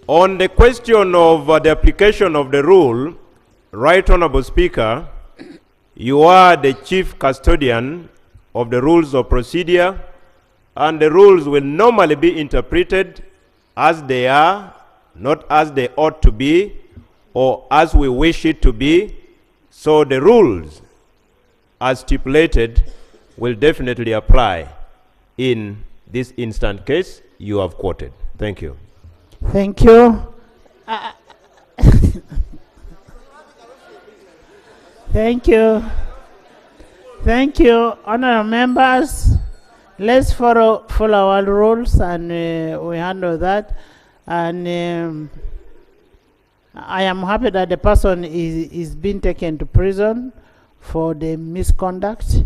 On the question of the application of the rule, Right Honorable Speaker, you are the chief custodian of the rules of procedure, and the rules will normally be interpreted as they are, not as they ought to be, or as we wish it to be. So the rules, as stipulated, will definitely apply in this instant case you have quoted. Thank you. Thank you. Thank you. Thank you, honorable members. Let's follow our rules, and we handle that. And I am happy that the person is being taken to prison for the misconduct.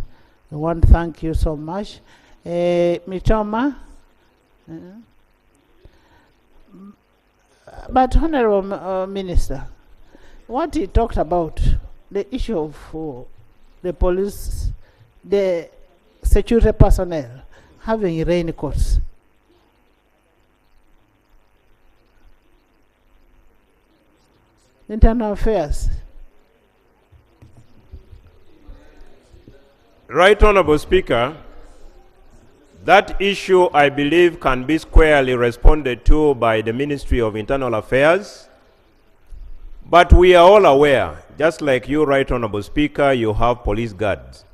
I want to thank you so much. Mitoma. But Honorable Minister, what he talked about, the issue of the police, the security personnel having raincoats. Internal affairs. Right Honorable Speaker, that issue, I believe, can be squarely responded to by the Ministry of Internal Affairs. But we are all aware, just like you, Right Honorable Speaker, you have police guards.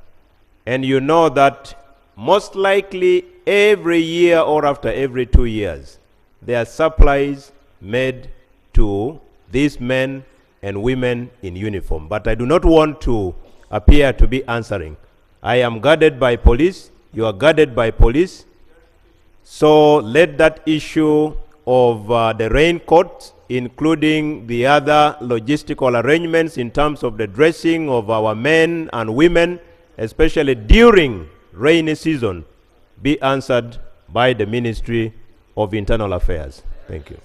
And you know that most likely every year or after every 2 years, there are supplies made to these men and women in uniform. But I do not want to appear to be answering. I am guarded by police. You are guarded by police. So let that issue of the raincoats, including the other logistical arrangements in terms of the dressing of our men and women, especially during rainy season, be answered by the Ministry of Internal Affairs. Thank you.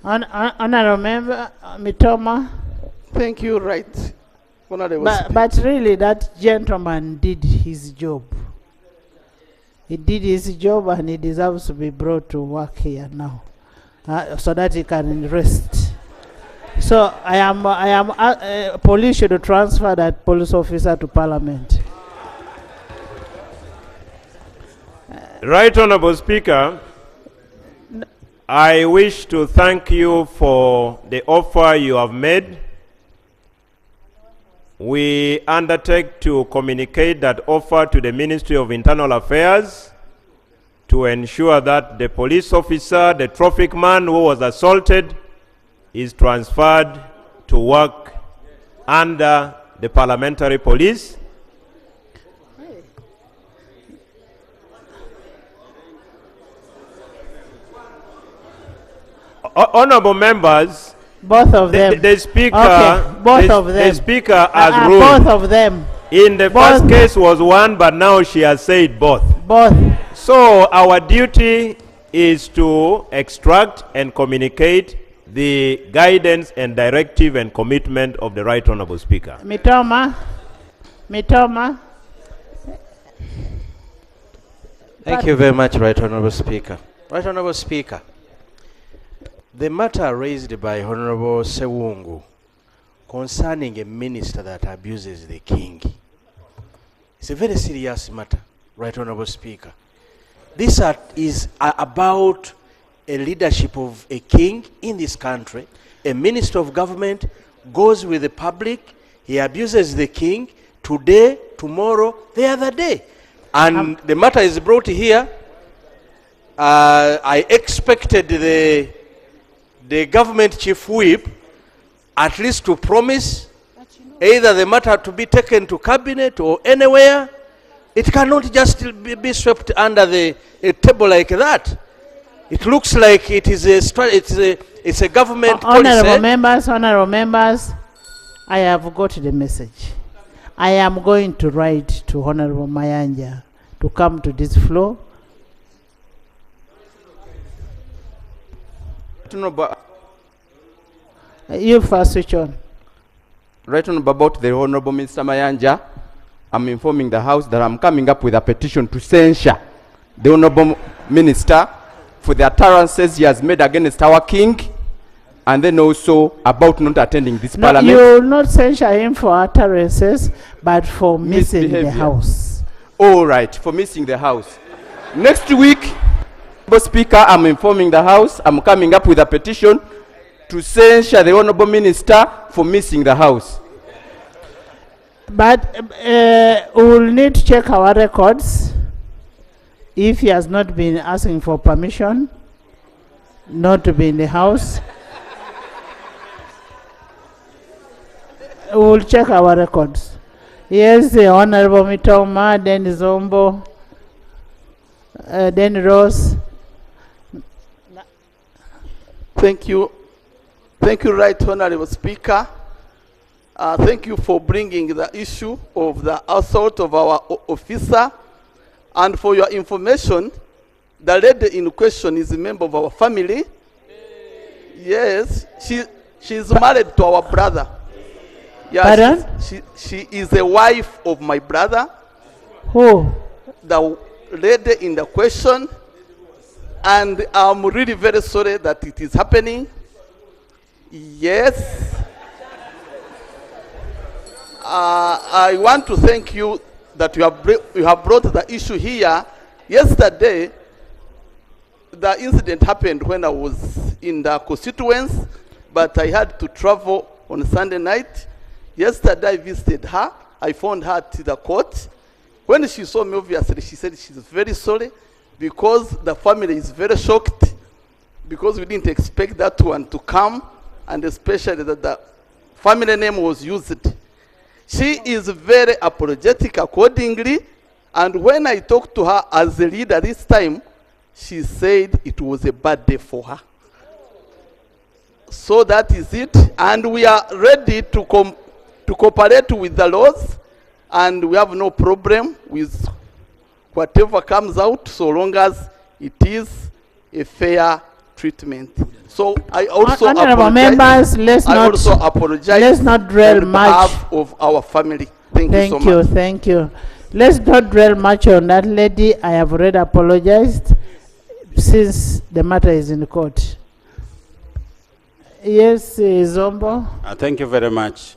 Honorable Member Mitoma. Thank you, Right Honorable Speaker. But really, that gentleman did his job. He did his job, and he deserves to be brought to work here now, so that he can rest. So police should transfer that police officer to Parliament. Right Honorable Speaker, I wish to thank you for the offer you have made. We undertake to communicate that offer to the Ministry of Internal Affairs to ensure that the police officer, the traffic man who was assaulted, is transferred to work under the Parliamentary Police. Honorable members, both of them. The speaker, okay, both of them. The speaker has ruled. Both of them. In the first case was one, but now she has said both. Both. So our duty is to extract and communicate the guidance and directive and commitment of the Right Honorable Speaker. Mitoma. Thank you very much, Right Honorable Speaker. Right Honorable Speaker, the matter raised by Honorable Sewungu concerning a minister that abuses the king, it's a very serious matter, Right Honorable Speaker. This is about a leadership of a king in this country. A minister of government goes with the public, he abuses the king today, tomorrow, the other day. And the matter is brought here. I expected the government chief whip at least to promise either the matter to be taken to cabinet or anywhere. It cannot just be swept under the table like that. It looks like it is it's a government policy. Honorable members, I have got the message. I am going to write to Honorable Mayanja to come to this floor. You first switch on. Right on about the Honorable Mr. Mayanja, I'm informing the House that I'm coming up with a petition to censure the Honorable Minister for the utterances he has made against our king, and then also about not attending this No, parliament. you will not censure him for utterances, but for missing the Misbehavior. house. All right, for missing the house. Next week, Mr. Speaker, I'm informing the House, I'm coming up with a petition to censure the Honourable Minister for missing the House. But we will need to check our records if he has not been asking for permission not to be in the house. We will check our records. Yes, the Honorable Mitoma, then Zombo, then Rose. Thank you. Thank you, Right Honorable Speaker. Thank you for bringing the issue of the assault of our officer. And for your information, the lady in question is a member of our family. Yes, she's married to our brother. Pardon? She is a wife of my brother. Who? The lady in the question. And I'm really very sorry that it is happening. Yes. I want to thank you that you have brought the issue here. Yesterday, the incident happened when I was in the constituents, but I had to travel on Sunday night. Yesterday, I visited her. I found her at the court. When she saw me, obviously, she said she's very sorry because the family is very shocked because we didn't expect that one to come, and especially that the family name was used. She is very apologetic accordingly, and when I talked to her as a leader this time, she said it was a bad day for her. So that is it, and we are ready to cooperate with the laws, and we have no problem with whatever comes out so long as it is a fair treatment. So I also Honorable apologize. members, let's not dwell on much behalf of our family. Thank you so much. Thank you. Let's not dwell much on that lady. I have already apologized since the matter is in court. Yes, Zombo. Thank you very much.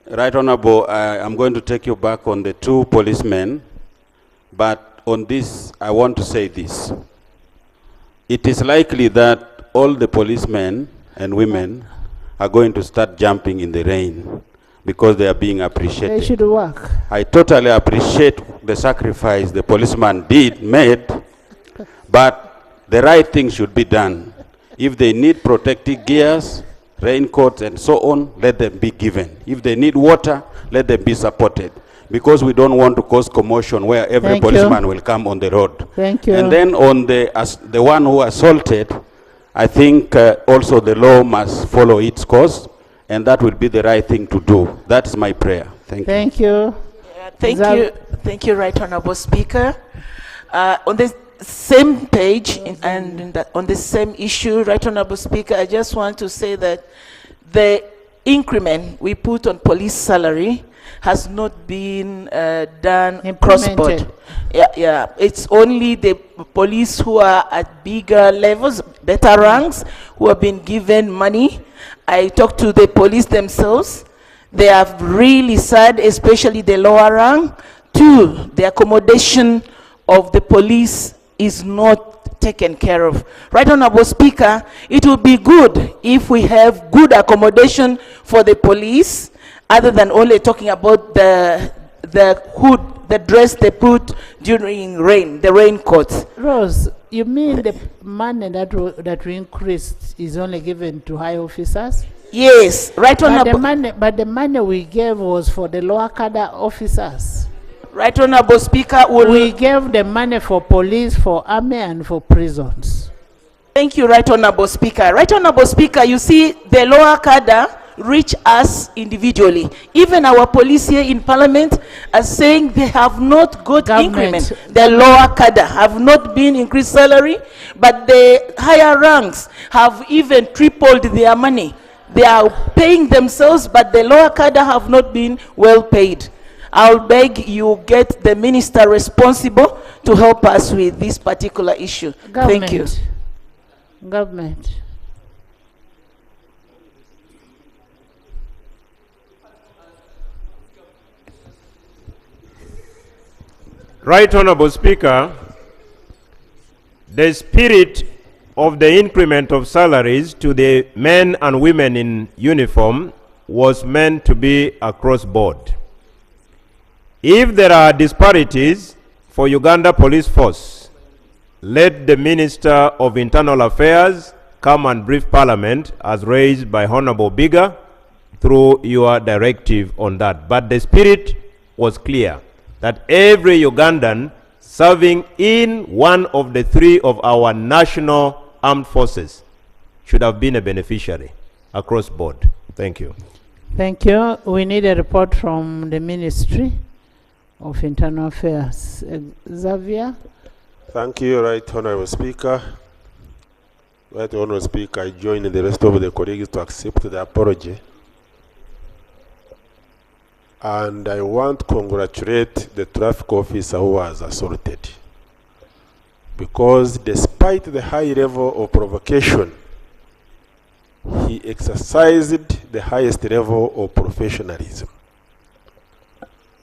Right Honorable, I'm going to take you back on the two policemen, but on this, I want to say this. It is likely that all the policemen and women are going to start jumping in the rain because they are being appreciated. They should work. I totally appreciate the sacrifice the policeman made, but the right thing should be done. If they need protective gears, raincoats and so on, let them be given. If they need water, let them be supported. Because we don't want to cause commotion where every policeman will come on the road. Thank you. And then on the one who assaulted, I think also the law must follow its course, and that will be the right thing to do. That's my prayer. Thank you. Thank you. Thank you, Right Honorable Speaker. On the same page on the same issue, Right Honorable Speaker, I just want to say that the increment we put on police salary has not been done cross-board. Yeah. It's only the police who are at bigger levels, better ranks, who have been given money. I talked to the police themselves. They are really sad, especially the lower rank. Two, the accommodation of the police is not taken care of. Right Honorable Speaker, it would be good if we have good accommodation for the police, other than only talking about the hood, the dress they put during rain, the raincoats. Rose, you mean the money that we increased is only given to high officers? Yes, Right Honorable. But the money we gave was for the lower cadre officers. Right Honorable Speaker, we gave the money for police, for army, and for prisons. Thank you, Right Honorable Speaker. Right Honorable Speaker, you see, the lower cadre reach us individually. Even our police here in Parliament are saying they have not got increment. The lower cadre have not been increased salary, but the higher ranks have even tripled their money. They are paying themselves, but the lower cadre have not been well paid. I'll beg you get the minister responsible to help us with this particular issue. Thank you. Government. Right Honorable Speaker, the spirit of the increment of salaries to the men and women in uniform was meant to be across board. If there are disparities for Uganda Police Force, let the Minister of Internal Affairs come and brief Parliament as raised by Honorable Bigger through your directive on that. But the spirit was clear that every Ugandan serving in one of the three of our national armed forces should have been a beneficiary across board. Thank you. Thank you. We need a report from the Ministry of Internal Affairs. Xavier? Thank you, Right Honorable Speaker. Right Honorable Speaker, I join the rest of the colleagues to accept the apology. And I want to congratulate the traffic officer who was assaulted. Because despite the high level of provocation, he exercised the highest level of professionalism.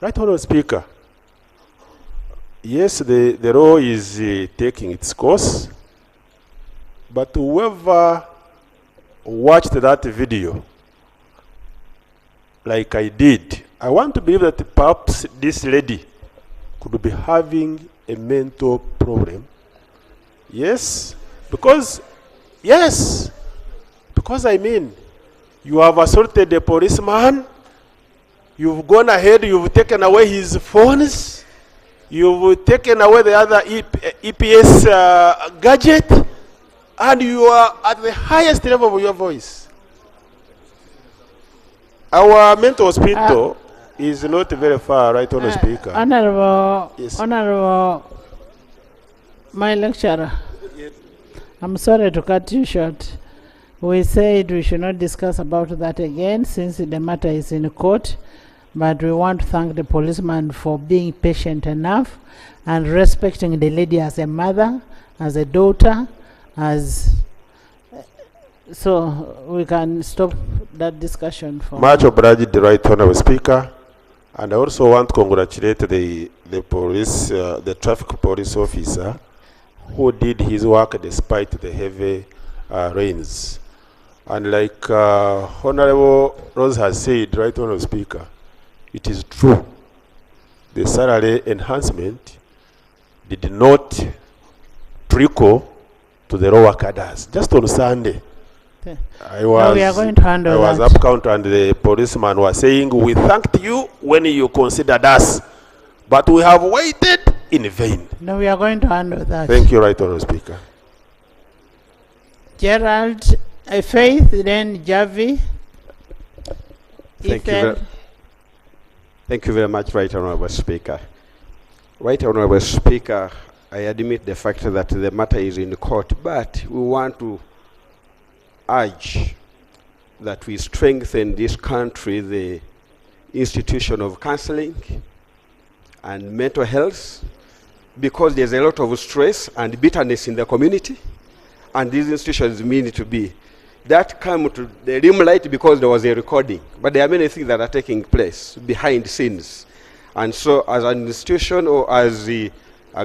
Right Honorable Speaker, yes, the law is taking its course, but whoever watched that video, like I did, I want to believe that perhaps this lady could be having a mental problem. Yes, because I mean, you have assaulted a policeman, you've gone ahead, you've taken away his phones, you've taken away the other EPS gadget, and you are at the highest level of your voice. Our mental hospital is not very far, Right Honorable Speaker. Honorable, my lecturer, I'm sorry to cut you short. We said we should not discuss about that again since the matter is in court, but we want to thank the policeman for being patient enough and respecting the lady as a mother, as a daughter, as... So we can stop that discussion for... Much obliged, the Right Honorable Speaker. And I also want to congratulate the police, the traffic police officer who did his work despite the heavy rains. And like Honorable Rose has said, Right Honorable Speaker, it is true. The salary enhancement did not trickle to the lower cadres. Just on Sunday, I was up counter and the policeman was saying, we thanked you when you considered us, but we have waited in vain. No, we are going to handle that. Thank you, Right Honorable Speaker. Gerald, Faith, then Javi. Thank you very much, Right Honorable Speaker. Right Honorable Speaker, I admit the fact that the matter is in court, but we want to urge that we strengthen this country, the institution of counseling and mental health, because there's a lot of stress and bitterness in the community, and these institutions mean to be. That came to the limelight because there was a recording, but there are many things that are taking place behind the scenes. And so as an institution or as a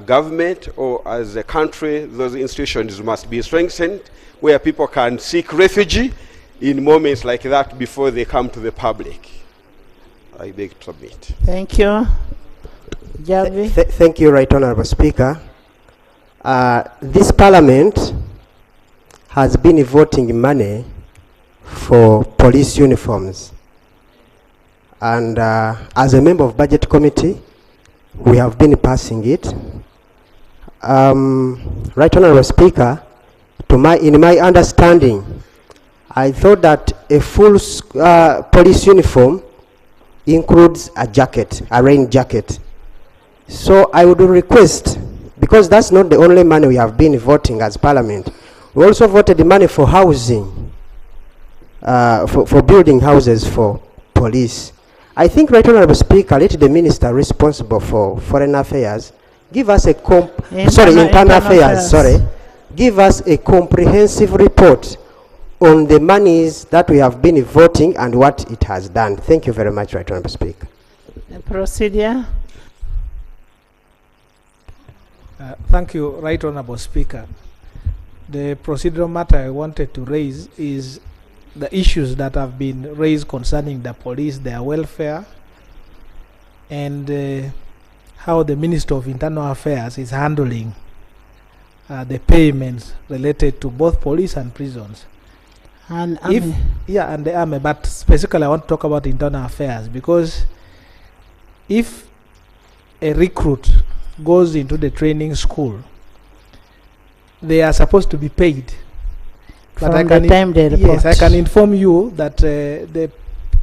government or as a country, those institutions must be strengthened where people can seek refuge in moments like that before they come to the public. I beg to submit. Thank you. Javi. Thank you, Right Honorable Speaker. This Parliament has been voting money for police uniforms. And as a member of Budget Committee, we have been passing it. Right Honorable Speaker, in my understanding, I thought that a full police uniform includes a jacket, a rain jacket. So I would request, because that's not the only money we have been voting as Parliament, we also voted the money for housing, for building houses for police. I think, Right Honorable Speaker, let the Minister responsible for Foreign Affairs give us a Internal internal affairs, affairs. sorry, give us a comprehensive report on the monies that we have been voting and what it has done. Thank you very much, Right Honourable Speaker. Procedure. Thank you, Right Honourable Speaker. The procedural matter I wanted to raise is the issues that have been raised concerning the police, their welfare, and how the Minister of Internal Affairs is handling the payments related to both police and prisons. And And the army, but specifically I want to talk about internal affairs, because if a recruit goes into the training school, they are supposed to be paid. From the time they report. Yes, I can inform you that the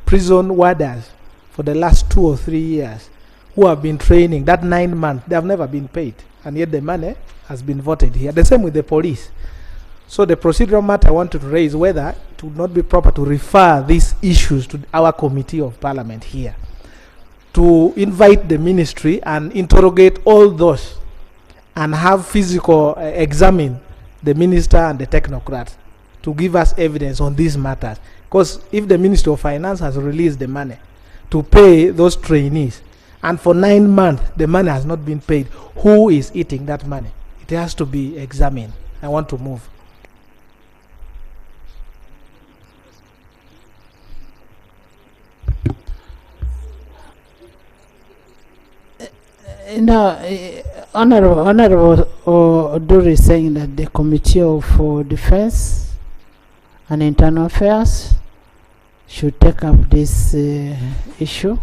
prison warders for the last 2 or 3 years who have been training, that 9 months, they have never been paid, and yet the money has been voted here. The same with the police. So the procedural matter I wanted to raise, whether it would not be proper to refer these issues to our committee of parliament here, to invite the ministry and interrogate all those and have physical examine the minister and the technocrats to give us evidence on these matters. Because if the Ministry of Finance has released the money to pay those trainees, and for 9 months the money has not been paid, who is eating that money? It has to be examined. I want to move. Honorable Oduri is saying that the Committee of Defense and Internal Affairs should take up this issue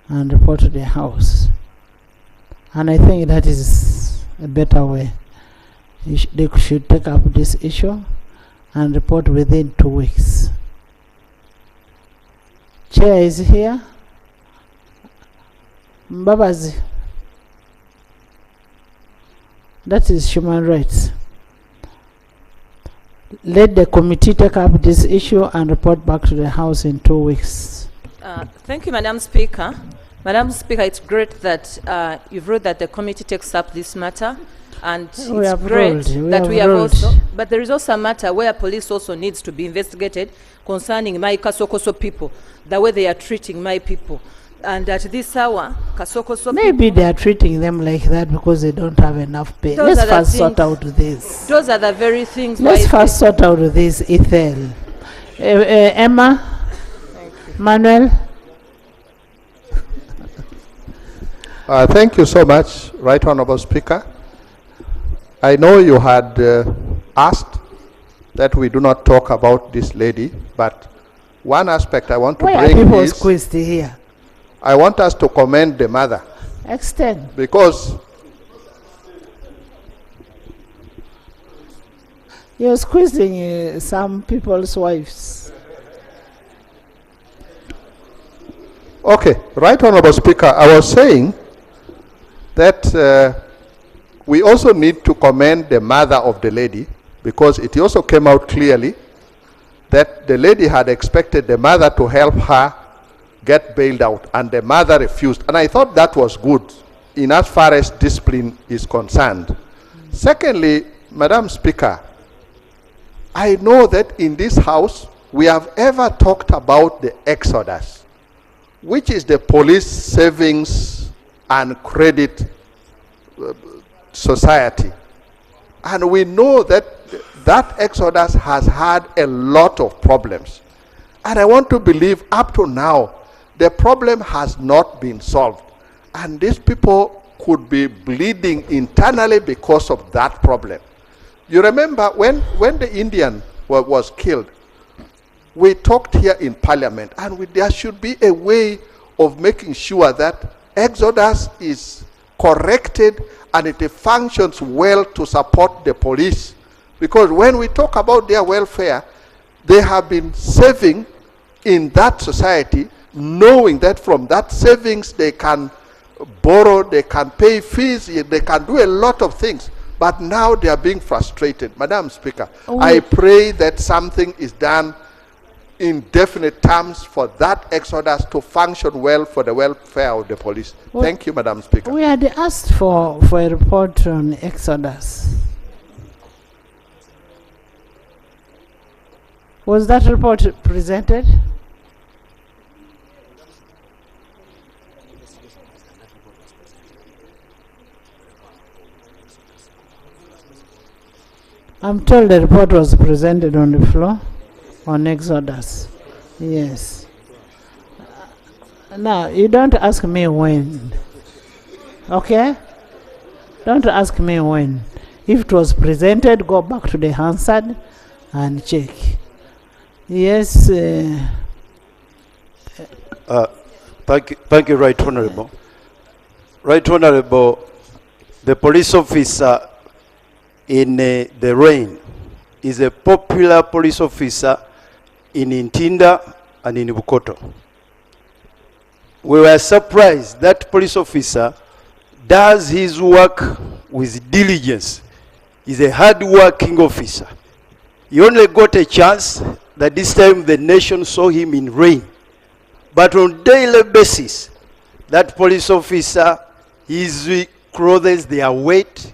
and report to the House. And I think that is a better way. They should take up this issue and report within 2 weeks. Chair is here. Mbabazi. That is human rights. Let the committee take up this issue and report back to the House in 2 weeks. Thank you, Madam Speaker. Madam Speaker, it's great that you've ruled that the committee takes up this matter, and it's great that we have also. But there is also a matter where police also needs to be investigated concerning my Kasokoso people, the way they are treating my people. And at this hour, Kasokoso maybe they are treating them like that because they don't have enough pay. Let's first sort out this. Those are the very things. Let's first sort out this, Ethel. Emma? Manuel? Thank you so much, Right Honourable Speaker. I know you had asked that we do not talk about this lady, but one aspect I want to bring are people is squeezed here? I want us to commend the mother. Extend. Because you're squeezing some people's wives. Okay, Right Honourable Speaker, I was saying that we also need to commend the mother of the lady, because it also came out clearly that the lady had expected the mother to help her get bailed out, and the mother refused. And I thought that was good in as far as discipline is concerned. Secondly, Madam Speaker, I know that in this House we have ever talked about the Exodus, which is the police savings and credit society. And we know that that Exodus has had a lot of problems. And I want to believe up to now, the problem has not been solved. And these people could be bleeding internally because of that problem. You remember when the Indian was killed, we talked here in Parliament, and there should be a way of making sure that Exodus is corrected and it functions well to support the police. Because when we talk about their welfare, they have been saving in that society, knowing that from that savings they can borrow, they can pay fees, they can do a lot of things. But now they are being frustrated. Madam Speaker, I pray that something is done indefinite terms for that exodus to function well for the welfare of the police. Well, thank you, Madam Speaker. We had asked for a report on exodus. Was that report presented? I'm told the report was presented on the floor on exodus. Yes. Now, you don't ask me when. Okay? Don't ask me when. If it was presented, go back to the Hansard and check. Yes. Thank you, Right Honorable. Right Honorable, the police officer in the rain is a popular police officer in Ntinda and in Bukoto. We were surprised that police officer does his work with diligence. He's a hard-working officer. He only got a chance that this time the nation saw him in rain. But on daily basis, that police officer, his clothes, they are wet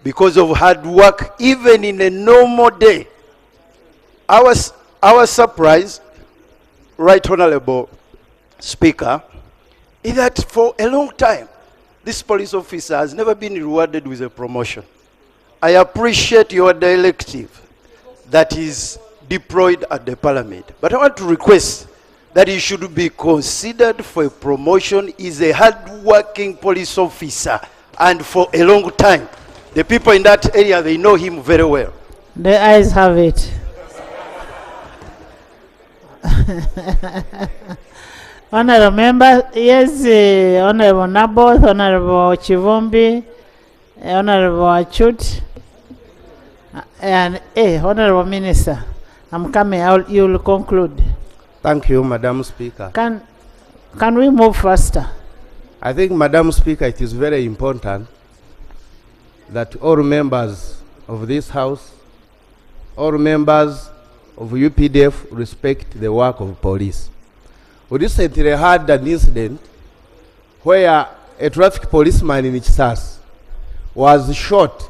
because of hard work, even in a normal day. Our surprise, Right Honorable Speaker, is that for a long time, this police officer has never been rewarded with a promotion. I appreciate your directive that is deployed at the Parliament, but I want to request that he should be considered for a promotion. He's a hard-working police officer, and for a long time, the people in that area, they know him very well. The eyes have it. Honorable member, yes, Honorable Naboth, Honorable Chivombi, Honorable Achut, and Honorable Minister. I'm coming. You will conclude. Thank you, Madam Speaker. Can we move faster? I think, Madam Speaker, it is very important that all members of this House, all members of UPDF respect the work of police. We recently had an incident where a traffic policeman in Chisas was shot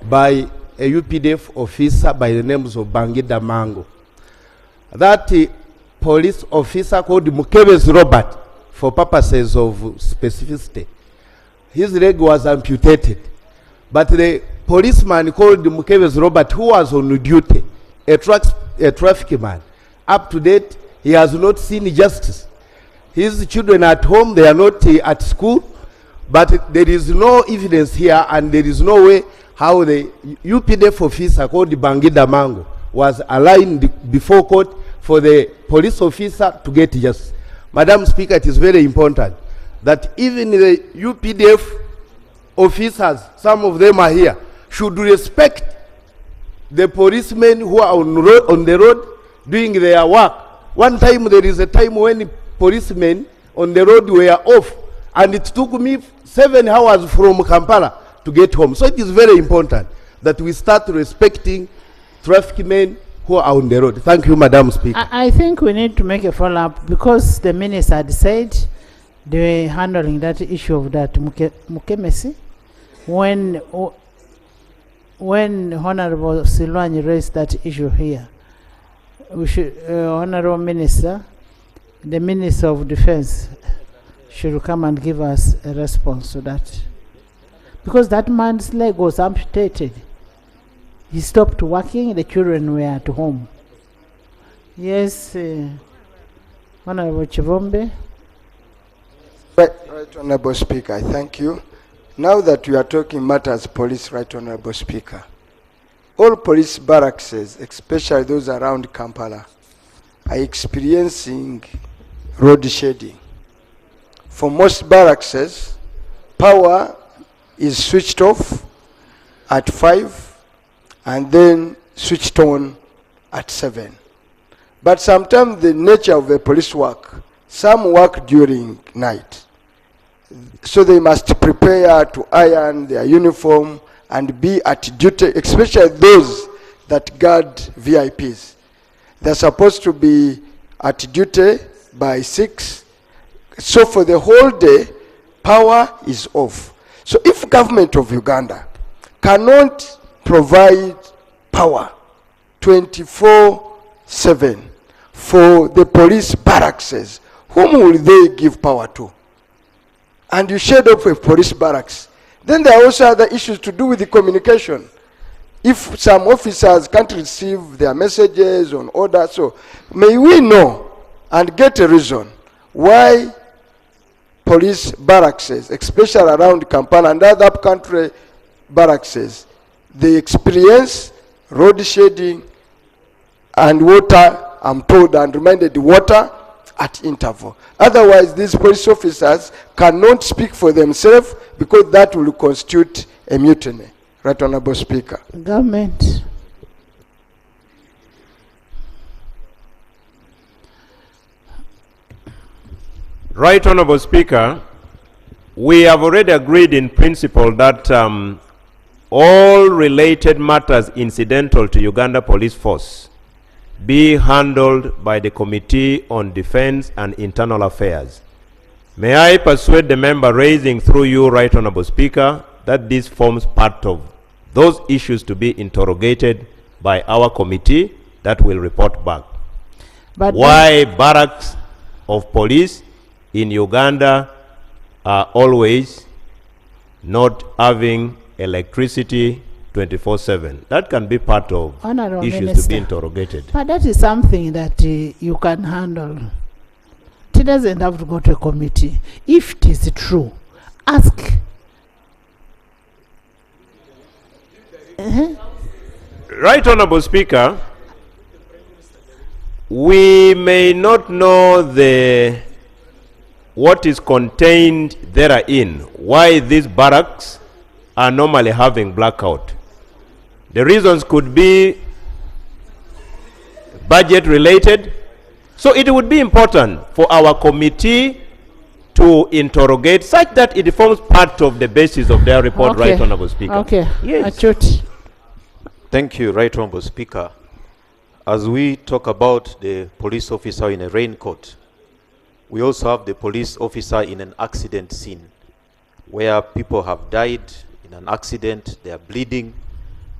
by a UPDF officer by the names of Bangida Mango. That police officer called Mukebes Robert, for purposes of specificity, his leg was amputated. But the policeman called Mukebes Robert, who was on duty, a traffic man, up to date, he has not seen justice. His children at home, they are not at school, but there is no evidence here, and there is no way how the UPDF officer called Bangida Mango was aligned before court for the police officer to get justice. Madam Speaker, it is very important that even the UPDF officers, some of them are here, should respect the policemen who are on the road doing their work. One time, there is a time when policemen on the road were off, and it took me 7 hours from Kampala to get home. So it is very important that we start respecting traffic men who are on the road. Thank you, Madam Speaker. I think we need to make a follow-up, because the minister had said they were handling that issue of that Mukemesi. When Honorable Silwani raised that issue here, we should, Honorable Minister, the Minister of Defense should come and give us a response to that. Because that man's leg was amputated. He stopped working, the children were at home. Yes, Honorable Chivombe. Right, Honorable Speaker, I thank you. Now that we are talking matters police, Right Honorable Speaker, all police barracks, especially those around Kampala, are experiencing road shading. For most barracks, power is switched off at 5 and then switched on at 7. But sometimes the nature of the police work, some work during night. So they must prepare to iron their uniform and be at duty, especially those that guard VIPs. They're supposed to be at duty by 6. So for the whole day, power is off. So if government of Uganda cannot provide power 24/7 for the police barracks, whom will they give power to? And you shade up with police barracks. Then there are also other issues to do with the communication. If some officers can't receive their messages on order, so may we know and get a reason why police barracks, especially around Kampala and other country barracks, they experience road shading and water, I'm told and reminded, water at interval. Otherwise, these police officers cannot speak for themselves because that will constitute a mutiny. Right Honorable Speaker. Government. Right Honorable Speaker, we have already agreed in principle that all related matters incidental to Uganda Police Force be handled by the Committee on Defense and Internal Affairs. May I persuade the member raising through you, Right Honorable Speaker, that this forms part of those issues to be interrogated by our committee that will report back. But why barracks of police in Uganda are always not having electricity 24/7. That can be part of Honorable issues Minister, to be interrogated. But that is something that you can handle. It doesn't have to go to a committee. If it is true, ask. Right Honorable Speaker, we may not know what is contained therein, why these barracks are normally having blackout. The reasons could be budget related. So it would be important for our committee to interrogate such that it forms part of the basis of their report, Okay. Right Honorable Speaker. Okay. Yes. Achot. Thank you, Right Honorable Speaker. As we talk about the police officer in a raincoat, we also have the police officer in an accident scene where people have died in an accident, they are bleeding,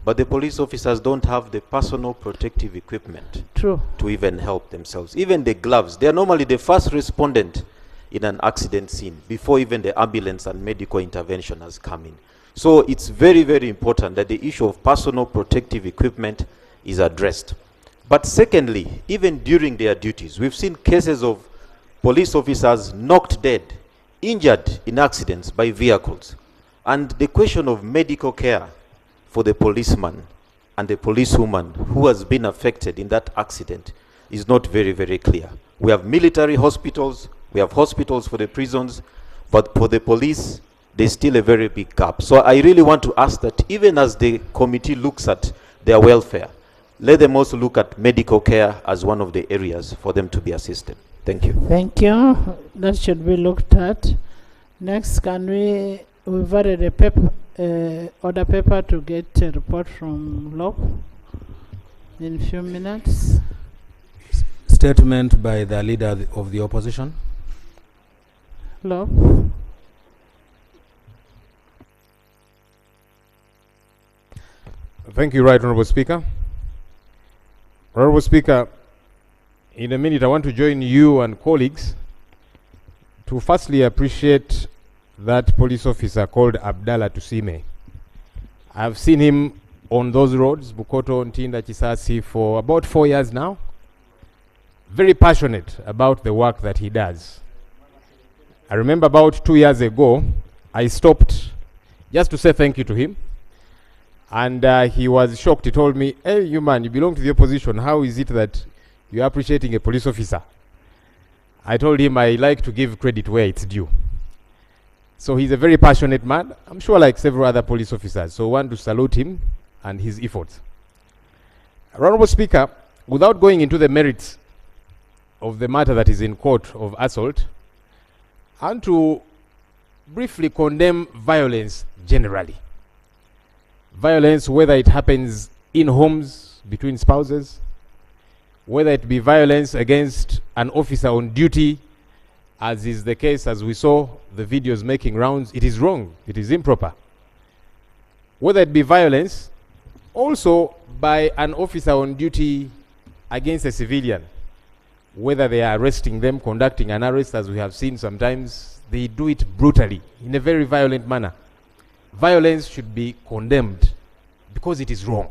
but the police officers don't have the personal protective equipment True. to even help themselves. Even the gloves, they are normally the first respondent in an accident scene before even the ambulance and medical intervention has come in. So it's very, very important that the issue of personal protective equipment is addressed. But secondly, even during their duties, we've seen cases of police officers knocked dead, injured in accidents by vehicles. And the question of medical care for the policeman and the policewoman who has been affected in that accident is not very, very clear. We have military hospitals, we have hospitals for the prisons, but for the police, there's still a very big gap. So I really want to ask that even as the committee looks at their welfare, let them also look at medical care as one of the areas for them to be assisted. Thank you. Thank you. That should be looked at. Next, we've added a paper, order paper to get a report from Lop in a few minutes. Statement by the leader of the opposition. Lop. Thank you, Right Honorable Speaker. Honorable Speaker, in a minute I want to join you and colleagues to firstly appreciate that police officer called Abdallah Tusime. I've seen him on those roads, Bukoto, Ntinda, Chisasi, for about 4 years now. Very passionate about the work that he does. I remember about 2 years ago, I stopped just to say thank you to him. And he was shocked. He told me, hey, you man, you belong to the opposition. How is it that you're appreciating a police officer? I told him I like to give credit where it's due. So he's a very passionate man, I'm sure, like several other police officers. So I want to salute him and his efforts. Honorable Speaker, without going into the merits of the matter that is in court of assault, I want to briefly condemn violence generally. Violence, whether it happens in homes between spouses, whether it be violence against an officer on duty, as is the case as we saw the videos making rounds, it is wrong, it is improper. Whether it be violence, also by an officer on duty against a civilian, whether they are arresting them, conducting an arrest, as we have seen sometimes, they do it brutally, in a very violent manner. Violence should be condemned because it is wrong.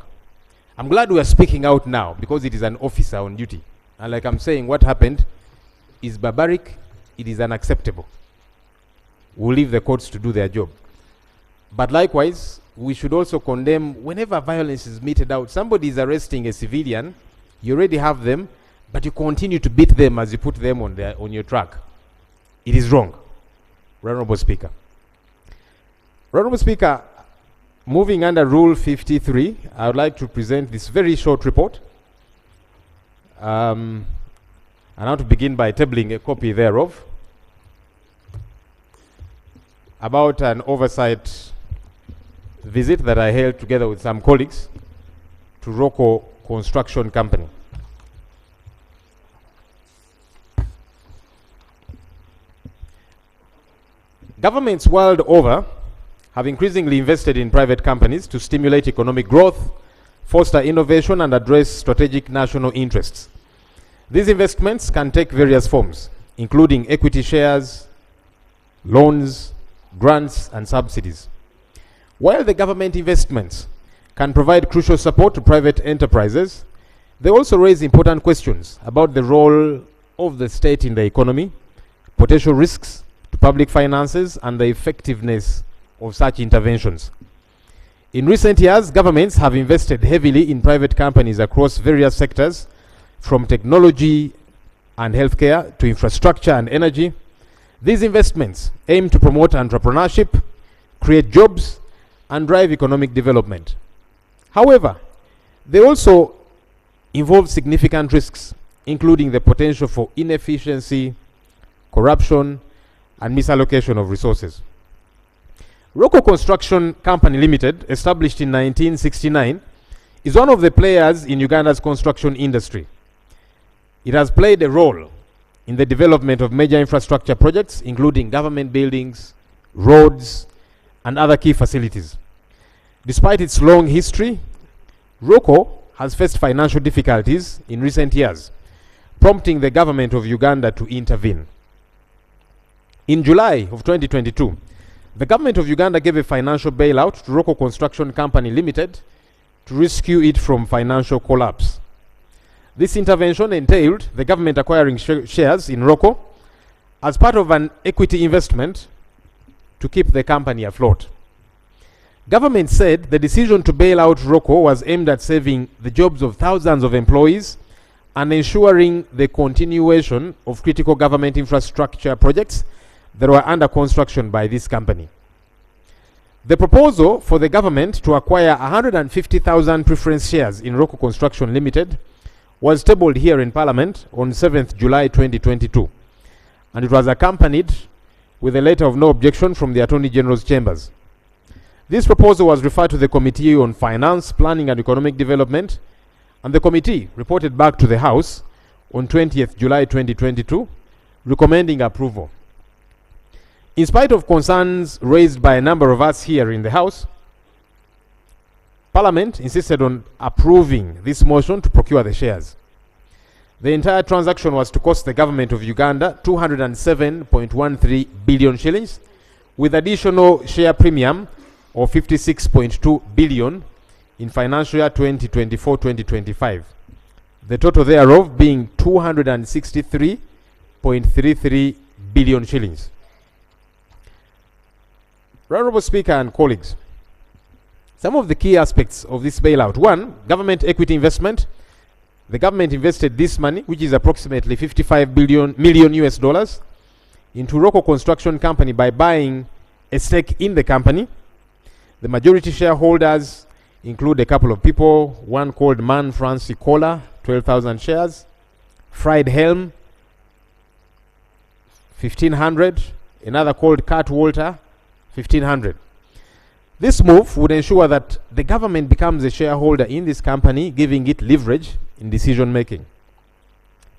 I'm glad we are speaking out now because it is an officer on duty. And like I'm saying, what happened is barbaric, it is unacceptable. We'll leave the courts to do their job. But likewise, we should also condemn whenever violence is meted out. Somebody is arresting a civilian, you already have them, but you continue to beat them as you put them on your track. It is wrong. Honorable Speaker. Honorable Speaker, moving under Rule 53, I would like to present this very short report. And I want to begin by tabling a copy thereof about an oversight visit that I held together with some colleagues to Roko Construction Company. Governments world over have increasingly invested in private companies to stimulate economic growth, foster innovation, and address strategic national interests. These investments can take various forms, including equity shares, loans, grants, and subsidies. While the government investments can provide crucial support to private enterprises, they also raise important questions about the role of the state in the economy, potential risks to public finances, and the effectiveness of such interventions. In recent years, governments have invested heavily in private companies across various sectors, from technology and healthcare to infrastructure and energy. These investments aim to promote entrepreneurship, create jobs, and drive economic development. However, they also involve significant risks, including the potential for inefficiency, corruption, and misallocation of resources. Roko Construction Company Limited, established in 1969, is one of the players in Uganda's construction industry. It has played a role in the development of major infrastructure projects, including government buildings, roads, and other key facilities. Despite its long history, Roko has faced financial difficulties in recent years, prompting the government of Uganda to intervene. In July of 2022, the government of Uganda gave a financial bailout to Roko Construction Company Limited to rescue it from financial collapse. This intervention entailed the government acquiring shares in Roko as part of an equity investment to keep the company afloat. Government said the decision to bail out Roko was aimed at saving the jobs of thousands of employees and ensuring the continuation of critical government infrastructure projects that were under construction by this company. The proposal for the government to acquire 150,000 preference shares in Roko Construction Limited was tabled here in Parliament on 7th July 2022, and it was accompanied with a letter of no objection from the Attorney General's chambers. This proposal was referred to the Committee on Finance, Planning and Economic Development, and the committee reported back to the House on 20th July 2022, recommending approval. In spite of concerns raised by a number of us here in the House, Parliament insisted on approving this motion to procure the shares. The entire transaction was to cost the government of Uganda 207.13 billion shillings, with additional share premium of 56.2 billion in financial year 2024-2025. The total thereof being 263.33 billion shillings. Honorable Speaker and colleagues, some of the key aspects of this bailout. One, government equity investment. The government invested this money, which is approximately 55 million US dollars, into Roko Construction Company by buying a stake in the company. The majority shareholders include a couple of people, one called Man Francis Kola, 12,000 shares, Fried Helm, 1,500, another called Kurt Walter, 1,500. This move would ensure that the government becomes a shareholder in this company, giving it leverage in decision making.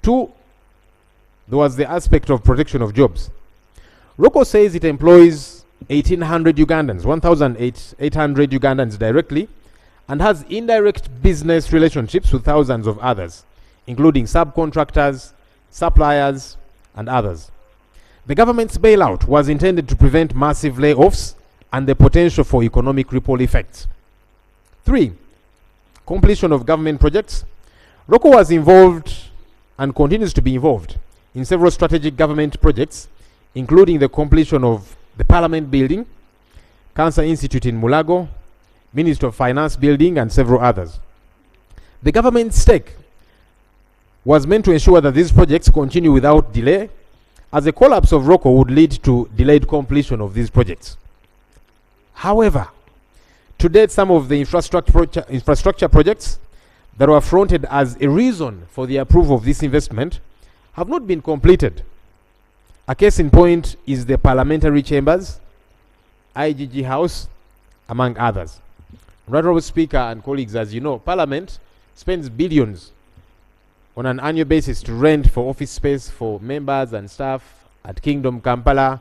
Two, there was the aspect of protection of jobs. Roko says it employs 1,800 Ugandans, 1,800 Ugandans directly, and has indirect business relationships with thousands of others, including subcontractors, suppliers, and others. The government's bailout was intended to prevent massive layoffs and the potential for economic ripple effects. 3. Completion of government projects. Roko was involved and continues to be involved in several strategic government projects, including the completion of the Parliament building, Cancer Institute in Mulago, Ministry of Finance building, and several others. The government's stake was meant to ensure that these projects continue without delay, as the collapse of Roko would lead to delayed completion of these projects. However, to date, some of the infrastructure projects that were fronted as a reason for the approval of this investment have not been completed. A case in point is the Parliamentary Chambers, IGG House, among others. Right, Honourable Speaker and colleagues, as you know, Parliament spends billions on an annual basis to rent for office space for members and staff at Kingdom, Kampala,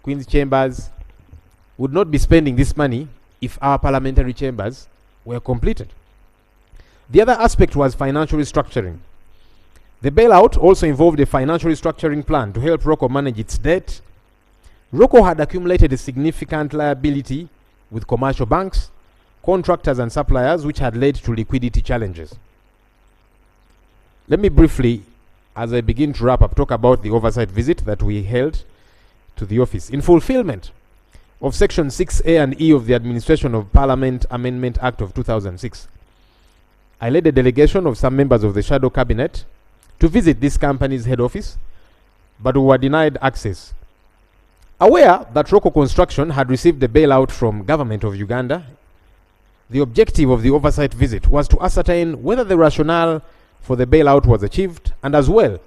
Queen's Chambers. Would not be spending this money if our parliamentary chambers were completed. The other aspect was financial restructuring. The bailout also involved a financial restructuring plan to help Roko manage its debt. Roko had accumulated a significant liability with commercial banks, contractors and suppliers, which had led to liquidity challenges. Let me briefly, as I begin to wrap up, talk about the oversight visit that we held to the office. In fulfillment of Section 6A and E of the Administration of Parliament Amendment Act of 2006, I led a delegation of some members of the Shadow Cabinet to visit this company's head office, but we were denied access. Aware that Roko Construction had received a bailout from Government of Uganda, the objective of the oversight visit was to ascertain whether the rationale for the bailout was achieved, and as well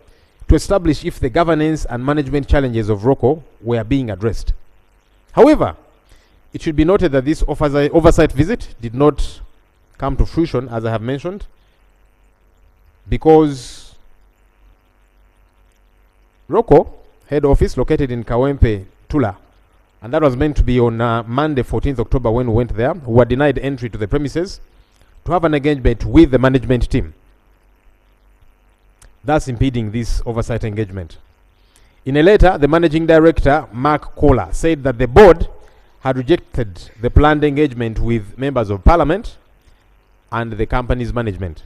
to establish if the governance and management challenges of Roko were being addressed. However, it should be noted that this oversight visit did not come to fruition, as I have mentioned, because Roko head office located in Kawempe, Tula, and that was meant to be on Monday, 14th October when we went there, we were denied entry to the premises to have an engagement with the management team, thus impeding this oversight engagement. In a letter, the managing director, Mark Kohler, said that the board had rejected the planned engagement with members of parliament and the company's management.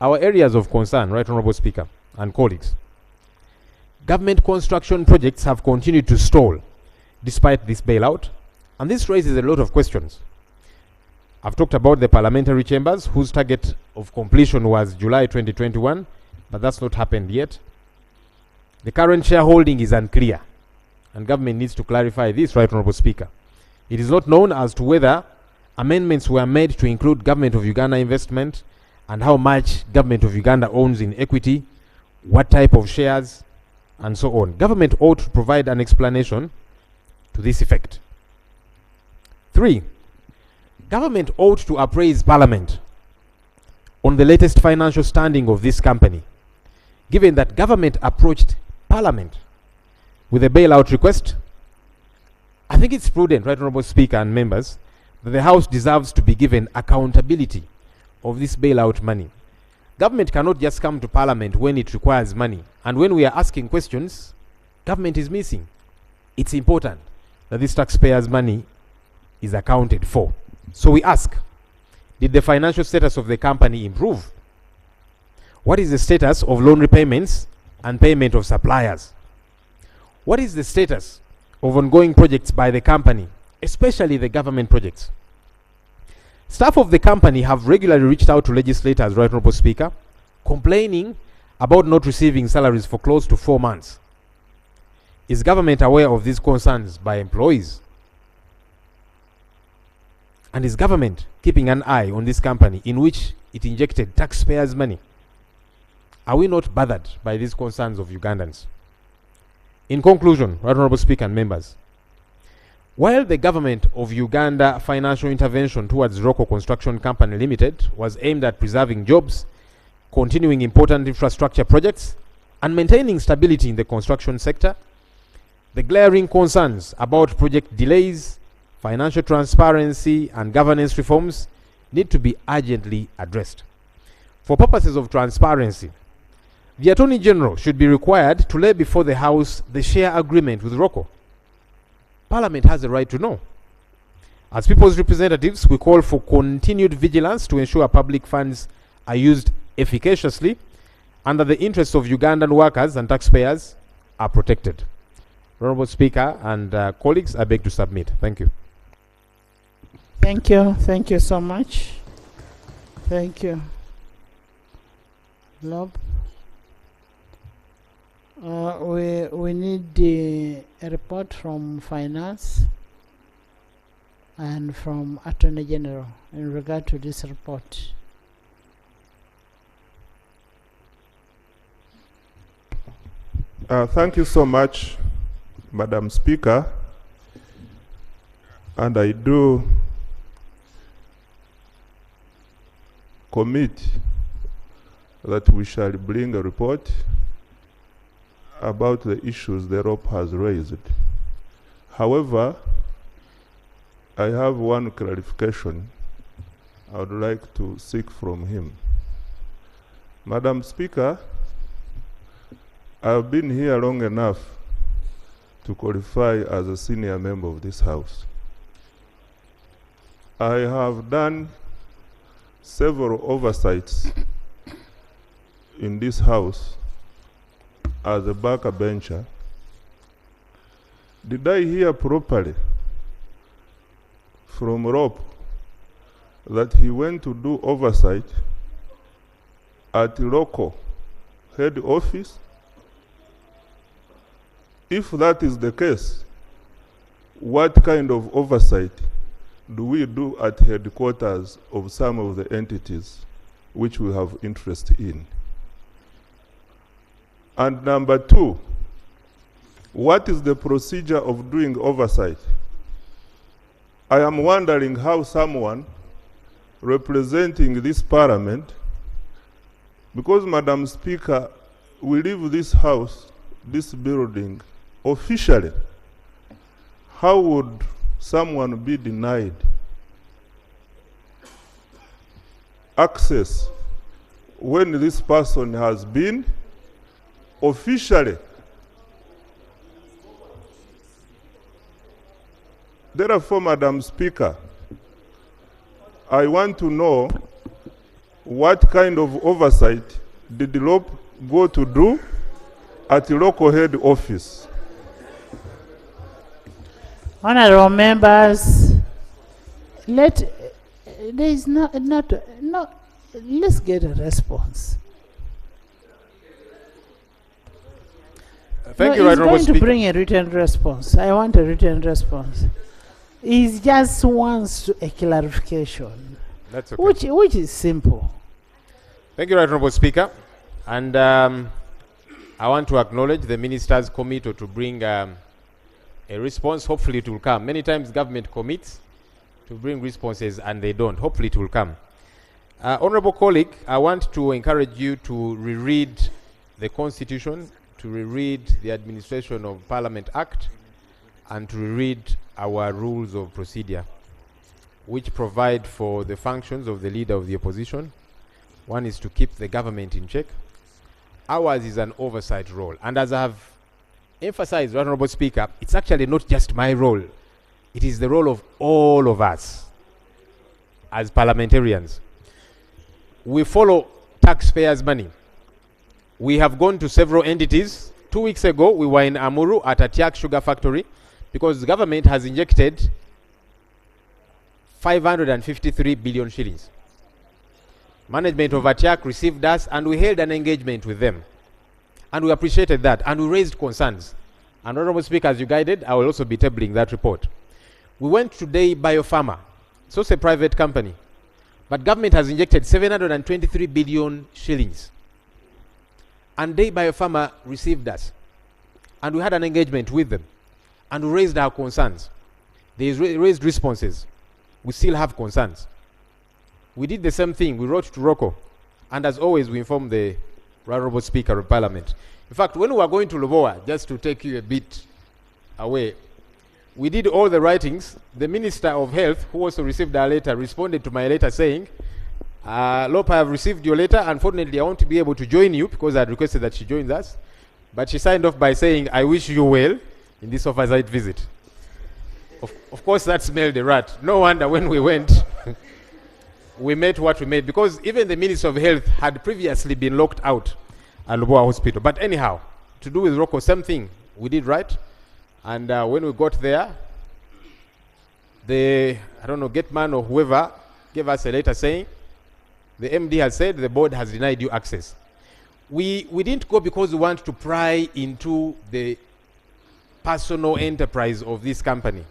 Our areas of concern, Right Honourable Speaker and colleagues: government construction projects have continued to stall despite this bailout, and this raises a lot of questions. I've talked about the parliamentary chambers, whose target of completion was July 2021, but that's not happened yet. The current shareholding is unclear, and government needs to clarify this, Right Honourable Speaker. It is not known as to whether amendments were made to include Government of Uganda investment and how much Government of Uganda owns in equity, what type of shares, and so on. Government ought to provide an explanation to this effect. 3. Government ought to appraise Parliament on the latest financial standing of this company, given that government approached Parliament with a bailout request. I think it's prudent, Right Honourable Speaker and members, that the House deserves to be given accountability of this bailout money. Government cannot just come to Parliament when it requires money, and when we are asking questions, government is missing. It's important that this taxpayers' money is accounted for. So we ask, did the financial status of the company improve? What is the status of loan repayments and payment of suppliers? What is the status of ongoing projects by the company, especially the government projects? Staff of the company have regularly reached out to legislators, Right Honourable Speaker, complaining about not receiving salaries for close to 4 months. Is government aware of these concerns by employees? And is government keeping an eye on this company in which it injected taxpayers' money? Are we not bothered by these concerns of Ugandans? In conclusion, Right Honourable Speaker and members, while the government of Uganda financial intervention towards Roko Construction Company Limited was aimed at preserving jobs, continuing important infrastructure projects, and maintaining stability in the construction sector, the glaring concerns about project delays, financial transparency, and governance reforms need to be urgently addressed. For purposes of transparency, the Attorney General should be required to lay before the House the share agreement with Roko. Parliament has the right to know. As people's representatives, we call for continued vigilance to ensure public funds are used efficaciously and that the interests of Ugandan workers and taxpayers are protected. Honorable Speaker and colleagues, I beg to submit. Thank you. Thank you. Thank you so much. Thank you. Lob. We need a report from Finance and from Attorney General in regard to this report. Thank you so much, Madam Speaker. And I do commit that we shall bring a report about the issues the ROP has raised. However, I have one clarification I would like to seek from him. Madam Speaker, I've been here long enough to qualify as a senior member of this House. I have done several oversights in this House as a backbencher. Did I hear properly from Rob that he went to do oversight at Roko head office? If that is the case, what kind of oversight do we do at headquarters of some of the entities which we have interest in? And number two, what is the procedure of doing oversight? I am wondering how someone representing this Parliament, because Madam Speaker, we leave this House, this building, officially, how would someone be denied access when this person has been officially? Therefore, Madam Speaker, I want to know what kind of oversight did the LOP go to do at the local head office? Honorable members, let's get a response. Thank you, Right Honourable He's going to bring a written response. I want a written response. He just wants a clarification. That's okay. Which is simple. Thank you, Right Honourable Speaker. And I want to acknowledge the Minister's commitment to bring a response. Hopefully it will come. Many times government commits to bring responses and they don't. Hopefully it will come. Honourable colleague, I want to encourage you to reread the Constitution, to reread the Administration of Parliament Act, and to reread our rules of procedure, which provide for the functions of the leader of the opposition. One is to keep the government in check. Ours is an oversight role. And as I have emphasized, Honourable Speaker, it's actually not just my role. It is the role of all of us as parliamentarians. We follow taxpayers' money. We have gone to several entities. 2 weeks ago, we were in Amuru at a Tiak sugar factory because the government has injected 553 billion shillings. Management of Atiak received us and we held an engagement with them. And we appreciated that and we raised concerns. And Honourable Speaker, as you guided, I will also be tabling that report. We went today Biopharma. It's also a private company. But government has injected 723 billion shillings. And they Biopharma received us. And we had an engagement with them. And we raised our concerns. They raised responses. We still have concerns. We did the same thing. We wrote to Roko. And as always, we informed the Honorable Speaker of Parliament. In fact, when we were going to Lubowa, just to take you a bit away, we did all the writings. The Minister of Health, who also received our letter, responded to my letter saying, Lopa, I have received your letter. Unfortunately, I won't be able to join you because I had requested that she joins us. But she signed off by saying, I wish you well in this oversight visit. Of course, that smelled a rat. No wonder when we went, we met what we met, because even the Minister of Health had previously been locked out at Lubowa Hospital. But anyhow, to do with Roko, same thing we did right. And when we got there, the, I don't know, Gateman or whoever gave us a letter saying, the MD has said the board has denied you access. We didn't go because we want to pry into the personal enterprise of this company.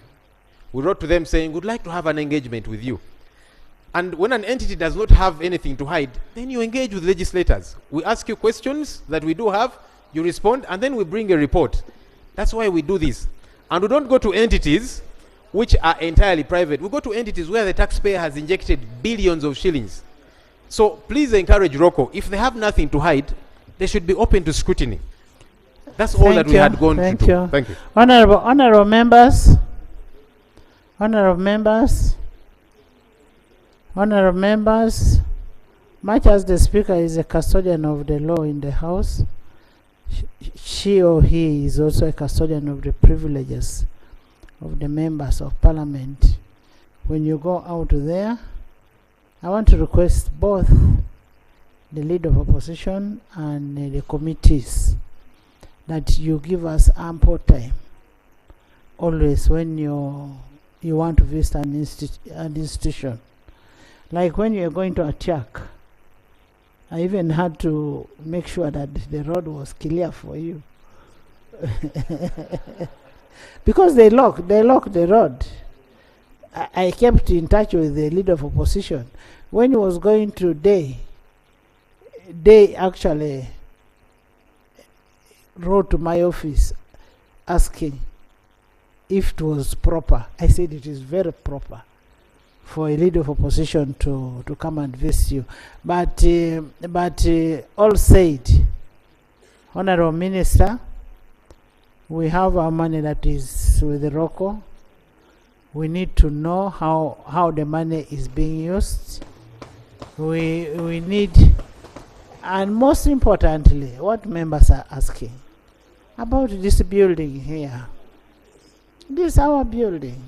We wrote to them saying, we'd like to have an engagement with you. And when an entity does not have anything to hide, then you engage with legislators. We ask you questions that we do have, you respond, and then we bring a report. That's why we do this. And we don't go to entities which are entirely private. We go to entities where the taxpayer has injected billions of shillings. So please encourage Roko. If they have nothing to hide, they should be open to scrutiny. That's all that we had gone to do. Thank you. Honorable members. Honorable members, much as the Speaker is a custodian of the law in the House, she or he is also a custodian of the privileges of the members of Parliament. When you go out there, I want to request both the Leader of Opposition and the committees that you give us ample time, always when you want to visit an institution. Like when you're going to attack, I even had to make sure that the road was clear for you. Because they locked the road. I kept in touch with the Leader of Opposition. When he was going to they actually wrote to my office asking if it was proper. I said it is very proper for a Leader of Opposition to come and visit you. But all said, Honorable Minister, we have our money that is with the Roko. We need to know how the money is being used. We need, and most importantly, what members are asking about this building here. This is our building.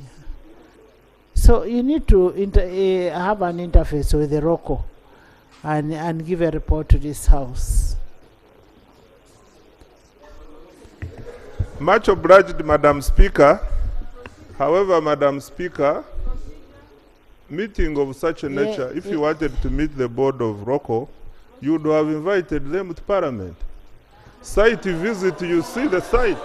So you need to have an interface with the Roko and give a report to this House. Much obliged, Madam Speaker. However, Madam Speaker, meeting of such a nature, if you wanted to meet the board of Roko, you would have invited them to Parliament. Site visit, you see the site.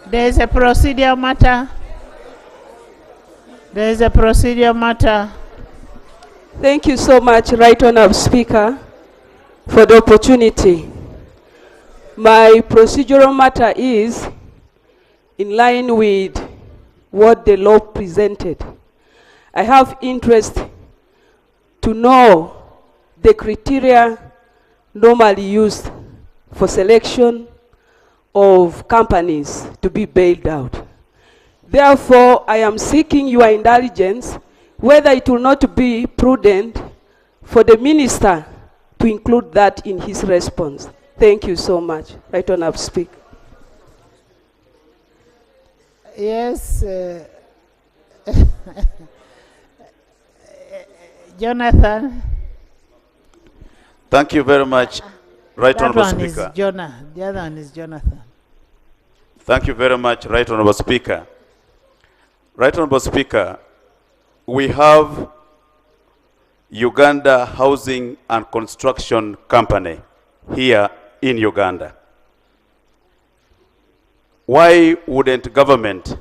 There is a procedural matter. There is a procedural matter. Thank you so much, Right Honourable Speaker, for the opportunity. My procedural matter is in line with what the law presented. I have interest to know the criteria normally used for selection of companies to be bailed out. Therefore, I am seeking your indulgence whether it will not be prudent for the minister to include that in his response. Thank you so much. Right Honourable Speaker. Yes, Jonathan. Thank you very much, Right Honourable Speaker. That one is Jonah. The other one is Jonathan. Thank you very much, Right Honourable Speaker. Right Honourable Speaker, we have Uganda Housing and Construction Company here in Uganda. Why wouldn't government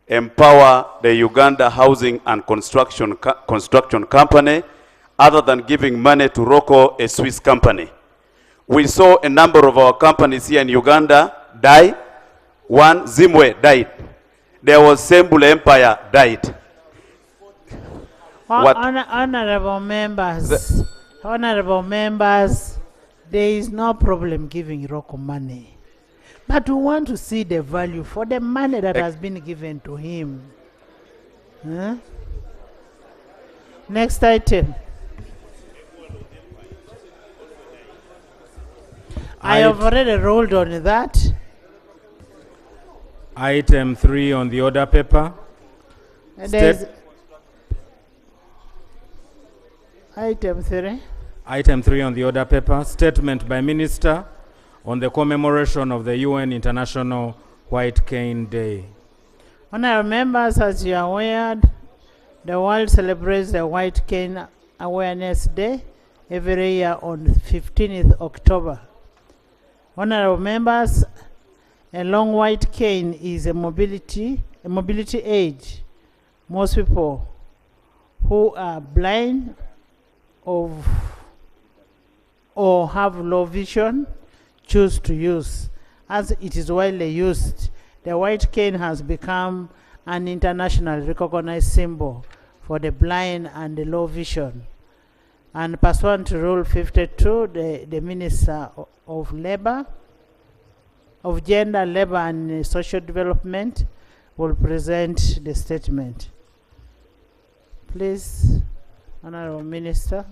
empower the Uganda Housing and Construction Company other than giving money to Roko, a Swiss company? We saw a number of our companies here in Uganda die. One, Zimwe, died. There was Sembule Empire, died. Honorable members, there is no problem giving Roko money. But we want to see the value for the money that has been given to him. Huh? Next item. I have already rolled on that. Item 3 on the order paper. Item 3. Item 3 on the order paper. Statement by Minister on the commemoration of the UN International White Cane Day. Honorable members, as you are aware, the world celebrates the White Cane Awareness Day every year on 15th October. Honorable members, a long white cane is a mobility aid. Most people who are blind or have low vision choose to use. As it is widely used, the white cane has become an internationally recognized symbol for the blind and the low vision. And pursuant to Rule 52, the Minister of Gender, Labor and Social Development will present the statement. Please, Honorable Minister.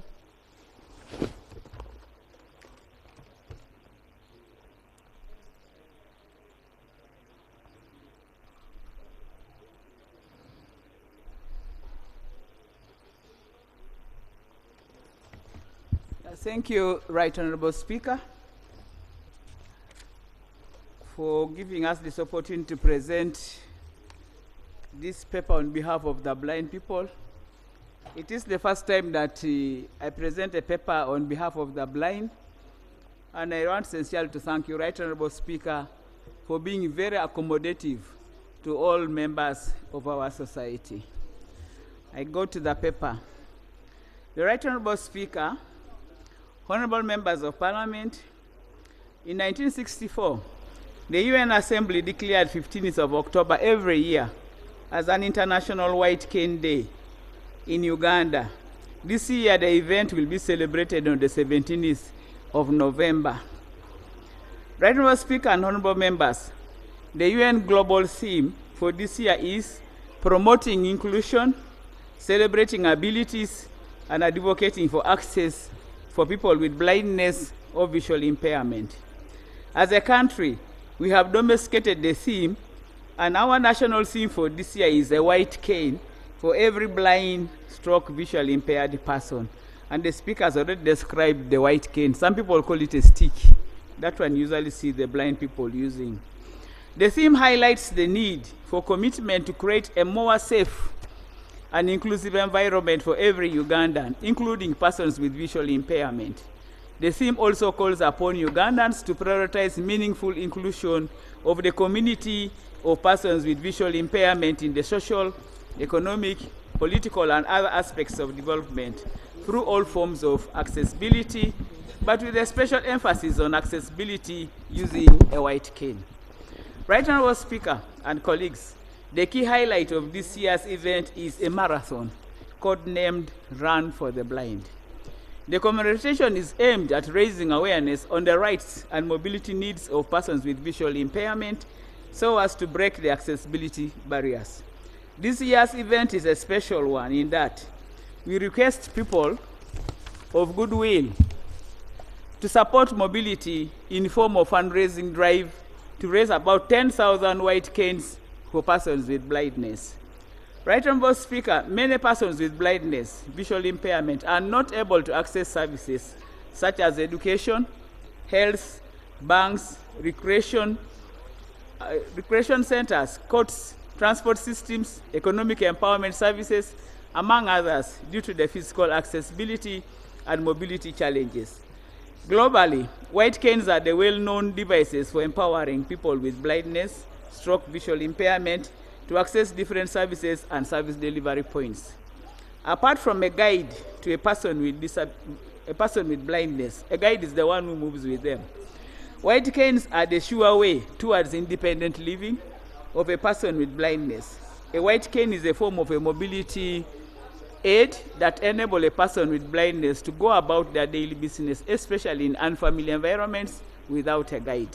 Thank you, Right Honorable Speaker, for giving us this opportunity to present this paper on behalf of the blind people. It is the first time that I present a paper on behalf of the blind, and I want sincerely to thank you, Right Honorable Speaker, for being very accommodative to all members of our society. I go to the paper. The Right Honorable Speaker, honorable members of Parliament, in 1964, the UN Assembly declared 15th of October every year as an International White Cane Day in Uganda. This year, the event will be celebrated on the 17th of November. Right Honorable Speaker and honorable members, the UN global theme for this year is promoting inclusion, celebrating abilities, and advocating for access for people with blindness or visual impairment. As a country, we have domesticated the theme, and our national theme for this year is a white cane for every blind stroke visually impaired person. And the speaker has already described the white cane. Some people call it a stick. That one usually see the blind people using. The theme highlights the need for commitment to create a more safe and inclusive environment for every Ugandan, including persons with visual impairment. The theme also calls upon Ugandans to prioritize meaningful inclusion of the community of persons with visual impairment in the social, economic, political, and other aspects of development through all forms of accessibility, but with a special emphasis on accessibility using a white cane. Right Honorable Speaker and colleagues, the key highlight of this year's event is a marathon codenamed Run for the Blind. The commemoration is aimed at raising awareness on the rights and mobility needs of persons with visual impairment so as to break the accessibility barriers. This year's event is a special one in that we request people of goodwill to support mobility in form of fundraising drive to raise about 10,000 white canes for persons with blindness. Right Honorable Speaker, many persons with blindness, visual impairment, are not able to access services such as education, health, banks, recreation centers, courts, transport systems, economic empowerment services, among others, due to the physical accessibility and mobility challenges. Globally, white canes are the well-known devices for empowering people with blindness, stroke, visual impairment to access different services and service delivery points. Apart from a guide to a person with blindness, a guide is the one who moves with them. White canes are the sure way towards independent living of a person with blindness. A white cane is a form of a mobility aid that enable a person with blindness to go about their daily business, especially in unfamiliar environments without a guide.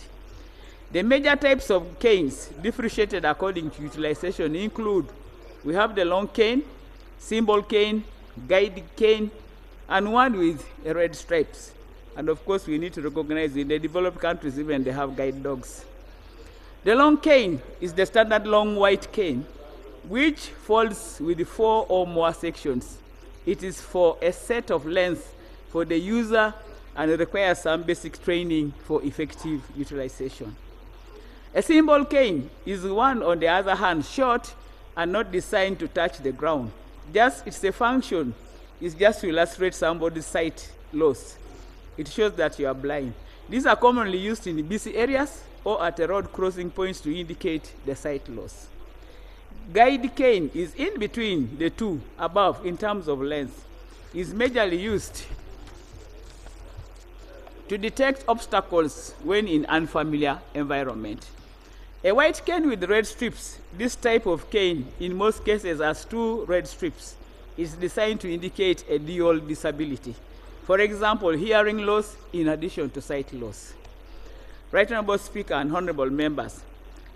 The major types of canes differentiated according to utilization include, we have the long cane, symbol cane, guide cane, and one with red stripes. And of course, we need to recognize in the developed countries, even they have guide dogs. The long cane is the standard long white cane, which folds with 4 or more sections. It is for a set of length for the user and requires some basic training for effective utilization. A symbol cane is one, on the other hand, short and not designed to touch the ground. Just its a function is just to illustrate somebody's sight loss. It shows that you are blind. These are commonly used in busy areas or at a road crossing points to indicate the sight loss. Guide cane is in between the two above in terms of length. Is majorly used to detect obstacles when in unfamiliar environment. A white cane with red strips, this type of cane in most cases has 2 red strips, is designed to indicate a dual disability. For example, hearing loss in addition to sight loss. Right Honorable Speaker and honorable members,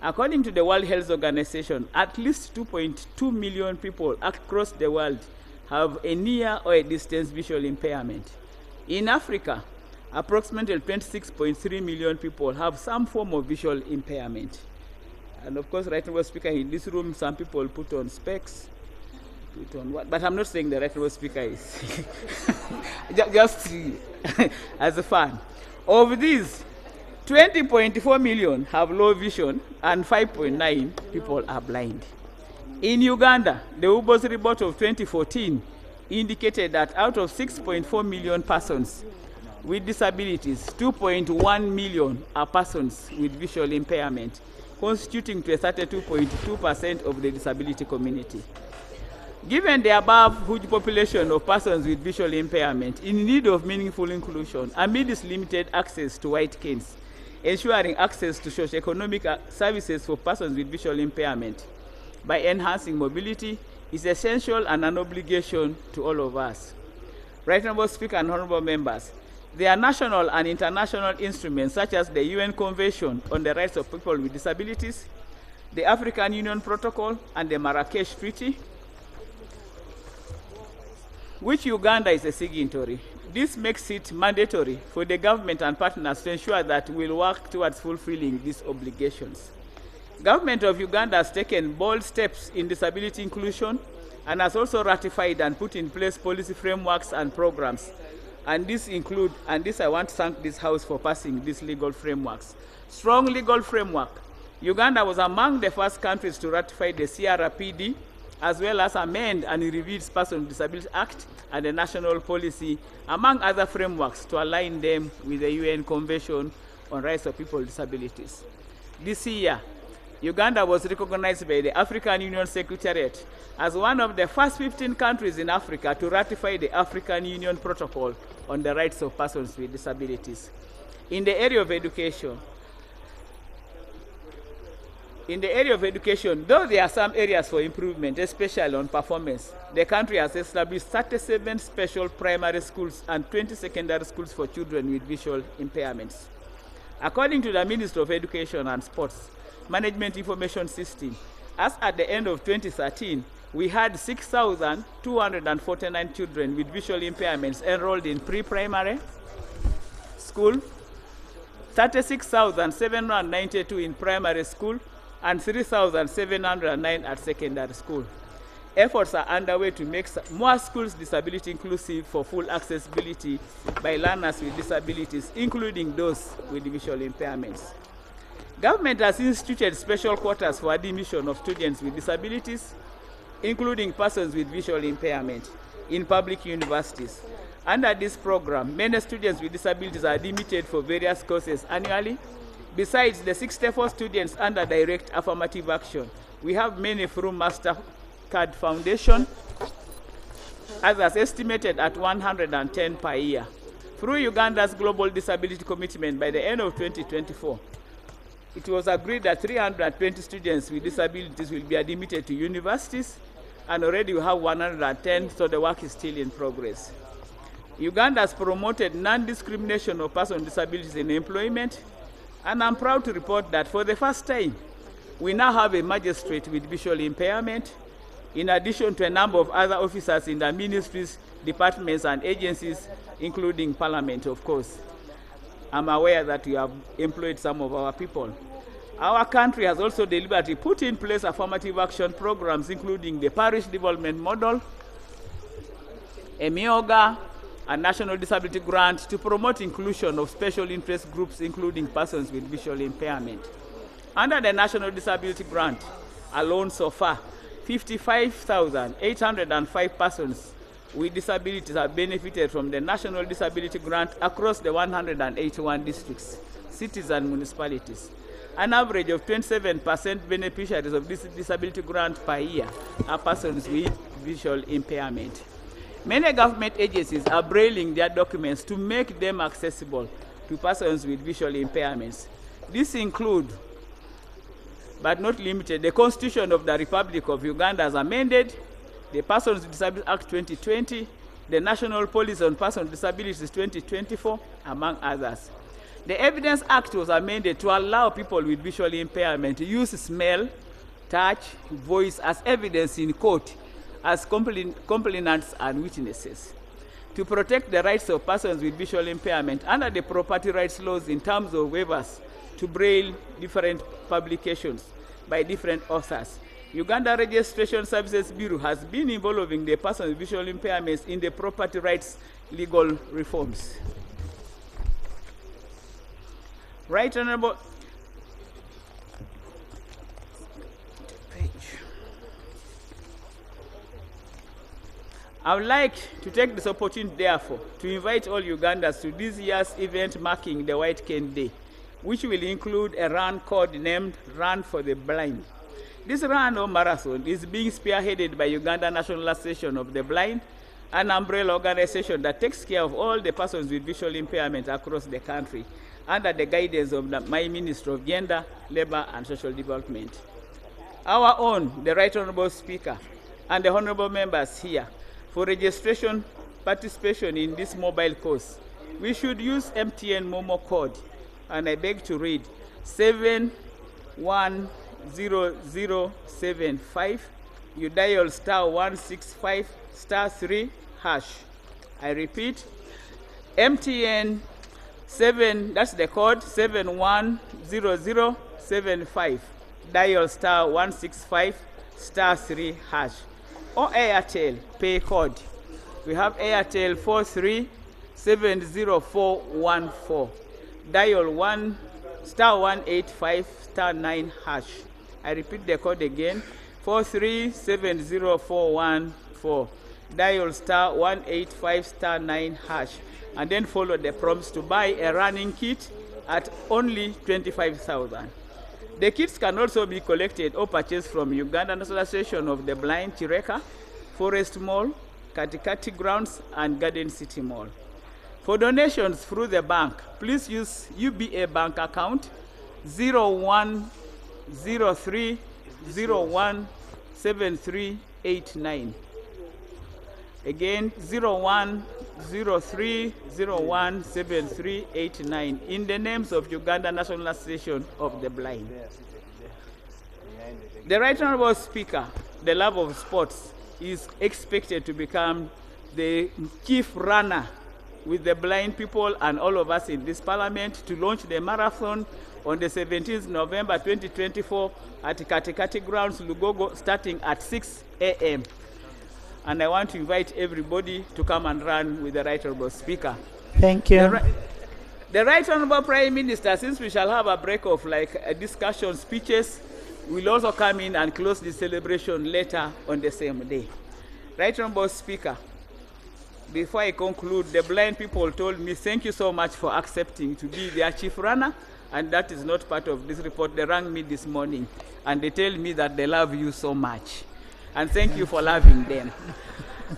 according to the World Health Organization, at least 2.2 million people across the world have a near or a distant visual impairment. In Africa, approximately 26.3 million people have some form of visual impairment. And of course, Right Honorable Speaker, in this room, some people put on specs, put on what, but I'm not saying the Right Honorable Speaker is just as a fan. Of these, 20.4 million have low vision and 5.9 people are blind. In Uganda, the UBOS report of 2014 indicated that out of 6.4 million persons with disabilities, 2.1 million are persons with visual impairment, constituting to a 32.2% of the disability community. Given the above huge population of persons with visual impairment in need of meaningful inclusion amidst limited access to white canes, ensuring access to socio-economic services for persons with visual impairment by enhancing mobility is essential and an obligation to all of us. Right Honorable Speaker and honorable members, there are national and international instruments such as the UN Convention on the Rights of People with Disabilities, the African Union Protocol, and the Marrakesh Treaty, which Uganda is a signatory. This makes it mandatory for the government and partners to ensure that we'll work towards fulfilling these obligations. Government of Uganda has taken bold steps in disability inclusion and has also ratified and put in place policy frameworks and programs. And this include, and this I want to thank this House for passing these legal frameworks. Strong legal framework. Uganda was among the first countries to ratify the CRPD, as well as amend and review the Persons with Disabilities Act and the national policy, among other frameworks, to align them with the UN Convention on Rights of People with Disabilities. This year, Uganda was recognized by the African Union Secretariat as one of the first 15 countries in Africa to ratify the African Union Protocol on the Rights of Persons with Disabilities. In the area of education, though there are some areas for improvement, especially on performance, the country has established 37 special primary schools and 20 secondary schools for children with visual impairments. According to the Ministry of Education and Sports Management Information System, as at the end of 2013, we had 6,249 children with visual impairments enrolled in pre-primary school, 36,792 in primary school, and 3,709 at secondary school. Efforts are underway to make more schools disability inclusive for full accessibility by learners with disabilities, including those with visual impairments. Government has instituted special quotas for admission of students with disabilities, including persons with visual impairment, in public universities. Under this program, many students with disabilities are admitted for various courses annually. Besides the 64 students under direct affirmative action, we have many through MasterCard Foundation, others estimated at 110 per year. Through Uganda's Global Disability Commitment, by the end of 2024, it was agreed that 320 students with disabilities will be admitted to universities, and already we have 110, so the work is still in progress. Uganda has promoted non-discrimination of persons with disabilities in employment, and I'm proud to report that for the first time, we now have a magistrate with visual impairment, in addition to a number of other officers in the ministries, departments, and agencies, including Parliament, of course. I'm aware that we have employed some of our people. Our country has also deliberately put in place affirmative action programs, including the Parish Development Model, a MIOGA, a National Disability Grant to promote inclusion of special interest groups, including persons with visual impairment. Under the National Disability Grant, alone so far, 55,805 persons with disabilities have benefited from the National Disability Grant across the 181 districts, cities, and municipalities. An average of 27% beneficiaries of this disability grant per year are persons with visual impairment. Many government agencies are brailing their documents to make them accessible to persons with visual impairments. These include, but not limited, the Constitution of the Republic of Uganda as amended, the Persons with Disabilities Act 2020, the National Policy on Persons with Disabilities 2024, among others. The Evidence Act was amended to allow people with visual impairment to use smell, touch, voice as evidence in court as complainants and witnesses. To protect the rights of persons with visual impairment under the property rights laws in terms of waivers to braille different publications by different authors, Uganda Registration Services Bureau has been involving the persons with visual impairments in the property rights legal reforms. Right Honorable I would like to take this opportunity, therefore, to invite all Ugandans to this year's event marking the White Cane Day, which will include a run codenamed Run for the Blind. This run or marathon is being spearheaded by Uganda National Association of the Blind, an umbrella organization that takes care of all the persons with visual impairment across the country, under the guidance of my Minister of Gender, Labour and Social Development. Our own, the Right Honourable Speaker, and the Honourable members here, for registration participation in this mobile course, we should use MTN Momo code, and I beg to read 710075. You dial *165*3#. I repeat, MTN 7, that's the code 710075. Dial *165*3#. Or Airtel pay code. We have Airtel 437014. Dial *185*9#. I repeat the code again, 437014. Dial *185*9#, and then follow the prompts to buy a running kit at only 25,000. The kits can also be collected or purchased from Uganda National Association of the Blind, Chireka, Forest Mall, Katikati Grounds, and Garden City Mall. For donations through the bank, please use UBA bank account 0103017389. Again, 0103017389 in the names of Uganda National Association of the Blind. The Right Honourable Speaker, the love of sports, is expected to become the chief runner with the blind people and all of us in this Parliament to launch the marathon on the 17th November 2024 at Katikati Grounds, Lugogo, starting at 6 a.m. And I want to invite everybody to come and run with the Right Honourable Speaker. Thank you. The Right Honourable Prime Minister, since we shall have a break of a discussion speeches, will also come in and close the celebration later on the same day. Right Honourable Speaker, before I conclude, the blind people told me, thank you so much for accepting to be their chief runner, and that is not part of this report. They rang me this morning, and they tell me that they love you so much. And thank you for loving them.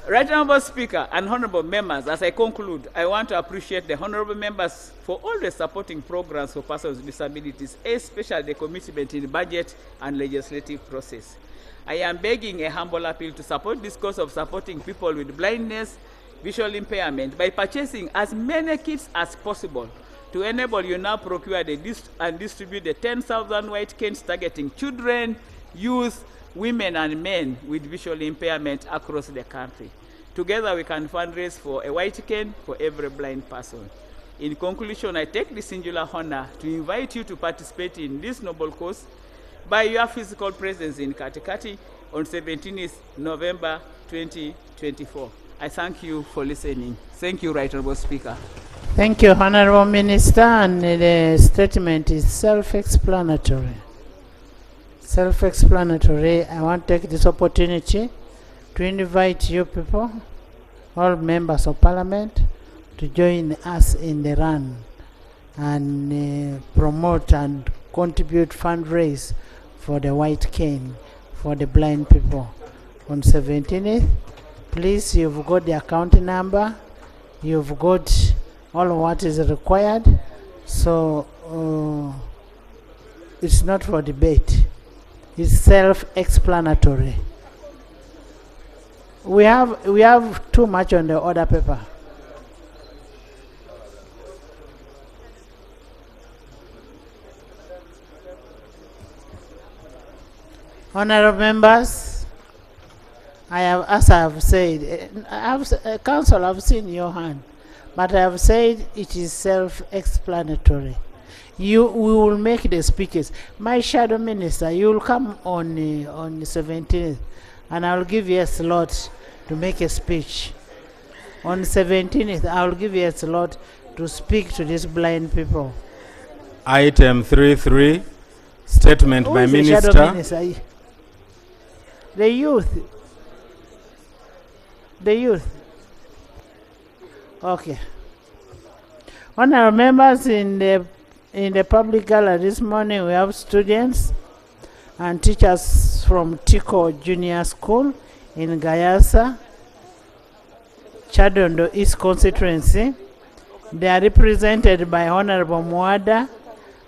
Right Honourable Speaker and Honourable members, as I conclude, I want to appreciate the Honourable members for all the supporting programs for persons with disabilities, especially the commitment in the budget and legislative process. I am begging a humble appeal to support this cause of supporting people with blindness, visual impairment by purchasing as many kits as possible to enable you now procure and distribute the 10,000 white canes targeting children, youth, women and men with visual impairment across the country. Together we can fundraise for a white cane for every blind person. In conclusion, I take this singular honor to invite you to participate in this noble cause by your physical presence in Katikati on 17th November 2024. I thank you for listening. Thank you, Right Honorable Speaker. Thank you, Honorable Minister, and the statement is self-explanatory. Self-explanatory. I want to take this opportunity to invite you people, all members of Parliament, to join us in the run and promote and contribute fundraise for the white cane for the blind people on 17th. Please, you've got the account number, you've got all what is required, so it's not for debate, it's self-explanatory. We have too much on the order paper. Honorable members, as I have said, Council, I've seen your hand, but I have said it is self-explanatory. We will make the speakers. My shadow minister, you will come on the 17th, and I will give you a slot to make a speech. On 17th, I will give you a slot to speak to these blind people. Item 3.3, statement by Minister. Shadow minister? The youth. Okay. Honorable members, in the public gallery this morning, we have students and teachers from Tiko Junior School in Gayasa, Chadondo East constituency. They are represented by Honorable Mwada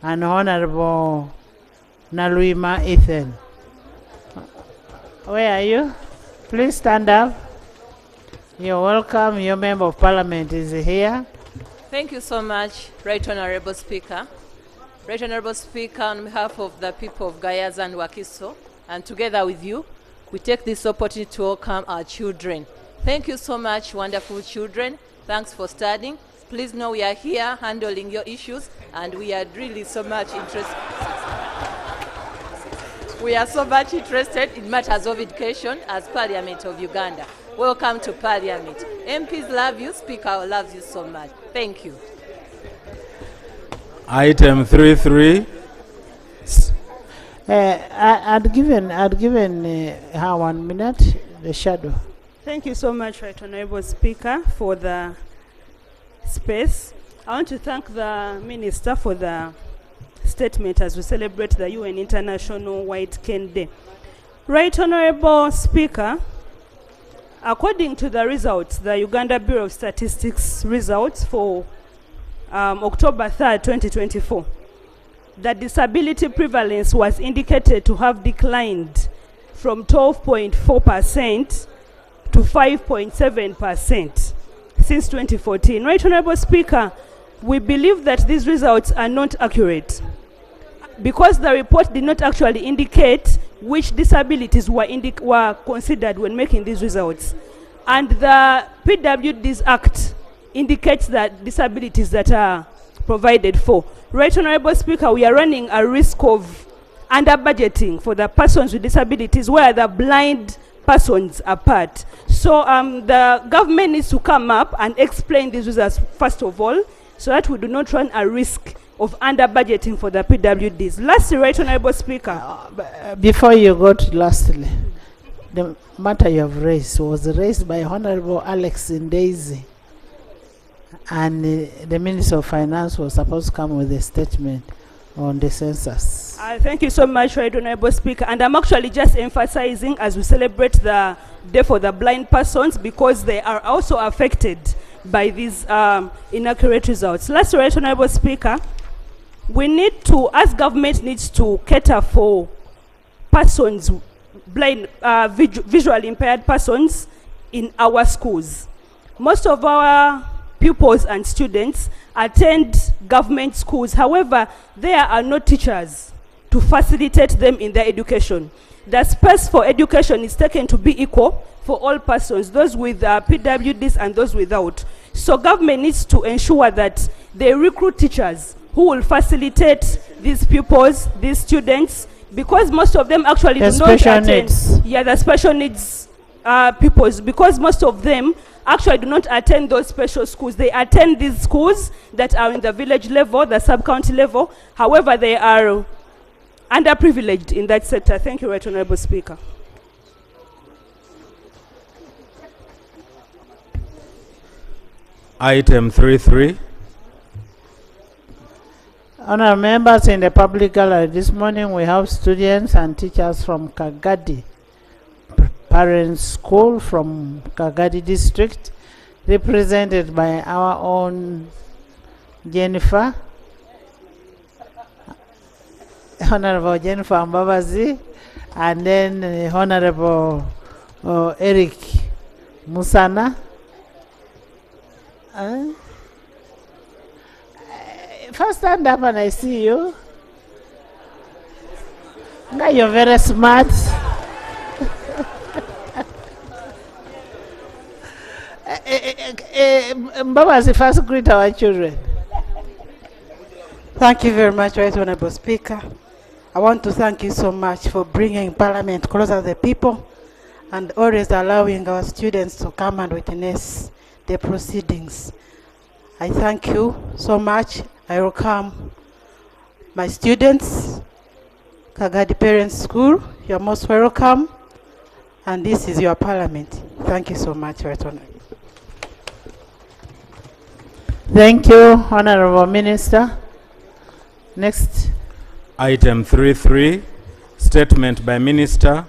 and Honorable Naluima Ethan. Where are you? Please stand up. You're welcome. Your Member of Parliament is here. Thank you so much, Right Honorable Speaker. Right Honorable Speaker, on behalf of the people of Gayaza and Wakiso, and together with you, we take this opportunity to welcome our children. Thank you so much, wonderful children. Thanks for studying. Please know we are here handling your issues, and we are really so much interested. We are so much interested in matters of education as Parliament of Uganda. Welcome to Parliament. MPs love you, Speaker loves you so much. Thank you. Item 3.3. I'd given her 1 minute, the shadow. Thank you so much, Right Honorable Speaker, for the space. I want to thank the Minister for the statement as we celebrate the UN International White Cane Day. Right Honorable Speaker, according to the results, the Uganda Bureau of Statistics results for October 3rd, 2024, the disability prevalence was indicated to have declined from 12.4% to 5.7% since 2014. Right Honorable Speaker, we believe that these results are not accurate because the report did not actually indicate which disabilities were considered when making these results. And the PWD's Act indicates that disabilities that are provided for. Right Honorable Speaker, we are running a risk of under-budgeting for the persons with disabilities where the blind persons are part. So the government needs to come up and explain these results first of all, so that we do not run a risk of under-budgeting for the PWDs. Lastly, Right Honorable Speaker. Before you go to lastly, the matter you have raised was raised by Honorable Alex Ndezi, and the Minister of Finance was supposed to come with a statement on the census. Thank you so much, Right Honorable Speaker. And I'm actually just emphasizing as we celebrate the Day for the Blind Persons, because they are also affected by these inaccurate results. Last, Right Honorable Speaker, we need to, as government needs to cater for persons visually impaired persons in our schools. Most of our pupils and students attend government schools. However, there are no teachers to facilitate them in their education. The space for education is taken to be equal for all persons, those with PWDs and those without. So government needs to ensure that they recruit teachers who will facilitate these pupils, these students, because most of them actually do not attend. Yeah, the special needs pupils, because most of them actually do not attend those special schools. They attend these schools that are in the village level, the sub-county level. However, they are underprivileged in that sector. Thank you, Right Honourable Speaker. Item 3.3. Honourable members, in the public gallery this morning we have students and teachers from Kagadi Parents School from Kagadi district, represented by our own Jennifer, Honourable Jennifer Mbabazi, and then Honourable Eric Musana. First stand up and I see you. Now you're very smart. Mbabazi, first greet our children. Thank you very much, Right Honourable Speaker. I want to thank you so much for bringing Parliament closer to the people and always allowing our students to come and witness the proceedings. I thank you so much. I welcome my students, Kagadi Parents School. You're most welcome. And this is your Parliament. Thank you so much, Right Honourable. Thank you, Honourable Minister. Next. Item 3.3, statement by Minister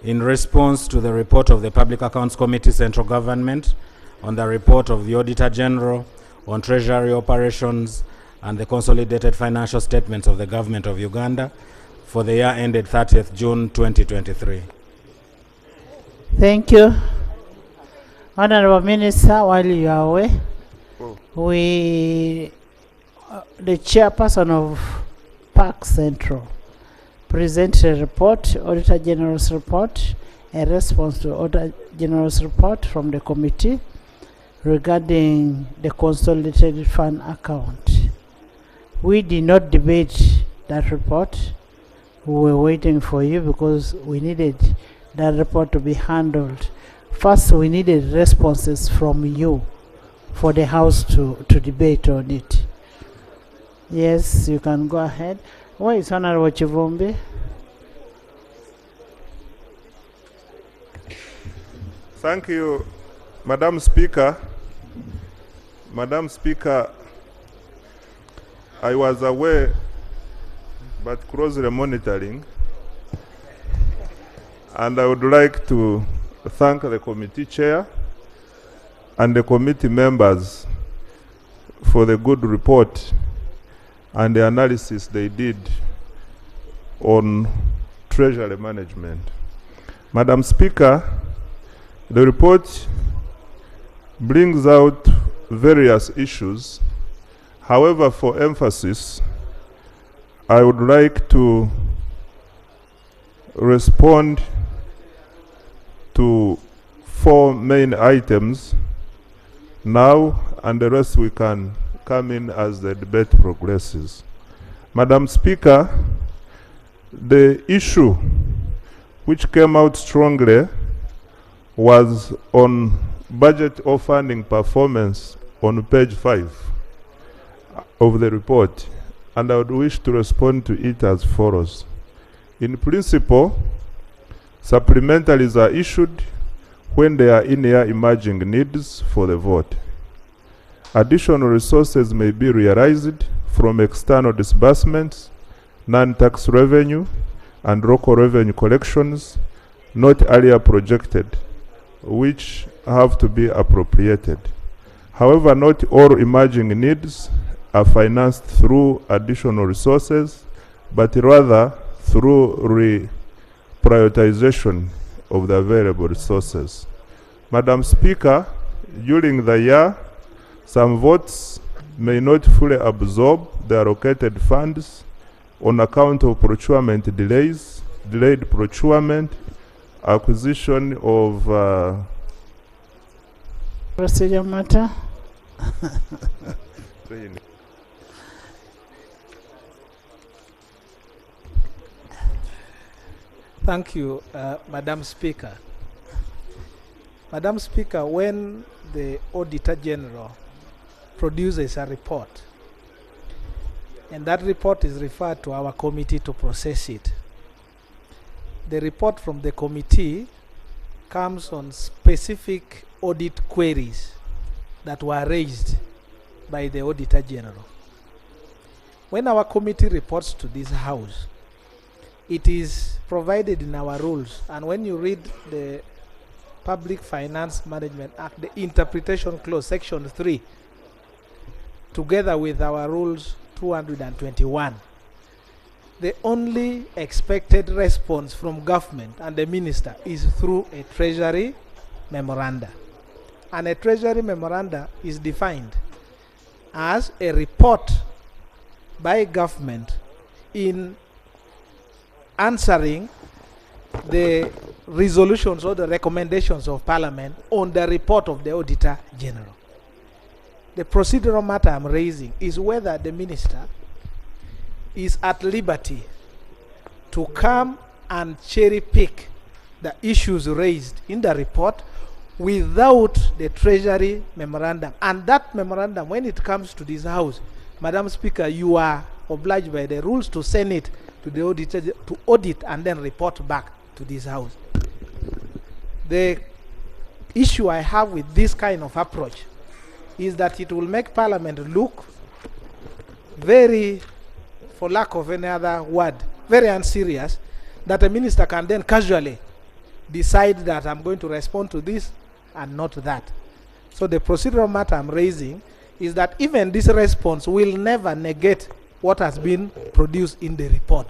in response to the report of the Public Accounts Committee, Central Government, on the report of the Auditor General on Treasury operations and the consolidated financial statements of the Government of Uganda for the year ended 30th June 2023. Thank you. Honourable Minister, while you are away, the chairperson of Park Central presented a report, Auditor General's report, a response to Auditor General's report from the committee regarding the consolidated fund account. We did not debate that report. We were waiting for you because we needed that report to be handled. First, we needed responses from you for the House to debate on it. Yes, you can go ahead. Where is Honourable Chivumbi? Thank you, Madam Speaker. Madam Speaker, I was aware but closely monitoring, and I would like to thank the committee chair and the committee members for the good report and the analysis they did on treasury management. Madam Speaker, the report brings out various issues. However, for emphasis, I would like to respond to 4 main items now, and the rest we can come in as the debate progresses. Madam Speaker, the issue which came out strongly was on budget or funding performance on page 5 of the report, and I would wish to respond to it as follows. In principle, supplementaries are issued when there are in-year emerging needs for the vote. Additional resources may be realized from external disbursements, non-tax revenue, and local revenue collections not earlier projected, which have to be appropriated. However, not all emerging needs are financed through additional resources, but rather through prioritization of the available resources. Madam Speaker, during the year, some votes may not fully absorb the allocated funds on account of procurement delays, delayed procurement, acquisition of procedure matter. Thank you, Madam Speaker. Madam Speaker, when the Auditor General produces a report, and that report is referred to our committee to process it, the report from the committee comes on specific audit queries that were raised by the Auditor General. When our committee reports to this House, it is provided in our rules, and when you read the Public Finance Management Act, the interpretation clause, section 3, together with our rules 221, the only expected response from government and the minister is through a Treasury memoranda. And a Treasury memoranda is defined as a report by government in answering the resolutions or the recommendations of Parliament on the report of the Auditor General. The procedural matter I'm raising is whether the minister is at liberty to come and cherry pick the issues raised in the report without the Treasury memorandum. And that memorandum, when it comes to this House, Madam Speaker, you are obliged by the rules to send it to the auditor to audit and then report back to this House. The issue I have with this kind of approach is that it will make Parliament look very, for lack of any other word, very unserious, that a minister can then casually decide that I'm going to respond to this and not that. So the procedural matter I'm raising is that even this response will never negate what has been produced in the report.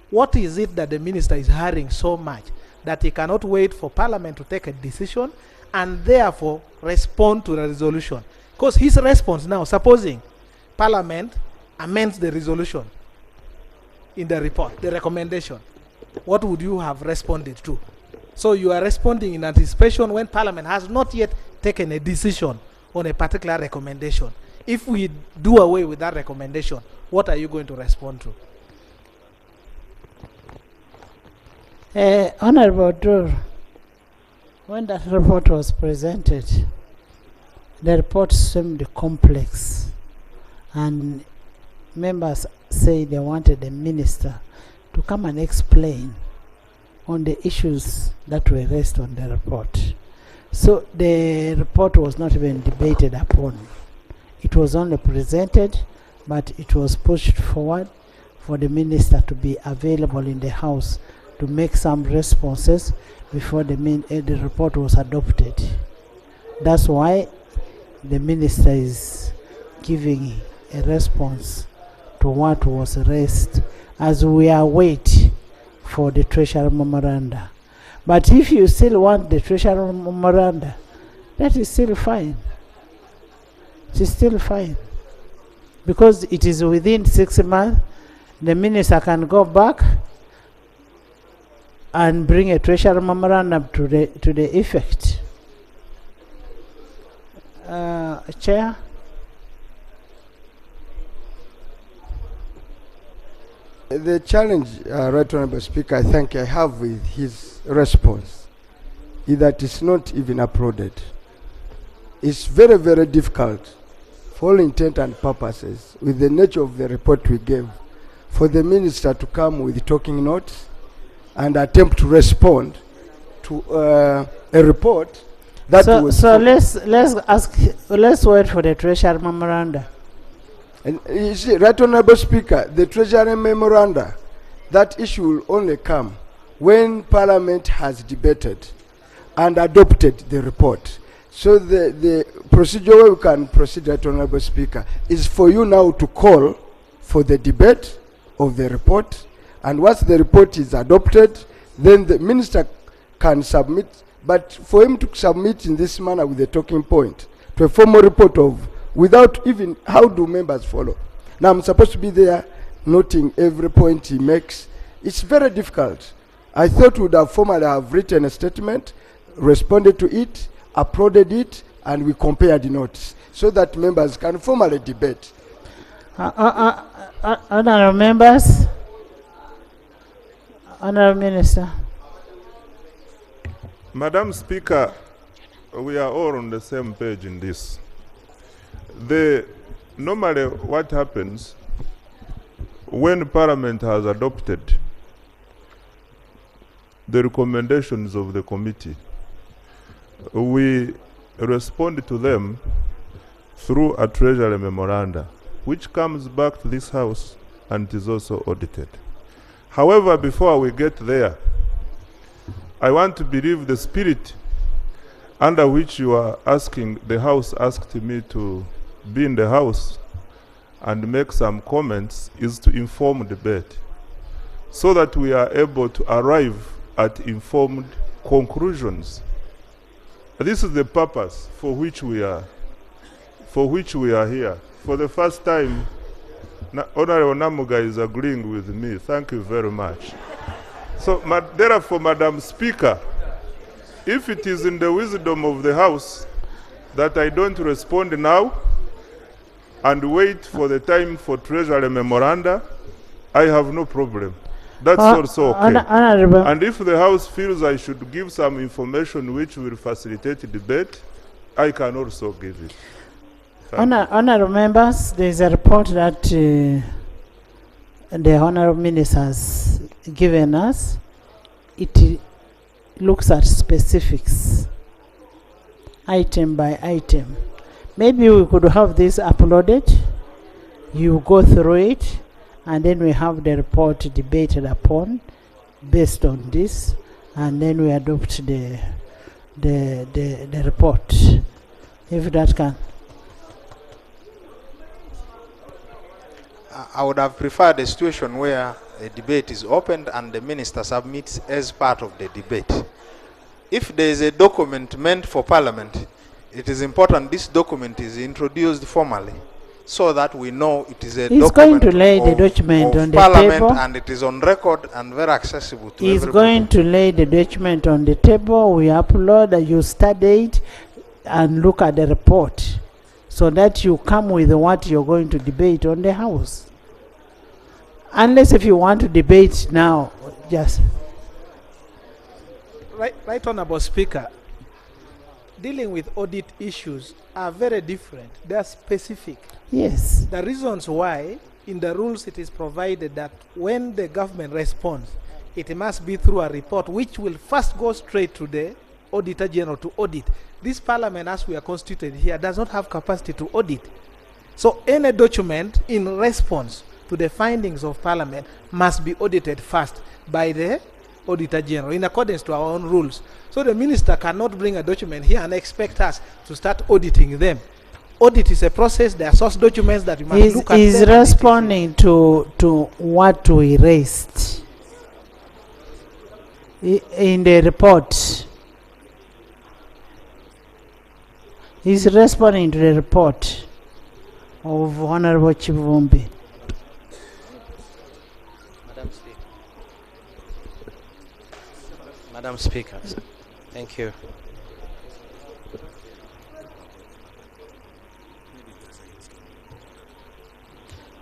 What is it that the minister is hurrying so much that he cannot wait for Parliament to take a decision and therefore respond to the resolution? Because his response now, supposing Parliament amends the resolution in the report, the recommendation, what would you have responded to? So you are responding in anticipation when Parliament has not yet taken a decision on a particular recommendation. If we do away with that recommendation, what are you going to respond to? Honorable Dur, when that report was presented, the report seemed complex, and members say they wanted the minister to come and explain on the issues that were raised on the report. So the report was not even debated upon. It was only presented, but it was pushed forward for the minister to be available in the House to make some responses before the report was adopted. That's why the minister is giving a response to what was raised as we await for the Treasury memoranda. But if you still want the Treasury memoranda, that is still fine. It is still fine. Because it is within 6 months, the minister can go back and bring a Treasury memorandum to the effect. Chair? The challenge, Right Honourable Speaker, I think I have with his response is that it's not even uploaded. It's very, very difficult for all intent and purposes, with the nature of the report we gave, for the minister to come with talking notes and attempt to respond to a report that was... So let's wait for the Treasury memoranda. And you see, Right Honourable Speaker, the Treasury memoranda, that issue will only come when Parliament has debated and adopted the report. So the procedure where we can proceed, Right Honourable Speaker, is for you now to call for the debate of the report, and once the report is adopted, then the minister can submit. But for him to submit in this manner with a talking point to a formal report of, without even, how do members follow? Now I'm supposed to be there noting every point he makes. It's very difficult. I thought we would have formally have written a statement, responded to it, uploaded it, and we compared the notes so that members can formally debate. Honourable members, Honourable Minister. Madam Speaker, we are all on the same page in this. Normally what happens when Parliament has adopted the recommendations of the committee, we respond to them through a Treasury memoranda, which comes back to this House and is also audited. However, before we get there, I want to believe the spirit under which you are asking, the House asked me to be in the House and make some comments, is to inform debate so that we are able to arrive at informed conclusions. This is the purpose for which we are here. For the first time, Honorable Namuga is agreeing with me. Thank you very much. So, therefore, Madam Speaker, if it is in the wisdom of the House that I don't respond now and wait for the time for Treasury memoranda, I have no problem. That's also okay. And if the House feels I should give some information which will facilitate debate, I can also give it. Honourable members, there is a report that the Honourable Minister has given us. It looks at specifics, item by item. Maybe we could have this uploaded, you go through it, and then we have the report debated upon based on this, and then we adopt the report, if that can. I would have preferred a situation where a debate is opened and the minister submits as part of the debate. If there is a document meant for Parliament, it is important this document is introduced formally so that we know it is a He's document going to lay the document on the Parliament table. And it is on record and very accessible to He's everybody. going to lay the document on the table. We upload, you study it and look at the report so that you come with what you're going to debate on the House. Unless if you want to debate now, just. Right Honourable Speaker, dealing with audit issues are very different. They are specific. Yes. The reasons why, in the rules it is provided that when the government responds, it must be through a report which will first go straight to the Auditor General to audit. This Parliament, as we are constituted here, does not have capacity to audit. So any document in response to the findings of Parliament must be audited first by the Auditor General in accordance to our own rules. So the minister cannot bring a document here and expect us to start auditing them. Audit is a process. There are source documents that you must look at. He's responding to what we raised in the report. He's responding to the report of Honorable Chivumbi. Madam Speaker, thank you.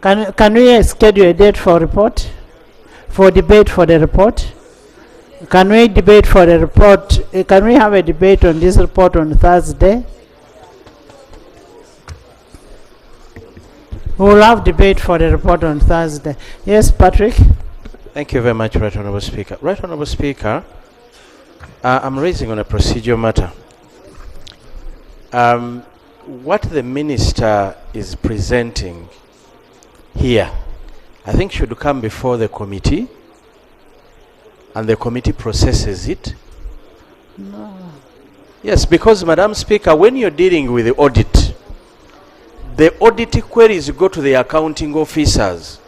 Can we schedule a date for report, for debate for the report? Can we debate for the report? Can we have a debate on this report on Thursday? We will have debate for the report on Thursday. Yes, Patrick? Thank you very much, Right Honourable Speaker. Right Honourable Speaker, I'm raising on a procedure matter. What the minister is presenting here, I think should come before the committee, and the committee processes it. No. Yes, because, Madam Speaker, when you're dealing with the audit queries go to the accounting officers,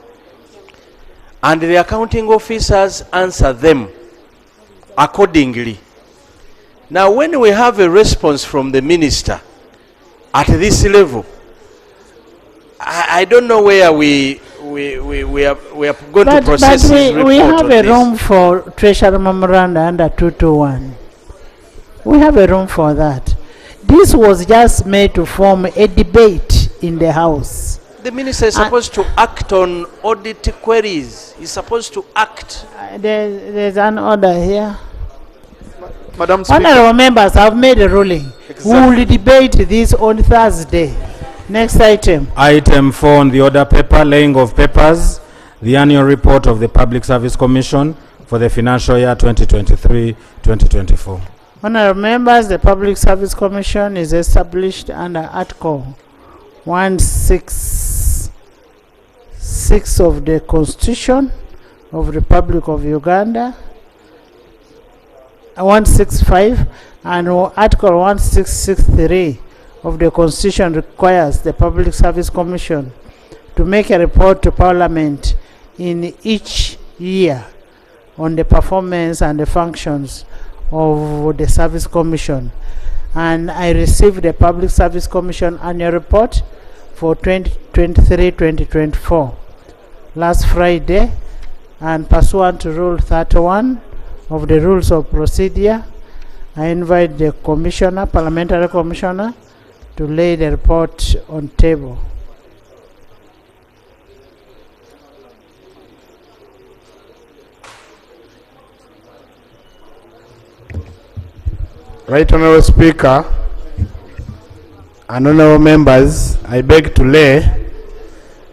and the accounting officers answer them. accordingly. Now, when we have a response from the minister at this level, I don't know where we are going to process his report. We have on a this. room for Treasury Memoranda under 221. We have a room for that. This was just made to form a debate in the House. The minister is supposed to act on audit queries. He's supposed to act. There's an order here. Madam Speaker. Honorable members have made a ruling. We will debate this on Thursday. Next item. Item 4 on the order paper, laying of papers, the annual report of the Public Service Commission for the financial year 2023-2024. Honorable members, the Public Service Commission is established under Article 166 of the Constitution of the Republic of Uganda, 165, and Article 1663 of the Constitution requires the Public Service Commission to make a report to Parliament in each year on the performance and the functions of the Service Commission. And I received the Public Service Commission annual report for 2023-2024 last Friday, and pursuant to Rule 31 of the Rules of Procedure, I invite the Commissioner, Parliamentary Commissioner, to lay the report on table. Right Honourable Speaker and honourable members, I beg to lay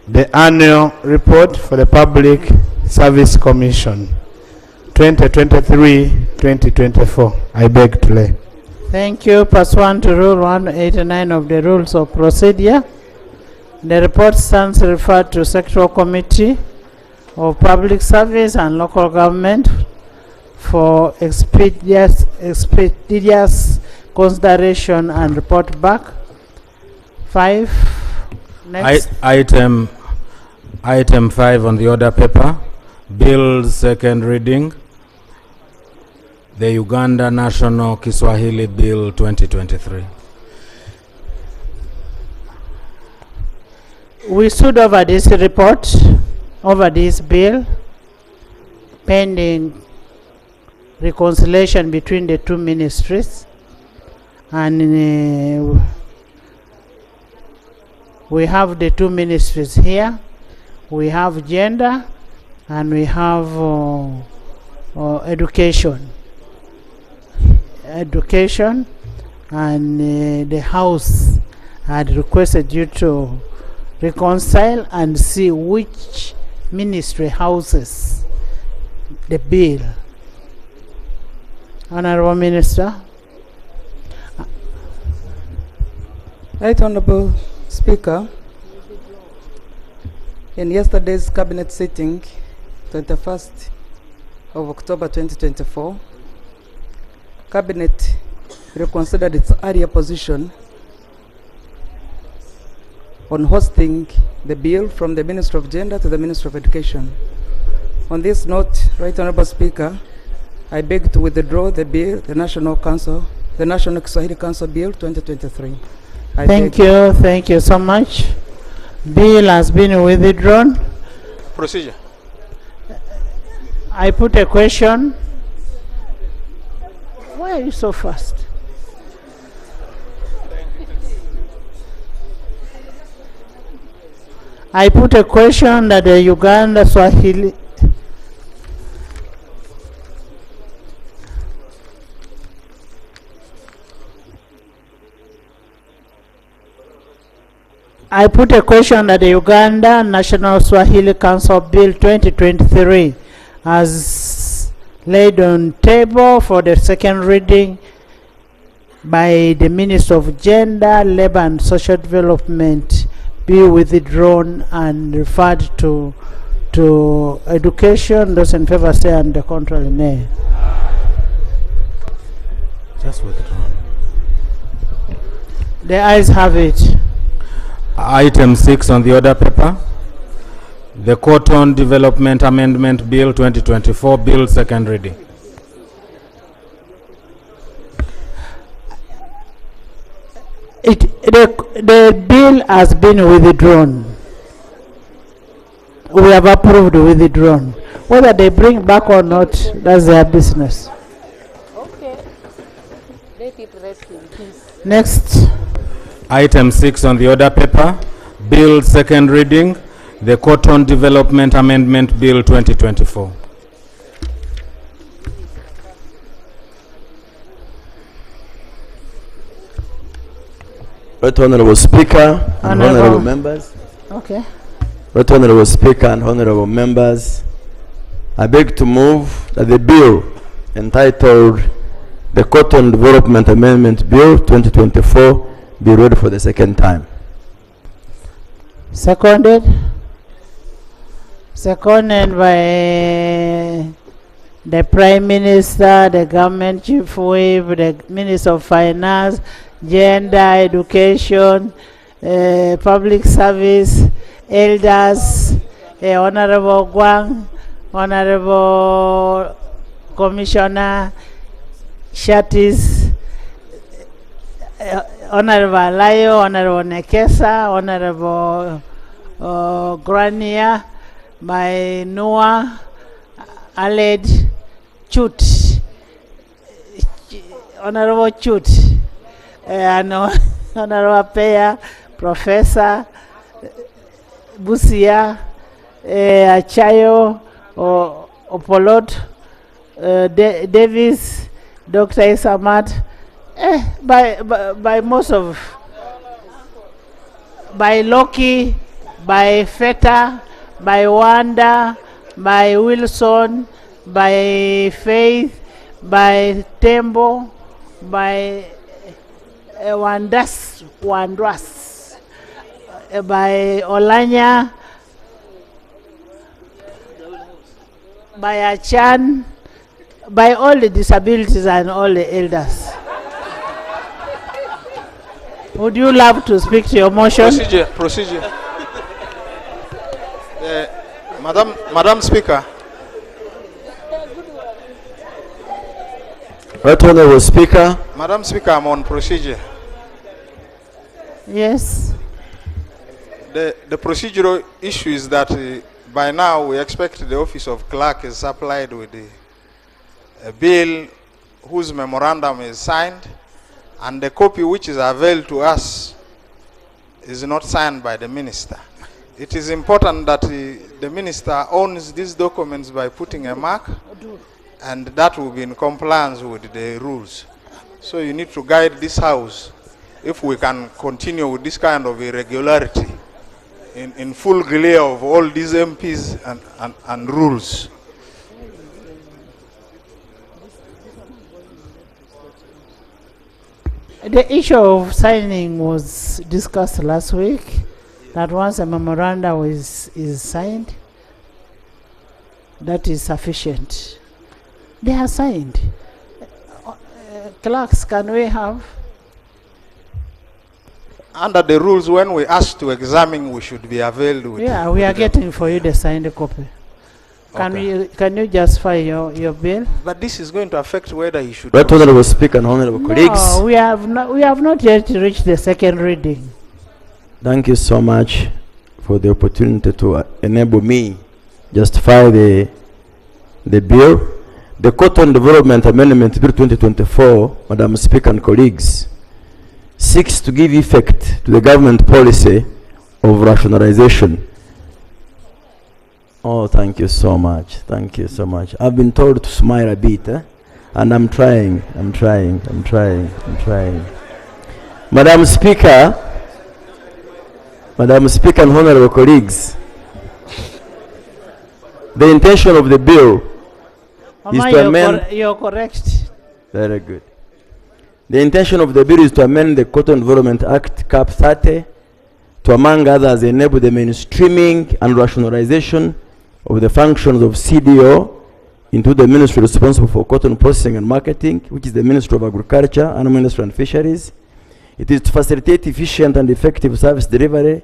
the annual report for the Public Service Commission 2023-2024. I beg to lay. Thank you. Pursuant to Rule 189 of the Rules of Procedure, the report stands referred to Sectoral Committee of Public Service and Local Government for expeditious consideration and report back. 5. Next. Item 5 on the order paper, Bill second reading, the Uganda National Kiswahili Bill 2023. We stood over this report, over this bill, pending reconciliation between the two ministries, and we have the two ministries here. We have gender and we have education, and the House had requested you to reconcile and see which ministry houses the bill. Honorable Minister. Right Honorable Speaker, in yesterday's cabinet sitting, 21st of October 2024, Cabinet reconsidered its earlier position on hosting the bill from the Minister of Gender to the Minister of Education. On this note, Right Honorable Speaker, I beg to withdraw the bill, the National Kiswahili Council Bill 2023. Thank you so much. Bill has been withdrawn. Procedure. I put a question. Why are you so fast? I put a question that the Uganda Swahili that the Uganda National Swahili Council Bill 2023 has laid on table for the second reading by the Minister of Gender, Labour and Social Development be withdrawn and referred to education. Those in favor say, and the contrary nay. Just withdrawn. The ayes have it. Item 6 on the order paper, the Cotton Development Amendment Bill 2024, Bill second reading. The bill has been withdrawn. We have approved withdrawn. Whether they bring back or not, that's their business. Okay. Let it rest in peace. Next. Item 6 on the order paper, Bill second reading, the Cotton Development Amendment Bill 2024. Right Honorable Speaker and Honorable Members. Okay. Right Honorable Speaker and Honorable Members, I beg to move that the bill entitled the Cotton Development Amendment Bill 2024 be read for the second time. Seconded. Seconded by the Prime Minister, the Government Chief Whip, the Minister of Finance, Gender, Education, Public Service, Elders, Honorable Guang, Honorable Commissioner Shatis, Honorable Alayo, Honorable Nekesa, Honorable Grania, by Noah, Aled, Chut, Honorable Chut, and Honorable Peya, Professor Busia, Achayo, Opolot, Davis, Dr. Isamat, by most of, by Loki, by Feta, by Wanda, by Wilson, by Faith, by Tembo, by Wandras, by Olanya, by Achan, by all the disabilities and all the elders. Would you love to speak to your motion? Procedure. Madam Speaker. Right Honorable Speaker. Madam Speaker, I'm on procedure. Yes. The procedural issue is that by now we expect the Office of Clerk is supplied with a bill whose memorandum is signed, and the copy which is availed to us is not signed by the Minister. It is important that the Minister owns these documents by putting a mark, and that will be in compliance with the rules. So you need to guide this House if we can continue with this kind of irregularity in full glare of all these MPs and rules. The issue of signing was discussed last week, that once a memorandum is signed, that is sufficient. They are signed. Clerks, can we have? Under the rules, when we ask to examine, we should be availed with. Yeah, we are getting for you the signed copy. Can you just file your bill? But this is going to affect whether he should. Right Honorable Speaker and Honorable colleagues. No, we have not yet reached the second reading. Thank you so much for the opportunity to enable me justify the bill. The Cotton Development Amendment Bill 2024, Madam Speaker and colleagues, seeks to give effect to the government policy of rationalization. Oh, thank you so much. Thank you so much. I've been told to smile a bit, and I'm trying. Madam Speaker and honorable colleagues, the intention of the bill is to amend. You're correct. Very good. The intention of the bill is to amend the Cotton Development Act, Cap 30, to, among others, enable the mainstreaming and rationalization of the functions of CDO into the ministry responsible for cotton processing and marketing, which is the Ministry of Agriculture, Animal Industry and Fisheries. It is to facilitate efficient and effective service delivery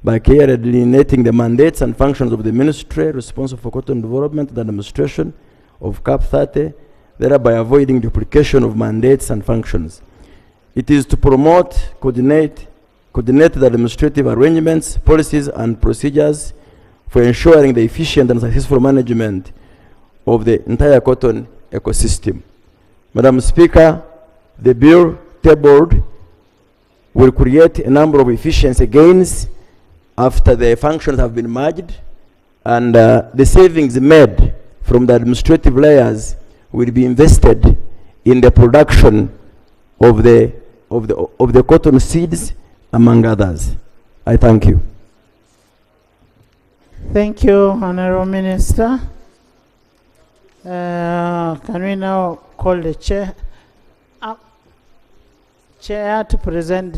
by clearly delineating the mandates and functions of the ministry responsible for cotton development and administration of CAP 30, thereby avoiding duplication of mandates and functions. It is to promote, coordinate the administrative arrangements, policies, and procedures for ensuring the efficient and successful management of the entire cotton ecosystem. Madam Speaker, the bill tabled will create a number of efficiency gains after the functions have been merged, and the savings made from the administrative layers will be invested in the production of the cotton seeds, among others. I thank you. Thank you, Honorable Minister. Can we now call the chair to present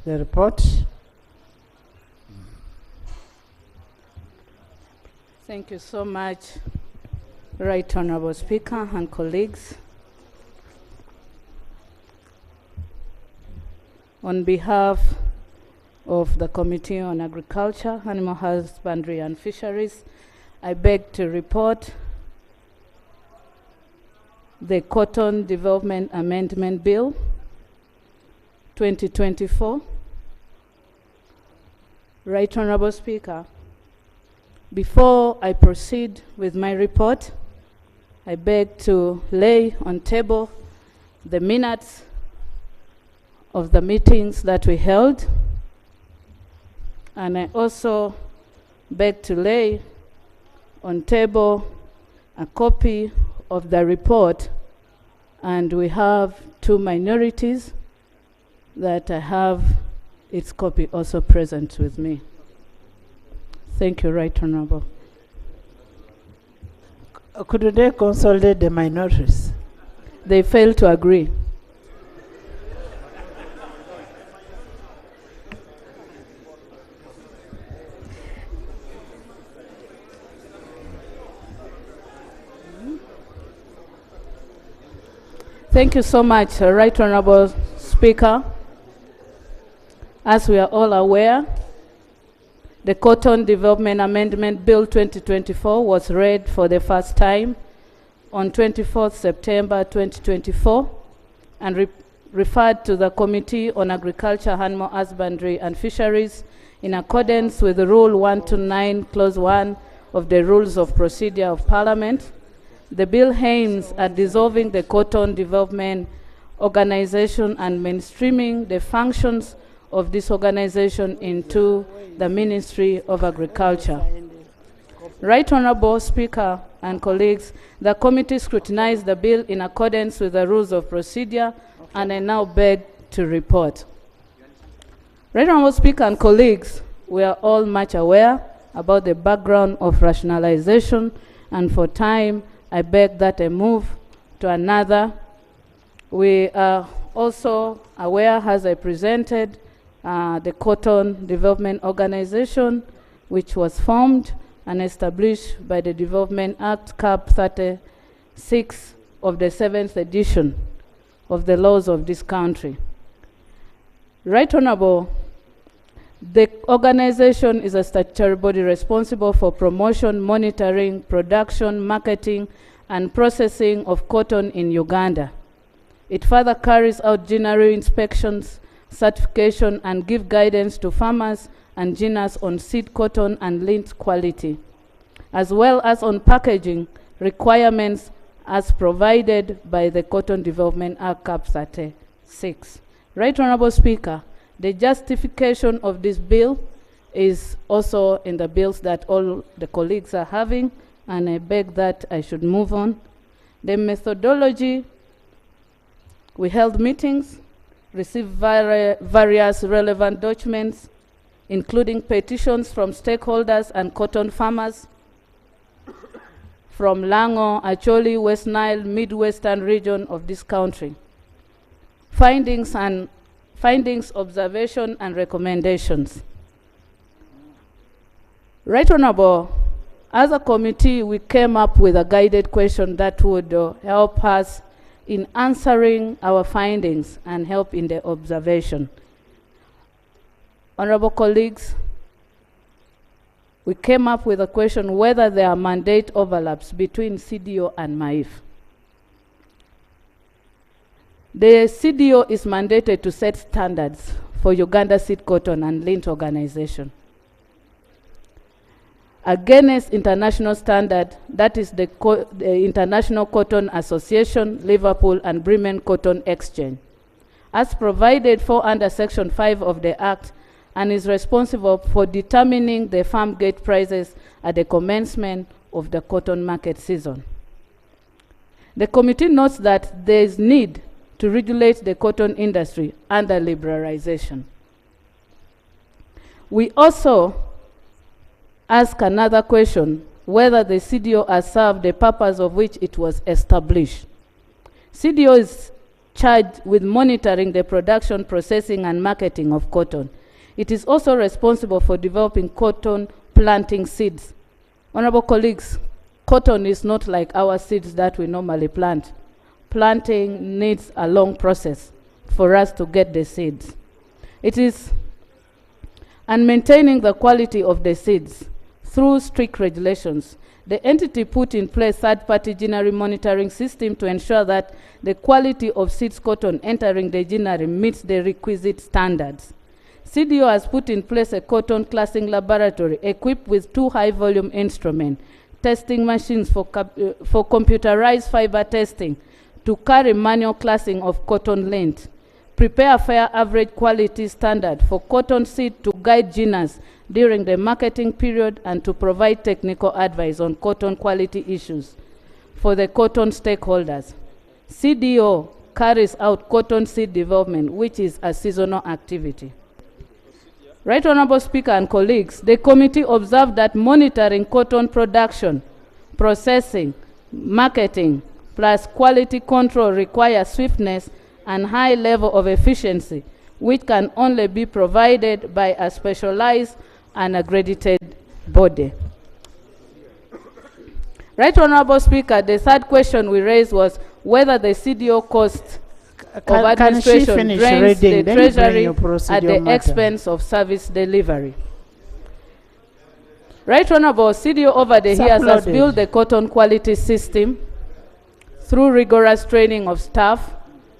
the report? Thank you so much, Right Honorable Speaker and colleagues. On behalf of the Committee on Agriculture, Animal Husbandry and Fisheries, I beg to report the Cotton Development Amendment Bill 2024. Right Honorable Speaker, before I proceed with my report, I beg to lay on table the minutes of the meetings that we held, and I also beg to lay on table a copy of the report, and we have two minorities that I have its copy also present with me. Thank you, Right Honorable. Could they consolidate the minorities? They failed to agree. Thank you so much, Right Honorable Speaker. As we are all aware, the Cotton Development Amendment Bill 2024 was read for the first time on 24th September 2024 and referred to the Committee on Agriculture, Animal Husbandry and Fisheries in accordance with Rule 129, Clause 1 of the Rules of Procedure of Parliament. The bill aims at dissolving the Cotton Development Organization and mainstreaming the functions of this organization into the Ministry of Agriculture. Right Honorable Speaker and colleagues, the committee scrutinized the bill in accordance with the rules of procedure, and I now beg to report. Right Honorable Speaker and colleagues, we are all much aware about the background of rationalization, and for time, I beg that I move to another. We are also aware, as I presented, the Cotton Development Organization, which was formed and established by the Development Act Cap 36 of the 7th edition of the laws of this country. Right Honorable, the organization is a statutory body responsible for promotion, monitoring, production, marketing, and processing of cotton in Uganda. It further carries out general inspections, certification, and give guidance to farmers and GINAs on seed cotton and lint quality, as well as on packaging requirements as provided by the Cotton Development Act Cap 36. Right Honorable Speaker, the justification of this bill is also in the bills that all the colleagues are having, and I beg that I should move on. The methodology, we held meetings, received various relevant documents, including petitions from stakeholders and cotton farmers from Lango, Acholi, West Nile, Midwestern region of this country. Findings, observation, and recommendations. Right Honorable, as a committee, we came up with a guided question that would help us in answering our findings and help in the observation. Honorable colleagues, we came up with a question whether there are mandate overlaps between CDO and MAIF. The CDO is mandated to set standards for Uganda Seed Cotton and Lint Organization against international standard, that is the International Cotton Association, Liverpool and Bremen Cotton Exchange, as provided for under Section 5 of the Act, and is responsible for determining the farm gate prices at the commencement of the cotton market season. The committee notes that there is need to regulate the cotton industry under liberalization. We also ask another question, whether the CDO has served the purpose of which it was established. CDO is charged with monitoring the production, processing, and marketing of cotton. It is also responsible for developing cotton planting seeds. Honorable colleagues, cotton is not like our seeds that we normally plant. Planting needs a long process for us to get the seeds. It is, and maintaining the quality of the seeds through strict regulations. The entity put in place third-party ginnery monitoring system to ensure that the quality of seeds cotton entering the ginnery meets the requisite standards. CDO has put in place a cotton classing laboratory equipped with 2 high-volume instruments, testing machines for computerized fiber testing to carry manual classing of cotton lint, prepare a fair average quality standard for cotton seed to guide ginners during the marketing period, and to provide technical advice on cotton quality issues for the cotton stakeholders. CDO carries out cotton seed development, which is a seasonal activity. Right Honorable Speaker and colleagues, the committee observed that monitoring cotton production, processing, marketing, plus quality control requires swiftness and high level of efficiency, which can only be provided by a specialized and accredited body. Right Honorable Speaker, the third question we raised was whether the CDO cost of administration drains the Treasury at the expense of service delivery. Right Honorable, CDO over the years has built the cotton quality system through rigorous training of staff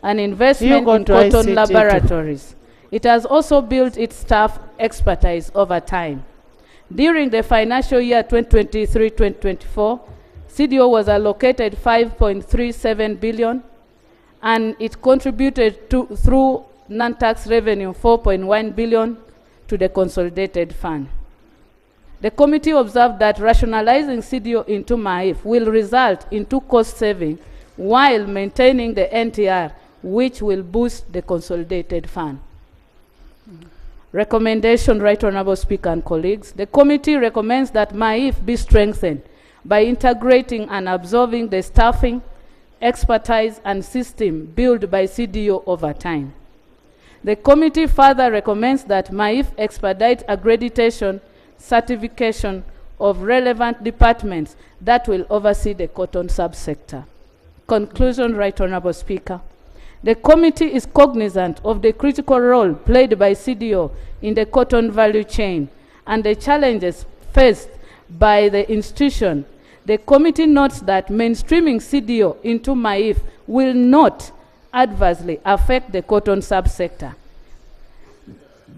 and investment in cotton laboratories. It has also built its staff expertise over time. During the financial year 2023-2024, CDO was allocated 5.37 billion, and it contributed through non-tax revenue 4.1 billion to the consolidated fund. The committee observed that rationalizing CDO into MAIF will result in cost saving while maintaining the NTR, which will boost the consolidated fund. Recommendation, Right Honorable Speaker and colleagues, the committee recommends that MAIF be strengthened by integrating and absorbing the staffing, expertise, and system built by CDO over time. The committee further recommends that MAIF expedite accreditation, certification of relevant departments that will oversee the cotton subsector. Conclusion, Right Honorable Speaker. The committee is cognizant of the critical role played by CDO in the cotton value chain and the challenges faced by the institution. The committee notes that mainstreaming CDO into MAIF will not adversely affect the cotton subsector.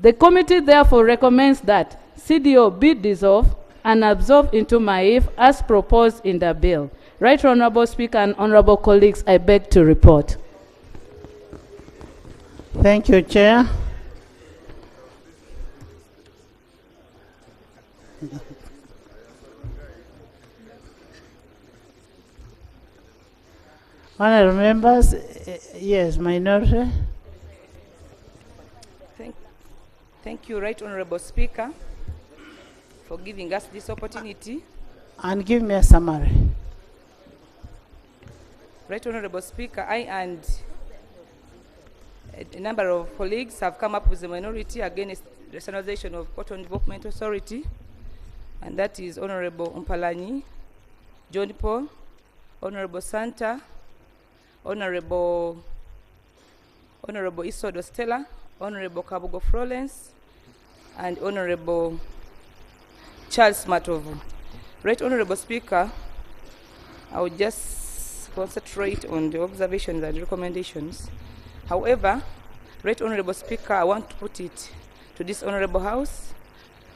The committee therefore recommends that CDO be dissolved and absorbed into MAIF as proposed in the bill. Right Honorable Speaker and honorable colleagues, I beg to report. Thank you, Chair. Honourable members, yes, minority. Thank you, Right Honourable Speaker, for giving us this opportunity. And give me a summary. Right Honourable Speaker, I and a number of colleagues have come up with a minority against rationalization of Cotton Development Authority, and that is Honourable Mpalanyi, John Paul, Honourable Santa, Honourable Isodo Stella, Honourable Kabugo Florence, and Honourable Charles Matovu. Right Honourable Speaker, I will just concentrate on the observations and recommendations. However, Right Honorable Speaker, I want to put it to this Honorable House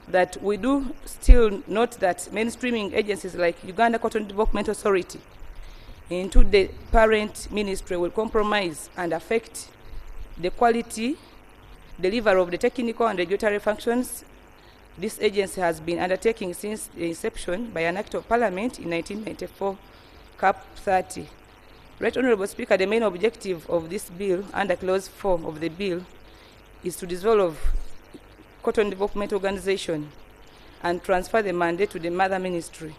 that we do still note that mainstreaming agencies like Uganda Cotton Development Authority into the parent ministry will compromise and affect the quality delivery of the technical and regulatory functions this agency has been undertaking since the inception by an Act of Parliament in 1994, Cap 30. Right Honorable Speaker, the main objective of this bill under Clause 4 of the bill is to dissolve Cotton Development Organization and transfer the mandate to the Mother Ministry.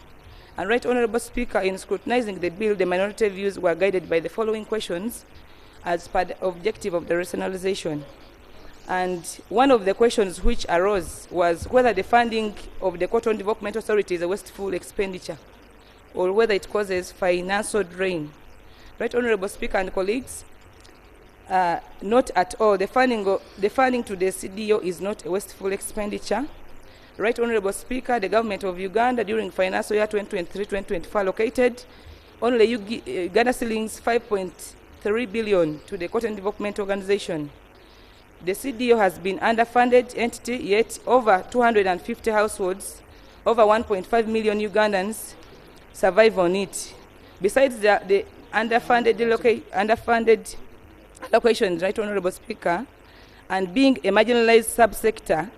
And Right Honorable Speaker, in scrutinizing the bill, the minority views were guided by the following questions as per the objective of the rationalization. And one of the questions which arose was whether the funding of the Cotton Development Authority is a wasteful expenditure or whether it causes financial drain. Right Honorable Speaker and colleagues, not at all. The funding to the CDO is not a wasteful expenditure. Right Honorable Speaker, the government of Uganda during financial year 2023-2024 allocated only Uganda shillings 5.3 billion to the Cotton Development Organization. The CDO has been underfunded entity, yet over 250 households, over 1.5 million Ugandans survive on it. Besides the underfunded allocations, Right Honorable Speaker, and being a marginalized subsector,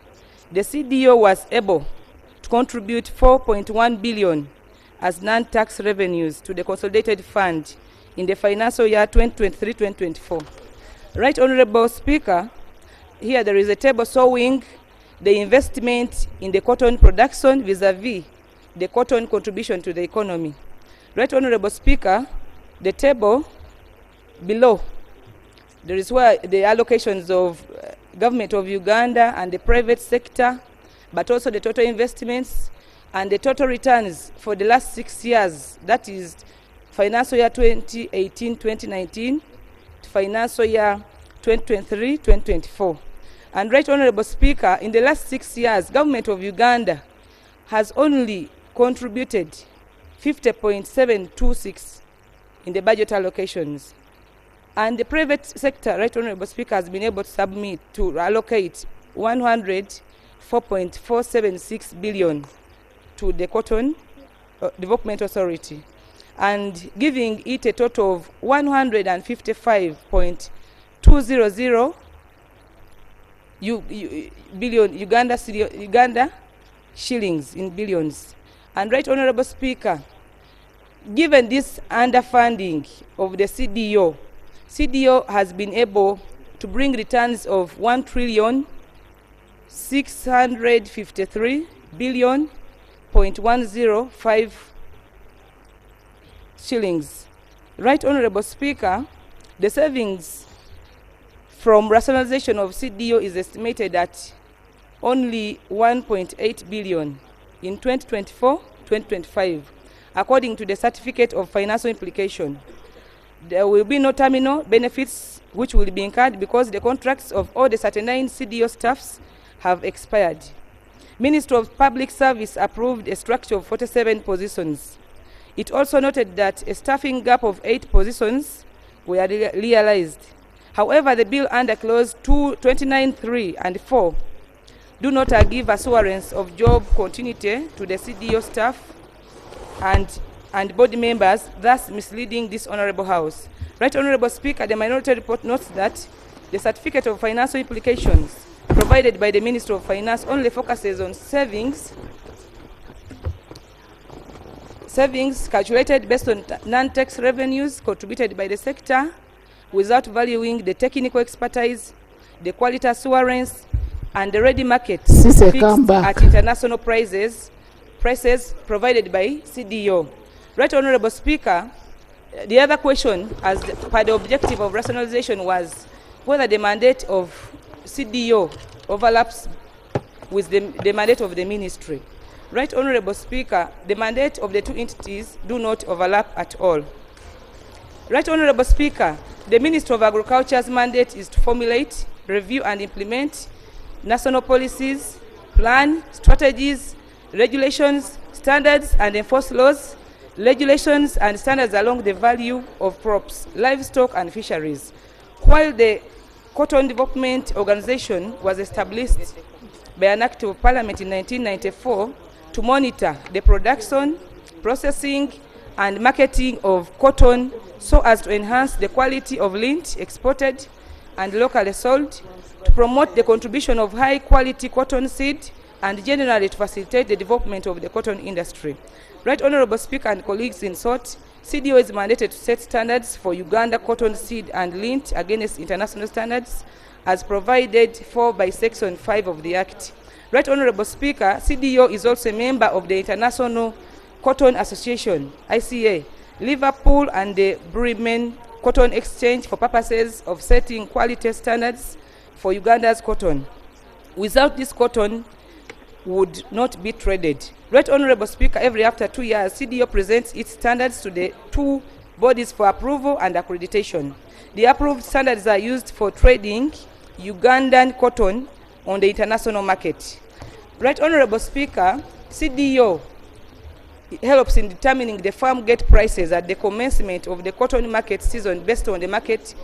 the CDO was able to contribute 4.1 billion as non-tax revenues to the consolidated fund in the financial year 2023-2024. Right Honorable Speaker, here there is a table showing the investment in the cotton production vis-a-vis the cotton contribution to the economy. Right Honorable Speaker, the table below, there is where the allocations of government of Uganda and the private sector, but also the total investments and the total returns for the last 6 years, that is financial year 2018-2019 to financial year 2023-2024. And Right Honorable Speaker, in the last 6 years, government of Uganda has only contributed 50.726 in the budget allocations. And the private sector, Right Honorable Speaker, has been able to submit to allocate 104.476 billion to the Cotton Development Authority, and giving it a total of 155.200 billion Uganda shillings in billions. And Right Honorable Speaker, given this underfunding of the CDO has been able to bring returns of 1,653 billion 0.105 shillings. Right Honorable Speaker, the savings from rationalization of CDO is estimated at only 1.8 billion in 2024-2025, according to the Certificate of Financial Implication. There will be no terminal benefits which will be incurred because the contracts of all the 39 CDO staffs have expired. Ministry of Public Service approved a structure of 47 positions. It also noted that a staffing gap of 8 positions were realized. However, the bill under Clause 29(3) and 4 do not give assurance of job continuity to the CDO staff and board members, thus misleading this Honorable House. Right Honorable Speaker, the minority report notes that the Certificate of Financial Implications provided by the Ministry of Finance only focuses on savings calculated based on non-tax revenues contributed by the sector without valuing the technical expertise, the quality assurance, and the ready market fixed at international prices provided by CDO. Right Honorable Speaker, the other question as per the objective of rationalization was whether the mandate of CDO overlaps with the mandate of the ministry. Right Honorable Speaker, the mandate of the two entities do not overlap at all. Right Honorable Speaker, the Ministry of Agriculture's mandate is to formulate, review and implement national policies, plan, strategies, regulations, standards and enforce laws, regulations and standards along the value of crops, livestock and fisheries. While the Cotton Development Organization was established by an Act of Parliament in 1994 to monitor the production, processing, and marketing of cotton so as to enhance the quality of lint exported and locally sold, to promote the contribution of high-quality cotton seed, and generally to facilitate the development of the cotton industry. Right Honorable Speaker and colleagues, in short, CDO is mandated to set standards for Uganda cotton seed and lint against international standards as provided for by Section 5 of the Act. Right Honorable Speaker, CDO is also a member of the International Cotton Association, ICA, Liverpool and the Bremen Cotton Exchange for purposes of setting quality standards for Uganda's cotton. Without this, cotton would not be traded. Right Honorable Speaker, every after 2 years, CDO presents its standards to the two bodies for approval and accreditation. The approved standards are used for trading Ugandan cotton on the international market. Right Honorable Speaker, CDO helps in determining the farm gate prices at the commencement of the cotton market season based on the market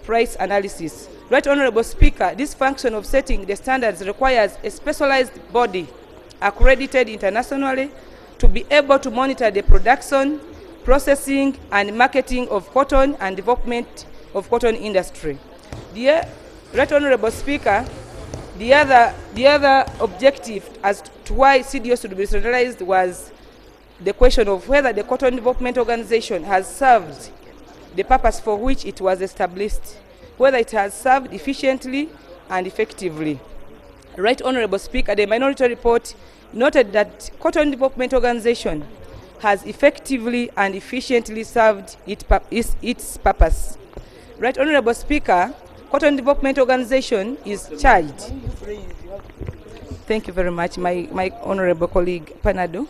price analysis. Right Honorable Speaker, this function of setting the standards requires a specialized body accredited internationally to be able to monitor the production, processing, and marketing of cotton and development of cotton industry. Right Honorable Speaker, the other objective as to why CDO should be centralized was the question of whether the Cotton Development Organization has served the purpose for which it was established, whether it has served efficiently and effectively. Right Honorable Speaker, the Minority Report noted that Cotton Development Organization has effectively and efficiently served its purpose. Right Honorable Speaker, Cotton Development Organization is charged. Thank you very much, my honorable colleague Panado.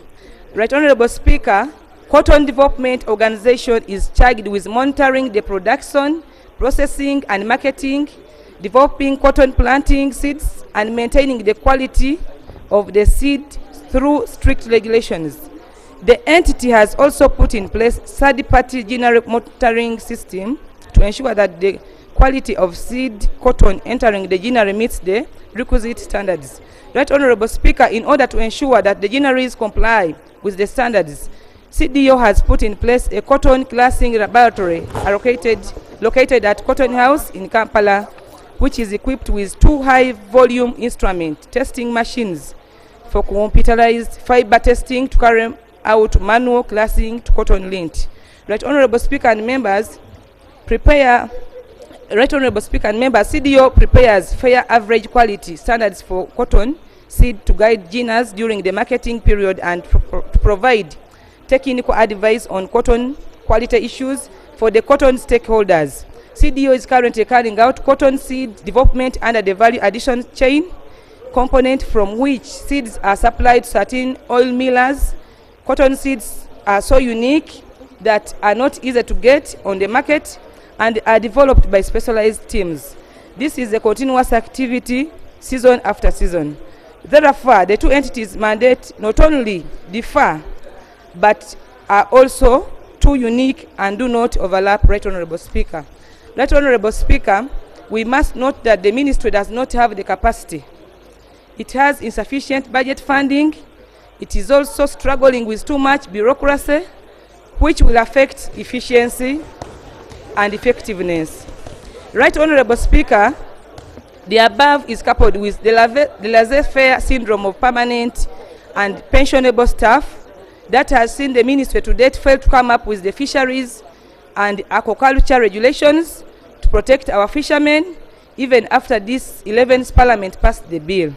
Right Honorable Speaker, Cotton Development Organization is charged with monitoring the production, processing, and marketing, developing cotton planting seeds, and maintaining the quality of the seed through strict regulations. The entity has also put in place third-party generic monitoring system to ensure that the quality of seed cotton entering the ginnery meets the requisite standards. Right Honorable Speaker, in order to ensure that the ginneries comply with the standards, CDO has put in place a cotton classing laboratory located at Cotton House in Kampala, which is equipped with 2 high-volume instrument testing machines for computerized fiber testing to carry out manual classing to cotton lint. Right Honorable Speaker and members, CDO prepares fair average quality standards for cotton seed to guide giners during the marketing period and to provide technical advice on cotton quality issues for the cotton stakeholders. CDO is currently carrying out cotton seed development under the value addition chain component from which seeds are supplied to certain oil millers. Cotton seeds are so unique that are not easy to get on the market and are developed by specialized teams. This is a continuous activity season after season. Therefore, the two entities' mandate not only differ, but are also too unique and do not overlap. Right Honorable Speaker. Right Honorable Speaker, we must note that the ministry does not have the capacity. It has insufficient budget funding. It is also struggling with too much bureaucracy, which will affect efficiency and effectiveness. Right Honorable Speaker, the above is coupled with the laissez-faire syndrome of permanent and pensionable staff that has seen the ministry to date fail to come up with the fisheries and aquaculture regulations to protect our fishermen, even after this 11th Parliament passed the bill.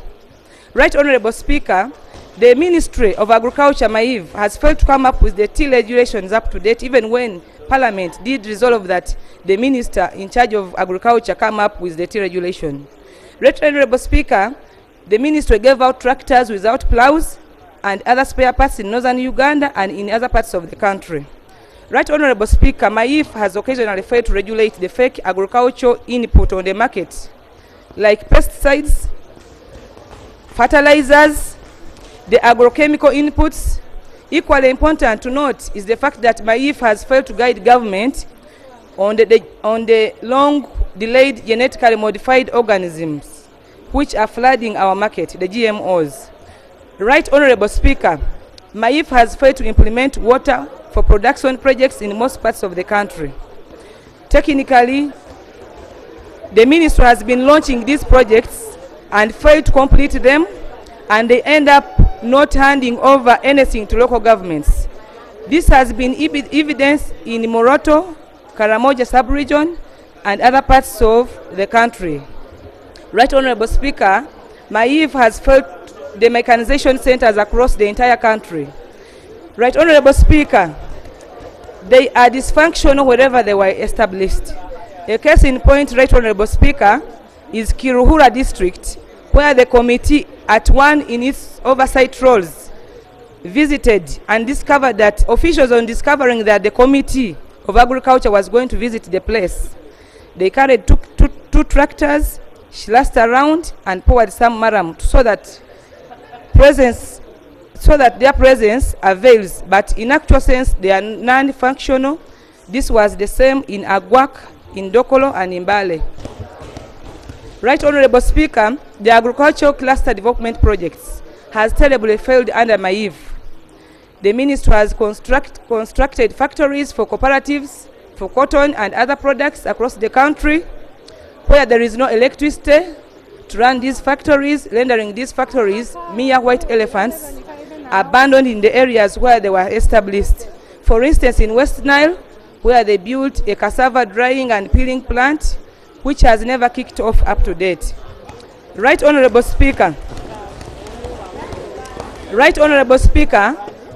Right Honorable Speaker, the Ministry of Agriculture, MAIV, has failed to come up with the tea regulations up to date, even when Parliament did resolve that the Minister in charge of Agriculture come up with the tea regulation. Right Honorable Speaker, the Ministry gave out tractors without plows and other spare parts in northern Uganda and in other parts of the country. Right Honorable Speaker, MAIF has occasionally failed to regulate the fake agricultural input on the market, like pesticides, fertilizers, the agrochemical inputs. Equally important to note is the fact that MAIF has failed to guide government on the long-delayed genetically modified organisms which are flooding our market, the GMOs. Right Honorable Speaker, MAIF has failed to implement water for production projects in most parts of the country. Technically, the ministry has been launching these projects and failed to complete them, and they end up not handing over anything to local governments. This has been evidenced in Moroto, Karamoja sub-region, and other parts of the country. Right Honorable Speaker, MAIF has failed the mechanization centers across the entire country. Right Honorable Speaker, they are dysfunctional wherever they were established. A case in point, Right Honorable Speaker, is Kiruhura district, where the committee at one in its oversight roles visited and discovered that officials on discovering that the Committee of Agriculture was going to visit the place, they carried two tractors, slashed around and poured some maram so that their presence avails, but in actual sense they are non-functional. This was the same in Agwak, in Dokolo and in Bale. Right Honorable Speaker, the agricultural cluster development projects has terribly failed under MAIF. The ministry has constructed factories for cooperatives, for cotton and other products across the country, where there is no electricity to run these factories, rendering these factories mere white elephants, abandoned in the areas where they were established. For instance, in West Nile, where they built a cassava drying and peeling plant, which has never kicked off up to date. Right Honorable Speaker,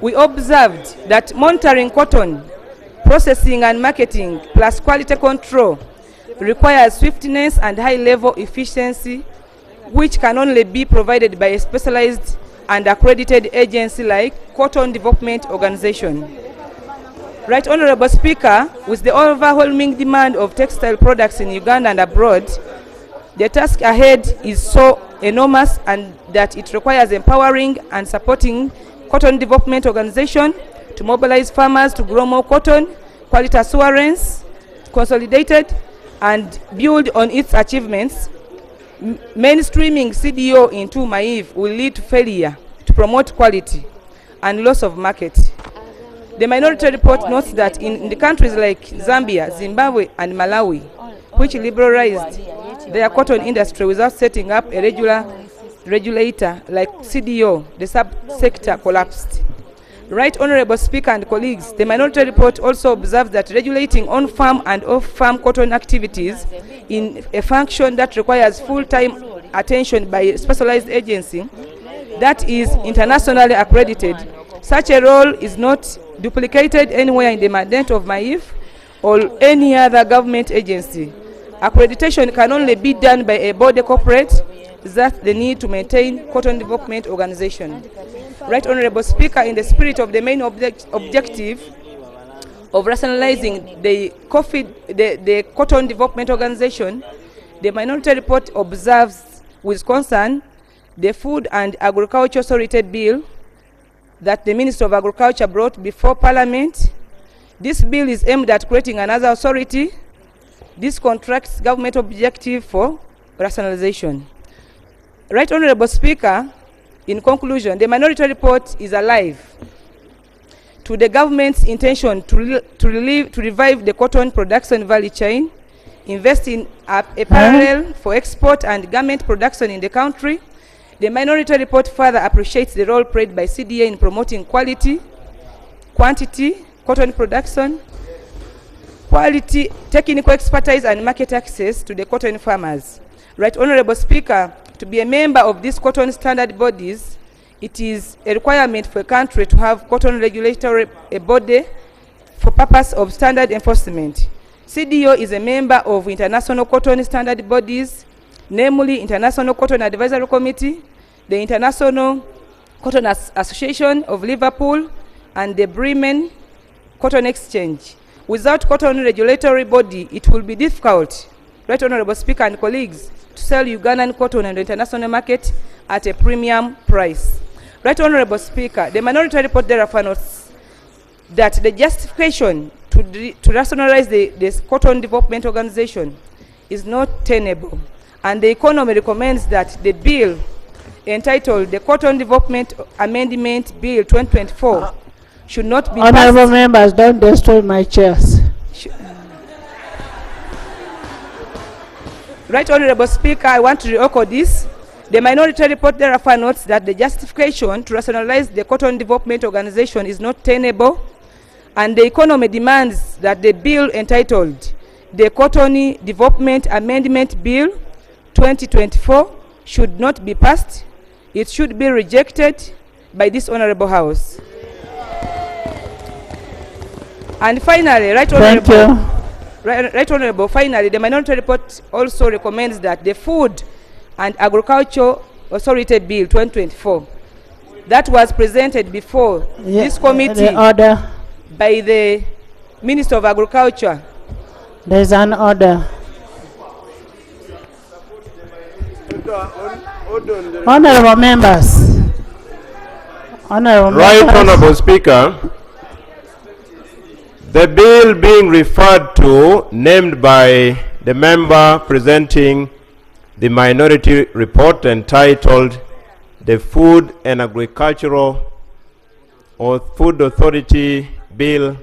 we observed that monitoring cotton, processing and marketing, plus quality control requires swiftness and high-level efficiency, which can only be provided by a specialized and accredited agency like Cotton Development Organization. Right Honorable Speaker, with the overwhelming demand of textile products in Uganda and abroad, the task ahead is so enormous and that it requires empowering and supporting Cotton Development Organization to mobilize farmers to grow more cotton, quality assurance, consolidated, and build on its achievements. Mainstreaming CDO into MAIF will lead to failure to promote quality and loss of market. The minority report notes that in the countries like Zambia, Zimbabwe, and Malawi, which liberalized their cotton industry without setting up a regulator like CDO, the subsector collapsed. Right Honorable Speaker and colleagues, the minority report also observes that regulating on-farm and off-farm cotton activities in a function that requires full-time attention by a specialized agency that is internationally accredited. Such a role is not duplicated anywhere in the mandate of MAIF or any other government agency. Accreditation can only be done by a body corporate. That's the need to maintain Cotton Development Organization. Right Honorable Speaker, in the spirit of the main objective of rationalizing the Cotton Development Organization, the minority report observes with concern the Food and Agriculture Authority Bill that the Minister of Agriculture brought before Parliament. This bill is aimed at creating another authority. This contracts government objective for rationalization. Right Honorable Speaker, in conclusion, the minority report is alive to the government's intention to revive the cotton production value chain, invest in a parallel for export and garment production in the country. The minority report further appreciates the role played by CDA in promoting quality, quantity, cotton production, quality, technical expertise, and market access to the cotton farmers. Right Honorable Speaker, to be a member of these cotton standard bodies, it is a requirement for a country to have cotton regulatory body for purpose of standard enforcement. CDO is a member of international cotton standard bodies, namely International Cotton Advisory Committee, the International Cotton Association of Liverpool, and the Bremen Cotton Exchange. Without cotton regulatory body, it will be difficult, Right Honorable Speaker and colleagues, to sell Ugandan cotton on the international market at a premium price. Right Honorable Speaker, the minority report therefore notes that the justification to to rationalize the cotton development organization is not tenable, and the economy recommends that the bill entitled the Cotton Development Amendment Bill 2024 should not be Honorable passed. members, don't destroy my chairs. Right Honorable Speaker, I want to re-echo this. The minority report therefore notes that the justification to rationalize the Cotton Development Organization is not tenable, and the economy demands that the bill entitled the Cotton Development Amendment Bill 2024 should not be passed. It should be rejected by this Honorable House. And finally, Right Honorable, finally, the minority report also recommends that the Food and Agriculture Authority Bill 2024 that was presented before this committee by the Minister of Agriculture. There is an order. Honorable members. Honorable Speaker, the bill being referred to, named by the member presenting the minority report entitled the Food and Agricultural or Food Authority Bill,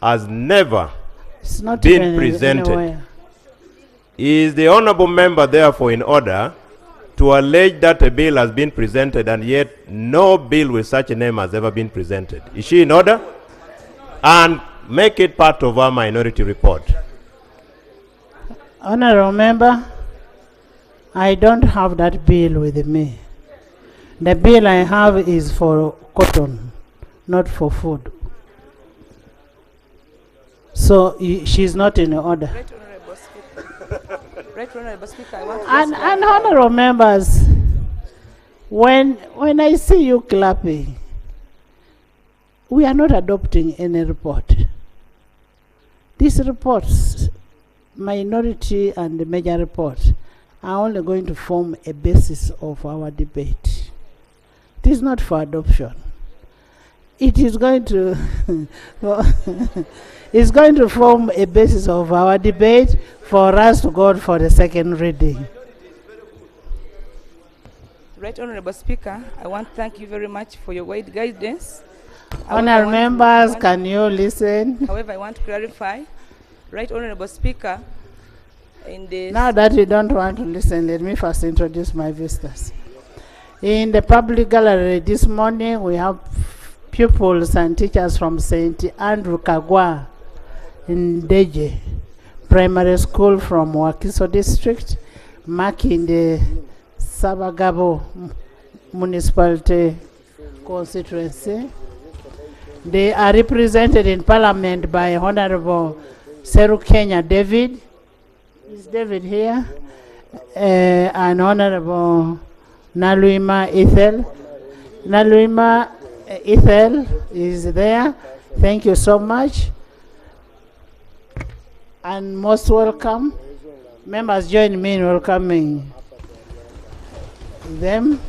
has never been presented. Is the honorable member therefore in order to allege that a bill has been presented and yet no bill with such a name has ever been presented? Is she in order? And make it part of our minority report. Honorable member, I don't have that bill with me. The bill I have is for cotton, not for food. So she's not in order. Right Honorable Speaker, I want to And honorable members, when I see you clapping, we are not adopting any report. These reports, minority and the major report, are only going to form a basis of our debate. It is not for adoption. It is going to it's going to form a basis of our debate for us to go for the second reading. Right Honorable Speaker, I want to thank you very much for your wide guidance. Honourable members, can you listen? However, I want to clarify. Right Honorable Speaker, in this... Now that you don't want to listen, let me first introduce my visitors. In the public gallery this morning, we have pupils and teachers from St. Andrew Kagwa in Deje Primary School from Wakiso District, marking the Sabagabo Municipality constituency. They are represented in Parliament by Honorable Seru Kenya David. Is David here? And Honorable Naluima Ethel. Naluima Ethel is there. Thank you so much. And most welcome. Members, join me in welcoming them.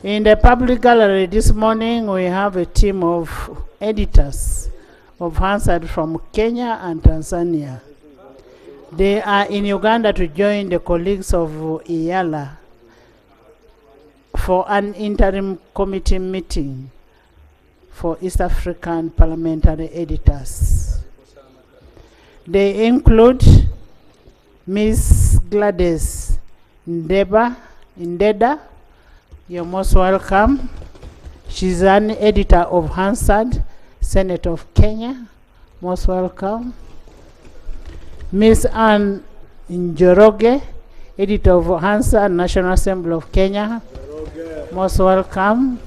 In the public gallery this morning, we have a team of editors of Hansard from Kenya and Tanzania. They are in Uganda to join the colleagues of IALA for an interim committee meeting for East African parliamentary editors. They include Ms. Gladys Ndeda. You're most welcome. She's an editor of Hansard, Senate of Kenya. Most welcome. Ms. Anne Njoroge, editor of Hansard, National Assembly of Kenya. Most welcome.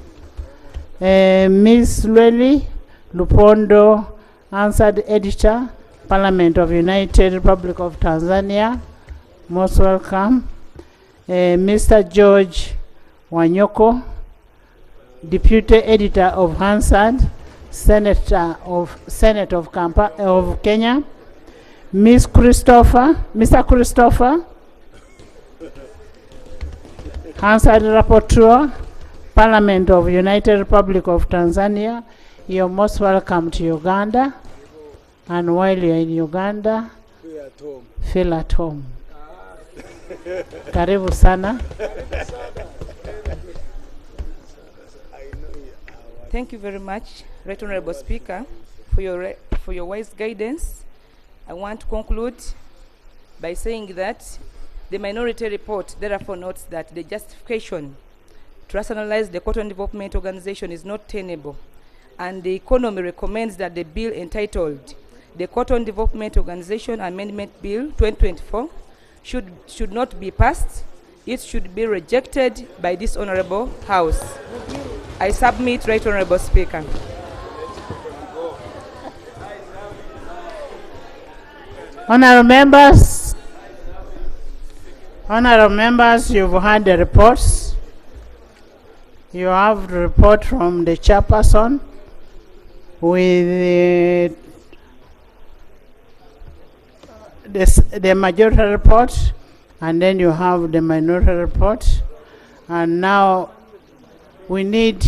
Ms. Lweli Lupondo, Hansard editor, Parliament of United Republic of Tanzania. Most welcome. Mr. George Wanyoko, Deputy Editor of Hansard, Senate of Kenya. Mr. Christopher, Hansard Rapporteur, Parliament of United Republic of Tanzania. You're most welcome to Uganda. And while you're in Uganda, feel at home. Karibu sana. Thank you very much, Right Honorable Speaker, for your wise guidance. I want to conclude by saying that the minority report therefore notes that the justification to rationalize the Cotton Development Organization is not tenable, and the economy recommends that the bill entitled the Cotton Development Organization Amendment Bill 2024 should not be passed. It should be rejected by this Honorable House. I submit, Right Honorable Speaker. Honorable members, you've heard the reports. You have the report from the chairperson with the majority report, and then you have the minority report. And now we need,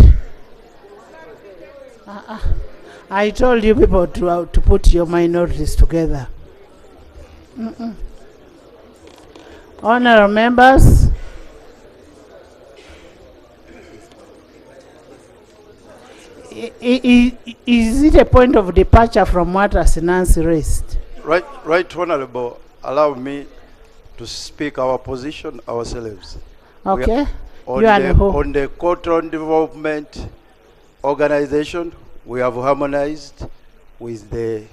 I told you people to put your minorities together. Honorable members, is it a point of departure from what has Nancy raised? Right, Honorable, allow me to speak our position ourselves. Okay. On the Cotton Development Organization, we have harmonized with the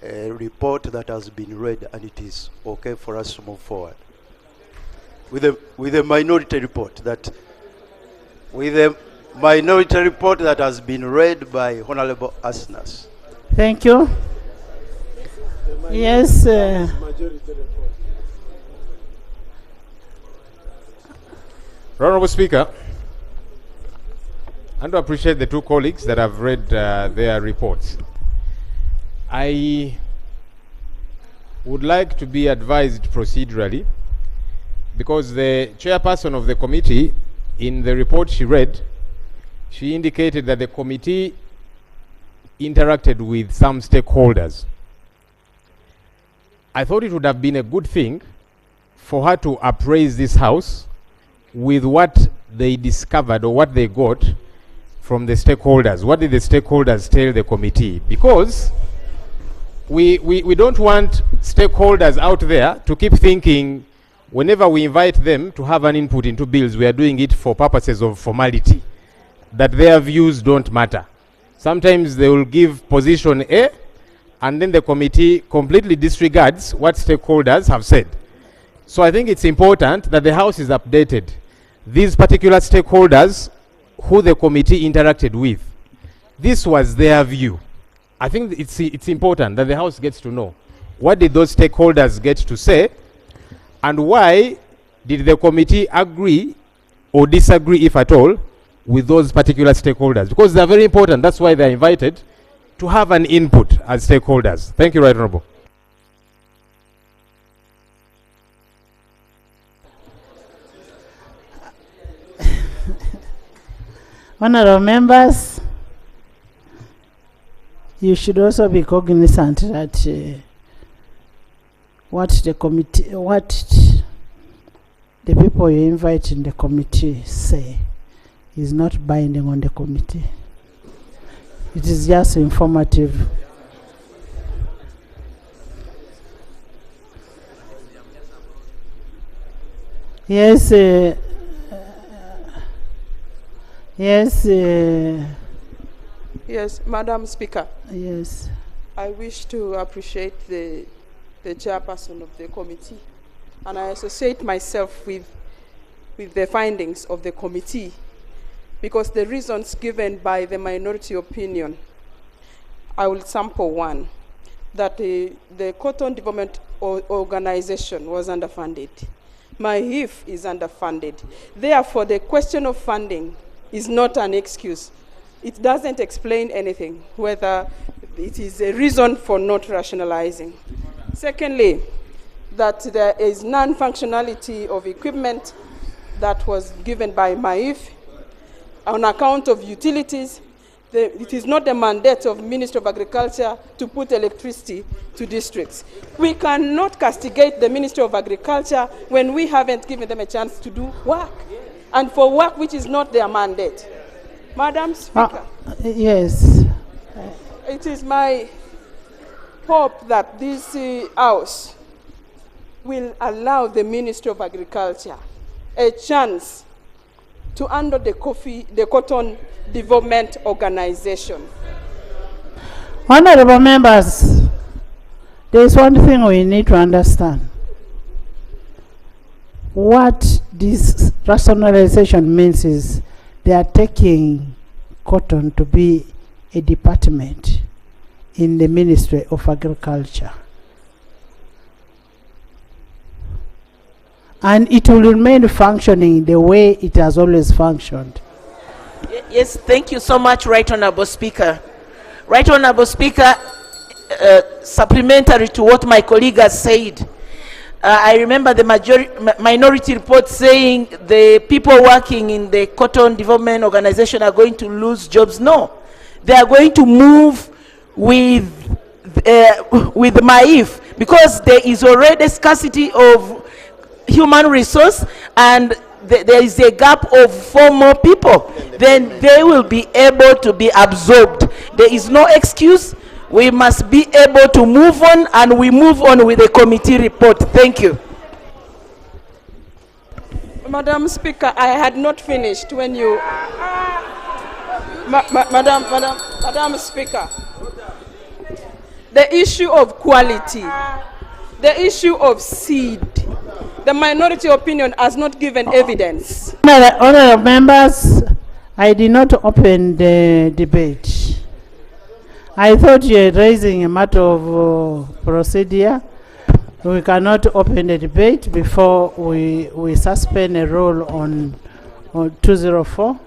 report that has been read, and it is okay for us to move forward. With the minority report that has been read by Honorable Asnas. Thank you. Yes. Honorable Speaker, I want to appreciate the two colleagues that have read their reports. I would like to be advised procedurally, because the chairperson of the committee, in the report she read, she indicated that the committee interacted with some stakeholders. I thought it would have been a good thing for her to appraise this house with what they discovered or what they got from the stakeholders. What did the stakeholders tell the committee? Because we don't want stakeholders out there to keep thinking whenever we invite them to have an input into bills, we are doing it for purposes of formality, that their views don't matter. Sometimes they will give position A, and then the committee completely disregards what stakeholders have said. So I think it's important that the House is updated. These particular stakeholders who the committee interacted with, this was their view. I think it's important that the House gets to know what did those stakeholders get to say, and why did the committee agree or disagree, if at all, with those particular stakeholders, because they're very important. That's why they're invited to have an input as stakeholders. Thank you, Right Honorable. Honorable members, you should also be cognizant that what the people you invite in the committee say is not binding on the committee. It is just informative. Yes. Yes, Madam Speaker. Yes. I wish to appreciate the chairperson of the committee, and I associate myself with the findings of the committee, because the reasons given by the minority opinion, I will sample one, that the Cotton Development Organization was underfunded. MAIF is underfunded. Therefore, the question of funding is not an excuse. It doesn't explain anything, whether it is a reason for not rationalizing. Secondly, that there is non-functionality of equipment that was given by MAIF on account of utilities it is not the mandate of Ministry of Agriculture to put electricity to districts. We cannot castigate the Ministry of Agriculture when we haven't given them a chance to do work, and for work which is not their mandate. Madam Speaker. Yes. It is my hope that this House will allow the Ministry of Agriculture a chance to handle the Cotton Development Organization. Honorable members, there is one thing we need to understand. What this rationalization means is they are taking cotton to be a department in the Ministry of Agriculture. And it will remain functioning the way it has always functioned. Yes, thank you so much, Right Honourable Speaker. Right Honourable Speaker, supplementary to what my colleague has said, I remember the minority report saying the people working in the Cotton Development Organization are going to lose jobs. No, they are going to move with MAIF, because there is already scarcity of human resource and there is a gap of 4 more people. Then they will be able to be absorbed. There is no excuse. We must be able to move on, and we move on with the committee report. Thank you. Madam Speaker, I had not finished when you... Madam Speaker, the issue of quality, the issue of seed, the minority opinion has not given evidence. Honourable members, I did not open the debate. I thought you were raising a matter of procedure. We cannot open the debate before we suspend a rule on 204.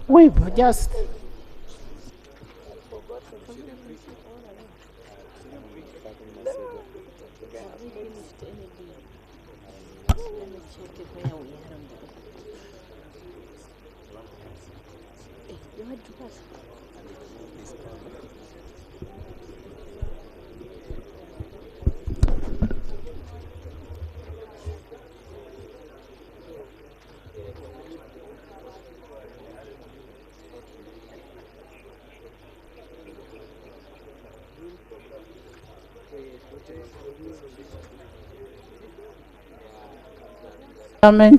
Wait, just...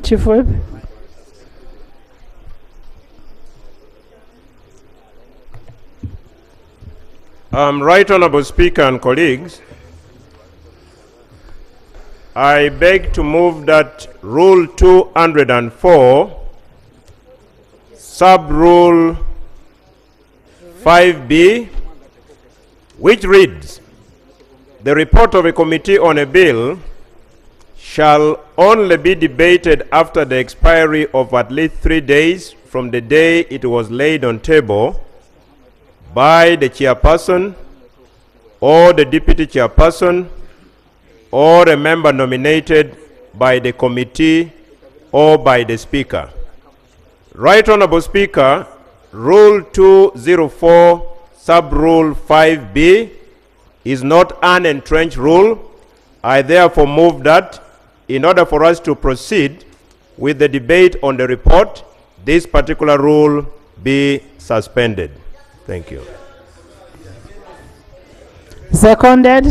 Chief Whip. Right Honourable Speaker and colleagues, I beg to move that Rule 204, Sub-Rule 5B, which reads, the report of a committee on a bill shall only be debated after the expiry of at least 3 days from the day it was laid on table by the chairperson or the deputy chairperson or a member nominated by the committee or by the speaker. Right Honourable Speaker, Rule 204 Sub-Rule 5B is not an entrenched rule. I therefore move that in order for us to proceed with the debate on the report, this particular rule be suspended. Thank you. Seconded.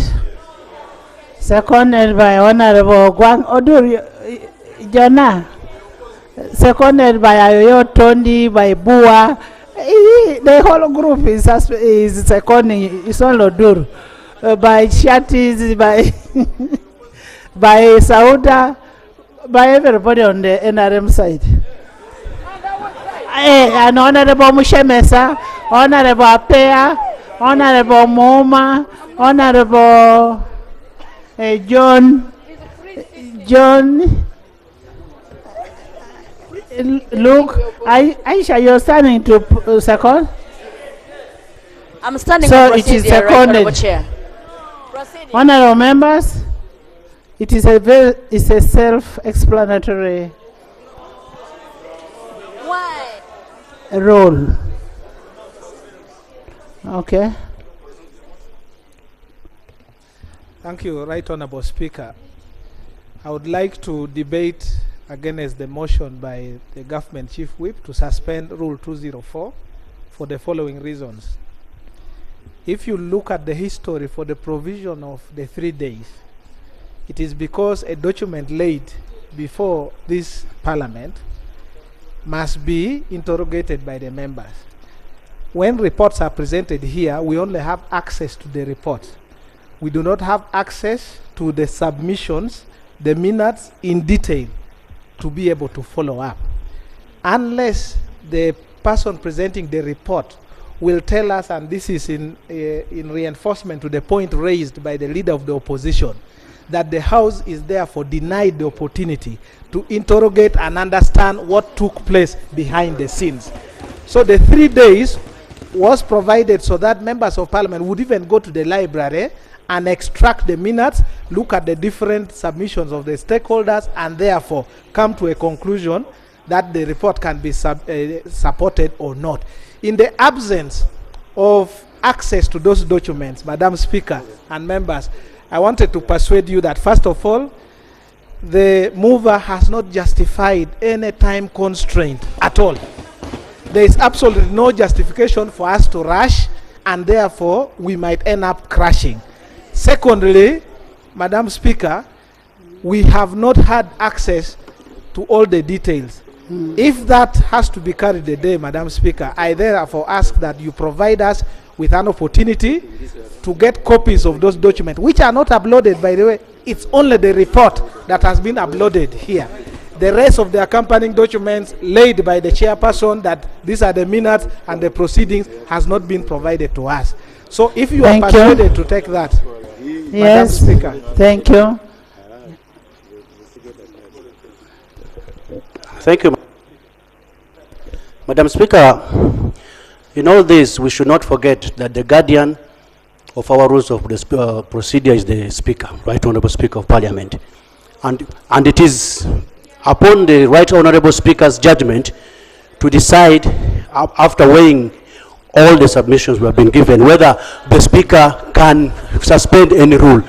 Seconded by Honorable Gwang Odur Jona. Seconded by Ayo Tondi, by Bua. The whole group is seconding. It's all Odur. By Shatis, by by Sauda, by everybody on the NRM side. And Honorable Mushemesa, Honorable Apea, Honorable Moma, Honorable John, look, Aisha, you're standing to second? I'm standing So for it is procedure, right, Honorable seconded. Chair. Honorable members, it is it's a self-explanatory role. Okay. Thank you, Right Honorable Speaker. I would like to debate against the motion by the Government Chief Whip to suspend Rule 204 for the following reasons. If you look at the history for the provision of the 3 days, it is because a document laid before this Parliament must be interrogated by the members. When reports are presented here, we only have access to the reports. We do not have access to the submissions, the minutes in detail to be able to follow up. Unless the person presenting the report will tell us, and this is in reinforcement to the point raised by the leader of the opposition, that the House is therefore denied the opportunity to interrogate and understand what took place behind the scenes. So the 3 days was provided so that members of Parliament would even go to the library and extract the minutes, look at the different submissions of the stakeholders, and therefore come to a conclusion that the report can be supported or not. In the absence of access to those documents, Madam Speaker and members, I wanted to persuade you that, first of all, the mover has not justified any time constraint at all. There is absolutely no justification for us to rush, and therefore we might end up crashing. Secondly, Madam Speaker, we have not had access to all the details. If that has to be carried a day, Madam Speaker, I therefore ask that you provide us with an opportunity to get copies of those documents, which are not uploaded, by the way. It's only the report that has been uploaded here. The rest of the accompanying documents laid by the chairperson, that these are the minutes and the proceedings, has not been provided to us. So if you are persuaded to take that, Yes, Madam Speaker. Thank you. Thank you. Madam Speaker, in all this, we should not forget that the guardian of our rules of procedure is the Speaker, Right Honourable Speaker of Parliament. And it is upon the Right Honourable Speaker's judgment to decide, after weighing all the submissions we have been given, whether the Speaker can suspend any rule.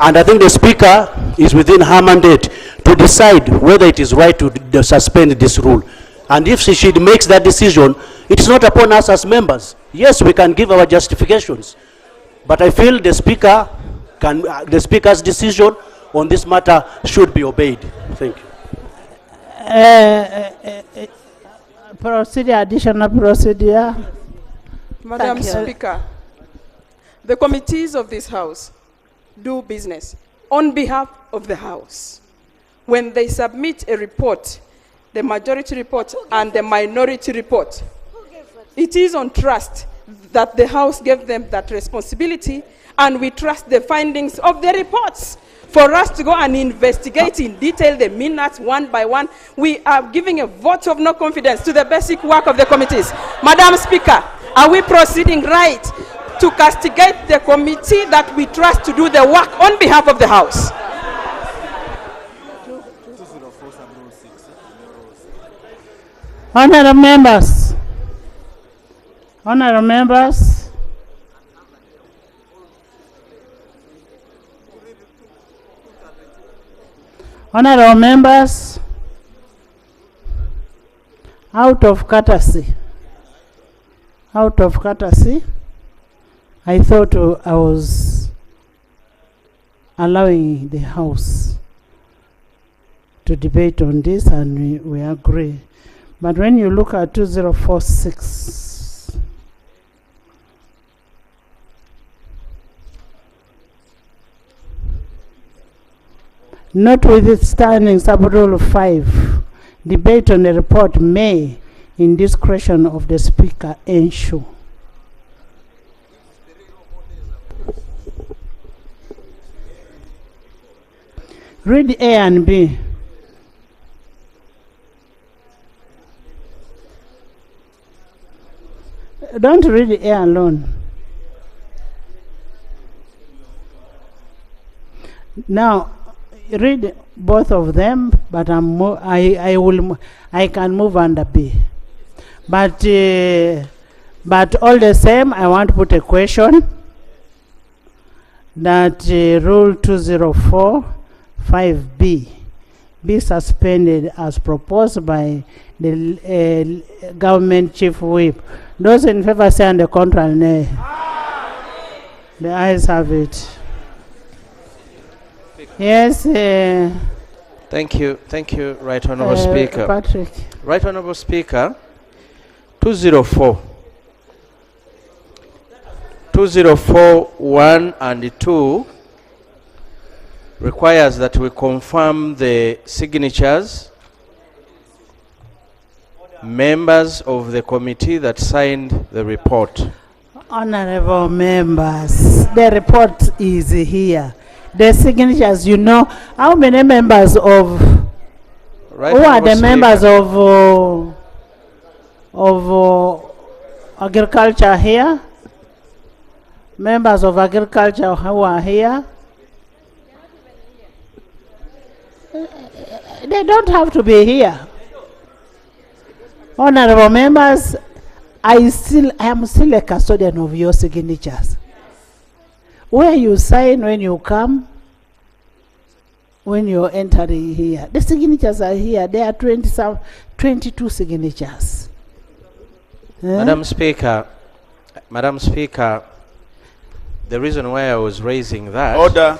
And I think the Speaker is within her mandate to decide whether it is right to suspend this rule. And if she makes that decision, it is not upon us as members. Yes, we can give our justifications, but I feel the Speaker can, the Speaker's decision on this matter should be obeyed. Thank you. Procedure, additional procedure. Madam Speaker, the committees of this House do business on behalf of the House. When they submit a report, the majority report and the minority report, it is on trust that the House gave them that responsibility, and we trust the findings of the reports. For us to go and investigate in detail the minutes one by one, we are giving a vote of no confidence to the basic work of the committees. Madam Speaker, are we proceeding right to castigate the committee that we trust to do the work on behalf of the House? Honourable members, honourable members, honourable members, out of courtesy, I thought I was allowing the House to debate on this, and we agree. But when you look at 2046, notwithstanding sub-rule 5, debate on the report may, in discretion of the Speaker, ensure. Read A and B. Don't read A alone. Now, read both of them, but I can move under B. But all the same, I want to put a question that Rule 204 5B be suspended as proposed by the government chief whip. Those in favor say on the contrary, nay. The ayes have it. Yes. Thank you, Right Honourable Speaker. Patrick. Right Honourable Speaker, 204 1 and 2 requires that we confirm the signatures, members of the committee that signed the report. Honorable members, the report is here. The signatures, you know, how many members of, Right, who are the Speaker. members of agriculture here? Members of agriculture who are here? They don't have to be here. Honorable members, I am still a custodian of your signatures. Where you sign when you come, when you're entering here. The signatures are here. There are 22 signatures. Madam Speaker, the reason why I was raising that, Order.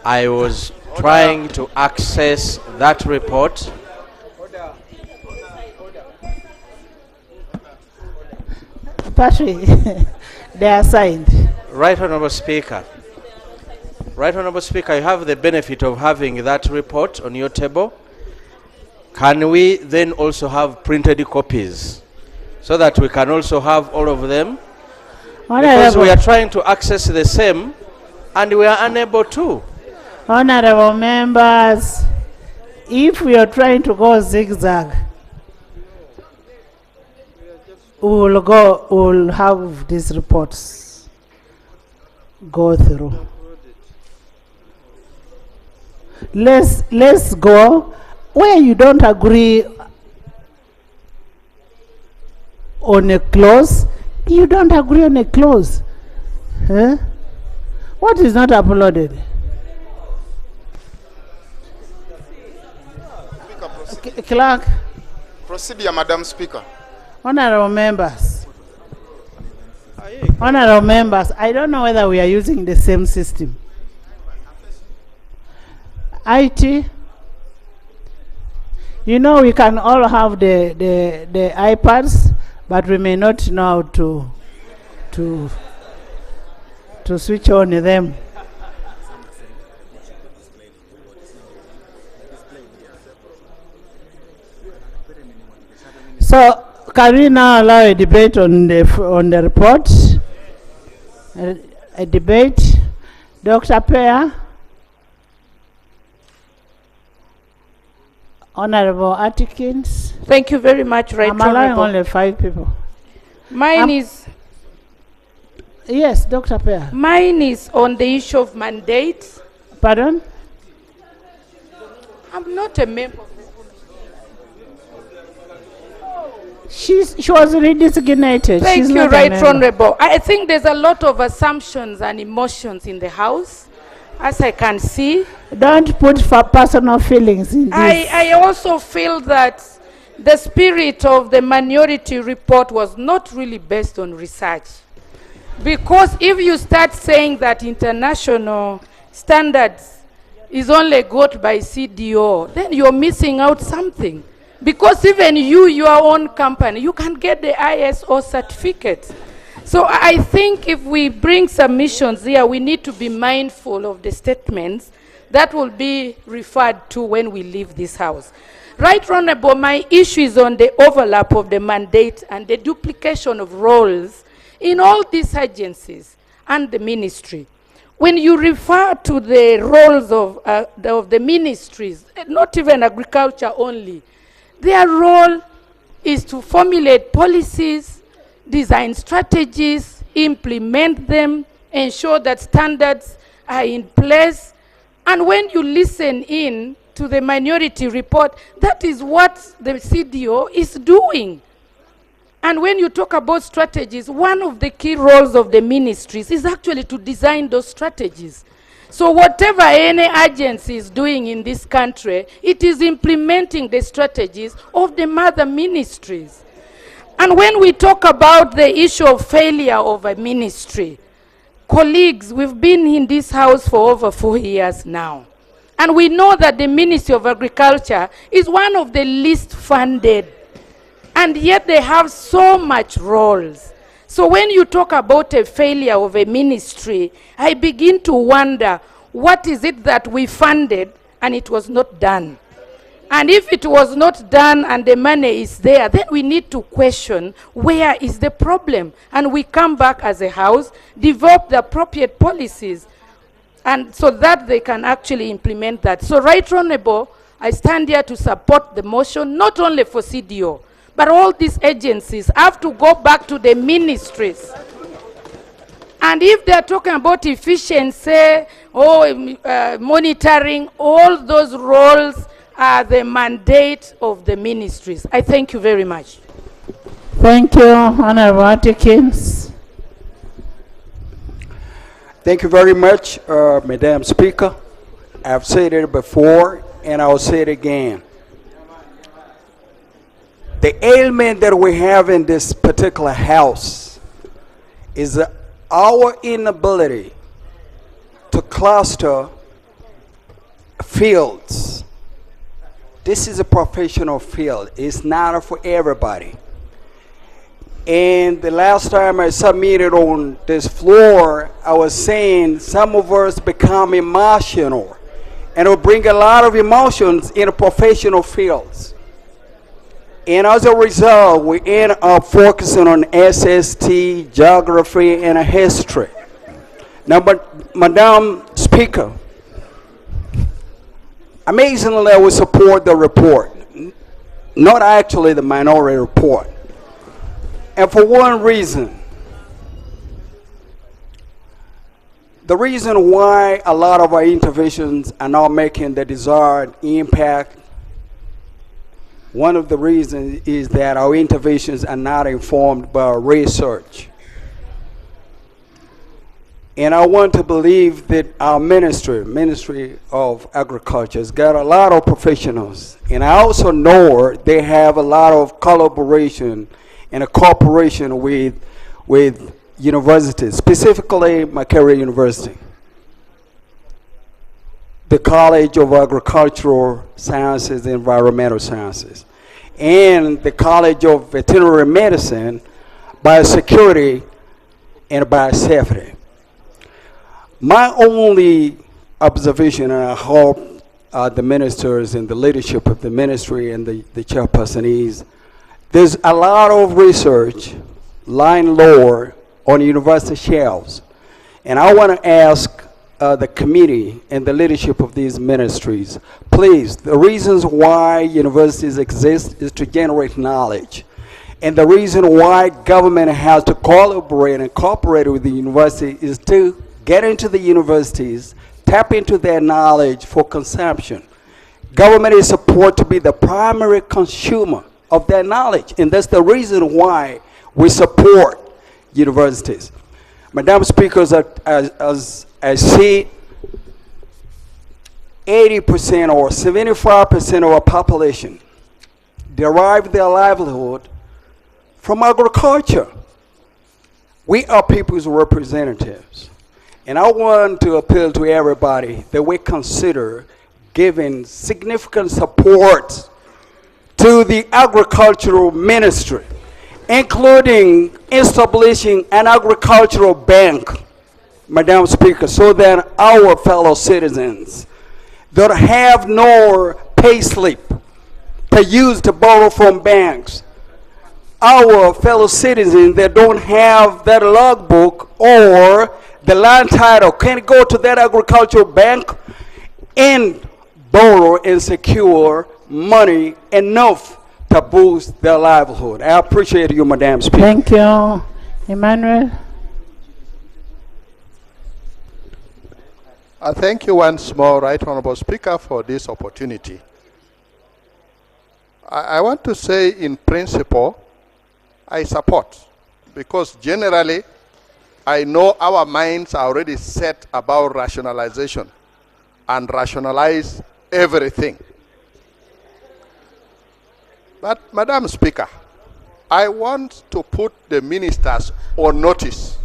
I was trying to access that report. Patrick, they are signed. Right Honourable Speaker, you have the benefit of having that report on your table. Can we then also have printed copies so that we can also have all of them? Because we are trying to access the same and we are unable to. Honorable members, if we are trying to go zigzag, we'll have these reports go through. Let's go where you don't agree on a clause. You don't agree on a clause. Huh? What is not uploaded? Clerk. Procedure, Madam Speaker. Honorable members, I don't know whether we are using the same system. IT, you know, we can all have the iPads, but we may not know how to switch on them. So, can we now allow a debate on the report? A debate. Dr. Pear? Honorable Attikins? Thank you very much, Right I'm allowing Honorable. only 5 people. Mine is... Yes, Dr. Pear. Mine is on the issue of mandate. Pardon? I'm not a member. She was redesignated. Thank She's you, not a Right member. Honorable. I think there's a lot of assumptions and emotions in the House, as I can see. Don't put personal feelings in this. I also feel that the spirit of the minority report was not really based on research. Because if you start saying that international standards is only got by CDO, then you're missing out something. Because even you, your own company, you can get the ISO certificate. So I think if we bring submissions here, we need to be mindful of the statements that will be referred to when we leave this House. Right Honorable, my issue is on the overlap of the mandate and the duplication of roles in all these agencies and the ministry. When you refer to the roles of the ministries, not even agriculture only, their role is to formulate policies design strategies, implement them, ensure that standards are in place. And when you listen in to the minority report, that is what the CDO is doing. And when you talk about strategies, one of the key roles of the ministries is actually to design those strategies. So whatever any agency is doing in this country, it is implementing the strategies of the mother ministries. And when we talk about the issue of failure of a ministry, colleagues, we've been in this house for over 4 years now. And we know that the Ministry of Agriculture is one of the least funded. And yet they have so much roles. So when you talk about a failure of a ministry, I begin to wonder, what is it that we funded and it was not done? And if it was not done and the money is there, then we need to question where is the problem. And we come back as a house, develop the appropriate policies, and so that they can actually implement that. So Right Honorable, I stand here to support the motion, not only for CDO, but all these agencies have to go back to the ministries. And if they're talking about efficiency or monitoring, all those roles are the mandate of the ministries. I thank you very much. Thank you, Honorable Atkins. Thank you very much, Madam Speaker. I've said it before, and I'll say it again. The ailment that we have in this particular house is our inability to cluster fields. This is a professional field. It's not for everybody. And the last time I submitted on this floor, I was saying some of us become emotional, and it will bring a lot of emotions in professional fields. And as a result, we end up focusing on SST, geography, and history. Now, but Madam Speaker, amazingly, I will support the report, not actually the minority report. And for one reason. The reason why a lot of our interventions are not making the desired impact, one of the reasons is that our interventions are not informed by research. And I want to believe that our Ministry of Agriculture, has got a lot of professionals. And I also know they have a lot of collaboration and a cooperation with universities, specifically Makerere University, the College of Agricultural Sciences and Environmental Sciences, and the College of Veterinary Medicine, Biosecurity, and Biosafety. My only observation, and I hope the ministers and the leadership of the ministry and the chairperson is, there's a lot of research lying lower on university shelves. And I want to ask the committee and the leadership of these ministries, please, the reasons why universities exist is to generate knowledge. And the reason why government has to collaborate and cooperate with the university is to get into the universities, tap into their knowledge for consumption. Government is supposed to be the primary consumer of their knowledge, and that's the reason why we support universities. Madam Speaker, as I see, 80% or 75% of our population derive their livelihood from agriculture. We are people's representatives. And I want to appeal to everybody that we consider giving significant support to the agricultural ministry, including establishing an agricultural bank, Madam Speaker, so that our fellow citizens that have no pay slip to use to borrow from banks, our fellow citizens that don't have that logbook or the land title can go to that agricultural bank and borrow and secure money enough to boost their livelihood. I appreciate you, Madam Speaker. Thank you. Emmanuel? Thank you once more, Right Honorable Speaker, for this opportunity. I want to say in principle, I support, because generally, I know our minds are already set about rationalization and rationalize everything. But, Madam Speaker, I want to put the ministers on notice.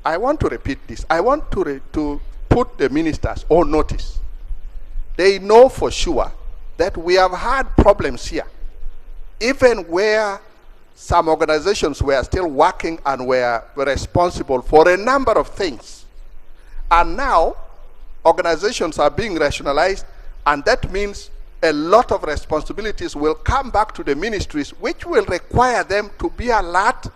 I want to repeat this. I want to put the ministers on notice. They know for sure that we have had problems here, even where some organizations were still working and were responsible for a number of things. And now, organizations are being rationalized, and that means a lot of responsibilities will come back to the ministries, which will require them to be alert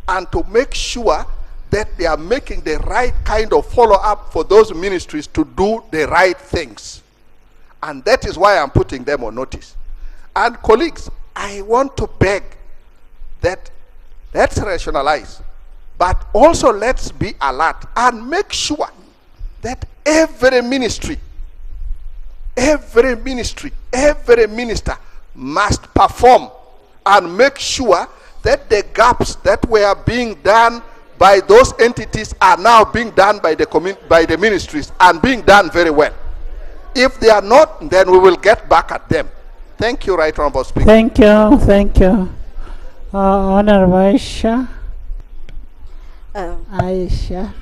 and to make sure that they are making the right kind of follow-up for those ministries to do the right things. And that is why I'm putting them on notice. And colleagues, I want to beg that let's rationalize, but also let's be alert and make sure that every ministry, every minister must perform and make sure that the gaps that were being done by those entities are now being done by the ministries and being done very well. If they are not, then we will get back at them. Thank you, Right Honorable Speaker. Thank you, thank you. Honorable Aisha. Aisha.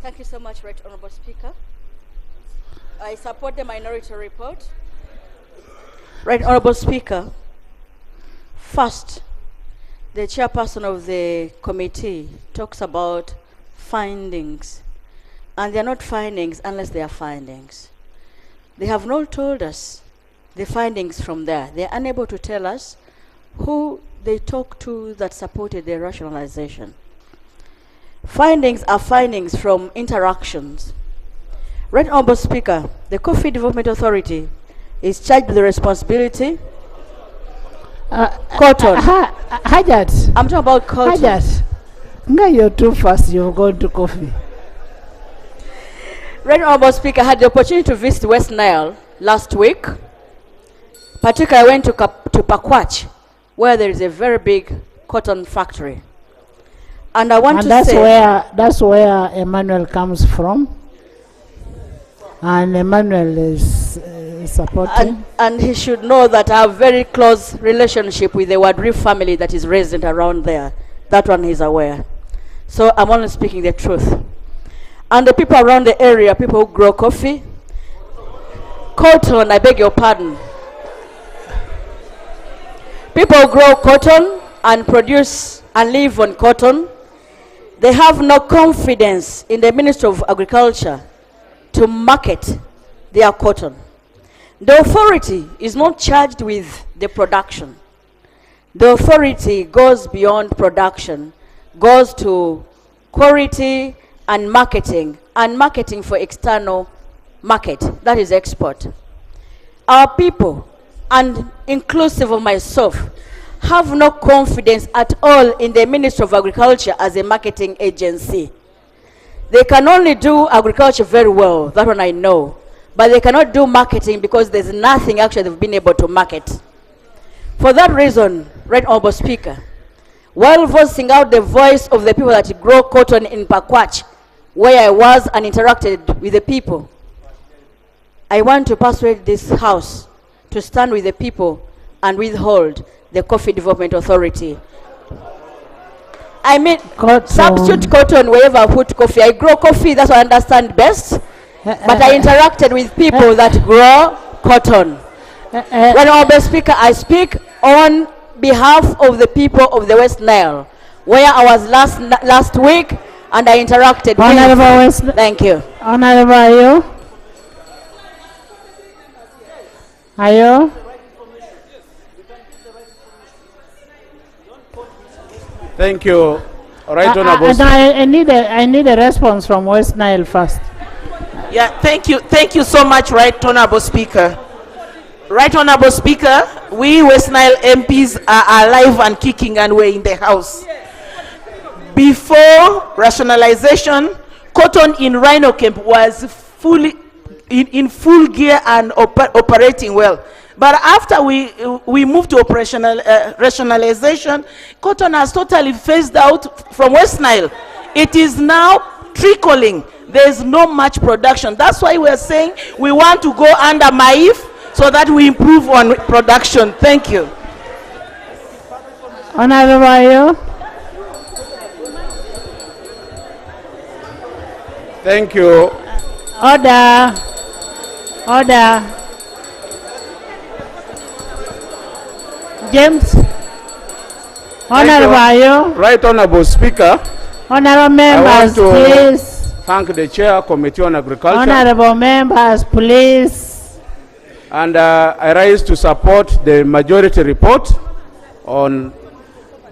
Thank you so much, Right Honorable Speaker. I support the minority report. Right Honorable Speaker, first, the chairperson of the committee talks about findings, and they are not findings unless they are findings. They have not told us the findings from there. They are unable to tell us who they talked to that supported their rationalization. Findings are findings from interactions. Right Honorable Speaker, the Coffee Development Authority is charged with the responsibility. Cotton. Hajat. I'm talking about cotton. Hajat. Nga, you're too fast. You've gone to coffee. Right Honorable Speaker, I had the opportunity to visit West Nile last week. Particularly, I went to Pakwach, where there is a very big cotton factory. And I want to say... that's where Emmanuel comes from. And Emmanuel is supporting. And he should know that I have very close relationship with the Wadri family that is resident around there. That one he's aware. So I'm only speaking the truth. And the people around the area, people who grow coffee, cotton, I beg your pardon. People who grow cotton and produce and live on cotton, they have no confidence in the Ministry of Agriculture to market their cotton. The authority is not charged with the production. The authority goes beyond production, goes to quality and marketing for external market, that is export. Our people, and inclusive of myself, have no confidence at all in the Ministry of Agriculture as a marketing agency. They can only do agriculture very well, that one I know, but they cannot do marketing because there's nothing actually they've been able to market. For that reason, Right Honorable Speaker, while voicing out the voice of the people that grow cotton in Pakwach, where I was and interacted with the people, I want to persuade this House to stand with the people and withhold the Coffee Development Authority. I mean, substitute cotton wherever I put coffee. I grow coffee, that's what I understand best. But I interacted with people that grow cotton. When Honorable Speaker, I speak on behalf of the people of the West Nile, where I was last week and I interacted with. Thank you. Honorable Ayo. Thank you. Right Honorable. I need a response from West Nile first. Yeah, thank you so much, Right Honorable Speaker. Right Honorable Speaker, we West Nile MPs are alive and kicking and we're in the house. Before rationalization, cotton in Rhino Camp was fully in full gear and operating well. But after we moved to rationalization, cotton has totally phased out from West Nile. It is now trickling. There's no much production. That's why we're saying we want to go under MAIF so that we improve on production. Thank you. Honorable Ayo. Thank you. Order. Order. James. Honorable Ayo. Right Honorable Speaker. Honorable members, please. Thank the Chair, Committee on Agriculture. Honorable members, please. And I rise to support the majority report on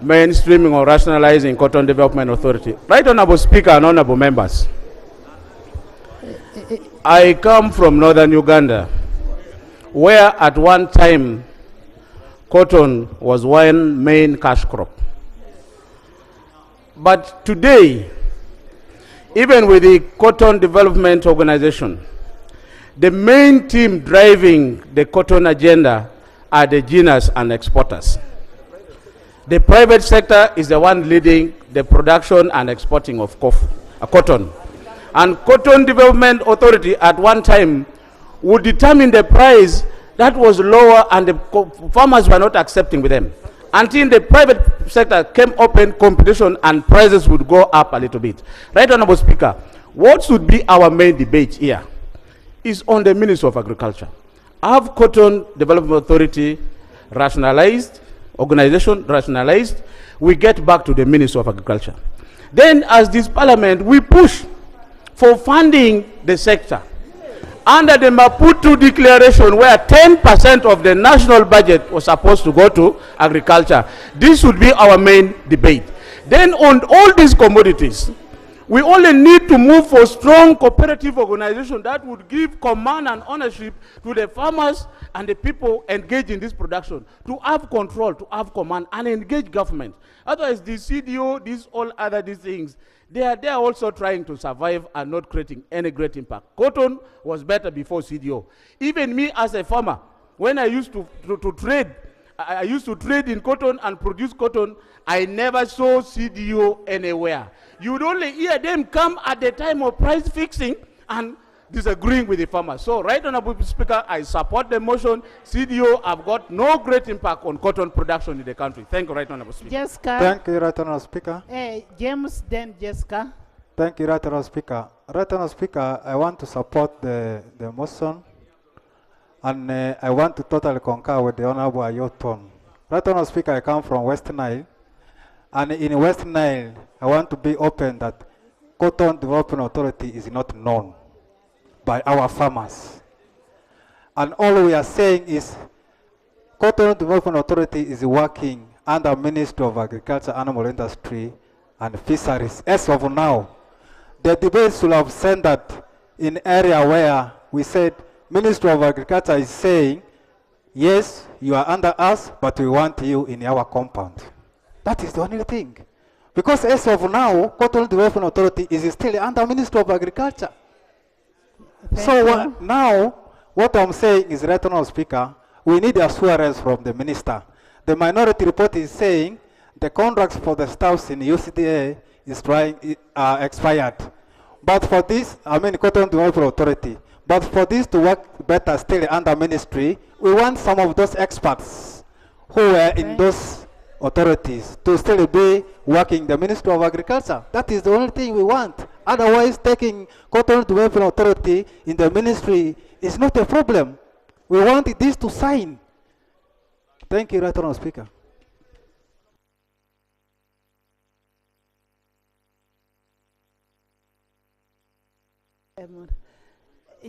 mainstreaming or rationalizing Cotton Development Authority. Right Honorable Speaker and Honorable members, I come from northern Uganda, where at one time cotton was one main cash crop. But today, even with the Cotton Development Organization, the main team driving the cotton agenda are the gleaners and exporters. The private sector is the one leading the production and exporting of cotton. And Cotton Development Authority at one time would determine the price that was lower and the farmers were not accepting with them. Until the private sector came open competition and prices would go up a little bit. Right Honorable Speaker, what should be our main debate here is on the Ministry of Agriculture. Have Cotton Development Authority rationalized, organization rationalized, we get back to the Ministry of Agriculture. Then as this Parliament, we push for funding the sector. Under the Maputo Declaration, where 10% of the national budget was supposed to go to agriculture, this would be our main debate. Then on all these commodities, we only need to move for strong cooperative organization that would give command and ownership to the farmers and the people engaged in this production, to have control, to have command, and engage government. Otherwise, the CDO, these things, they are there also trying to survive and not creating any great impact. Cotton was better before CDO. Even me as a farmer, when I used to trade, I used to trade in cotton and produce cotton, I never saw CDO anywhere. You would only hear them come at the time of price fixing and disagreeing with the farmers. So, right Honorable Speaker, I support the motion. CDO have got no great impact on cotton production in the country. Thank you, Right Honorable Speaker. Jessica. Thank you, Right Honorable Speaker. James, then Jessica. Thank you, Right Honorable Speaker. Right Honorable Speaker, I want to support the motion, and I want to totally concur with the Honorable Ayoton. Right Honorable Speaker, I come from West Nile, and in West Nile, I want to be open that Cotton Development Authority is not known by our farmers. And all we are saying is Cotton Development Authority is working under Ministry of Agriculture, Animal Industry, and Fisheries. As of now, the debate should have centered in area where we said Ministry of Agriculture is saying, yes, you are under us, but we want you in our compound. That is the only thing. Because as of now, Cotton Development Authority is still under Ministry of Agriculture. So now, what I'm saying is, Right Honorable Speaker, we need assurance from the minister. The minority report is saying the contracts for the staffs in UCDA is expired. But for this, Cotton Development Authority, but for this to work better still under ministry, we want some of those experts who were in those authorities to still be working the Ministry of Agriculture. That is the only thing we want. Otherwise, taking Cotton Development Authority in the ministry is not a problem. We want this to sign. Thank you, Right Honorable Speaker.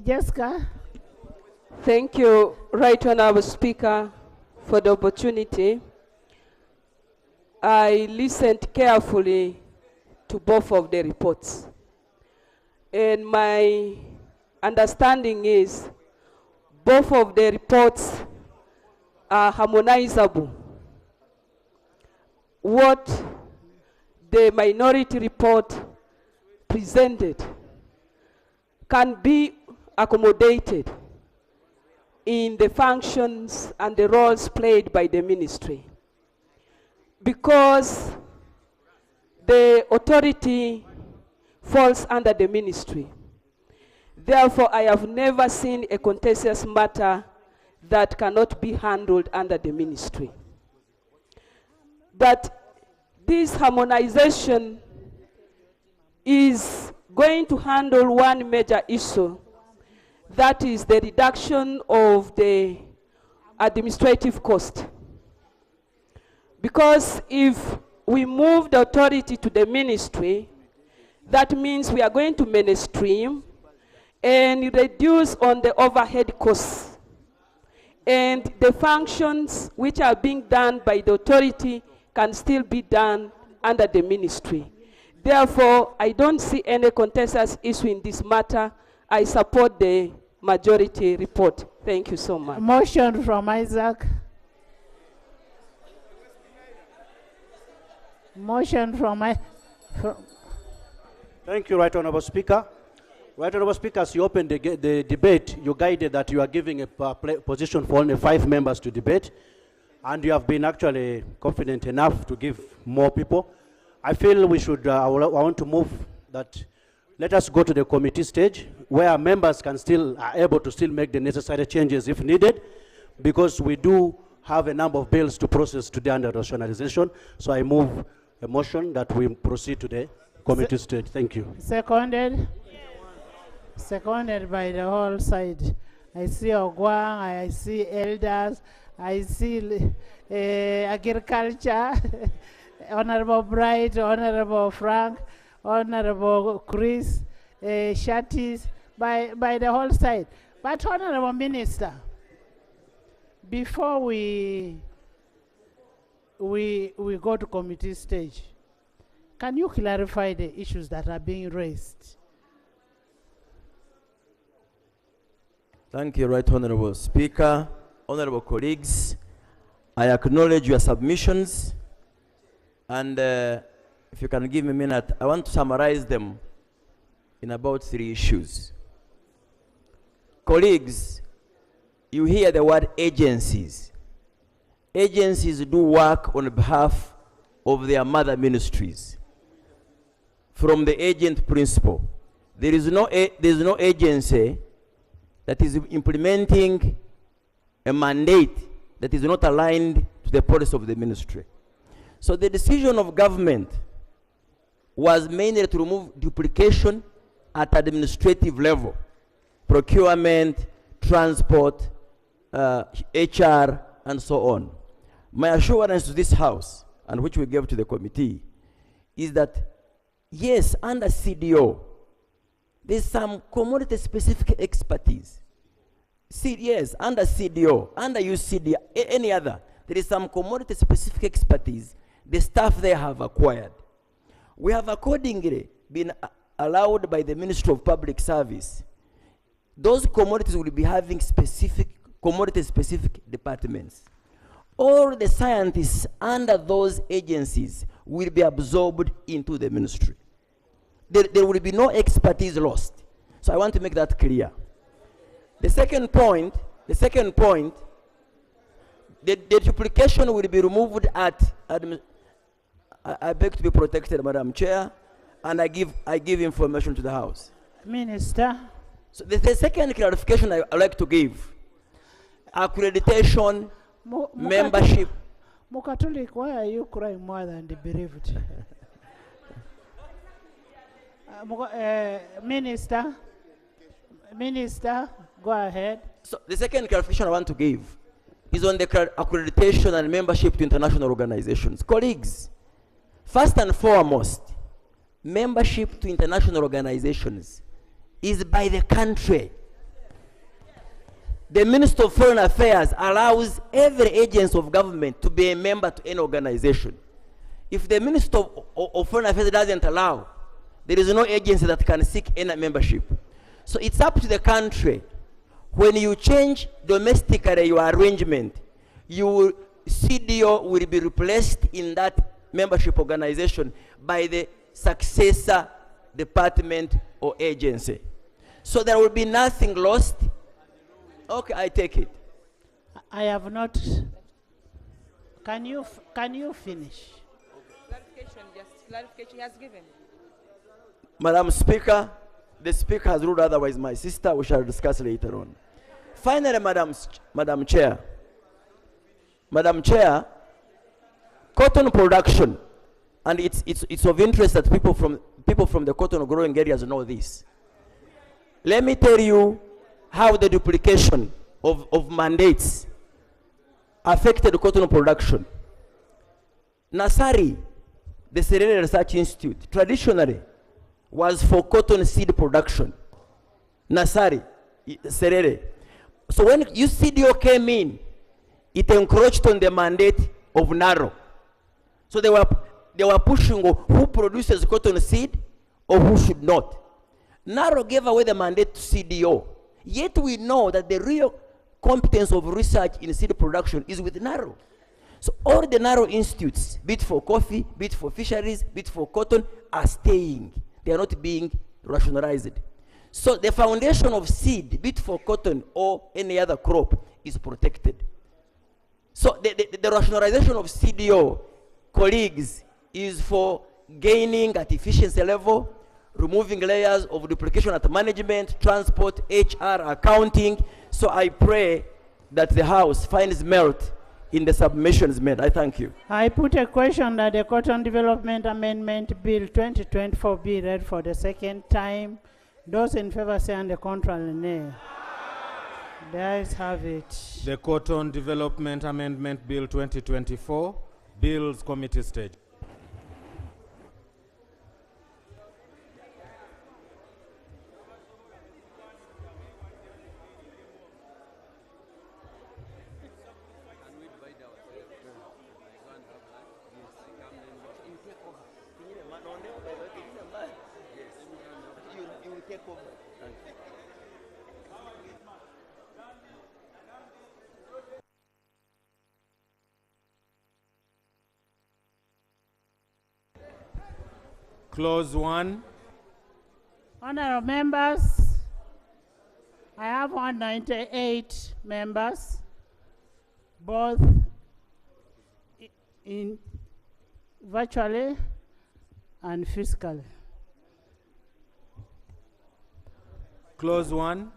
Jessica. Thank you, Right Honorable Speaker, for the opportunity. I listened carefully to both of the reports. And my understanding is both of the reports are harmonizable. What the minority report presented can be accommodated in the functions and the roles played by the ministry, because the authority falls under the ministry. Therefore, I have never seen a contentious matter that cannot be handled under the ministry. But this harmonization is going to handle one major issue, that is the reduction of the administrative cost. Because if we move the authority to the ministry, that means we are going to mainstream and reduce on the overhead costs. And the functions which are being done by the authority can still be done under the ministry. Therefore, I don't see any contentious issue in this matter. I support the majority report. Thank you so much. Motion from Isaac. Motion from Thank you, Right Honourable Speaker. Right Honourable Speaker, as you opened the debate, you guided that you are giving a position for only 5 members to debate, and you have been actually confident enough to give more people. I feel we should, I want to move that, let us go to the committee stage where members are able to still make the necessary changes if needed, because we do have a number of bills to process today under rationalization. So I move a motion that we proceed to the committee stage. Thank you. Seconded. Seconded by the whole side. I see Ogwang, I see elders, I see agriculture, Honorable Bright, Honorable Frank, Honorable Chris, Shatis, by the whole side. But Honorable Minister, before we go to committee stage, can you clarify the issues that are being raised? Thank you, Right Honourable Speaker. Honourable colleagues, I acknowledge your submissions, and if you can give me a minute, I want to summarize them in about 3 issues. Colleagues, you hear the word agencies. Agencies do work on behalf of their mother ministries. From the agent principle, there is no agency that is implementing a mandate that is not aligned to the policy of the ministry. So the decision of government was mainly to remove duplication at administrative level, procurement, transport, HR, and so on. My assurance to this House, and which we gave to the committee, is that yes, under CDO, there's some commodity-specific expertise. Yes, under CDO, under UCD, any other, there is some commodity-specific expertise the staff there have acquired. We have accordingly been allowed by the Ministry of Public Service. Those commodities will be having commodity-specific departments. All the scientists under those agencies will be absorbed into the ministry. There will be no expertise lost. So I want to make that clear. The second point, the duplication will be removed at, I beg to be protected, Madam Chair, and I give information to the House. Minister. So the second clarification I like to give, accreditation, membership. Catholic, why are you crying more than the bereaved? Minister, go ahead. So the second clarification I want to give is on the accreditation and membership to international organizations. Colleagues, first and foremost, membership to international organizations is by the country. The Minister of Foreign Affairs allows every agency of government to be a member to any organization. If the Minister of Foreign Affairs doesn't allow, there is no agency that can seek any membership. So it's up to the country. When you change domestically your arrangement, CDO will be replaced in that membership organization by the successor department or agency. So there will be nothing lost. Okay, I take it. I have not. Can you finish? Clarification he has given. Madam Speaker, the Speaker has ruled otherwise. My sister, we shall discuss later on. Finally, Madam Chair, cotton production, and it's of interest that people from the cotton growing areas know this. Let me tell you how the duplication of mandates affected cotton production. Nasari, the Serere Research Institute, traditionally was for cotton seed production. Nasari, Serere. So when UCDO came in, it encroached on the mandate of NARO. So they were pushing who produces cotton seed or who should not. NARO gave away the mandate to CDO. Yet we know that the real competence of research in seed production is with NARO. So all the NARO institutes, be it for coffee, be it for fisheries, be it for cotton, are staying. They are not being rationalized. So the foundation of seed, be it for cotton or any other crop, is protected. So the rationalization of CDO, colleagues, is for gaining at efficiency level, removing layers of duplication at management, transport, HR, accounting. So I pray that the House finds merit in the submissions made. I thank you. I put a question that the Cotton Development Amendment Bill 2024 be read for the second time. Those in favor say on the contrary, nay. The ayes have it. The Cotton Development Amendment Bill 2024, Bills Committee stage. Clause 1. Honorable members, I have 198 members, both in virtually and physically. Clause 1.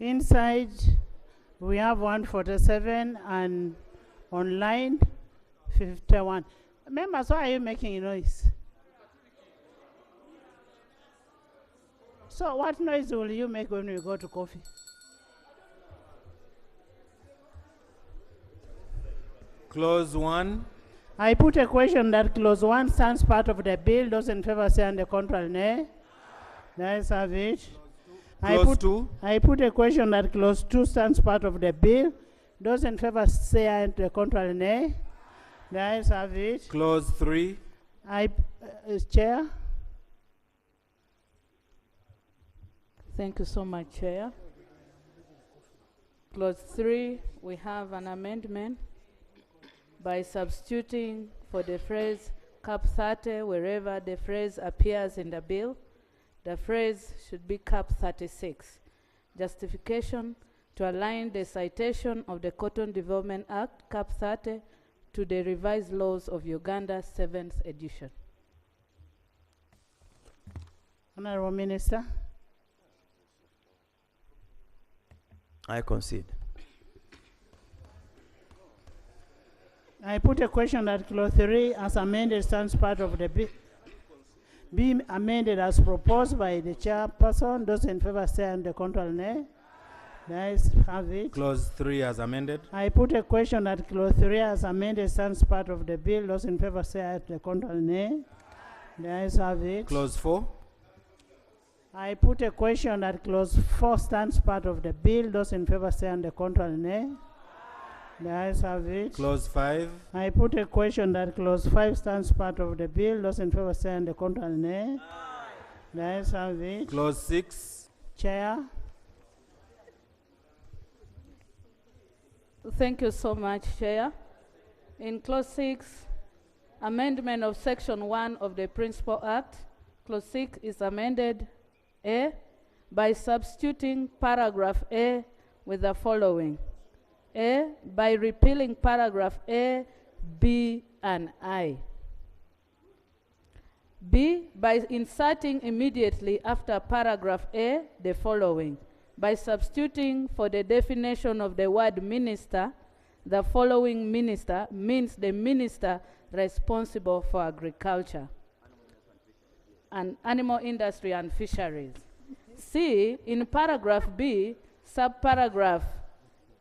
Inside, we have 147 and online 51. Members, why are you making noise? So what noise will you make when we go to coffee? Clause 1. I put a question that clause 1 stands part of the bill. Those in favor say on the contrary, nay. The ayes have it. Clause 2. I put a question that clause 2 stands part of the bill. Those in favor say on the contrary, nay. The ayes have it. Clause 3. Chair. Thank you so much, Chair. Clause 3, we have an amendment by substituting for the phrase cap 30 wherever the phrase appears in the bill. The phrase should be cap 36. Justification: to align the citation of the Cotton Development Act, cap 30, to the revised laws of Uganda 7th edition. Honorable Minister. I concede. I put a question that clause 3 as amended stands part of the bill. Be amended as proposed by the chairperson. Those in favor say on the contrary, nay. The ayes have it. Clause 3 as amended. I put a question that clause 3 as amended stands part of the bill. Those in favor say on the contrary, nay. The ayes have it. Clause 4. I put a question that clause 4 stands part of the bill. Those in favor say and the contrary nay. The ayes have it. Clause 5. I put a question that clause 5 stands part of the bill. Those in favor say and the contrary nay. The ayes have it. Clause 6. Chair. Thank you so much, Chair. In clause 6, amendment of section 1 of the Principal Act, clause 6 is amended A by substituting paragraph A with the following. A, by repealing paragraph A, B, and I. B, by inserting immediately after paragraph A the following. By substituting for the definition of the word minister, the following minister means the minister responsible for agriculture and animal industry and fisheries. C, in paragraph B, subparagraph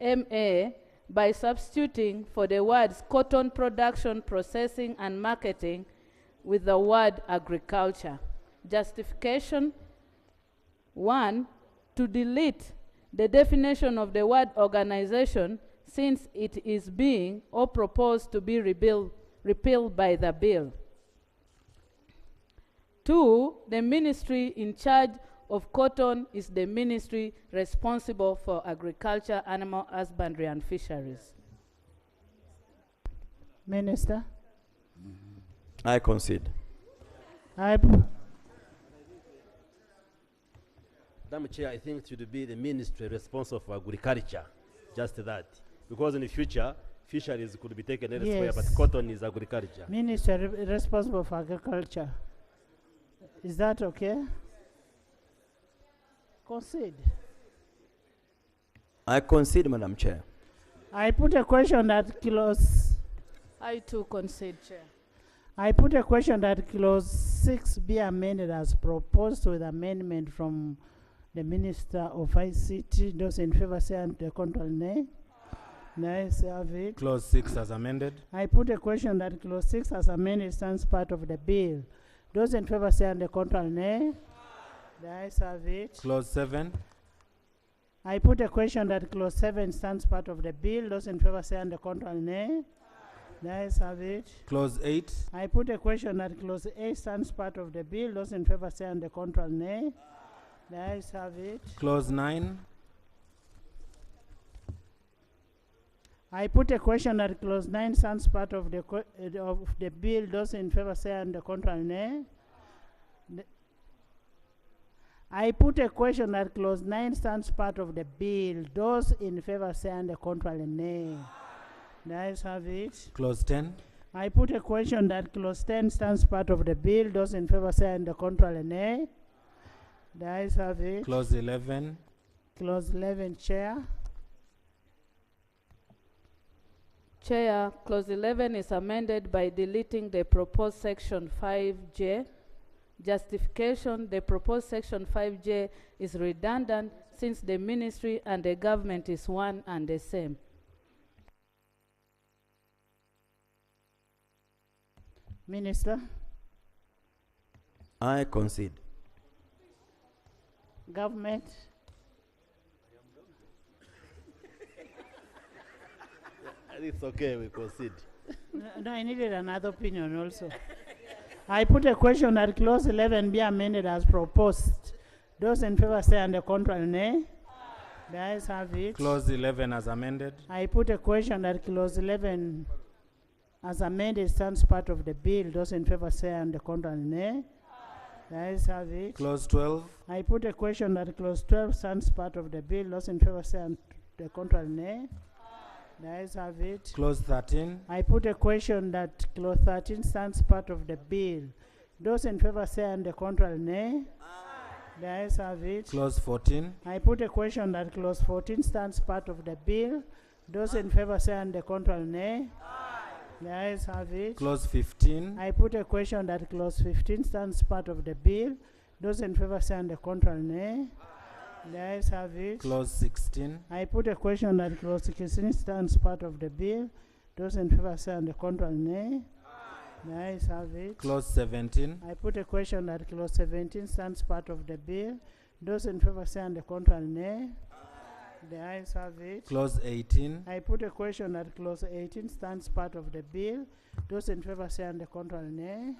MA, by substituting for the words cotton production, processing, and marketing with the word agriculture. Justification: 1, to delete the definition of the word organization since it is being or proposed to be repealed by the bill. 2, the ministry in charge of cotton is the ministry responsible for agriculture, animal husbandry, and fisheries. Minister. I concede. Madam Chair, I think it should be the ministry responsible for agriculture, just that. Because in the future, fisheries could be taken elsewhere, Yes. but cotton is agriculture. Minister responsible for agriculture. Is that okay? Concede. I concede, Madam Chair. I put a question that clause. I too concede, Chair. I put a question that clause 6 be amended as proposed with amendment from the Minister of ICT. Those in favor say and the contrary nay. The ayes have it. Clause 6 as amended. I put a question that clause 6 as amended stands part of the bill. Those in favor say and the contrary nay. The ayes have it. Clause 7. I put a question that clause 7 stands part of the bill. Those in favor say and the contrary nay. The ayes have it. Clause 8. I put a question that clause 8 stands part of the bill. Those in favor say and the contrary nay. The ayes have it. Clause 9. I put a question that clause 9 stands part of the bill. Those in favor say and the contrary nay. I put a question that clause 9 stands part of the bill. Those in favor say and the contrary nay. The ayes have it. Clause 10. I put a question that clause 10 stands part of the bill. Those in favor say and the contrary nay. The ayes have it. Clause 11. Clause 11, Chair. Chair, clause 11 is amended by deleting the proposed section 5J. Justification: the proposed section 5J is redundant since the ministry and the government is one and the same. Minister. I concede. Government. It's okay, we concede. No, I needed another opinion also. I put a question that clause 11 be amended as proposed. Those in favor say and the contrary nay. The ayes have it. Clause 11 as amended. I put a question that clause 11 as amended stands part of the bill. Those in favor say and the contrary nay. The ayes have it. Clause 12. I put a question that clause 12 stands part of the bill. Those in favor say and the contrary nay. The ayes have it. Clause 13. I put a question that clause 13 stands part of the bill. Those in favor say and the contrary nay. The ayes have it. Clause 14. I put a question that clause 14 stands part of the bill. Those in favor say and the contrary nay. The ayes have it. Clause 15. I put a question that clause 15 stands part of the bill. Those in favor say and the contrary nay. The ayes have it. Clause 16. I put a question that clause 16 stands part of the bill. Those in favor say and the contrary nay. The ayes have it. Clause 17. I put a question that clause 17 stands part of the bill. Those in favor say on the contrary, nay. The ayes have it. Clause 18. I put a question that clause 18 stands part of the bill. Those in favor say on the contrary, nay.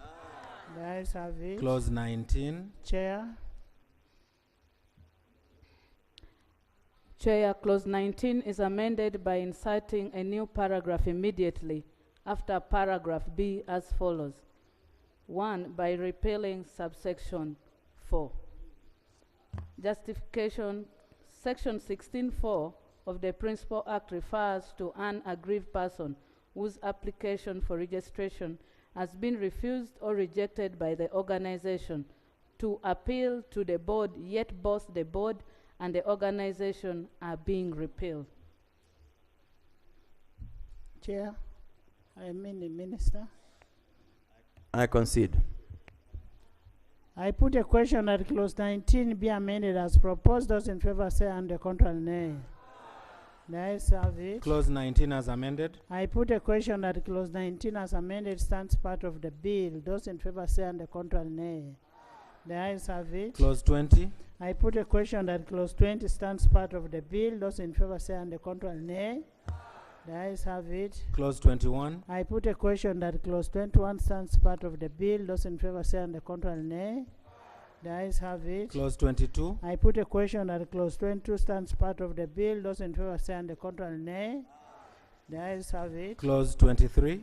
The ayes have it. Clause 19. Chair. Chair, clause 19 is amended by inserting a new paragraph immediately after paragraph B as follows. 1. By repealing subsection 4. Justification. Section 16.4 of the Principal Act refers to an aggrieved person whose application for registration has been refused or rejected by the organization to appeal to the board, yet both the board and the organization are being repealed. Chair, I mean the minister. I concede. I put a question that clause 19 be amended as proposed. Those in favor say on the contrary, nay. The ayes have it. Clause 19 as amended. I put a question that clause 19 as amended stands part of the bill. Those in favor say on the contrary, nay. The ayes have it. Clause 20. I put a question that clause 20 stands part of the bill. Those in favor say on the contrary, nay. The ayes have it. Clause 21. I put a question that clause 21 stands part of the bill. Those in favor say on the contrary, nay. The ayes have it. Clause 22. I put a question that clause 22 stands part of the bill. Those in favor say on the contrary, nay. The ayes have it. Clause 23.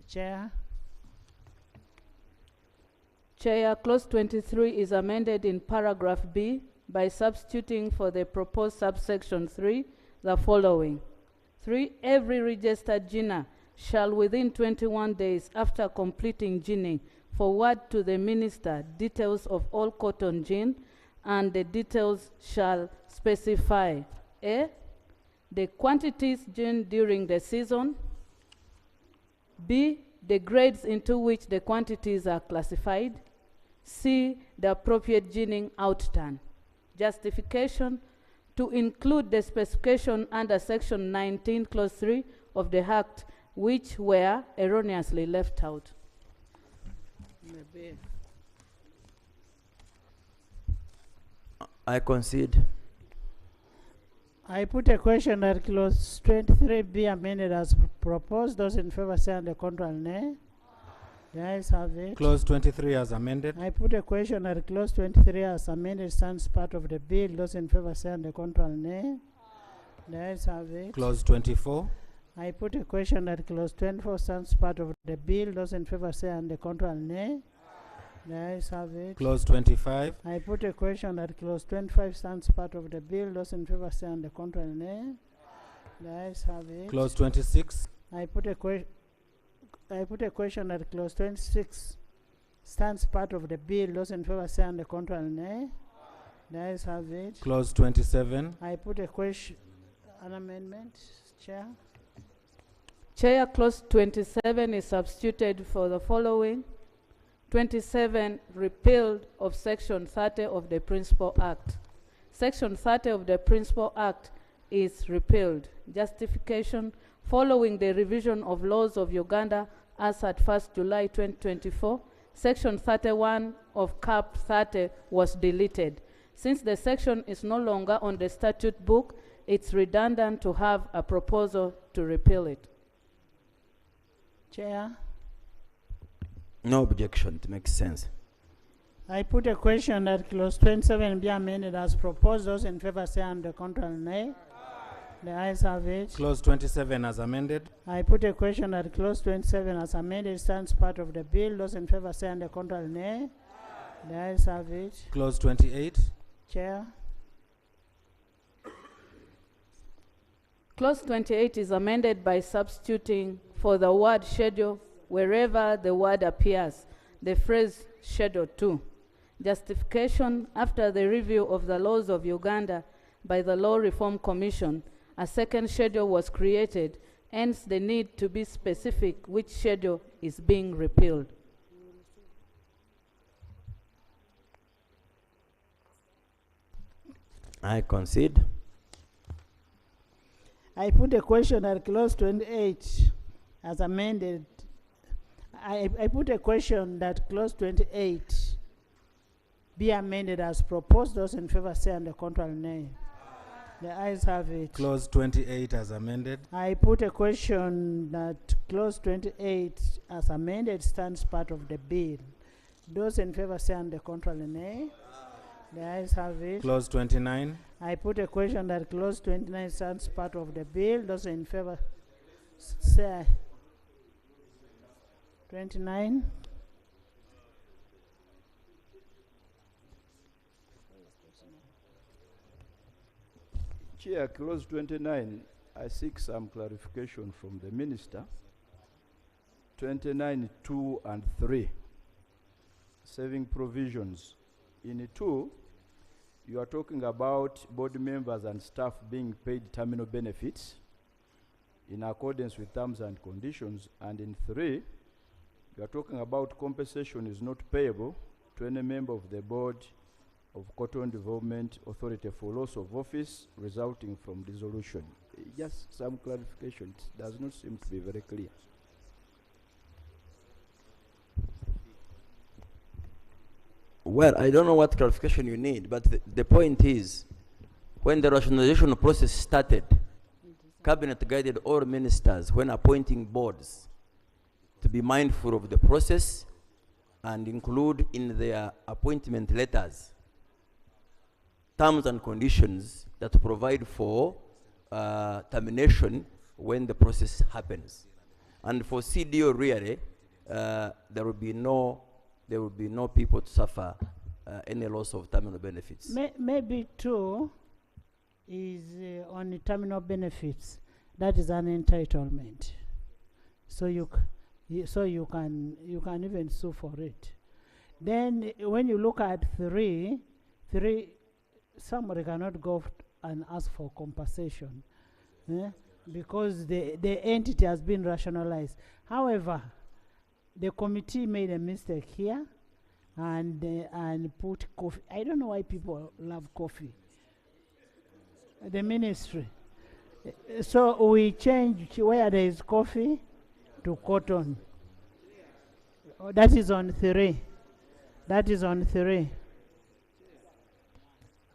Chair. Chair, clause 23 is amended in paragraph B by substituting for the proposed subsection 3 the following. 3. Every registered ginner shall within 21 days after completing ginning forward to the minister details of all cotton gin, and the details shall specify A. The quantities gin during the season. B. The grades into which the quantities are classified. C. The appropriate ginning outturn. Justification. To include the specification under section 19 clause 3 of the Act which were erroneously left out. I concede. I put a question that clause 23 be amended as proposed. Those in favor say on the contrary, nay. The ayes have it. Clause 23 as amended. I put a question that clause 23 as amended stands part of the bill. Those in favor say on the contrary, nay. The ayes have it. Clause 24. I put a question that clause 24 stands part of the bill. Those in favor say on the contrary, nay. The ayes have it. Clause 25. I put a question that clause 25 stands part of the bill. Those in favor say on the contrary, nay. The ayes have it. Clause 26. I put a question that clause 26 stands part of the bill. Those in favor say on the contrary, nay. The ayes have it. Clause 27. I put a question, an amendment, Chair. Chair, clause 27 is substituted for the following. 27, repealed of section 30 of the Principal Act. Section 30 of the Principal Act is repealed. Justification. Following the revision of laws of Uganda as at 1st July 2024, section 31 of Cap 30 was deleted. Since the section is no longer on the statute book, it's redundant to have a proposal to repeal it. Chair. No objection. It makes sense. I put a question that clause 27 be amended as proposed. Those in favor say on the contrary, nay. The ayes have it. Clause 27 as amended. I put a question that clause 27 as amended stands part of the bill. Those in favor say on the contrary, nay. The ayes have it. Clause 28. Chair. Clause 28 is amended by substituting for the word schedule wherever the word appears, the phrase schedule 2. Justification. After the review of the laws of Uganda by the Law Reform Commission, a second schedule was created, hence the need to be specific which schedule is being repealed. I concede. I put a question at clause 28 as amended. I put a question that clause 28 be amended as proposed. Those in favor say and the contrary nay. The ayes have it. Clause 28 as amended. I put a question that clause 28 as amended stands part of the bill. Those in favor say and the contrary nay. The ayes have it. Clause 29. I put a question that clause 29 stands part of the bill. Those in favor say aye. 29. Chair, clause 29, I seek some clarification from the minister. 29, 2 and 3, saving provisions. In 2, you are talking about board members and staff being paid terminal benefits in accordance with terms and conditions, and in 3, you are talking about compensation is not payable to any member of the board of Cotton Development Authority for loss of office resulting from dissolution. Just some clarification. It does not seem to be very clear. Well, I don't know what clarification you need, but the point is, when the rationalization process started, Cabinet guided all ministers when appointing boards to be mindful of the process and include in their appointment letters terms and conditions that provide for termination when the process happens. And for CDO really, there will be no people to suffer any loss of terminal benefits. Maybe 2 is on the terminal benefits. That is an entitlement. So you can even sue for it. Then when you look at 3, somebody cannot go and ask for compensation because the entity has been rationalized. However, the committee made a mistake here and put coffee. I don't know why people love coffee. The ministry. So we changed where there is coffee to cotton. That is on 3. That is on 3.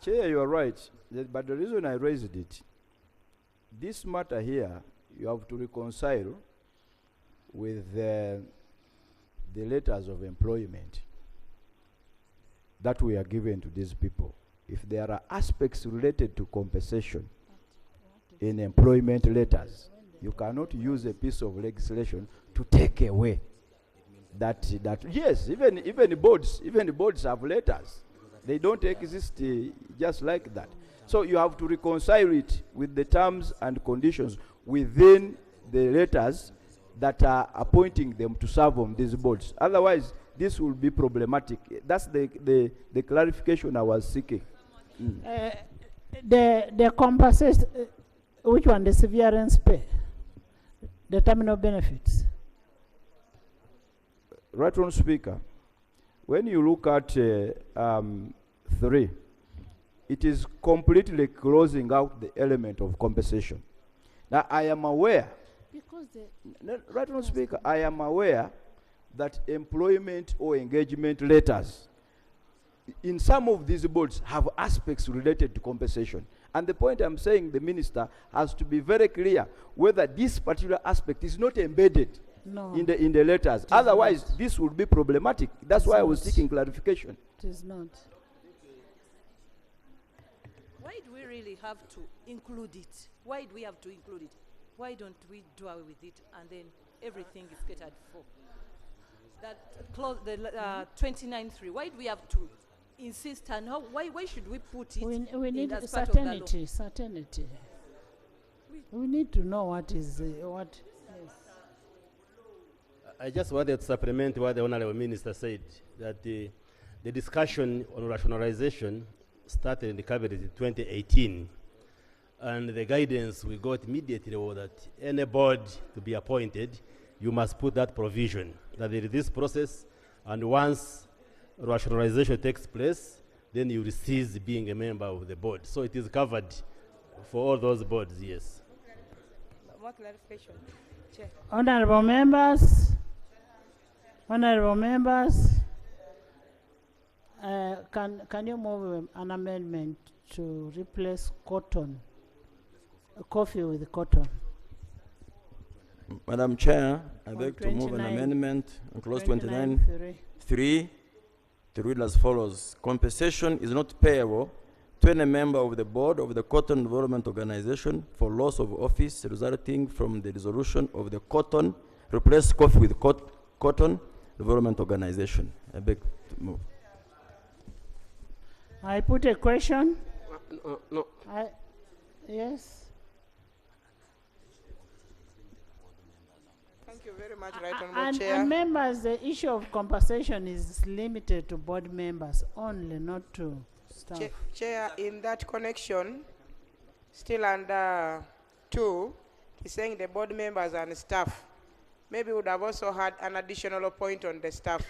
Chair, you are right. But the reason I raised it, this matter here, you have to reconcile with the letters of employment that we are given to these people. If there are aspects related to compensation in employment letters, you cannot use a piece of legislation to take away that yes, even boards have letters. They don't exist just like that. So you have to reconcile it with the terms and conditions within the letters that are appointing them to serve on these boards. Otherwise, this will be problematic. That's the clarification I was seeking. The compensation, which one? The severance pay? The terminal benefits? Right on, Speaker. When you look at 3, it is completely closing out the element of compensation. Now, I am aware, right on, Speaker, I am aware that employment or engagement letters in some of these boards have aspects related to compensation. And the point I'm saying, the minister has to be very clear whether this particular aspect is not embedded in the letters. Otherwise, this would be problematic. That's why I was seeking clarification. It is not. Why do we really have to include it? Why do we have to include it? Why don't we do away with it and then everything is catered for? That clause, the 29.3. Why do we have to insist on how? Why should we put it? We need as part of the law? certainty. We need to know what is what. Yes. I just wanted to supplement what the Honorable Minister said, that the discussion on rationalization started in the Cabinet in 2018, and the guidance we got immediately was that any board to be appointed, you must put that provision, that there is this process, and once rationalization takes place, then you will cease being a member of the board. So it is covered for all those boards, yes. More clarification. Chair. Honorable members, Honorable members, can you move an amendment to replace cotton, coffee with cotton? Madam Chair, I On beg to move an 29 amendment on clause 29 29.3 to read as follows. Compensation is not payable to any member of the board of the Cotton Development Organization for loss of office resulting from the dissolution of the cotton, replace coffee with cotton development organization. I beg to move. I put a question. No. Yes. Thank you very much, Right Honourable And Chair. members, the issue of compensation is limited to board members only, not to staff. Chair, in that connection, still under 2, he's saying the board members and staff. Maybe would have also had an additional point on the staff,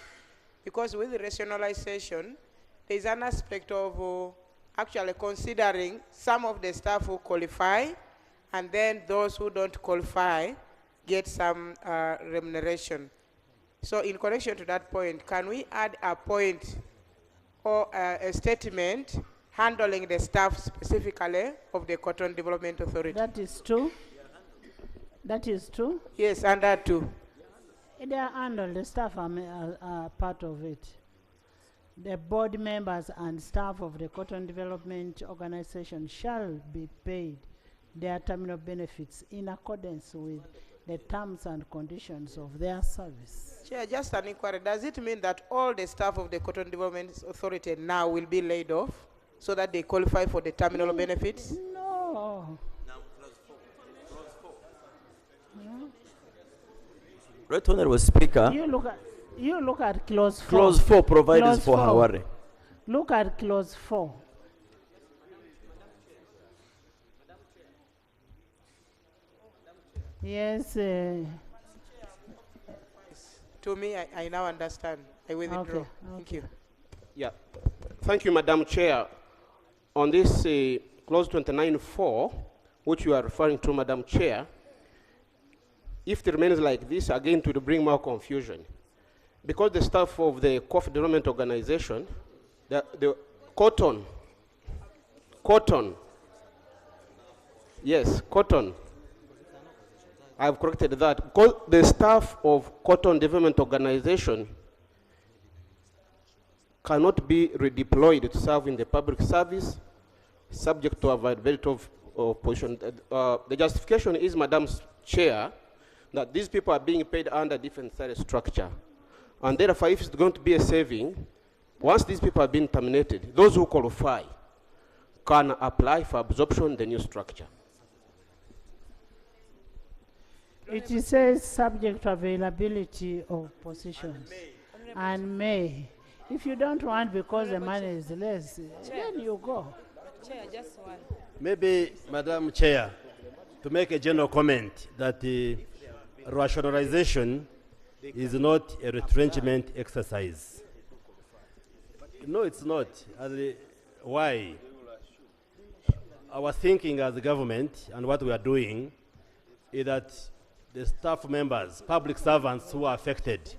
because with the rationalization, there is an aspect of actually considering some of the staff who qualify, and then those who don't qualify get some remuneration. So in connection to that point, can we add a point or a statement handling the staff specifically of the Cotton Development Authority? That is 2. That is 2. Yes, under 2. They are handled, the staff are part of it. The board members and staff of the Cotton Development Organization shall be paid their terminal benefits in accordance with the terms and conditions of their service. Chair, just an inquiry. Does it mean that all the staff of the Cotton Development Authority now will be laid off so that they qualify for the terminal benefits? No. Right Honourable Speaker. You look at clause 4. Clause 4 provides Clause for 4. Hawari. Look at clause 4. Yes. To me, I now understand. I withdraw. Okay, Thank you. Yeah. Thank you, Madam Chair. On this clause 29.4, which you are referring to, Madam Chair, if it remains like this, again, to bring more confusion. Because the staff of the Coffee Development Organization, the cotton, yes, cotton, I've corrected that. Because the staff of Cotton Development Organization cannot be redeployed to serve in the public service, subject to availability of position. The justification is, Madam Chair, that these people are being paid under different salary structure. And therefore, if it's going to be a saving, once these people have been terminated, those who qualify can apply for absorption in the new structure. It says subject to availability of positions and may. If you don't want because the money is less, then you go. Chair, just one. Maybe, Madam Chair, to make a general comment that rationalization is not a retrenchment exercise. No, it's not. Why? Our thinking as a government and what we are doing is that the staff members, public servants who are affected,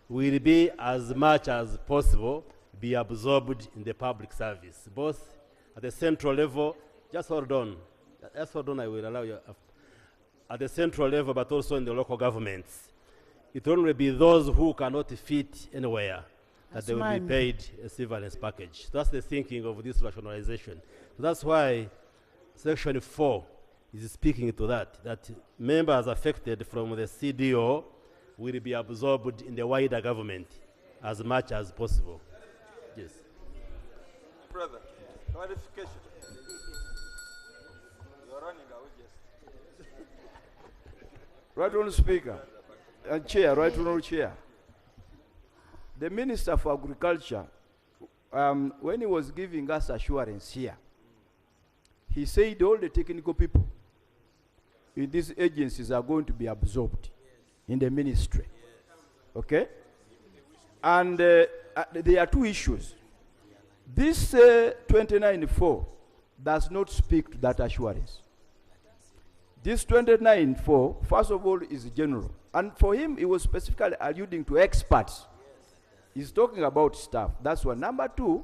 will be as much as possible be absorbed in the public service, both at the central level. Just hold on. Just hold on, I will allow you. At the central level, but also in the local governments. It will only be those who cannot fit anywhere that they will be paid a severance package. That's the thinking of this rationalization. So that's why Section 4 is speaking to that members affected from the CDO will be absorbed in the wider government as much as possible. Yes. Brother, clarification. You're running away, yes. Right Honourable Speaker, and Chair, Right Honourable Chair. The Minister for Agriculture, when he was giving us assurance here, he said all the technical people in these agencies are going to be absorbed in the ministry. Okay? And there are two issues. This 29.4 does not speak to that assurance. This 29.4, first of all, is general. And for him, he was specifically alluding to experts. He's talking about staff. That's one. Number two,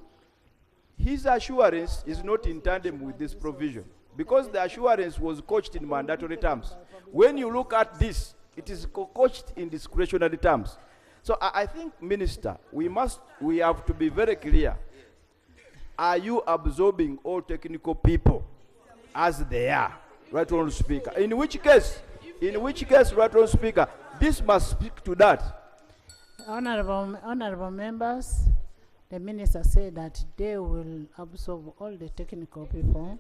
his assurance is not in tandem with this provision, because the assurance was couched in mandatory terms. When you look at this, it is couched in discretionary terms. So I think, Minister, we have to be very clear. Are you absorbing all technical people as they are? Right, Honourable Speaker. In which case, right, Honourable Speaker, this must speak to that. Honourable members, the minister said that they will absorb all the technical people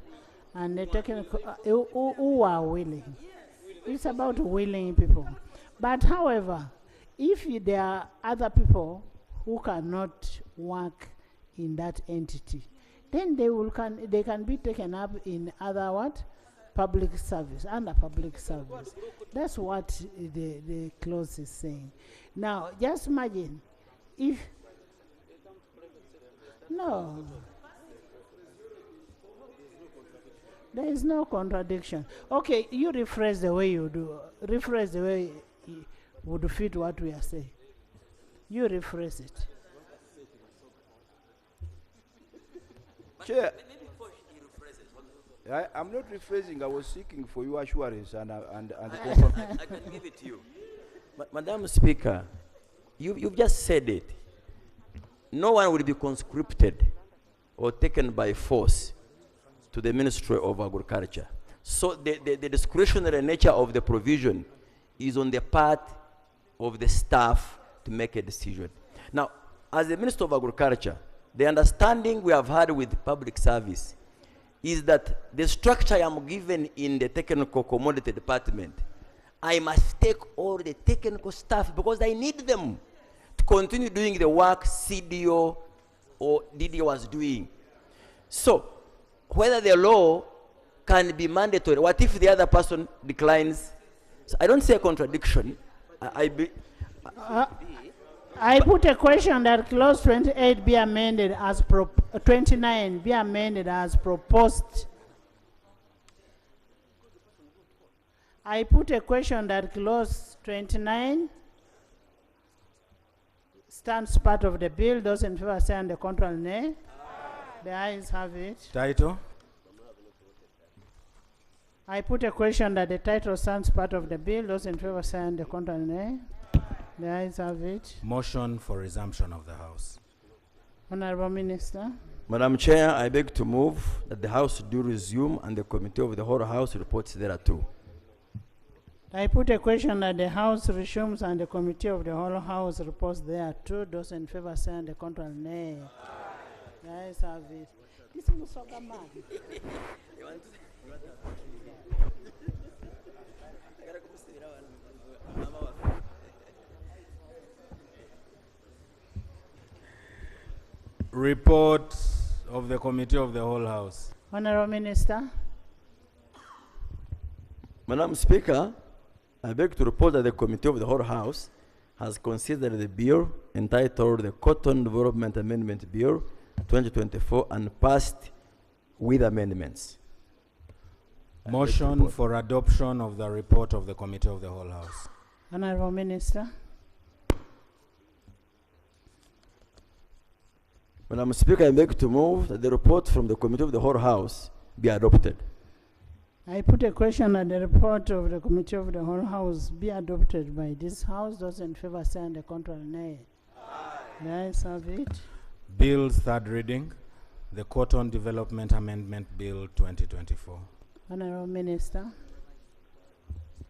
and the technical who are willing. It's about willing people. But however, if there are other people who cannot work in that entity, then they can be taken up in other public service, under public service. That's what the clause is saying. Now, just imagine if there is no contradiction. Okay, you rephrase the way you do. Rephrase the way it would fit what we are saying. You rephrase it. Chair, I'm not rephrasing. I was seeking for your assurance and confirmation. I can give it to you. Madam Speaker, you've just said it. No one will be conscripted or taken by force to the Ministry of Agriculture. So the discretionary nature of the provision is on the part of the staff to make a decision. Now, as the Minister of Agriculture, the understanding we have had with public service is that the structure I am given in the technical commodity department, I must take all the technical staff because I need them to continue doing the work CDO or DDO was doing. So, whether the law can be mandatory, what if the other person declines? So I don't see a contradiction. I put a question that clause 28 be amended as 29 be amended as proposed. I put a question that clause 29 stands part of the bill. Those in favor say and the contrary nay. The ayes have it. Title. I put a question that the title stands part of the bill. Those in favor say and the contrary nay. The ayes have it. Motion for resumption of the House. Honourable Minister. Madam Chair, I beg to move that the House do resume and the Committee of the whole House reports thereto. I put a question that the House resumes and the Committee of the whole House reports thereto. Those in favor say and the contrary nay. The ayes have it. This is Musoga man. Report of the Committee of the whole House. Honourable Minister. Madam Speaker, I beg to report that the Committee of the whole House has considered the bill entitled the Cotton Development Amendment Bill 2024 and passed with amendments. Motion for adoption of the report of the Committee of the whole House. Honourable Minister. Madam Speaker, I beg to move that the report from the Committee of the whole House be adopted. I put a question that the report of the Committee of the whole House be adopted by this House. Those in favor say and the contrary nay. The ayes have it. Bills third reading. The Cotton Development Amendment Bill 2024. Honourable Minister.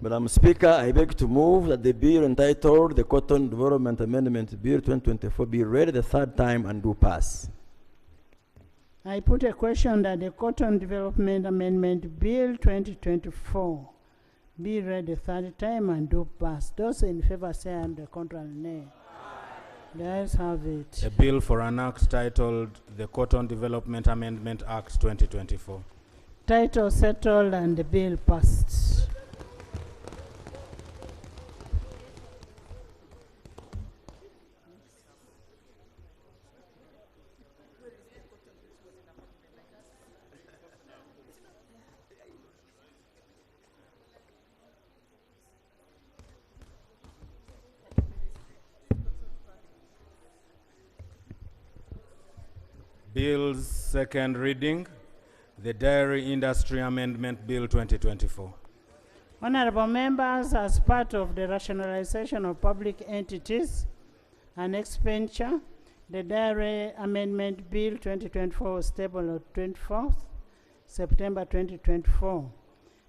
Madam Speaker, I beg to move that the bill entitled the Cotton Development Amendment Bill 2024 be read the third time and do pass. I put a question that the Cotton Development Amendment Bill 2024 be read the third time and do pass. Those in favor say and the contrary nay. The ayes have it. A bill for an act titled the Cotton Development Amendment Act 2024. Title settled and the bill passed. Bills second reading, the Dairy Industry Amendment Bill 2024. Honorable members, as part of the rationalization of public entities and expenditure, the Dairy Amendment Bill 2024 was tabled on 24th September 2024.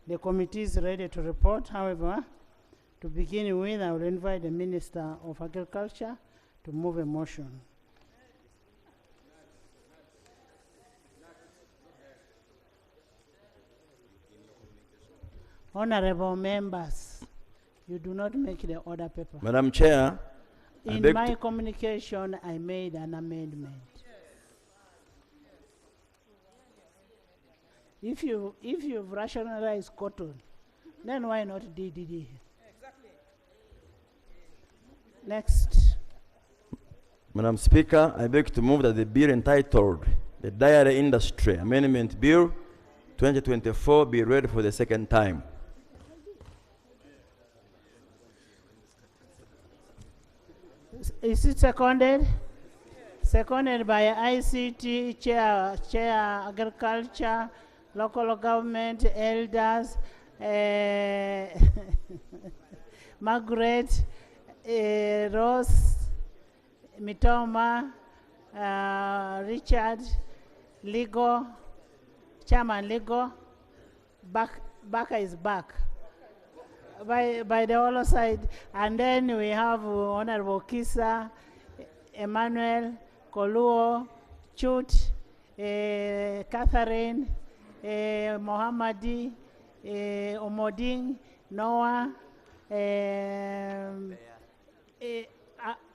The committee is ready to report. However, to begin with, I will invite the Minister of Agriculture to move a motion. Honorable members, you do not make the order paper. Madam Chair, In my communication, I made an amendment. If you've rationalized cotton, then why not DDD? Exactly. Next. Madam Speaker, I beg to move that the bill entitled the Dairy Industry Amendment Bill 2024 be read for the second time. Is it seconded? Seconded by ICT, Chair Agriculture, Local Government, Elders, Margaret, Rose, Mitoma, Richard, Legal, Chairman Legal, Baka is back. By the Oversight, and then we have Honorable Kisa, Emmanuel, Koluo, Chut, Catherine, Mohammadi, Omoding, Noah,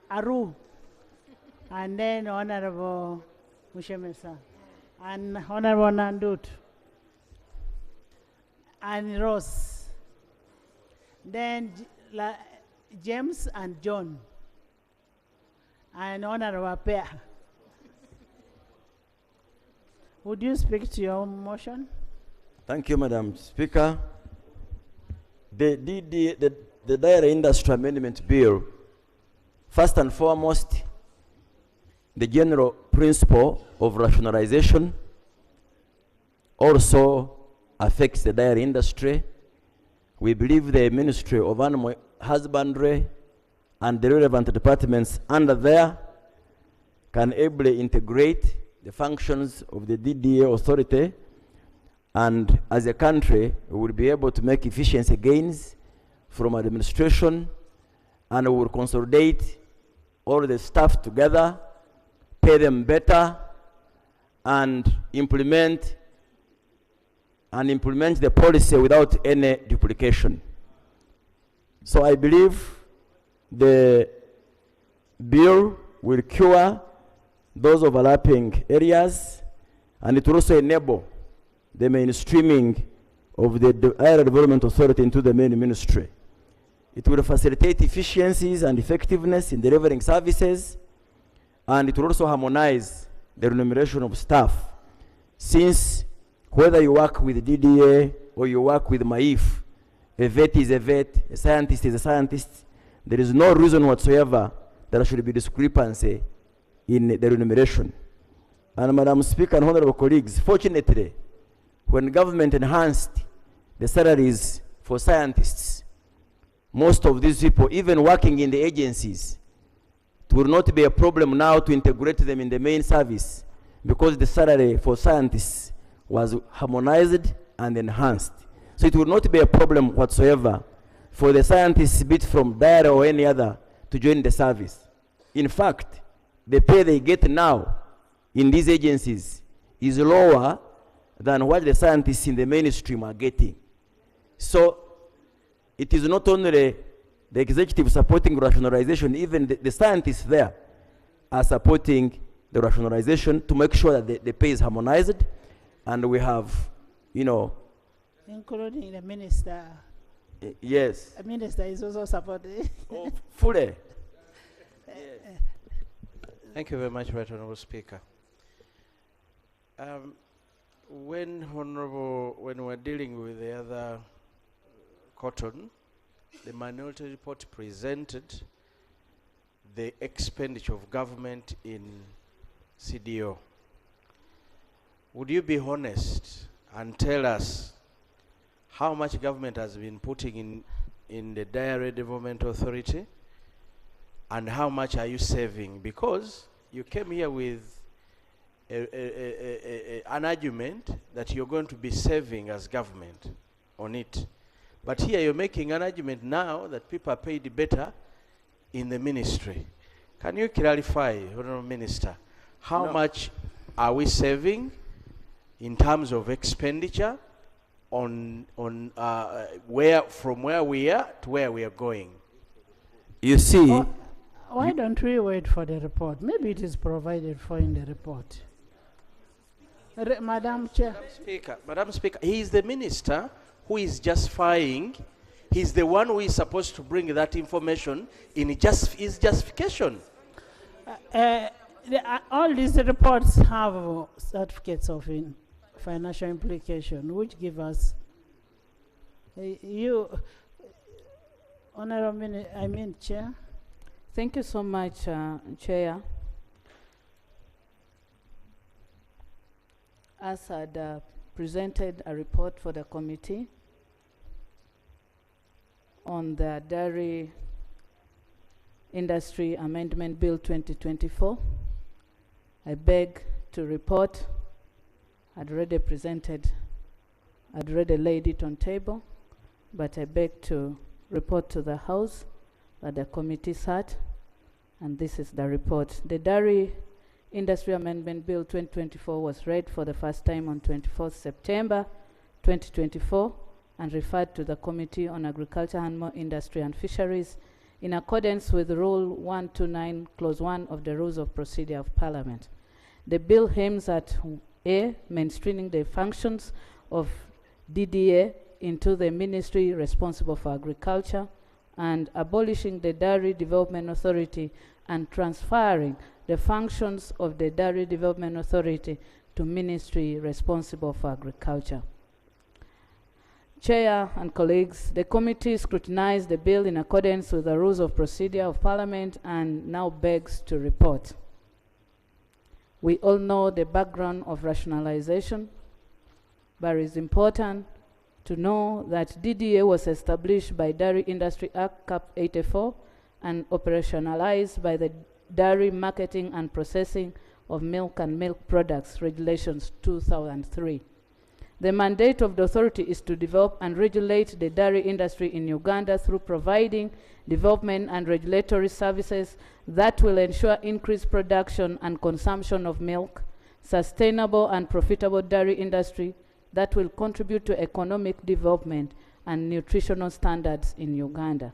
Aru, and then Honorable Mushemesa, and Honorable Nandut, and Rose. Then James and John, and Honorable Pair. Would you speak to your motion? Thank you, Madam Speaker. The Dairy Industry Amendment Bill, first and foremost, the general principle of rationalization also affects the dairy industry. We believe the Ministry of Animal Husbandry and the relevant departments under there can ably integrate the functions of the DDA authority, and as a country, we will be able to make efficiency gains from administration, and we will consolidate all the staff together, pay them better, and implement the policy without any duplication. So I believe the bill will cure those overlapping areas, and it will also enable the mainstreaming of the Area Development Authority into the main ministry. It will facilitate efficiencies and effectiveness in delivering services, and it will also harmonize the remuneration of staff, since whether you work with DDA or you work with MAIF, a vet is a vet, a scientist is a scientist, there is no reason whatsoever that there should be discrepancy in the remuneration. And Madam Speaker and honorable colleagues, fortunately, when government enhanced the salaries for scientists, most of these people, even working in the agencies, it will not be a problem now to integrate them in the main service, because the salary for scientists was harmonized and enhanced. So it will not be a problem whatsoever for the scientists, be it from dairy or any other, to join the service. In fact, the pay they get now in these agencies is lower than what the scientists in the mainstream are getting. So it is not only the executive supporting rationalization, even the scientists there are supporting the rationalization to make sure that the pay is harmonized, and we have, including the minister. Yes. The minister is also supporting. Oh, fully. Thank you very much, Right Honourable Speaker. When we're dealing with the other cotton, the minority report presented the expenditure of government in CDO. would you be honest and tell us how much government has been putting in the Dairy Development Authority, and how much are you saving? Because you came here with an argument that you're going to be saving as government on it. But here you're making an argument now that people are paid better in the ministry. Can you clarify, Honourable Minister, how much are we saving in terms of expenditure on from where we are to where we are going? You see, why don't we wait for the report? Maybe it is provided for in the report. Madam Chair. Madam Speaker, he is the minister who is justifying. He's the one who is supposed to bring that information in his justification. All these reports have certificates of financial implication, which give us Honourable Chair. Thank you so much, Chair. As I'd presented a report for the committee on the Dairy Industry Amendment Bill 2024, I beg to report. I'd already laid it on table, but I beg to report to the House that the committee sat, and this is the report. The Dairy Industry Amendment Bill 2024 was read for the first time on 24th September 2024 and referred to the Committee on Agriculture, Animal Industry and Fisheries in accordance with Rule 129, Clause 1 of the Rules of Procedure of Parliament. The bill aims at A, mainstreaming the functions of DDA into the ministry responsible for agriculture, and abolishing the Dairy Development Authority and transferring the functions of the Dairy Development Authority to ministry responsible for agriculture. Chair and colleagues, the committee scrutinized the bill in accordance with the Rules of Procedure of Parliament and now begs to report. We all know the background of rationalization, but it is important to know that DDA was established by Dairy Industry Act Cap 84 and operationalized by the Dairy Marketing and Processing of Milk and Milk Products Regulations 2003. The mandate of the authority is to develop and regulate the dairy industry in Uganda through providing development and regulatory services that will ensure increased production and consumption of milk, sustainable and profitable dairy industry that will contribute to economic development and nutritional standards in Uganda.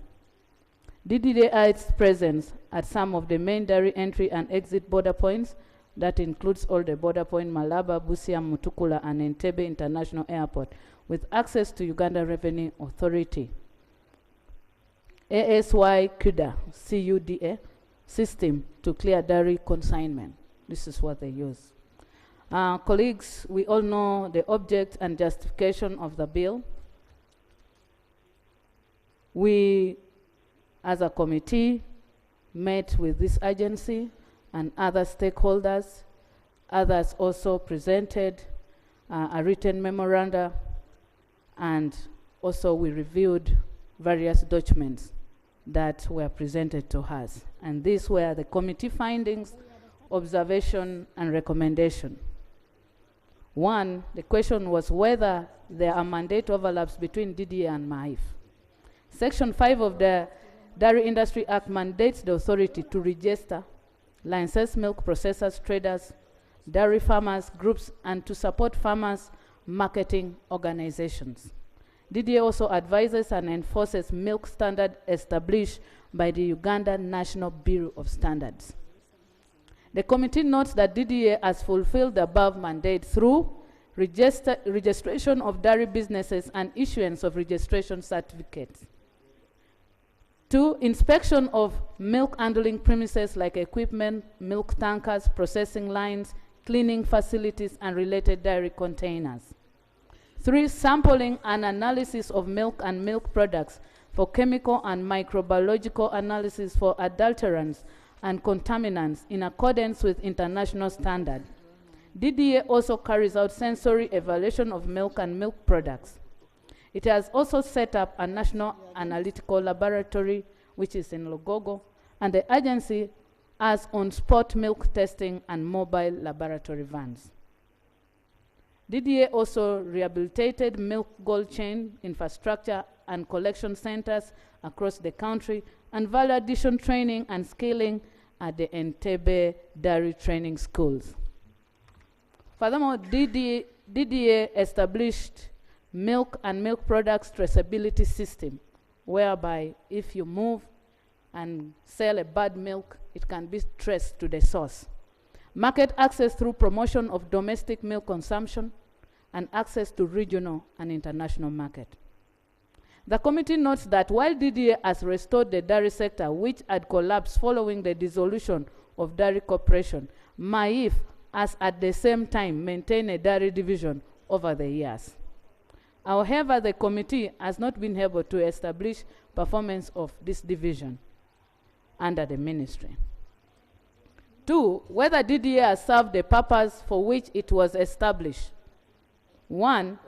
DDA's presence at some of the main dairy entry and exit border points, that includes all the border point Malaba, Busia, Mutukula, and Entebbe International Airport, with access to Uganda Revenue Authority. ASY CUDA, CUDA, system to clear dairy consignment. This is what they use. Colleagues, we all know the object and justification of the bill. We, as a committee, met with this agency and other stakeholders. Others also presented a written memoranda, and also we reviewed various documents that were presented to us. And these were the committee findings, observation, and recommendation. One, the question was whether there are mandate overlaps between DDA and MAIF. Section 5 of the Dairy Industry Act mandates the authority to register licensed milk processors, traders, dairy farmers, groups, and to support farmers' marketing organizations. DDA also advises and enforces milk standards established by the Uganda National Bureau of Standards. The committee notes that DDA has fulfilled the above mandate through registration of dairy businesses and issuance of registration certificates. 2, inspection of milk handling premises like equipment, milk tankers, processing lines, cleaning facilities, and related dairy containers. 3, sampling and analysis of milk and milk products for chemical and microbiological analysis for adulterants and contaminants in accordance with international standard. DDA also carries out sensory evaluation of milk and milk products. It has also set up a national analytical laboratory, which is in Logogo, and the agency has on-spot milk testing and mobile laboratory vans. DDA also rehabilitated milk cold chain infrastructure and collection centers across the country, and value addition training and scaling at the Entebbe dairy training schools. Furthermore, DDA established milk and milk products traceability system, whereby if you move and sell a bad milk, it can be traced to the source. Market access through promotion of domestic milk consumption, and access to regional and international market. The committee notes that while DDA has restored the dairy sector, which had collapsed following the dissolution of Dairy Corporation, MAIF has at the same time maintained a dairy division over the years. However, the committee has not been able to establish performance of this division under the ministry. 2, whether DDA has served the purpose for which it was established. 1,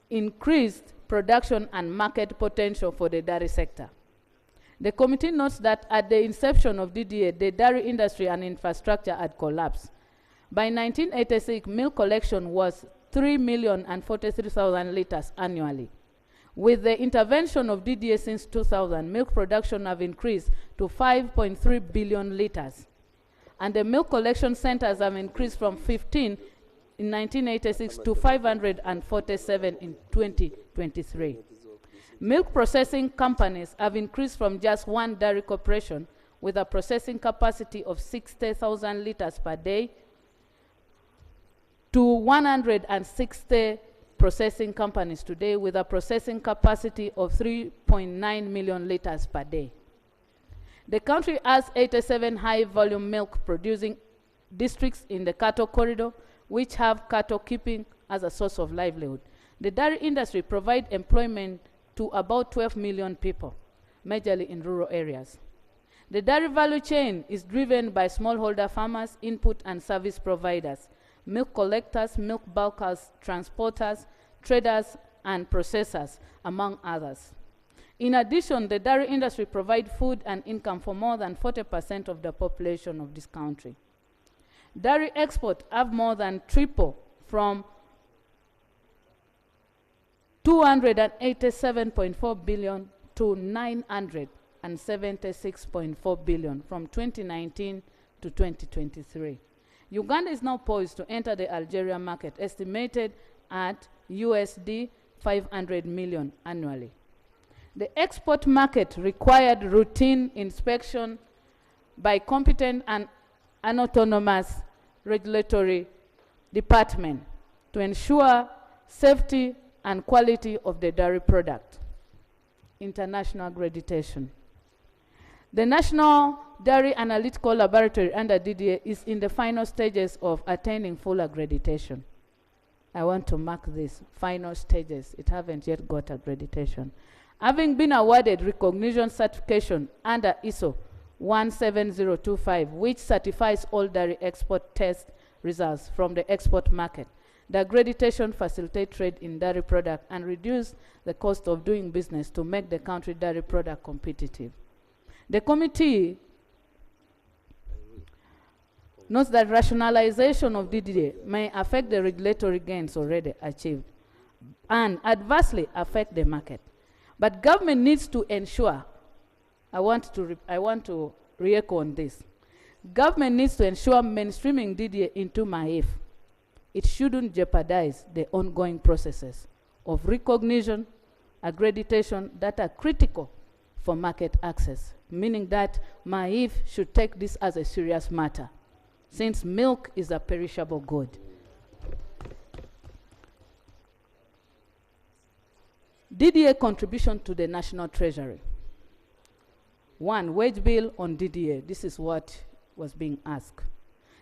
increased production and market potential for the dairy sector. The committee notes that at the inception of DDA, the dairy industry and infrastructure had collapsed. By 1986, milk collection was 3,043,000 liters annually. With the intervention of DDA since 2000, milk production have increased to 5.3 billion liters. And the milk collection centers have increased from 15 in 1986 to 547 in 2023. Milk processing companies have increased from just one dairy corporation with a processing capacity of 60,000 liters per day to 160 processing companies today with a processing capacity of 3.9 million liters per day. The country has 87 high-volume milk-producing districts in the cattle corridor, which have cattle keeping as a source of livelihood. The dairy industry provides employment to about 12 million people, majorly in rural areas. The dairy value chain is driven by smallholder farmers, input and service providers, milk collectors, milk bulkers, transporters, traders, and processors, among others. In addition, the dairy industry provides food and income for more than 40% of the population of this country. Dairy export have more than tripled from 287.4 billion to 976.4 billion from 2019 to 2023. Uganda is now poised to enter the Algeria market, estimated at USD 500 million annually. The export market required routine inspection by competent and autonomous regulatory department to ensure safety and quality of the dairy product. International accreditation. The National Dairy Analytical Laboratory under DDA is in the final stages of attaining full accreditation. I want to mark this, final stages. It haven't yet got accreditation. Having been awarded recognition certification under ISO 17025, which certifies all dairy export test results from the export market. The accreditation facilitates trade in dairy product and reduce the cost of doing business to make the country dairy product competitive. The committee notes that rationalization of DDA may affect the regulatory gains already achieved and adversely affect the market. But government needs to ensure, I want to re-echo on this. Government needs to ensure mainstreaming DDA into MAIF. It shouldn't jeopardize the ongoing processes of recognition, accreditation that are critical for market access, meaning that MAIF should take this as a serious matter, since milk is a perishable good. DDA contribution to the National Treasury. 1, wage bill on DDA. This is what was being asked.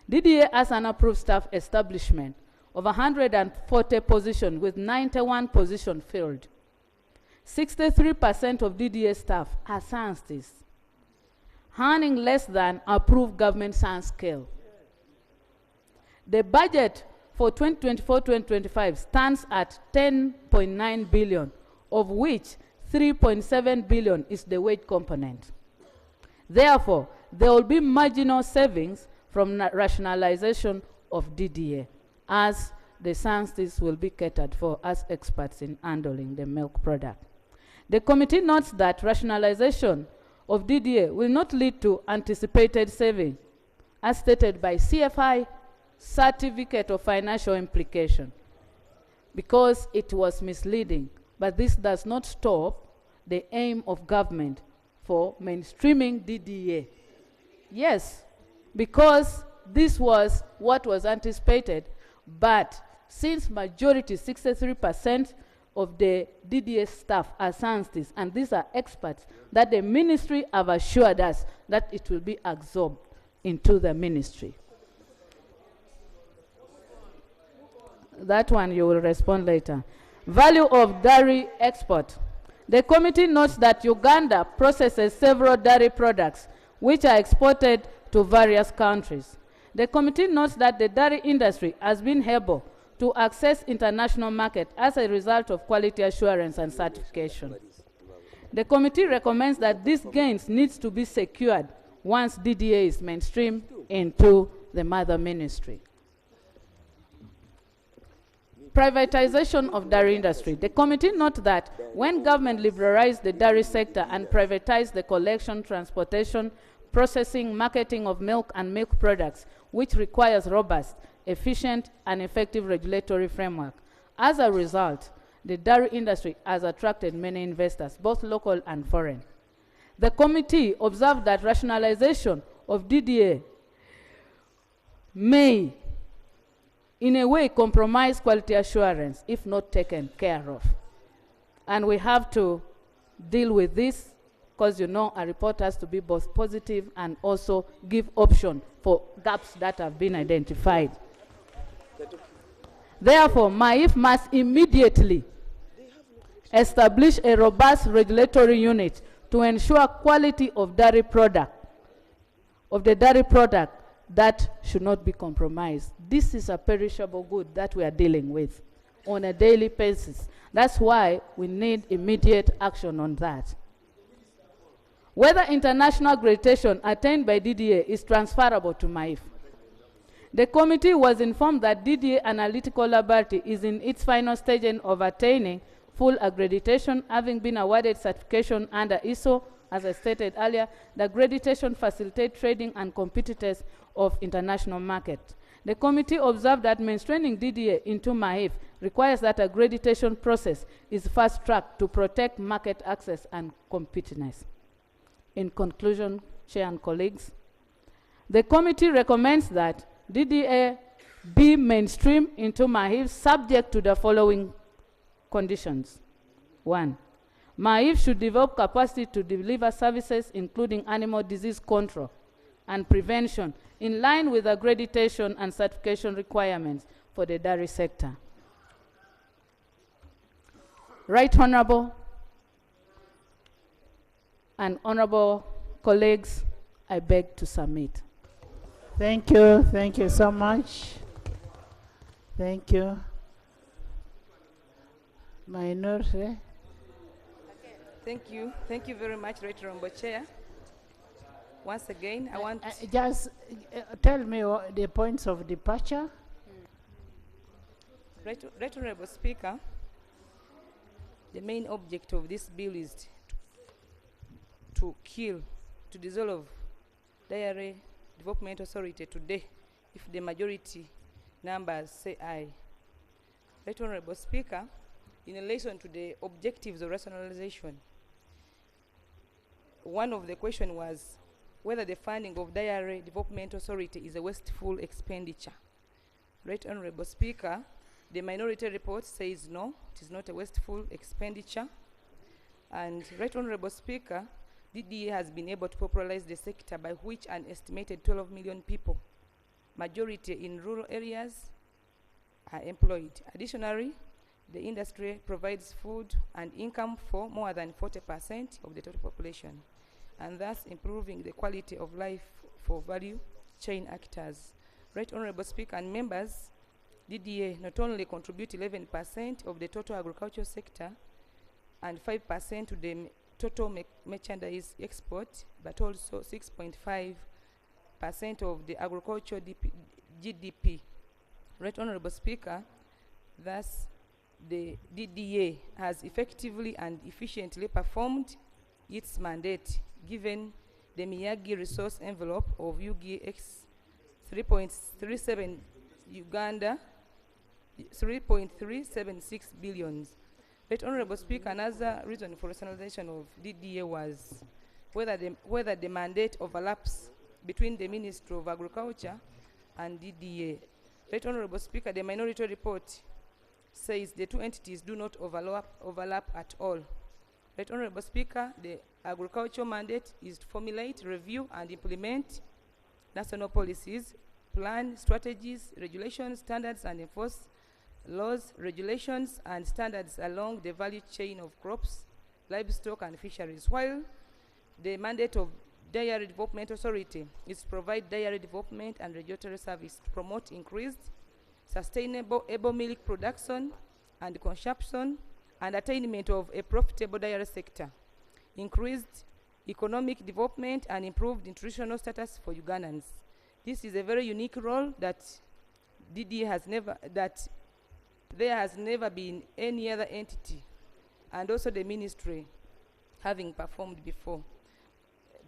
DDA has an approved staff establishment of 140 positions with 91 positions filled. 63% of DDA staff are scientists, earning less than approved government science scale. The budget for for 2024-2025 stands at 10.9 billion, of which 3.7 billion is the wage component. Therefore, there will be marginal savings from rationalization of DDA, as the SANSTIS will be catered for as experts in handling the milk product. The committee notes that rationalization of DDA will not lead to anticipated savings, as stated by CFI Certificate of Financial Implication, because it was misleading. But this does not stop the aim of government for mainstreaming DDA. Yes, because this was what was anticipated, but since majority, 63% of the DDA staff are SANSTIS, and these are experts that the ministry have assured us that it will be absorbed into the ministry. That one you will respond later. Value of dairy export. The committee notes that Uganda processes several dairy products which are exported to various countries. The committee notes that the dairy industry has been able to access international market as a result of quality assurance and certification. The committee recommends that these gains needs to be secured once DDA is mainstreamed into the mother ministry. Privatization of dairy industry. The committee notes that when government liberalized the dairy sector and privatized the collection, transportation, processing, marketing of milk and milk products, which requires robust, efficient, and effective regulatory framework. As a result, the dairy industry has attracted many investors, both local and foreign. The committee observed that rationalization of DDA may, in a way, compromise quality assurance if not taken care of. And we have to deal with this, because you know a report has to be both positive and also give option for gaps that have been identified. Therefore, MAIF must immediately establish a robust regulatory unit to ensure quality of dairy product, of the dairy product that should not be compromised. This is a perishable good that we are dealing with on a daily basis. That's why we need immediate action on that. Whether international accreditation attained by DDA is transferable to MAIF. The committee was informed that DDA Analytical Laboratory is in its final stage of attaining full accreditation, having been awarded certification under ISO. As I stated earlier, the accreditation facilitates trading and competitiveness of international market. The committee observed that mainstreaming DDA into MAIF requires that accreditation process is fast-tracked to protect market access and competitiveness. In conclusion, Chair and colleagues, the committee recommends that DDA be mainstreamed into MAIF subject to the following conditions. 1. MAIF should develop capacity to deliver services including animal disease control and prevention in line with accreditation and certification requirements for the dairy sector. Right Honorable and honorable colleagues, I beg to submit. Thank you so much. Thank you. Minority. Thank you very much, Right Honorable Chair. Once again, I want just tell me the points of departure. Right Honorable Speaker, the main object of this bill is to dissolve Dairy Development Authority today, if the majority numbers say aye. Right Honorable Speaker, in relation to the objectives of rationalization, one of the questions was whether the funding of Dairy Development Authority is a wasteful expenditure. Right Honorable Speaker, the minority report says no, it is not a wasteful expenditure. And Right Honorable Speaker, DDA has been able to popularize the sector by which an estimated 12 million people, majority in rural areas, are employed. Additionally, the industry provides food and income for more than 40% of the total population, and thus improving the quality of life for value chain actors. Right Honorable Speaker and members, DDA not only contribute 11% of the total agricultural sector and 5% to the total merchandise export, but also 6.5% of the agricultural GDP. Right, Honorable Speaker, thus the DDA has effectively and efficiently performed its mandate, given the Miyagi resource envelope of UGX 3.37 Uganda 3.376 billions. Right, Honorable Speaker, another reason for rationalization of DDA was whether the mandate overlaps between the Ministry of Agriculture and DDA. Right, Honorable Speaker, the minority report says the two entities do not overlap at all. Right, Honorable Speaker, the agricultural mandate is to formulate, review, and implement national policies, plan strategies, regulations, standards, and enforce laws, regulations, and standards along the value chain of crops, livestock, and fisheries, while the mandate of Dairy Development Authority is to provide dairy development and regulatory service to promote increased sustainable able milk production and consumption and attainment of a profitable dairy sector, increased economic development, and improved nutritional status for Ugandans. This is a very unique role that DDA has never, that there has never been any other entity, and also the ministry, having performed before.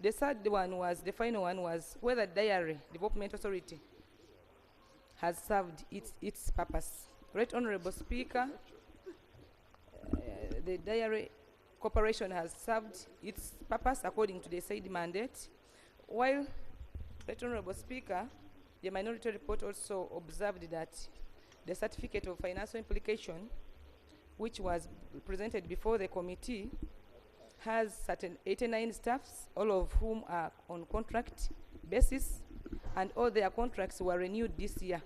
The third one was, the final one was whether Dairy Development Authority has served its purpose. Right, Honorable Speaker, the Dairy Corporation has served its purpose according to the said mandate, while, Right, Honorable Speaker, the minority report also observed that the certificate of financial implication, which was presented before the committee, has certain 89 staffs, all of whom are on contract basis, and all their contracts were renewed this year.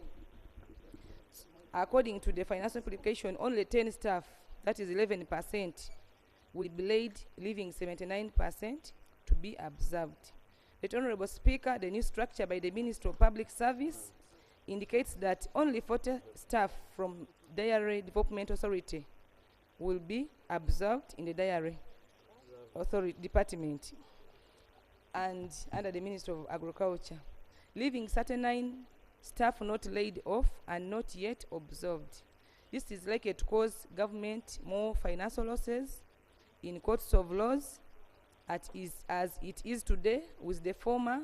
According to the financial implication, only 10 staff, that is 11%, will be laid, leaving 79% to be observed. The Honorable Speaker, the new structure by the Minister of Public Service indicates that only 40 staff from Dairy Development Authority will be observed in the Dairy Authority Department and under the Minister of Agriculture, leaving 39 staff not laid off and not yet observed. This is likely to cause government more financial losses in courts of laws as it is today with the former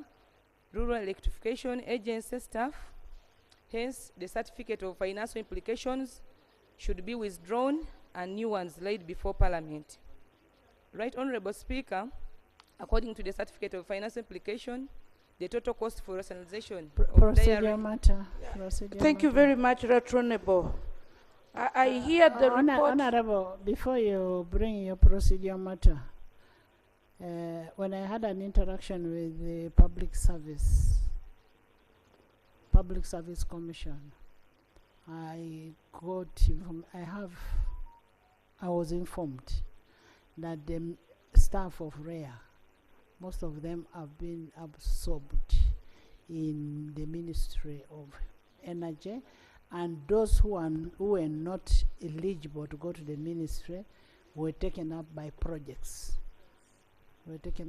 Rural Electrification Agency staff. Hence, the certificate of financial implications should be withdrawn and new ones laid before Parliament. Right, Honorable Speaker, according to the certificate of financial implication, the total cost for rationalization of dairy... matter. Thank you very much, Right Honorable. I hear the report. Honorable, before you bring your procedure matter, when I had an interaction with the Public Service Commission, I was informed that the staff of REA, most of them have been absorbed in the Ministry of Energy, and those who were not eligible to go to the ministry were taken up by projects. So thank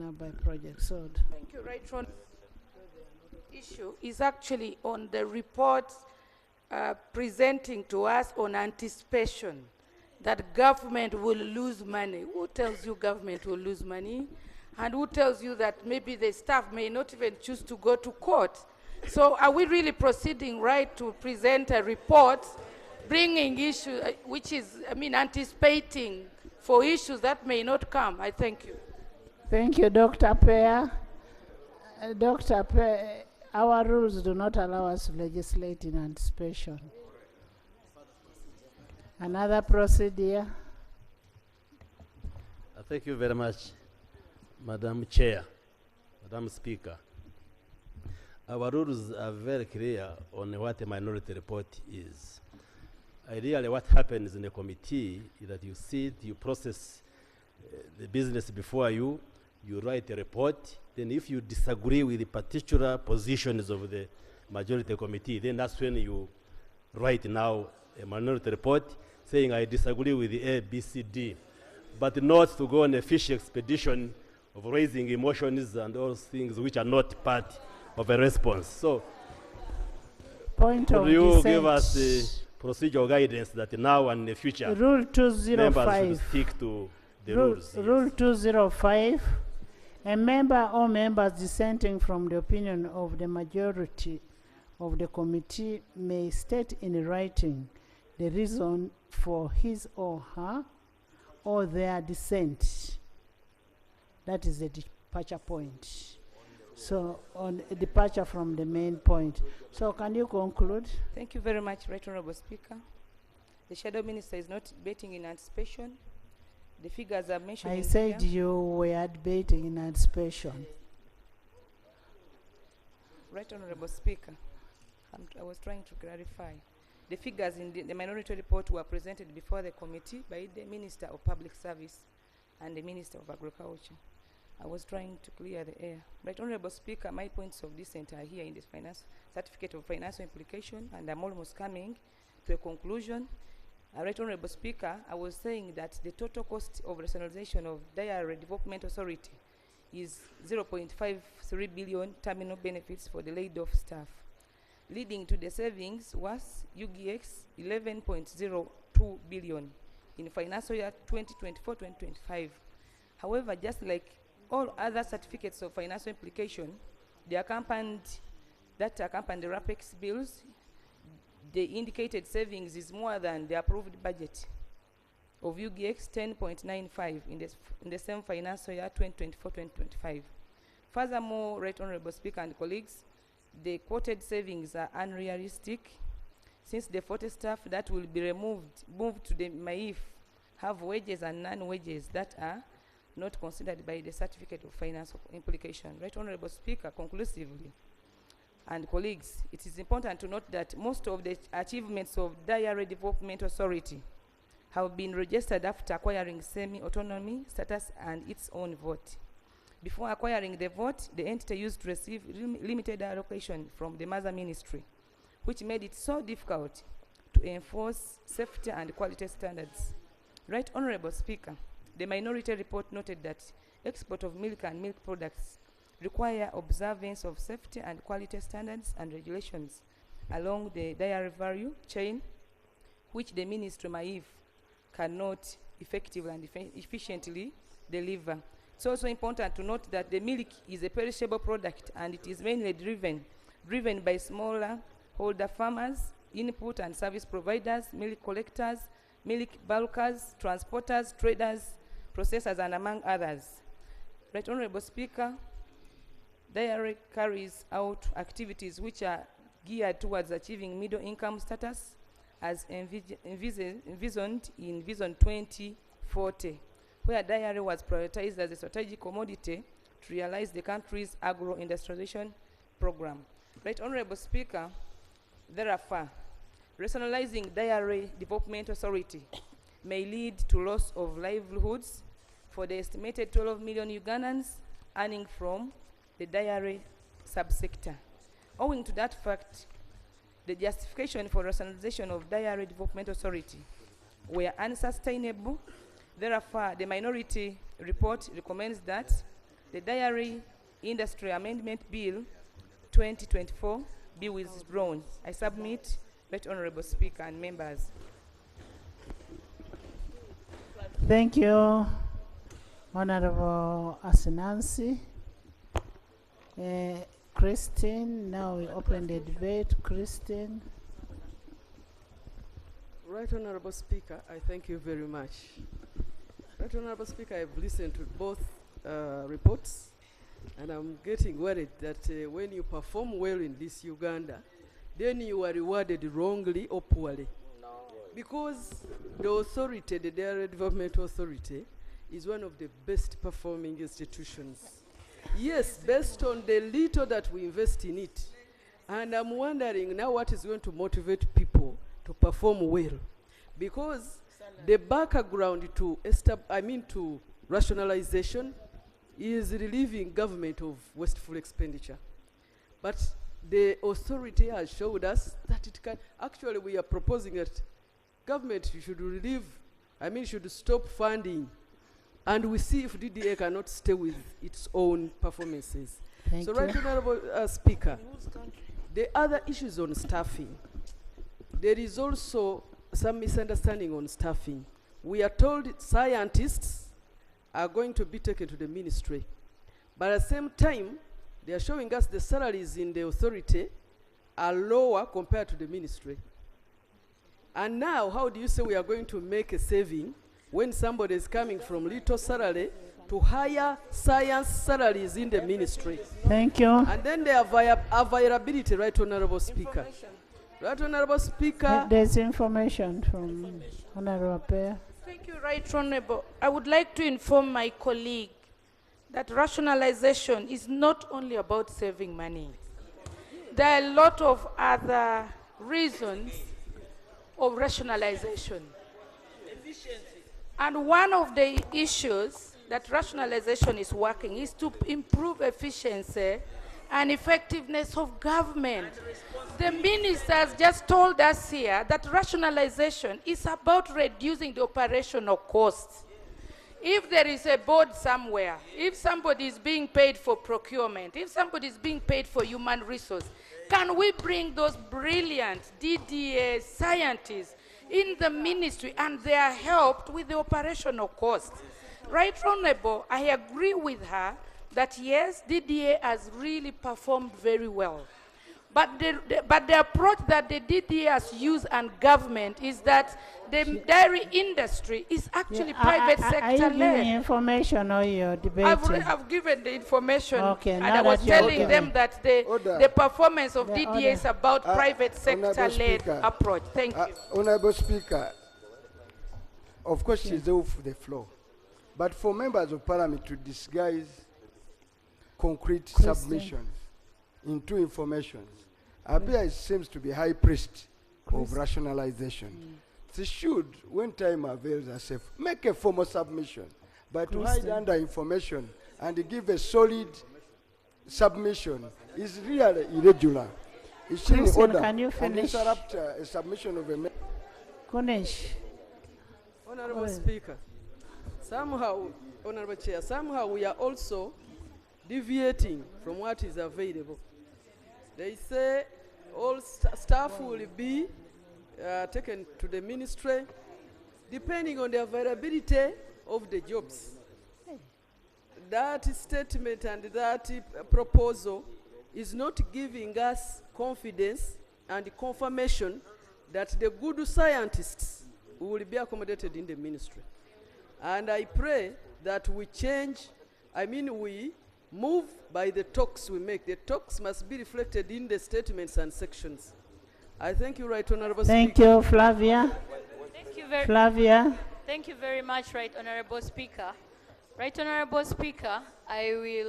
you, Right Honorable. Issue is actually on the report presenting to us on anticipation that government will lose money. Who tells you government will lose money? And who tells you that maybe the staff may not even choose to go to court? So are we really proceeding right to present a report bringing issues, which is, anticipating for issues that may not come? I thank you. thank you, Dr. Pear. Dr. Pear, our rules do not allow us to legislate in anticipation. Another procedure. Thank you very much, Madam Chair, Madam Speaker. Our rules are very clear on what a minority report is. Ideally, what happens in the committee is that you sit, you process the business before you, you write a report, then if you disagree with the particular positions of the majority committee, then that's when you write now a minority report saying I disagree with the A, B, C, D, but not to go on a fish expedition of raising emotions and those things which are not part of a response. So, Point of could you dissent. give us the procedural guidance that now and in the future Rule 205. members should stick to the rules? Rule 205. A member or members dissenting from the opinion of the majority of the committee may state in writing the reason for his or her or their dissent. That is the departure point. So, on a departure from the main point. So, can you conclude? Thank you very much, Right Honourable Speaker. The Shadow Minister is not debating in anticipation. The figures are mentioned. I said you were debating in anticipation. Right Honourable Speaker, I was trying to clarify. The figures in the minority report were presented before the committee by the Minister of Public Service and the Minister of Agriculture. I was trying to clear the air. Right Honourable Speaker, my points of dissent are here in this certificate of financial implication, and I'm almost coming to a conclusion. Right Honourable Speaker, I was saying that the total cost of rationalization of Diary Development Authority is 0.53 billion terminal benefits for the laid-off staff, leading to the savings was UGX 11.02 billion in financial year 2024-2025. However, just like all other certificates of financial implication, they accompanied the RAPEX bills. The indicated savings is more than the approved budget of UGX 10.95 in the same financial year 2024-2025. Furthermore, Right Honourable Speaker and colleagues, the quoted savings are unrealistic, since the 40 staff that will be moved to the MAIF have wages and non-wages that are not considered by the certificate of financial implication. Right Honourable Speaker, conclusively, and colleagues, it is important to note that most of the achievements of Diary Development Authority have been registered after acquiring semi-autonomy status and its own vote. Before acquiring the vote, the entity used to receive limited allocation from the mother ministry, which made it so difficult to enforce safety and quality standards. Right Honourable Speaker, the minority report noted that export of milk and milk products require observance of safety and quality standards and regulations along the dairy value chain, which the Ministry MAIF cannot effectively and efficiently deliver. It's also important to note that the milk is a perishable product, and it is mainly driven by smaller holder farmers, input and service providers, milk collectors, milk bulkers, transporters, traders, processors, and among others. Right Honourable Speaker, Diary carries out activities which are geared towards achieving middle income status as envisioned in Vision 2040, where Diary was prioritized as a strategic commodity to realize the country's agro-industrialization program. Right Honourable Speaker, therefore, rationalizing Diary Development Authority may lead to loss of livelihoods for the estimated 12 million Ugandans earning from the diary subsector. Owing to that fact, the justification for rationalization of Diary Development Authority were unsustainable. Therefore, the minority report recommends that the Diary Industry Amendment Bill 2024 be withdrawn. I submit, Right Honourable Speaker and members. Thank you, Honourable Asinansi. Christine, now we open the debate. Christine. Right Honourable Speaker, I thank you very much. Right Honourable Speaker, I've listened to both reports, and I'm getting worried that when you perform well in this Uganda, then you are rewarded wrongly or poorly. No. Because the authority, the Diary Development Authority, is one of the best performing institutions. Yes, based on the little that we invest in it. And I'm wondering now what is going to motivate people to perform well. Because the background to rationalization is relieving government of wasteful expenditure. But the authority has showed us that it can, actually we are proposing that government should relieve, should stop funding, and we see if DDA cannot stay with its own performances. Thank you. Right, Honorable Speaker, the other issues on staffing, there is also some misunderstanding on staffing. We are told scientists are going to be taken to the ministry, but at the same time, they are showing us the salaries in the authority are lower compared to the ministry. And now, how do you say we are going to make a saving when somebody is coming from little salary to higher science salaries in the ministry? Thank you. And then there are availability, Right Honorable Speaker. Right Honorable Speaker. There's information from Honorable Pair. Thank you, Right Honorable. I would like to inform my colleague that rationalization is not only about saving money. There are a lot of other reasons of rationalization. And one of the issues that rationalization is working is to improve efficiency and effectiveness of government. The ministers just told us here that rationalization is about reducing the operational costs. If there is a board somewhere, if somebody is being paid for procurement, if somebody is being paid for human resource, can we bring those brilliant DDA scientists in the ministry and they are helped with the operational costs? Right Honorable, I agree with her that yes, DDA has really performed very well. But the approach that the DDA has used and government is that the dairy industry is actually private sector Are you giving led. information or you're debating? I've given the information, Okay, and now I was that you're telling giving. them that the performance of DDA is about private Honorable sector-led Speaker, approach. Thank you. Honorable Speaker, of course she's there for the floor, but for members of Parliament to disguise concrete submissions into informations, Abia seems to be high priest of rationalization. They should, when time avails herself, make a formal submission, but to hide under information and give a solid submission is really irregular. It's in order can you and finish? interrupt a submission of a Kunesh. Honorable Speaker, somehow, Honorable Chair, somehow we are also deviating from what is available. They say all staff will be taken to the ministry depending on the availability of the jobs. That statement and that proposal is not giving us confidence and confirmation that the good scientists will be accommodated in the ministry. And I pray that we change, we move by the talks we make. The talks must be reflected in the statements and sections. I thank you, Right Honorable Thank Speaker. you, Flavia. Thank you very Flavia. Thank you very much, Right Honorable Speaker. Right Honorable Speaker, I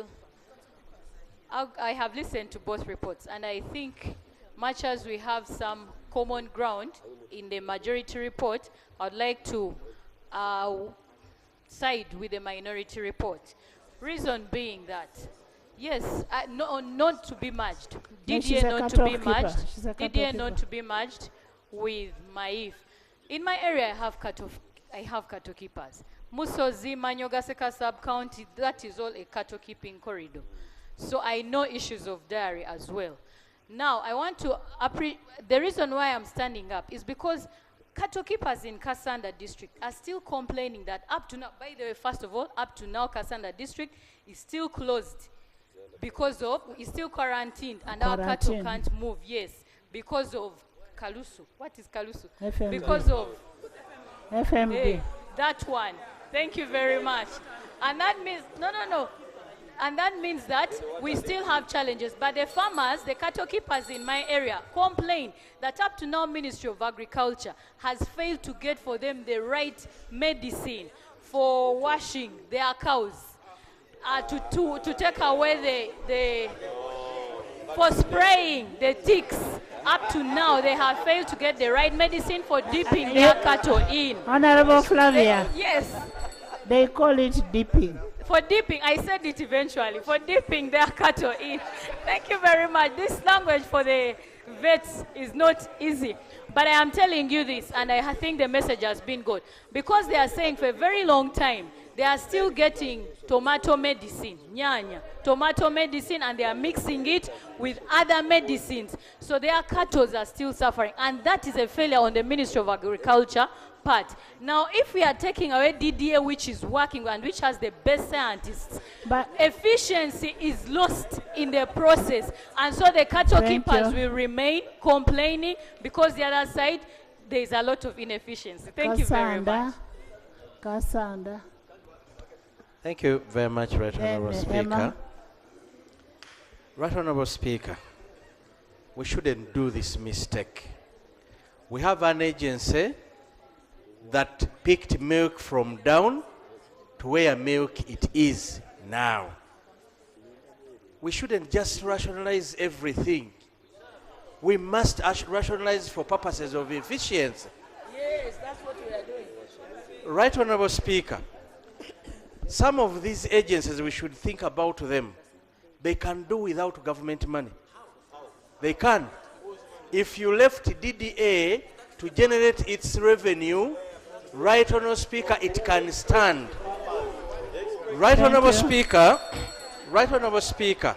have listened to both reports, and I think much as we have some common ground in the majority report, I'd like to side with the minority report. Reason being that, yes, not to be merged. No, she's DDA a not to be cut-off keeper. merged. She's a cut-off DDA not keeper. to be merged with MAIF. In my area, I have cattle keepers. Musozi, Manyogaseka sub-county, that is all a cattle keeping corridor. So I know issues of dairy as well. Now, I want to the reason why I'm standing up is because cattle keepers in Kasanda district are still complaining that up to now, by the way, first of all, up to now, Kasanda district is still closed because of, it's still quarantined, and our cattle can't move, yes, because of Kalusu. What is Kalusu? FMB. Because of FMB. that one. Thank you very much. And that means, no. And that means that we still have challenges. But the farmers, the cattle keepers in my area, complain that up to now, Ministry of Agriculture has failed to get for them the right medicine for washing their cows, to take away for spraying the ticks. Up to now, they have failed to get the right medicine for dipping their cattle in. Honorable Flavia. Yes. They call it dipping. for dipping, I said it eventually, for dipping their cattle in. Thank you very much. This language for the vets is not easy. But I am telling you this, and I think the message has been good. Because they are saying for a very long time, they are still getting tomato medicine, nyanya, tomato medicine, and they are mixing it with other medicines. So their cattle are still suffering. And that is a failure on the Ministry of Agriculture part. Now, if we are taking away DDA, which is working and which has the best scientists, but efficiency is lost in the process. And so the cattle keepers will remain complaining because the other side, there is a lot of inefficiency. Thank you very much. Cassandra. Thank you very much, Right Honourable Speaker. Emma. Right Honourable Speaker, we shouldn't do this mistake. We have an agency that picked milk from down to where milk it is now. We shouldn't just rationalize everything. We must rationalize for purposes of efficiency. Yes, that's what we are doing. Right Honourable Speaker, some of these agencies, we should think about them. They can do without government money. They can. If you left DDA to generate its revenue, Right Honourable Speaker, it can stand. Right Honourable Speaker, Right Honourable Speaker,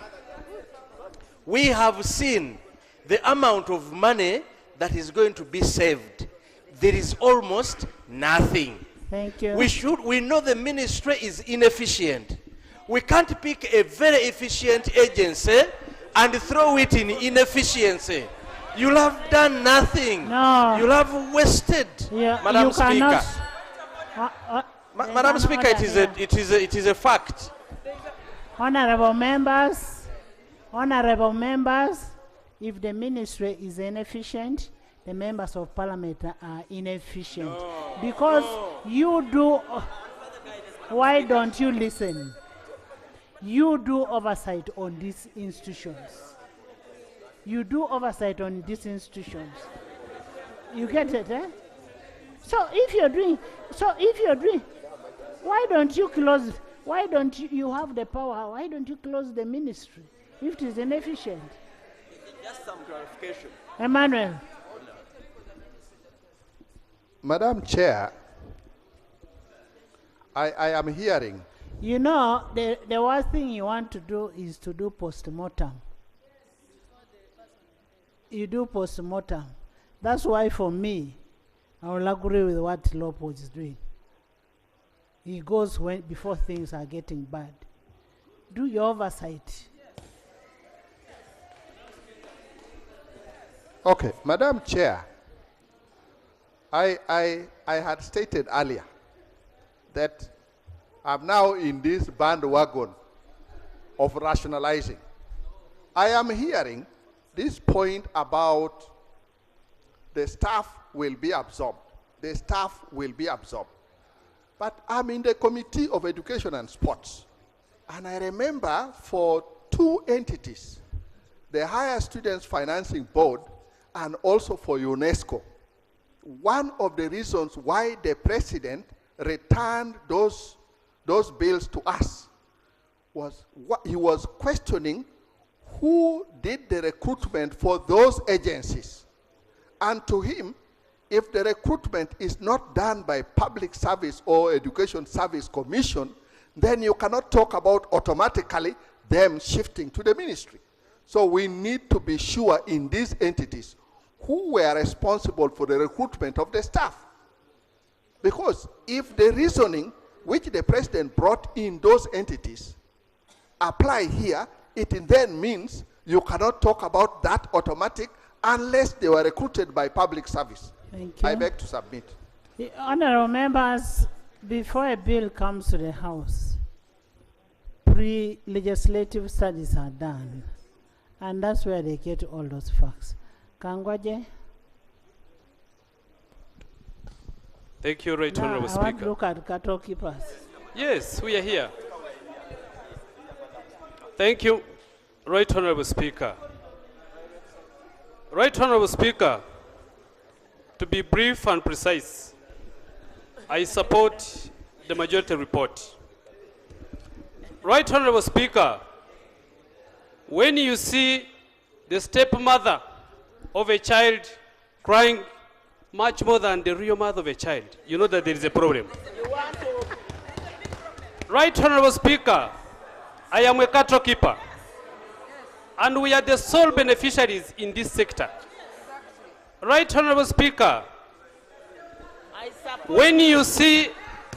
we have seen the amount of money that is going to be saved. There is almost nothing. Thank you. We know the ministry is inefficient. We can't pick a very efficient agency and throw it in inefficiency. You'll have done nothing. No. You'll have wasted, Madam you Speaker. cannot. Madam Speaker, it is a fact. Honorable members, if the ministry is inefficient, the members of parliament are inefficient. Because you do, why don't you listen? You do oversight on these institutions. You do oversight on these institutions. You get it, eh? So if you're doing, why don't you close, why don't you have the power, why don't you close the ministry if it is inefficient? Just some clarification. Emmanuel. Madam Chair, I am hearing. You know, the worst thing you want to do is to do post-mortem. You do post-mortem. That's why for me, I will agree with what Lopo is doing. He goes before things are getting bad. Do your oversight. Okay, Madam Chair, I had stated earlier that I'm now in this bandwagon of rationalizing. I am hearing this point about the staff will be absorbed. The staff will be absorbed. But I'm in the Committee of Education and Sports. And I remember for two entities, the Higher Students Financing Board and also for UNESCO, one of the reasons why the president returned those bills to us was he was questioning who did the recruitment for those agencies. And to him, if the recruitment is not done by Public Service or Education Service Commission, then you cannot talk about automatically them shifting to the ministry. So we need to be sure in these entities who were responsible for the recruitment of the staff. Because if the reasoning which the president brought in those entities apply here, it then means you cannot talk about that automatic unless they were recruited by public service. Thank you. I beg to submit. Honorable members, before a bill comes to the House, pre-legislative studies are done. And that's where they get all those facts. Kangwaje? Thank you, Right Honourable I want to Speaker. look at cattle keepers. Yes, we are here. Thank you, Right Honourable Speaker. Right Honourable Speaker, to be brief and precise, I support the majority report. Right Honorable Speaker, when you see the stepmother of a child crying much more than the real mother of a child, you know that there is a problem. Right Honorable Speaker, I am a cattle keeper, and we are the sole beneficiaries in this sector. Right Honorable Speaker, when you see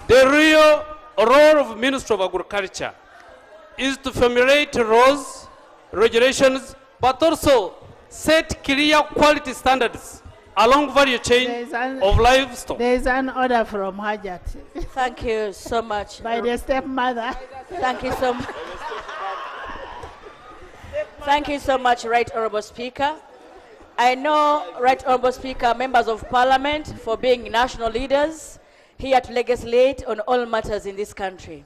the real role of Minister of Agriculture is to formulate laws, regulations, but also set clear quality standards along value chain of livestock. There is an order from Hajat. Thank you so much. By the stepmother. Thank you so much. Thank you so much, Right Honorable Speaker. I know, Right Honorable Speaker, members of Parliament, for being national leaders here to legislate on all matters in this country.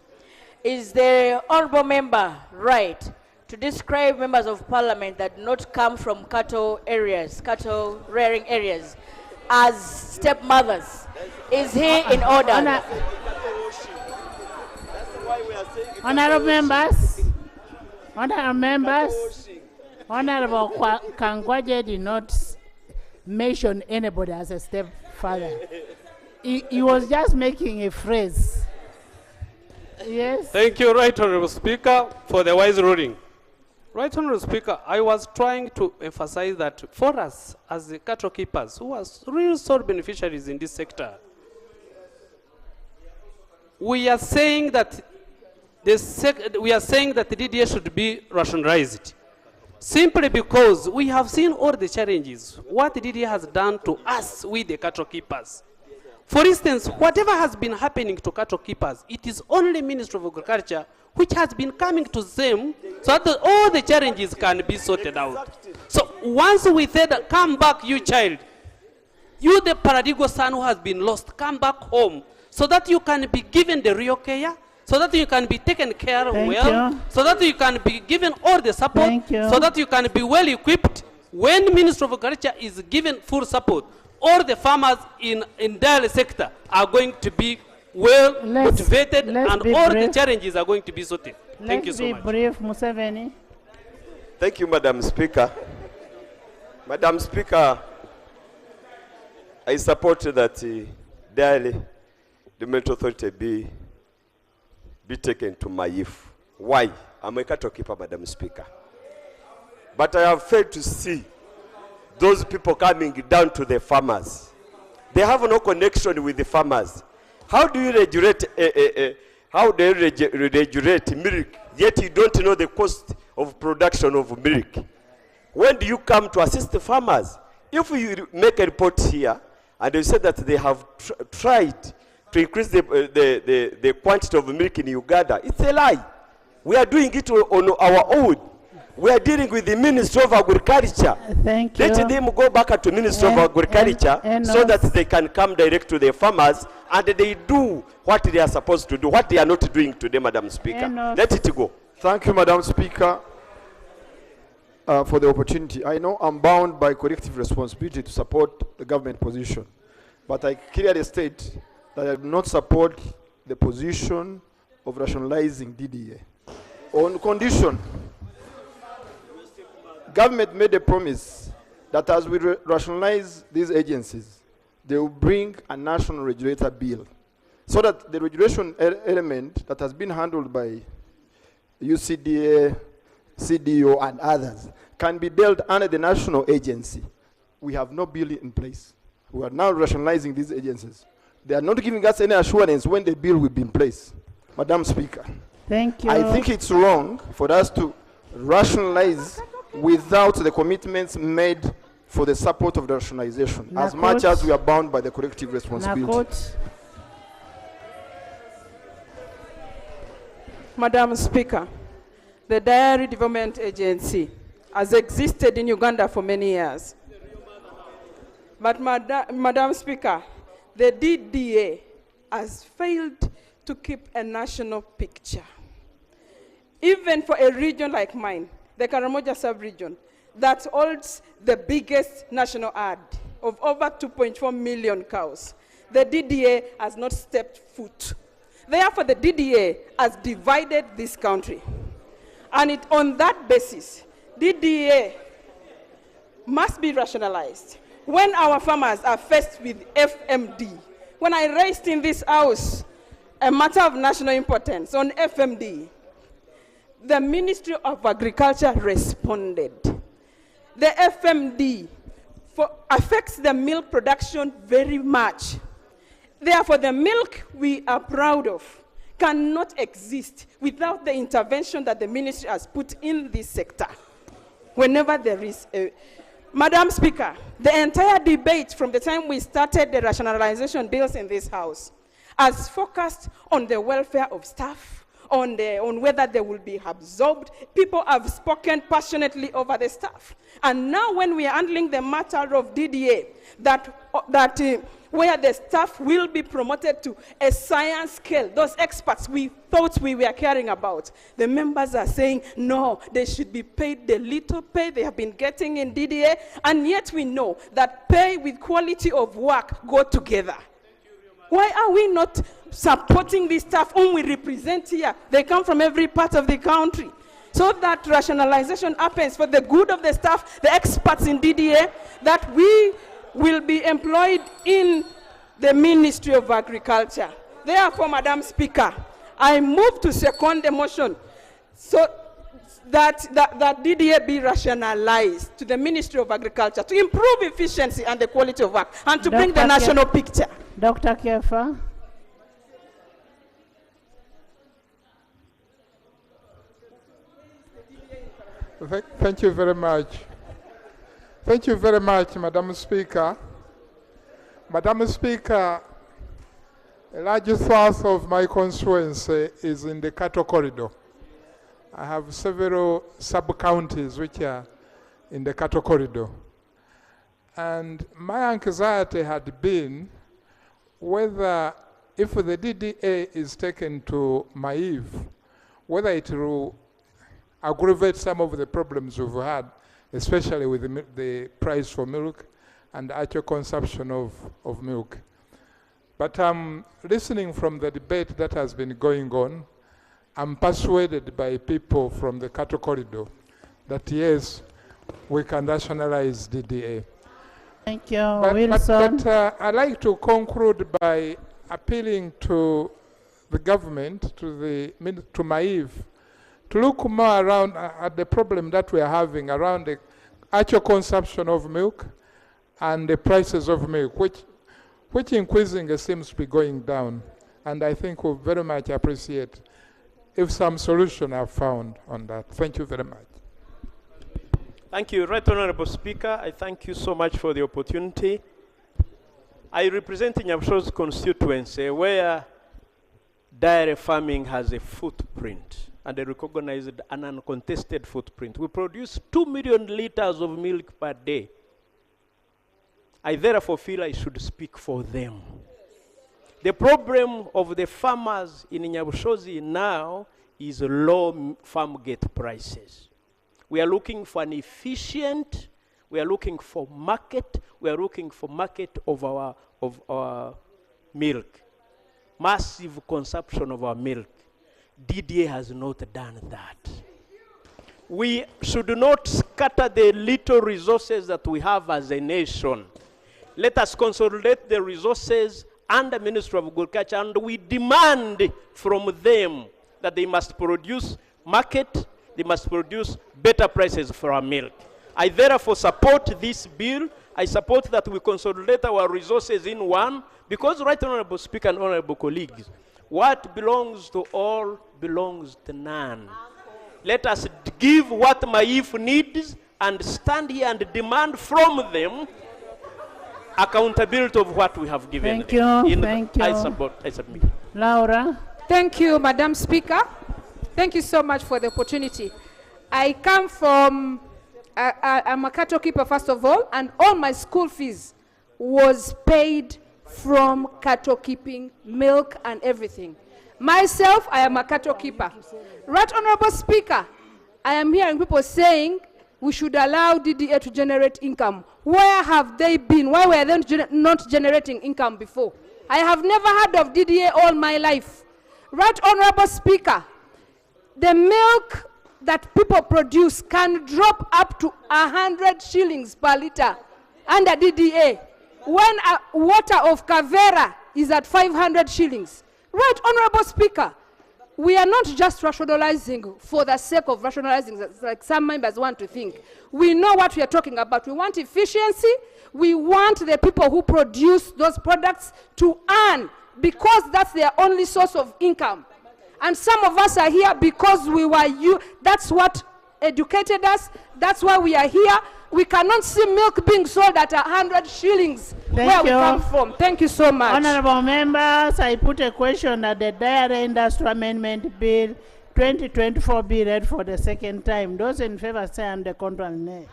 Is the honorable member right to describe members of Parliament that do not come from cattle areas, cattle rearing areas, as stepmothers? Is he in order? Honorable members, Honorable Kangwaje did not mention anybody as a stepfather. He was just making a phrase. Yes. Thank you, Right Honorable Speaker, for the wise ruling. Right Honorable Speaker, I was trying to emphasize that for us as the cattle keepers, who are real sole beneficiaries in this sector, we are saying that the DDA should be rationalized, simply because we have seen all the challenges, what the DDA has done to us, we the cattle keepers. For instance, whatever has been happening to cattle keepers, it is only Ministry of Agriculture which has been coming to them so that all the challenges can be sorted out. So once we said, come back, you child, you the prodigal son who has been lost, come back home so that you can be given the real care, so that you can be taken care of well, so that you can be given all the support, so that you can be well equipped. When Ministry of Agriculture is given full support, all the farmers in the sector are going to be well motivated, and all the challenges are going to be sorted. Thank you so much. Brief, Museveni. Thank you, Madam Speaker. Madam Speaker, I support that daily the Mental Authority be taken to Maif. Why? I'm a cattle keeper, Madam Speaker. But I have failed to see those people coming down to the farmers. They have no connection with the farmers. How do you regulate milk, yet you don't know the cost of production of milk? When do you come to assist the farmers? If you make a report here and you say that they have tried to increase the quantity of milk in Uganda, it's a lie. We are doing it on our own. We are dealing with the Ministry of Agriculture. Thank you. Let them go back to Ministry of Agriculture so that they can come direct to the farmers and they do what they are supposed to do, what they are not doing today, Madam Speaker. Let it go. Thank you, Madam Speaker, for the opportunity. I know I'm bound by collective responsibility to support the government position, but I clearly state that I do not support the position of rationalizing DDA. On condition, government made a promise that as we rationalize these agencies, they will bring a national regulator bill so that the regulation element that has been handled by UCDA, CDO, and others can be dealt under the national agency. We have no bill in place. We are now rationalizing these agencies. They are not giving us any assurance when the bill will be in place. Madam Speaker, thank you. I think it's wrong for us to rationalize without the commitments made for the support of the rationalization, as much as we are bound by the collective responsibility. Madam Speaker, the Dairy Development Agency has existed in Uganda for many years. But Madam Speaker, the DDA has failed to keep a national picture. Even for a region like mine, the Karamoja sub-region, that holds the biggest national herd of over 2.4 million cows, the DDA has not stepped foot. Therefore, the DDA has divided this country. And on that basis, DDA must be rationalized. When our farmers are faced with FMD, when I raised in this house a matter of national importance on FMD, the Ministry of Agriculture responded. The FMD affects the milk production very much. Therefore, the milk we are proud of cannot exist without the intervention that the ministry has put in this sector. Whenever there is a... Madam Speaker, the entire debate from the time we started the rationalization bills in this house has focused on the welfare of staff, on whether they will be absorbed. People have spoken passionately over the staff. And now when we are handling the matter of DDA, where the staff will be promoted to a science scale, those experts we thought we were caring about, the members are saying, no, they should be paid the little pay they have been getting in DDA, and yet we know that pay with quality of work go together. Why are we not supporting the staff whom we represent here? They come from every part of the country. So that rationalization happens for the good of the staff, the experts in DDA, that we will be employed in the Ministry of Agriculture. Therefore, Madam Speaker, I move to second the motion so that DDA be rationalized to the Ministry of Agriculture to improve efficiency and the quality of work and to bring the national picture. Dr. Kefa. Thank you very much. Thank you very much, Madam Speaker. Madam Speaker, a large swath of my constituency is in the cattle corridor. I have several sub-counties which are in the cattle corridor. And my anxiety had been whether, if the DDA is taken to Maiv, whether it will aggravate some of the problems we've had, especially with the price for milk and actual consumption of milk. But listening from the debate that has been going on, I'm persuaded by people from the cattle corridor that yes, we can rationalize DDA. Thank you, Wilson. But I'd like to conclude by appealing to the government, to Maiv, to look more around at the problem that we are having around the actual consumption of milk and the prices of milk, which increasingly seems to be going down. And I think we'll very much appreciate if some solution are found on that. Thank you very much. Thank you, Right Honorable Speaker. I thank you so much for the opportunity. I represent Nyabusho's constituency where dairy farming has a footprint, and a recognized and uncontested footprint. We produce 2 million liters of milk per day. I therefore feel I should speak for them. The problem of the farmers in Nyabushozi now is low farm gate prices. We are looking for an efficient, we are looking for market, we are looking for market of our milk. Massive consumption of our milk. DDA has not done that. We should not scatter the little resources that we have as a nation. Let us consolidate the resources under Ministry of Agriculture, and we demand from them that they must produce market, they must produce better prices for our milk. I therefore support this bill. I support that we consolidate our resources in one, because, Right Honorable Speaker and Honorable colleagues, what belongs to all belongs to none. Let us give what Maiv needs and stand here and demand from them accountability of what we have given. Thank you. Thank you. I submit. Laura. Thank you, Madam Speaker. Thank you so much for the opportunity. I come from, I'm a cattle keeper first of all, and all my school fees was paid from cattle keeping, milk and everything. Myself, I am a cattle keeper. Right Honorable Speaker, I am hearing people saying we should allow DDA to generate income. Where have they been? Why were they not generating income before? I have never heard of DDA all my life. Right Honorable Speaker, the milk that people produce can drop up to 100 shillings per litre under DDA, when a water of Kavera is at 500 shillings. Right Honorable Speaker, we are not just rationalizing for the sake of rationalizing, like some members want to think. We know what we are talking about. We want efficiency. We want the people who produce those products to earn, because that's their only source of income. And some of us are here because we were that's what educated us. That's why we are here. We cannot see milk being sold at 100 shillings where we come from. Thank you so much. Honorable members, I put a question that the Dairy Industry Amendment Bill 2024 be read for the second time. Those in favor say and the contrary nay.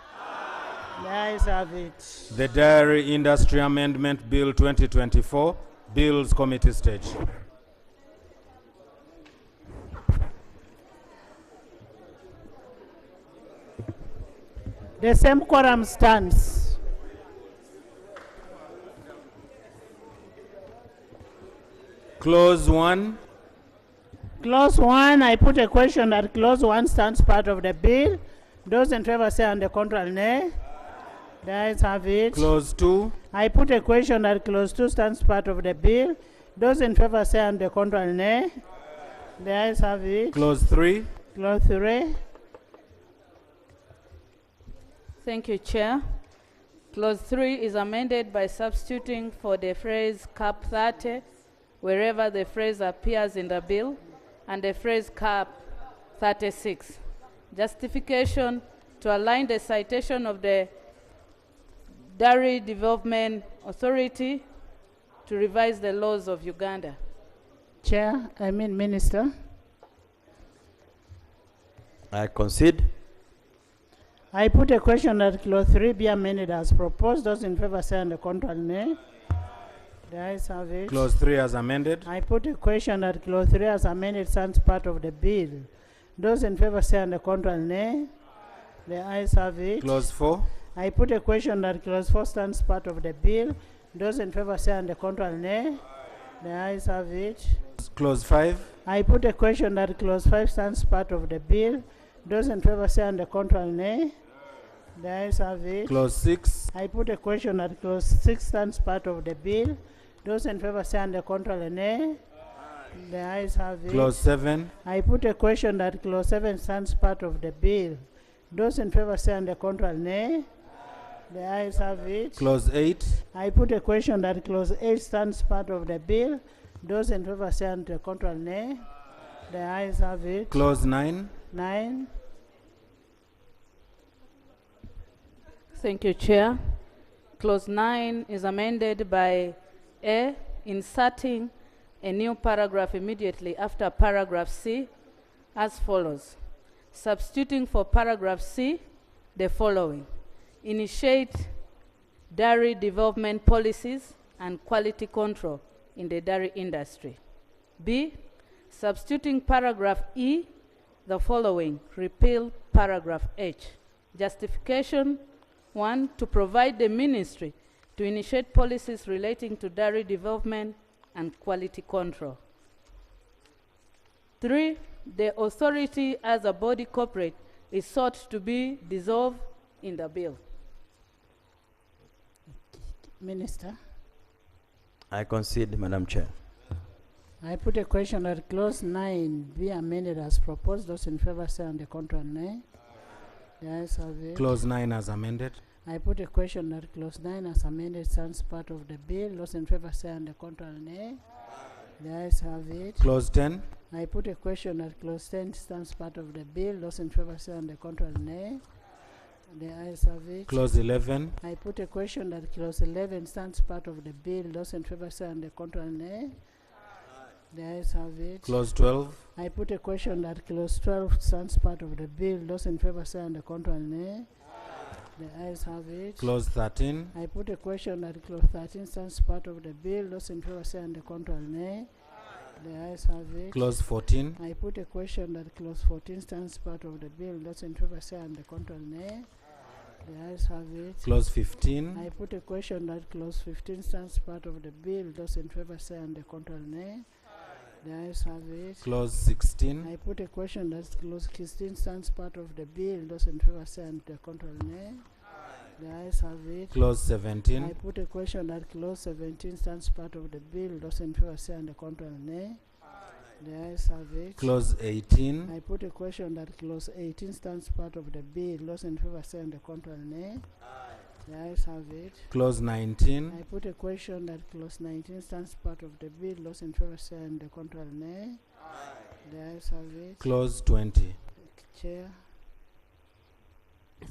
The ayes have it. The Dairy Industry Amendment Bill 2024, Bills Committee stage. The same quorum stands. Clause 1. Clause 1, I put a question that clause 1 stands part of the bill. Those in favor say and the contrary nay. The ayes have it. Clause 2. I put a question that clause 2 stands part of the bill. Those in favor say and the contrary nay. The ayes have it. Clause 3. Clause 3. Thank you, Chair. Clause 3 is amended by substituting for the phrase cap 30 wherever the phrase appears in the bill, and the phrase cap 36. Justification: to align the citation of the Dairy Development Authority to revise the laws of Uganda. Minister. I concede. I put a question that clause 3 be amended as proposed. Those in favor say and the contrary nay. The ayes have it. Clause 3 as amended. I put a question that clause 3 as amended stands part of the bill. Those in favor say and the contrary nay. The ayes have it. Clause 4. I put a question that clause 4 stands part of the bill. Those in favor say and the contrary nay. The ayes have it. Clause 5. I put a question that clause 5 stands part of the bill. Those in favor say and the contrary nay. The ayes have it. Clause 6. I put a question that clause 6 stands part of the bill. Those in favor say and the contrary nay. The ayes have it. Clause 7. I put a question that clause 7 stands part of the bill. Those in favor say and the contrary nay. The ayes have it. Clause 8. I put a question that clause 8 stands part of the bill. Those in favor say and the contrary nay. The ayes have it. Clause 9. 9. Thank you, Chair. Clause 9 is amended by A, inserting a new paragraph immediately after paragraph C as follows. Substituting for paragraph C, the following. Initiate dairy development policies and quality control in the dairy industry. B, substituting paragraph E, the following. Repeal paragraph H. Justification: 1, to provide the ministry to initiate policies relating to dairy development and quality control. 3, the authority as a body corporate is sought to be dissolved in the bill. Minister. I concede, Madam Chair. I put a question that clause 9 be amended as proposed. Those in favor say and the contrary nay. The ayes have it. Clause 9 as amended. I put a question that clause 9 as amended stands part of the bill. Those in favor say and the contrary nay. The ayes have it. Clause 10. I put a question that clause 10 stands part of the bill. Those in favor say and the contrary nay. The ayes have it. Clause 11. I put a question that clause 11 stands part of the bill. Those in favor say and the contrary nay. The ayes have it. Clause 12. I put a question that clause 12 stands part of the bill. Those in favor say and the contrary nay. The ayes have it. Clause 13. I put a question that clause 13 stands part of the bill. Those in favor say and the contrary nay. The ayes have it. Clause 14. I put a question that clause 14 stands part of the bill. Those in favor say and the contrary nay. The ayes have it. Clause 15. I put a question that clause 15 stands part of the bill. Those in favor say and the contrary nay. The ayes have it. Clause 16. I put a question that clause 16 stands part of the bill. Those in favor say and the contrary nay. The ayes have it. Clause 17. I put a question that clause 17 stands part of the bill. Those in favor say and the contrary nay. The ayes have it. Clause 18. I put a question that clause 18 stands part of the bill. Those in favor say and the contrary nay. The ayes have it. Clause 19. I put a question that clause 19 stands part of the bill. Those in favor say and the contrary nay. The ayes have it. Clause 20. Chair.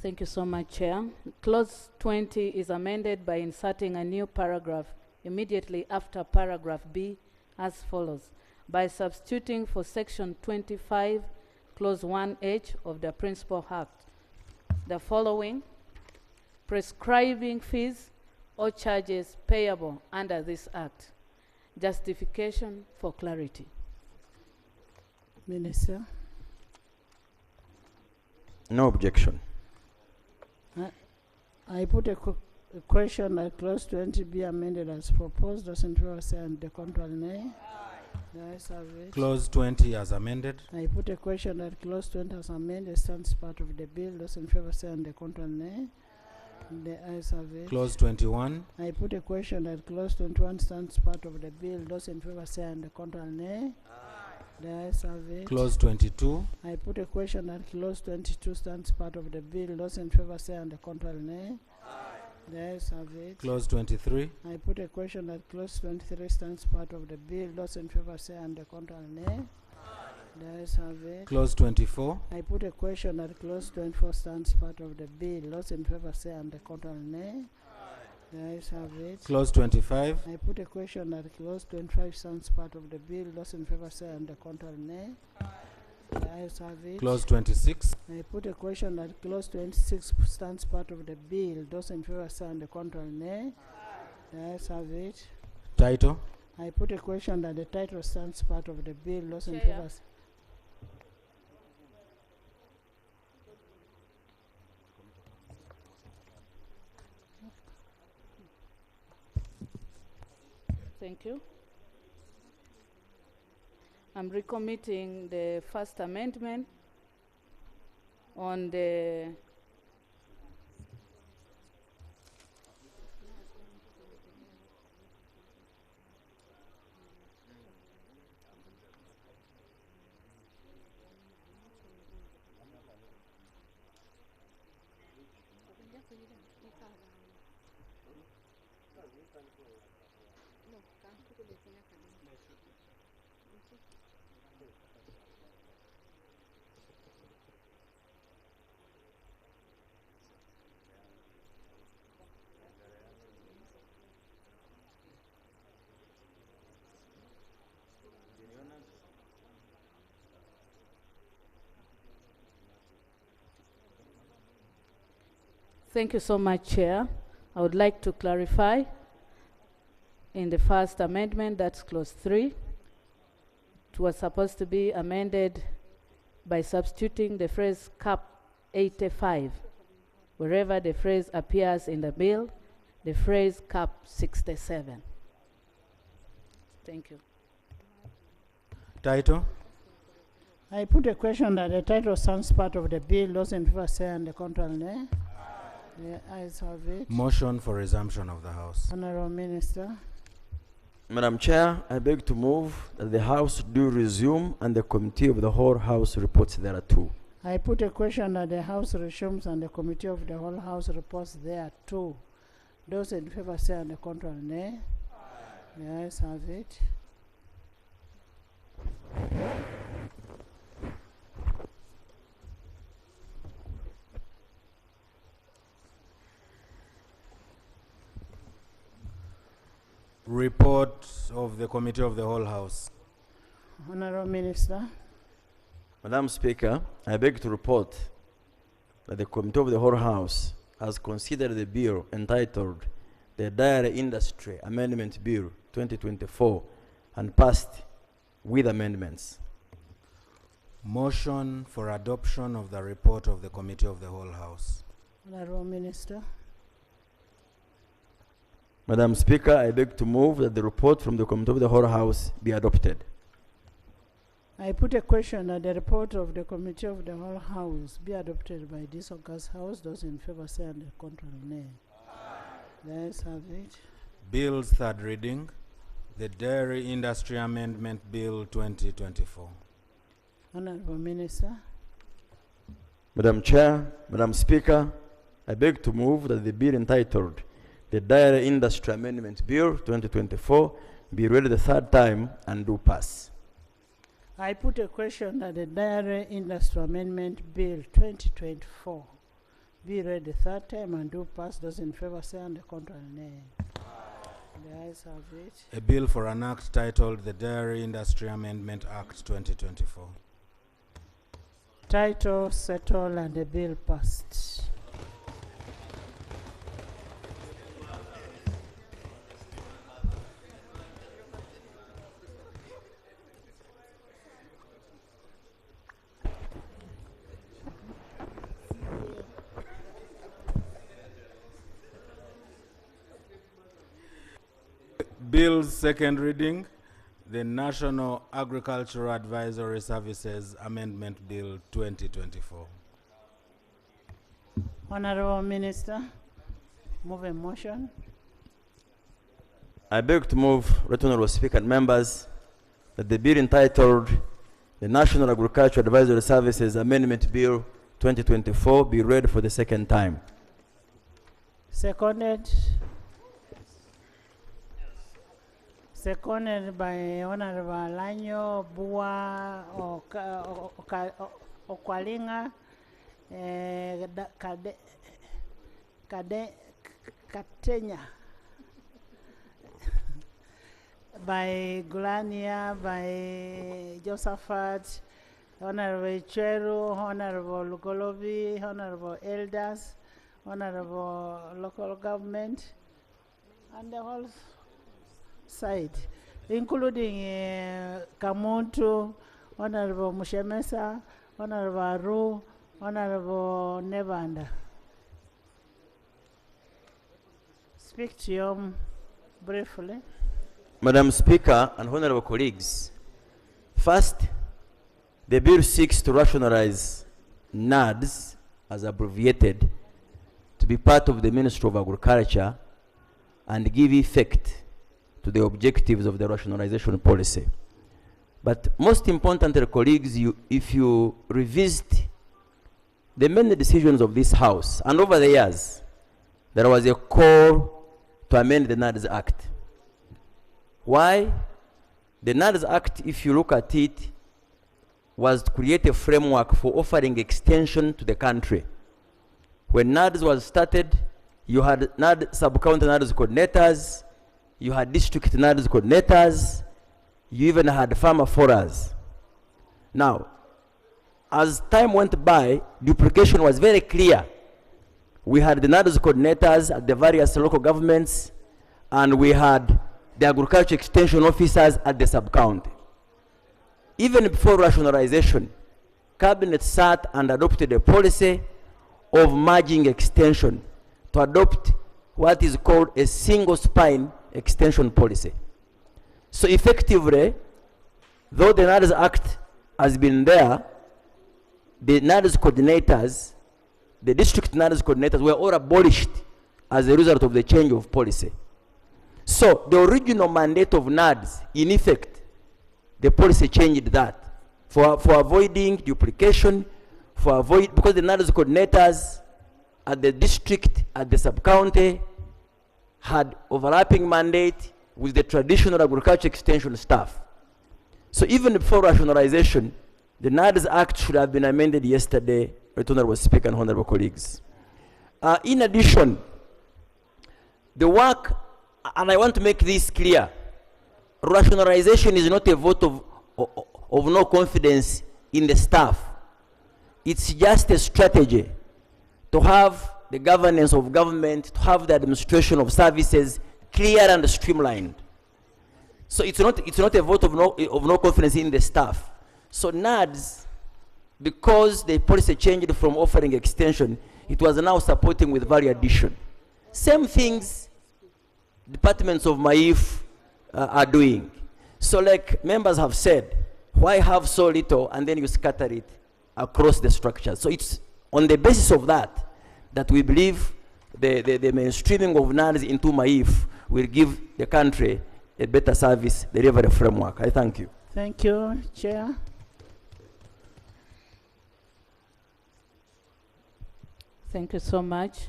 Thank you so much, Chair. Clause 20 is amended by inserting a new paragraph immediately after paragraph B as follows. By substituting for section 25, clause 1H of the Principal Act, the following: prescribing fees or charges payable under this act. Justification for clarity. Minister. No objection. I put a question that clause 20 be amended as proposed. Those in favor say and the contrary nay. The ayes have it. Clause 20 as amended. I put a question that clause 20 as amended stands part of the bill. Those in favor say and the contrary nay. The ayes have it. Clause 21. I put a question that clause 21 stands part of the bill. Those in favor say and the contrary nay. The ayes have it. Clause 22. I put a question that clause 22 stands part of the bill. Those in favor say and the contrary nay. The ayes have it. Clause 23. I put a question that clause 23 stands part of the bill. Those in favor say and the contrary nay. The ayes have it. Clause 24. I put a question that clause 24 stands part of the bill. Those in favor say and the contrary nay. The ayes have it. Clause 25. I put a question that clause 25 stands part of the bill. Those in favor say and the contrary nay. The ayes have it. Clause 26. I put a question that clause 26 stands part of the bill. Those in favor say and the contrary nay. The ayes have it. Title. I put a question that the title stands part of the bill. Those in Chair. favor. Thank you. I'm recommitting the first amendment on the Thank you so much, Chair. I would like to clarify in the first amendment, that's clause 3. It was supposed to be amended by substituting the phrase cap 85. Wherever the phrase appears in the bill, the phrase cap 67. Thank you. Title. I put a question that the title stands part of the bill. Those in favor say and the contrary nay. The ayes have it. Motion for resumption of the House. Honorable Minister. Madam Chair, I beg to move that the House do resume and the Committee of the whole House reports thereto. I put a question that the House resumes and the Committee of the whole House reports thereto. Those in favor say and the contrary nay. The ayes have it. Report of the Committee of the whole House. Honorable Minister. Madam Speaker, I beg to report that the Committee of the whole House has considered the bill entitled the Dairy Industry Amendment Bill 2024 and passed with amendments. Motion for adoption of the report of the Committee of the whole House. Honorable Minister. Madam Speaker, I beg to move that the report from the Committee of the whole House be adopted. I put a question that the report of the Committee of the Whole House be adopted by this August House. Those in favor say and the contrary nay. The ayes have it. Bills third reading. The Dairy Industry Amendment Bill 2024. Honorable Minister. Madam Chair, Madam Speaker, I beg to move that the bill entitled the Dairy Industry Amendment Bill 2024 be read the third time and do pass. I put a question that the Dairy Industry Amendment Bill 2024 be read the third time and do pass. Those in favor say and the contrary nay. The ayes have it. A bill for an act titled the Dairy Industry Amendment Act 2024. Title settled and the bill passed. Bill's second reading, the National Agricultural Advisory Services Amendment Bill 2024. Honorable Minister, move a motion. I beg to move, Right Honorable Speaker and members, that the bill entitled the National Agricultural Advisory Services Amendment Bill 2024 be read for the second time. Seconded. Seconded by Honorable Lanyo, Bua, Okwalinga, Katenya, by Gulania, by Josephat, Honorable Cheru, Honorable Lugolobi, Honorable Elders, Honorable Local Government, and the whole side, including Kamuntu, Honorable Mushemesa, Honorable Aru, Honorable Nevanda. Speak to you briefly. Madam Speaker and honorable colleagues, first, the bill seeks to rationalize NAADS, as abbreviated, to be part of the Ministry of Agriculture and give effect to the objectives of the rationalization policy. But most importantly, colleagues, if you revisit the many decisions of this House, and over the years, there was a call to amend the NAADS Act. Why? The NAADS Act, if you look at it, was to create a framework for offering extension to the country. When NAADS was started, you had NAADS, sub-county NAADS coordinators, you had district NAADS coordinators, you even had farmer forums. Now, as time went by, duplication was very clear. We had the NAADS coordinators at the various local governments, and we had the agriculture extension officers at the sub-county. Even before rationalization, Cabinet sat and adopted a policy of merging extension to adopt what is called a single spine extension policy. So effectively, though the NAADS Act has been there, the NAADS coordinators, the district NAADS coordinators were all abolished as a result of the change of policy. So the original mandate of NAADS, in effect, the policy changed that for avoiding duplication, because the NAADS coordinators at the district, at the sub-county, had overlapping mandate with the traditional agriculture extension staff. So even before rationalization, the NAADS Act should have been amended yesterday, Right Honorable Speaker and honorable colleagues. In addition, the work, and I want to make this clear, rationalization is not a vote of no confidence in the staff. It's just a strategy to have the governance of government, to have the administration of services clear and streamlined. So it's not a vote of no confidence in the staff. So NAADS, because the policy changed from offering extension, it was now supporting with value addition. Same things departments of MAIF are doing. So like members have said, Why have so little and then you scatter it across the structure? So it's on the basis of that that we believe the mainstreaming of NAADS into MAIF will give the country a better service delivery framework. I thank you. Thank you, Chair. Thank you so much.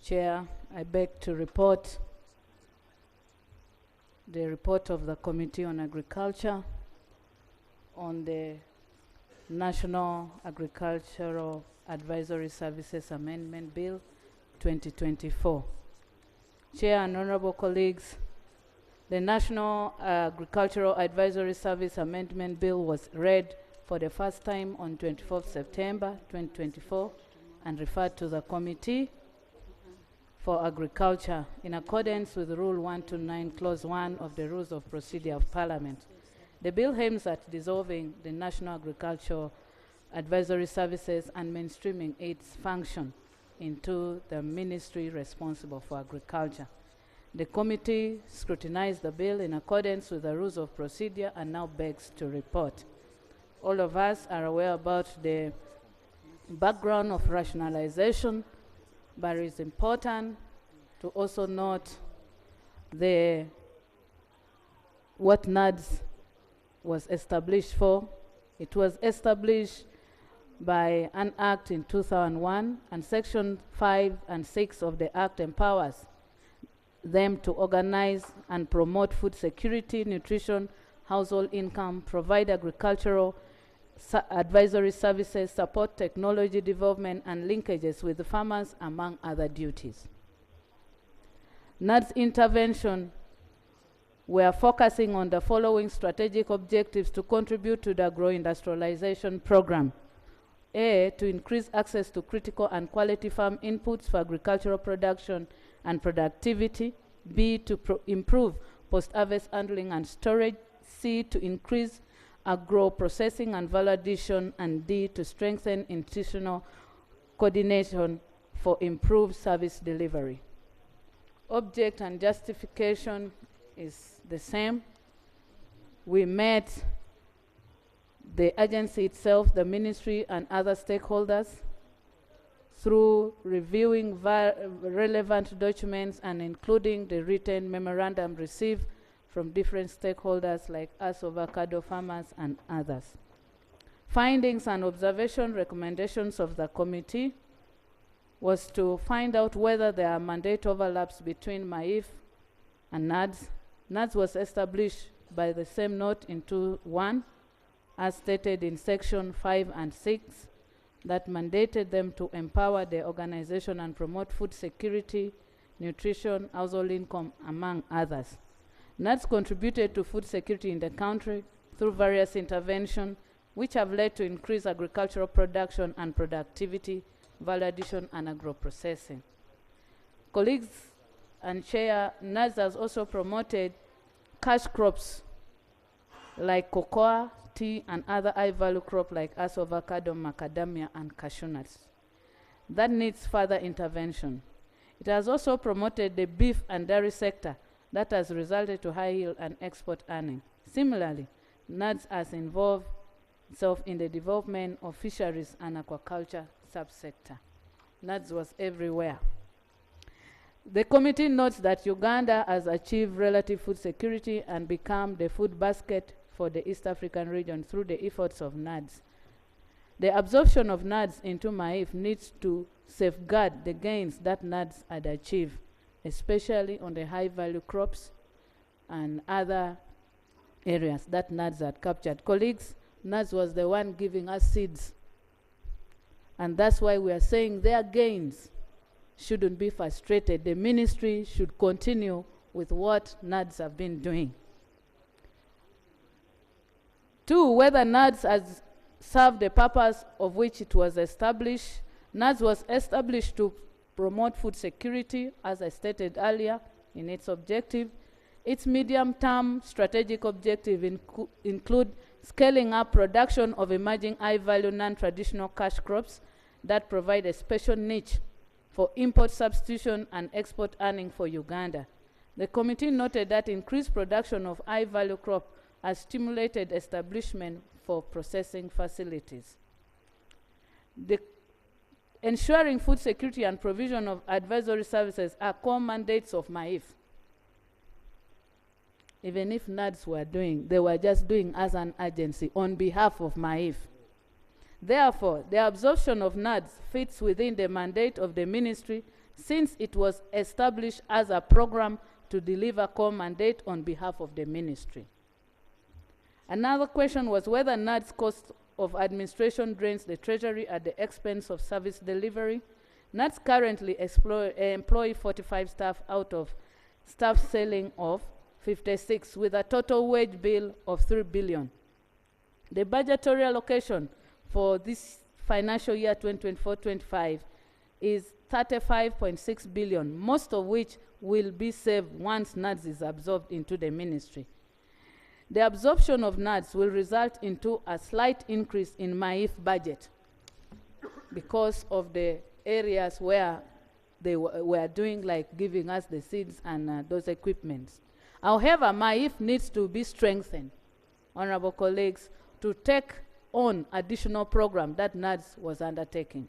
Chair, I beg to report the report of the Committee on Agriculture on the National Agricultural Advisory Services Amendment Bill 2024. Chair and honorable colleagues, the National Agricultural Advisory Service Amendment Bill was read for the first time on 24th September 2024 and referred to the Committee for Agriculture in accordance with Rule 129, Clause 1 of the Rules of Procedure of Parliament. The bill aims at dissolving the National Agricultural Advisory Services and mainstreaming its function into the ministry responsible for agriculture. The committee scrutinized the bill in accordance with the rules of procedure and now begs to report. All of us are aware about the background of rationalization, but it is important to also note what NAADS was established for. It was established by an act in 2001, and Section 5 and 6 of the act empowers them to organize and promote food security, nutrition, household income, provide agricultural advisory services, support technology development and linkages with the farmers, among other duties. NAADS intervention, we are focusing on the following strategic objectives to contribute to the agro-industrialization program. A, to increase access to critical and quality farm inputs for agricultural production and productivity. B, to improve post-harvest handling and storage. C, to increase agro-processing and value addition. And D, to strengthen institutional coordination for improved service delivery. Object and justification is the same. We met the agency itself, the ministry, and other stakeholders through reviewing relevant documents and including the written memorandum received from different stakeholders like us, avocado farmers, and others. Findings and observation recommendations of the committee was to find out whether there are mandate overlaps between MAIF and NAADS. NAADS was established by the same note in 2001, as stated in Section 5 and 6, that mandated them to empower the organization and promote food security, nutrition, household income, among others. NAADS contributed to food security in the country through various interventions, which have led to increased agricultural production and productivity, value addition, and agro-processing. Colleagues and Chair, NAADS has also promoted cash crops like cocoa, tea, and other high-value crops like avocado, macadamia, and cashew nuts. That needs further intervention. It has also promoted the beef and dairy sector that has resulted to high yield and export earning. Similarly, NAADS has involved itself in the development of fisheries and aquaculture subsector. NAADS was everywhere. The committee notes that Uganda has achieved relative food security and become the food basket for the East African region through the efforts of NAADS. The absorption of NAADS into MAIF needs to safeguard the gains that NAADS had achieved, especially on the high-value crops and other areas that NAADS had captured. Colleagues, NAADS was the one giving us seeds, and that's why we are saying their gains shouldn't be frustrated. The ministry should continue with what NAADS have been doing. 2, whether NAADS has served the purpose of which it was established. NAADS was established to promote food security, as I stated earlier, in its objective. Its medium-term strategic objective include scaling up production of emerging high-value non-traditional cash crops that provide a special niche for import substitution and export earning for Uganda. The committee noted that increased production of high-value crop as stimulated establishment for processing facilities. Ensuring food security and provision of advisory services are core mandates of MAIF. Even if NAADS were doing, they were just doing as an agency on behalf of MAIF. Therefore, the absorption of NAADS fits within the mandate of the ministry since it was established as a program to deliver core mandate on behalf of the ministry. Another question was whether NAADS cost of administration drains the Treasury at the expense of service delivery. NAADS currently employ 45 staff out of staff ceiling of 56 with a total wage bill of 3 billion. The budgetary allocation for this financial year 2024-25 is 35.6 billion, most of which will be saved once NAADS is absorbed into the ministry. The absorption of NAADS will result into a slight increase in MAIF budget because of the areas where they were doing, like giving us the seeds and those equipments. However, MAIF needs to be strengthened, honorable colleagues, to take on additional program that NAADS was undertaking.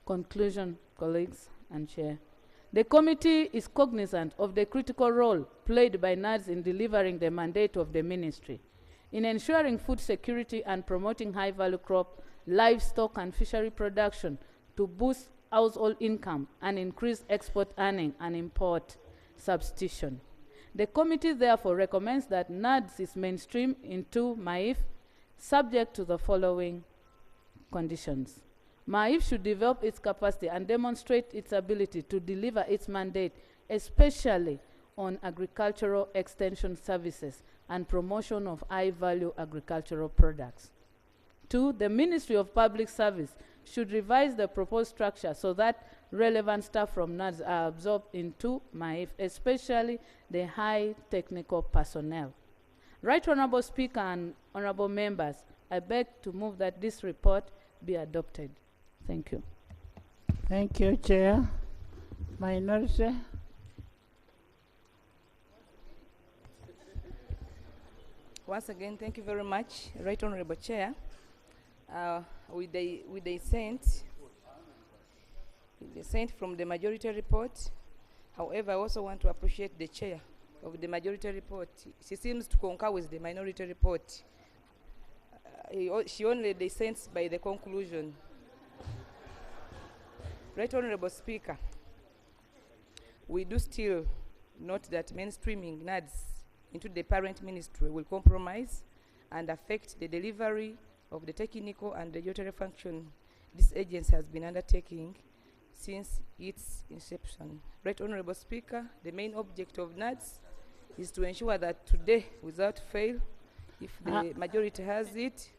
Conclusion, colleagues and chair. The committee is cognizant of the critical role played by NAADS in delivering the mandate of the ministry, in ensuring food security and promoting high-value crop, livestock and fishery production to boost household income and increase export earning and import substitution. The committee therefore recommends that NAADS is mainstreamed into MAIF subject to the following conditions. MAIF should develop its capacity and demonstrate its ability to deliver its mandate, especially on agricultural extension services and promotion of high-value agricultural products. 2, the Ministry of Public Service should revise the proposed structure so that relevant staff from NAADS are absorbed into MAIF, especially the high technical personnel. Right Honourable Speaker and Honourable Members, I beg to move that this report be adopted. Thank you. Thank you, Chair. Minority. Once again, thank you very much, Right Honourable Chair. With the dissent from the majority report. However, I also want to appreciate the chair of the majority report. She seems to concur with the minority report. She only dissents by the conclusion. Right Honourable Speaker, we do still note that mainstreaming NAADS into the parent ministry will compromise and affect the delivery of the technical and regulatory function this agency has been undertaking since its inception. Right Honourable Speaker, the main object of NAADS is to ensure that today, without fail, if the majority has it,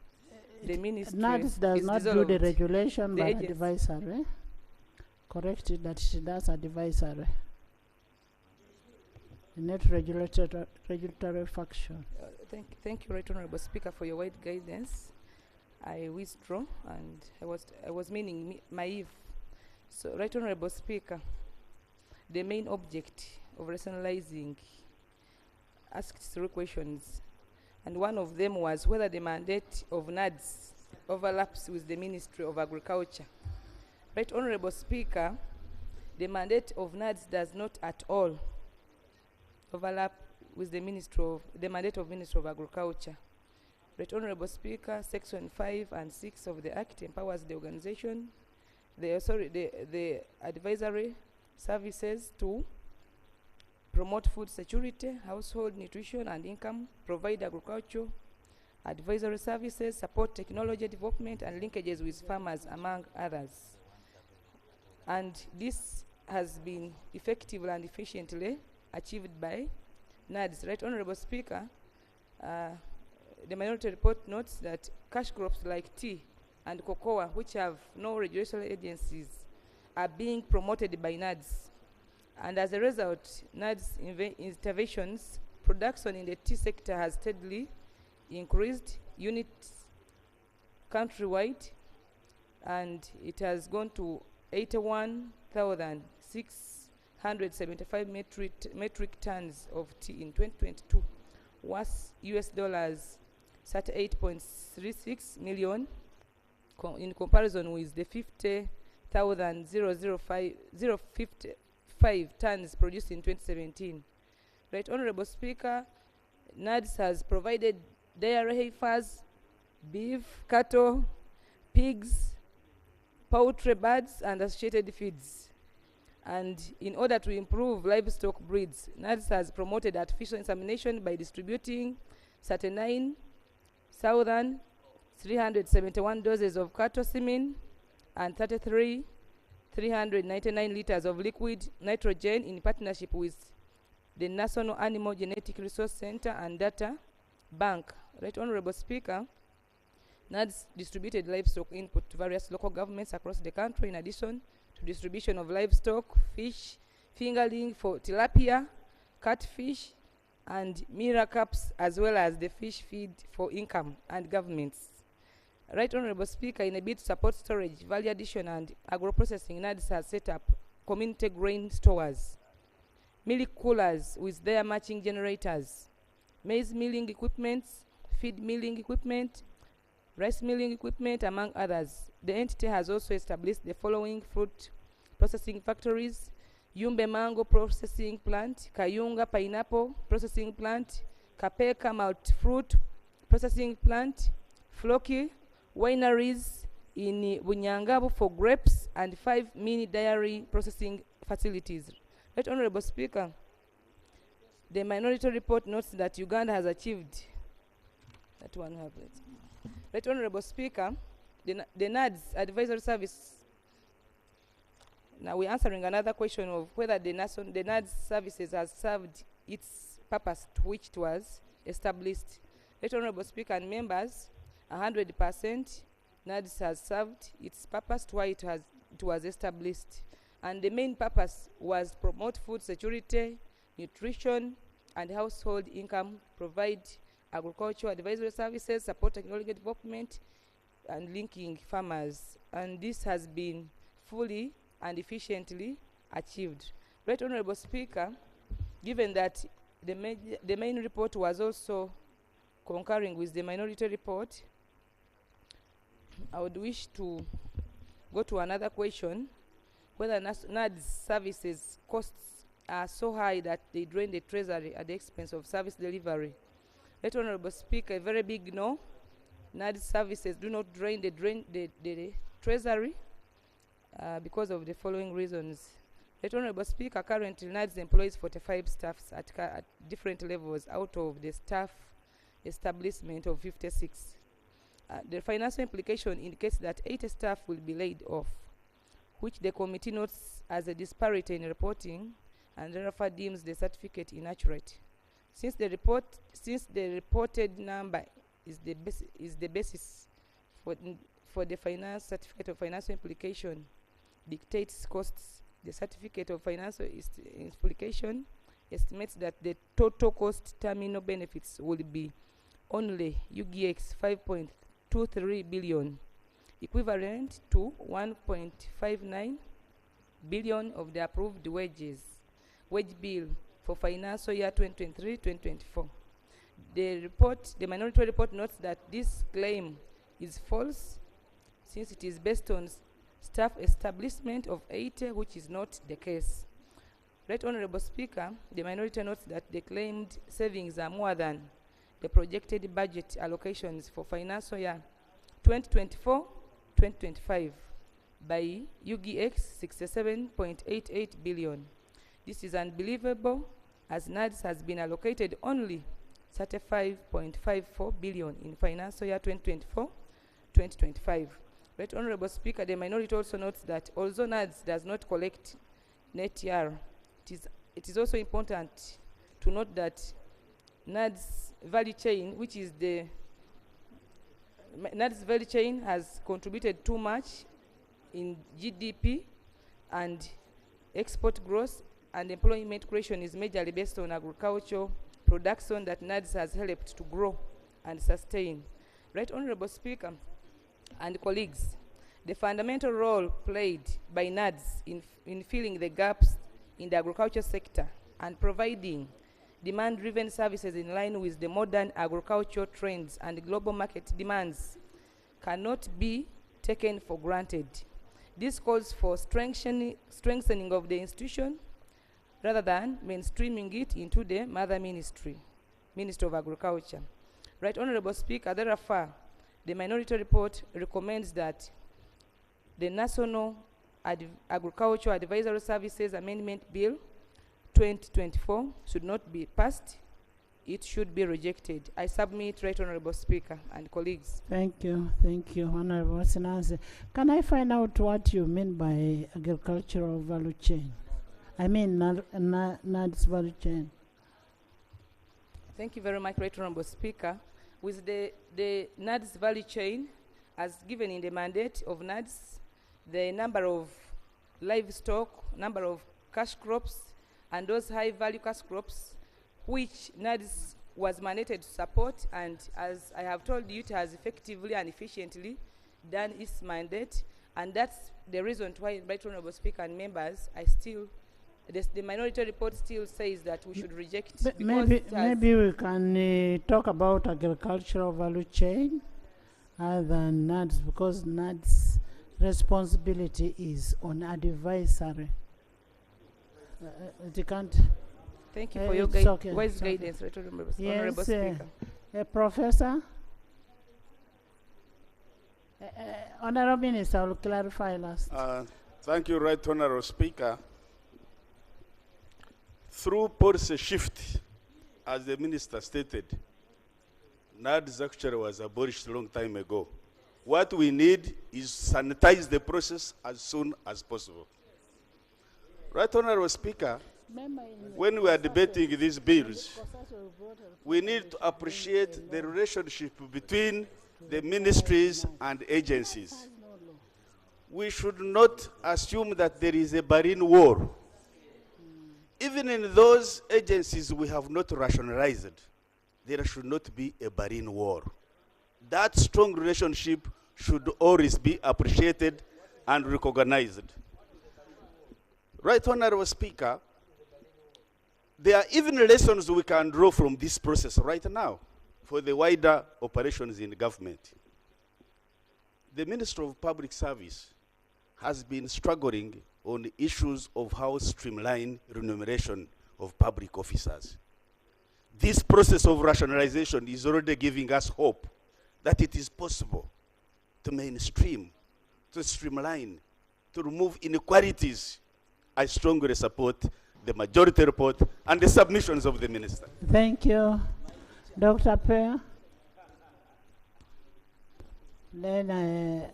the ministry NAADS does is not dissolved. do the regulation, The but agency. advisory. Correct it that she does advisory. Not regulatory function. Thank you, Right Honourable Speaker, for your wide guidance. I withdraw, and I was meaning MAIF. So, Right Honourable Speaker, the main object of rationalizing asked 3 questions, and one of them was whether the mandate of NAADS overlaps with the Ministry of Agriculture. Right Honourable Speaker, the mandate of NAADS does not at all overlap with the mandate of Ministry of Agriculture. Right Honourable Speaker, Section 5 and 6 of the Act empowers the organization, the advisory services to promote food security, household nutrition and income, provide agricultural advisory services, support technology development and linkages with farmers, among others. And this has been effectively and efficiently achieved by NAADS. Right Honourable Speaker, the minority report notes that cash crops like tea and cocoa, which have no regulatory agencies, are being promoted by NAADS. And as a result, NAADS interventions, production in the tea sector has steadily increased units countrywide, and it has gone to 81,675 metric tons of tea in 2022. was US dollars 38.36 million in comparison with the 50,055 tons produced in 2017. Right Honorable Speaker, NAADS has provided dairy heifers, beef, cattle, pigs, poultry, birds, and associated feeds. And in order to improve livestock breeds, NAADS has promoted artificial insemination by distributing 39,371 doses of cattle semen and 399 liters of liquid nitrogen in partnership with the National Animal Genetic Resource Center and Data Bank. Right Honorable Speaker, NAADS distributed livestock input to various local governments across the country in addition to distribution of livestock, fish, fingerling for tilapia, catfish, and mira caps, as well as the fish feed for income and governments. Right Honorable Speaker, in a bid to support storage, value addition, and agro-processing, NAADS has set up community grain stores, milk coolers with their matching generators, maize milling equipment, feed milling equipment, rice milling equipment, among others. The entity has also established the following fruit processing factories: Yumbe Mango Processing Plant, Kayunga Pineapple Processing Plant, Kapeka Malt Fruit Processing Plant, Floki Wineries in Bunyangabu for grapes, and 5 mini dairy processing facilities. Right Honorable Speaker, the minority report notes that Uganda has achieved that one habit. Right Honorable Speaker, the NAADS Advisory Service. Now we're answering another question of whether the NAADS services has served its purpose to which it was established. Right Honorable Speaker and members, 100% NAADS has served its purpose to why it was established. And the main purpose was to promote food security, nutrition, and household income, provide agricultural advisory services, support technology development, and linking farmers. And this has been fully and efficiently achieved. Right Honorable Speaker, given that the main report was also concurring with the minority report, I would wish to go to another question, whether NAADS services costs are so high that they drain the Treasury at the expense of service delivery. Right Honorable Speaker, a very big no. NAADS services do not drain the Treasury because of the following reasons. Right Honorable Speaker, currently NAADS employs 45 staffs at different levels out of the staff establishment of 56. The financial implication indicates that 80 staff will be laid off, which the committee notes as a disparity in reporting and therefore deems the certificate inaccurate. Since the reported number is the basis for the finance certificate of financial implication dictates costs, the certificate of financial implication estimates that the total cost terminal benefits will be only UGX 5.23 billion, equivalent to 1.59 billion of the approved wage bill for financial year 2023-2024. The minority report notes that this claim is false since it is based on staff establishment of 80, which is not the case. Right Honorable Speaker, the minority notes that the claimed savings are more than the projected budget allocations for financial year 2024-2025 by UGX 67.88 billion. This is unbelievable, as NAADS has been allocated only 35.54 billion in financial year 2024-2025. Right Honorable Speaker, the minority also notes that although NAADS does not collect net YAR, it is also important to note that NAADS value chain, which is the NAADS value chain, has contributed too much in GDP and export growth, and employment creation is majorly based on agricultural production that NAADS has helped to grow and sustain. Right Honorable Speaker and colleagues, the fundamental role played by NAADS in filling the gaps in the agriculture sector and providing demand-driven services in line with the modern agricultural trends and global market demands cannot be taken for granted. This calls for strengthening of the institution rather than mainstreaming it into the mother ministry, Ministry of Agriculture. Right Honorable Speaker, therefore, the minority report recommends that the National Agricultural Advisory Services Amendment Bill 2024 should not be passed. It should be rejected. I submit, Right Honorable Speaker and colleagues. Thank you, Honorable Sinanze. Can I find out what you mean by agricultural value chain? I mean NAADS value chain. Thank you very much, Right Honorable Speaker. With the NAADS value chain, as given in the mandate of NAADS, the number of livestock, number of cash crops, and those high-value cash crops, which NAADS was mandated to support, and as I have told you, it has effectively and efficiently done its mandate, and that's the reason why, Right Honorable Speaker and members, the minority report still says that we should reject. Maybe we can talk about agricultural value chain other than NAADS, because NAADS responsibility is on advisory. It can't. Thank you for your wise guidance, Right Honorable Speaker. Professor? Honorable Minister, I will clarify last. Thank you, Right Honorable Speaker. Through policy shift, as the Minister stated, NAADS actually was abolished a long time ago. What we need is sanitize the process as soon as possible. Right Honorable Speaker, when we are debating these bills, we need to appreciate the relationship between the ministries and agencies. We should not assume that there is a barren war. Even in those agencies we have not rationalized, there should not be a barren war. That strong relationship should always be appreciated and recognized. Right Honorable Speaker, there are even lessons we can draw from this process right now for the wider operations in government. The Minister of Public Service has been struggling on the issues of how to streamline remuneration of public officers. This process of rationalization is already giving us hope that it is possible to mainstream, to streamline, to remove inequalities. I strongly support the majority report and the submissions of the Minister. Thank you. Dr. Pear? Then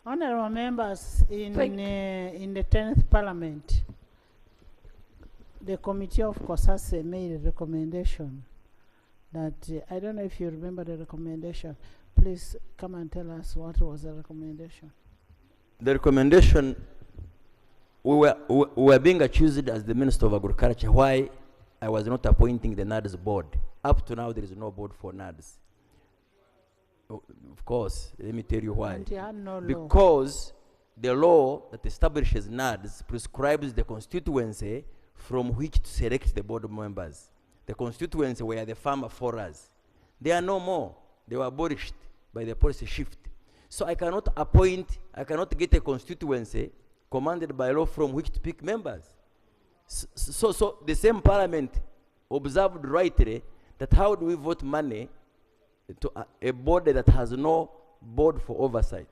honorable members, in the 10th Parliament, the Committee of COSASE made a recommendation that, I don't know if you remember the recommendation. Please come and tell us what was the recommendation. The recommendation, we were being accused as the Minister of Agriculture why I was not appointing the NAADS board. Up to now, there is no board for NAADS. Of course, let me tell you why. Because the law that establishes NAADS prescribes the constituency from which to select the board members. The constituency were the farmer forers. They are no more. They were abolished by the policy shift. So I cannot get a constituency commanded by law from which to pick members. So the same Parliament observed rightly that how do we vote money to a body that has no board for oversight?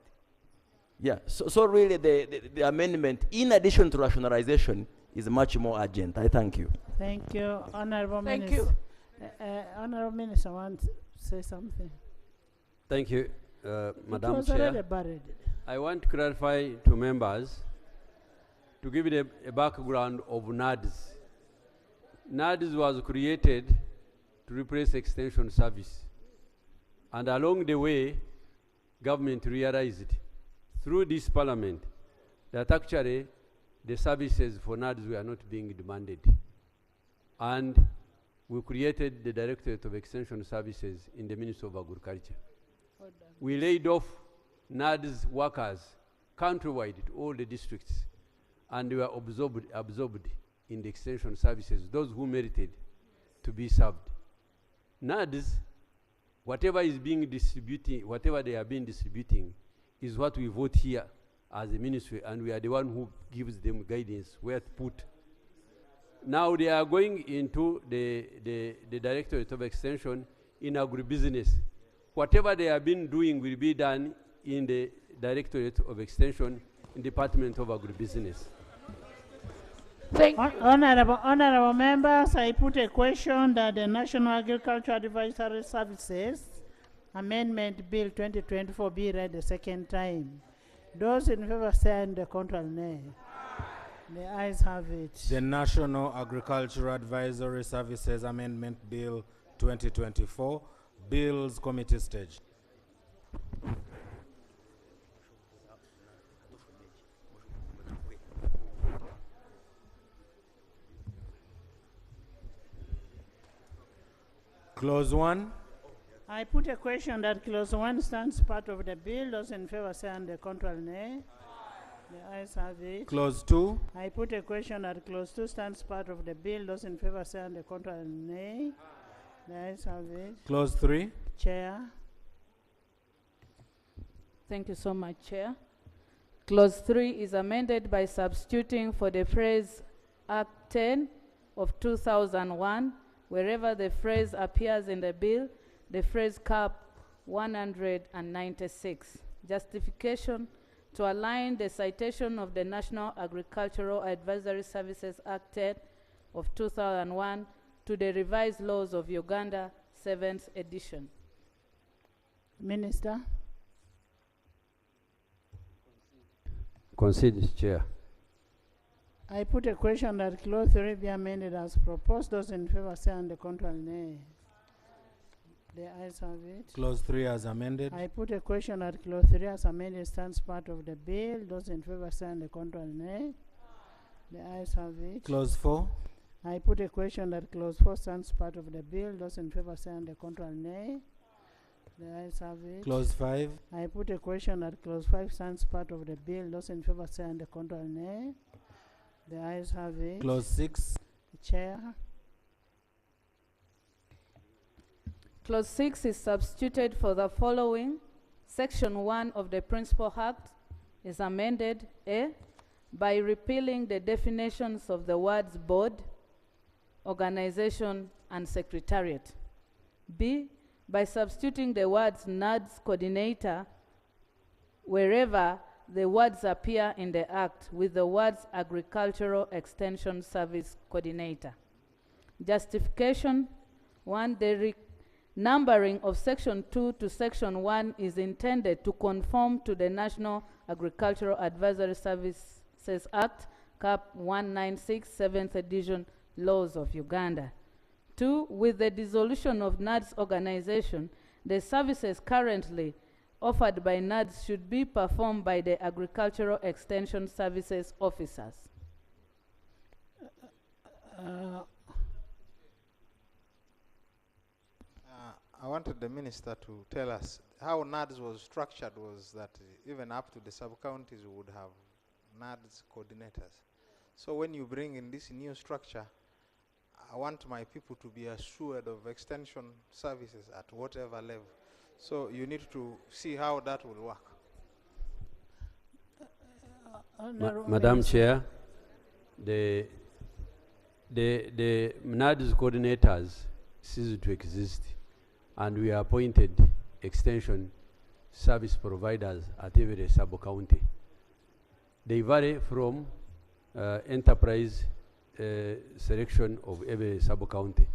Yeah, so really the amendment, in addition to rationalization, is much more urgent. I thank you. Thank you, Honorable Thank Minister. Honorable Minister, want to say something? Thank you, Madam was Chair. already buried. I want to clarify to members, to give it a background of NAADS. NAADS was created to replace extension service. And along the way, government realized through this parliament that actually the services for NAADS were not being demanded. And we created the Directorate of Extension Services in the Ministry of Agriculture. We laid off NAADS workers countrywide to all the districts, and they were absorbed in the extension services, those who merited to be served. NAADS, whatever is being distributing, whatever they have been distributing, is what we vote here as a ministry, and we are the one who gives them guidance where to put. Now they are going into the Directorate of Extension in agribusiness. Whatever they have been doing will be done in the Directorate of Extension in Department of Agribusiness. Honorable members, I put a question that the National Agriculture Advisory Services Amendment Bill 2024 be read the second time. Those in favor stand the contrary nay. The ayes have it. The National Agricultural Advisory Services Amendment Bill 2024, Bills Committee stage. Clause 1. I put a question that clause 1 stands part of the bill. Those in favor say and the contrary nay. The ayes have it. Clause 2. I put a question that clause 2 stands part of the bill. Those in favor say and the contrary nay. The ayes have it. Clause 3. Chair. Thank you so much, Chair. Clause 3 is amended by substituting for the phrase Act 10 of 2001, wherever the phrase appears in the bill, the phrase cap 196. Justification: to align the citation of the National Agricultural Advisory Services Act 10 of 2001 to the revised laws of Uganda, 7th edition. Minister. Concede, Chair. I put a question that clause 3 be amended as proposed. Those in favor say and the contrary nay. The ayes have it. Clause 3 as amended. I put a question that clause 3 as amended stands part of the bill. Those in favor say and the contrary nay. The ayes have it. Clause 4. I put a question that clause 4 stands part of the bill. Those in favor say and the contrary nay. The ayes have it. Clause 5. I put a question that clause 5 stands part of the bill. Those in favor say and the contrary nay. The ayes have it. Clause 6. Chair. Clause 6 is substituted for the following. Section 1 of the Principal Act is amended: A, by repealing the definitions of the words board, organization, and secretariat. B, by substituting the words NAADS coordinator wherever the words appear in the Act with the words Agricultural Extension Service Coordinator. Justification: 1, the numbering of Section 2 to Section 1 is intended to conform to the National Agricultural Advisory Services Act, Cap 196, 7th edition, laws of Uganda. 2, with the dissolution of NAADS organization, the services currently offered by NAADS should be performed by the Agricultural Extension Services officers. I wanted the minister to tell us how NAADS was structured. Was that even up to the sub-counties would have NAADS coordinators. So when you bring in this new structure, I want my people to be assured of extension services at whatever level. So you need to see how that will work. Madam Chair, the NAADS coordinators cease to exist, and we appointed extension service providers at every sub-county. They vary from enterprise selection of every sub-county.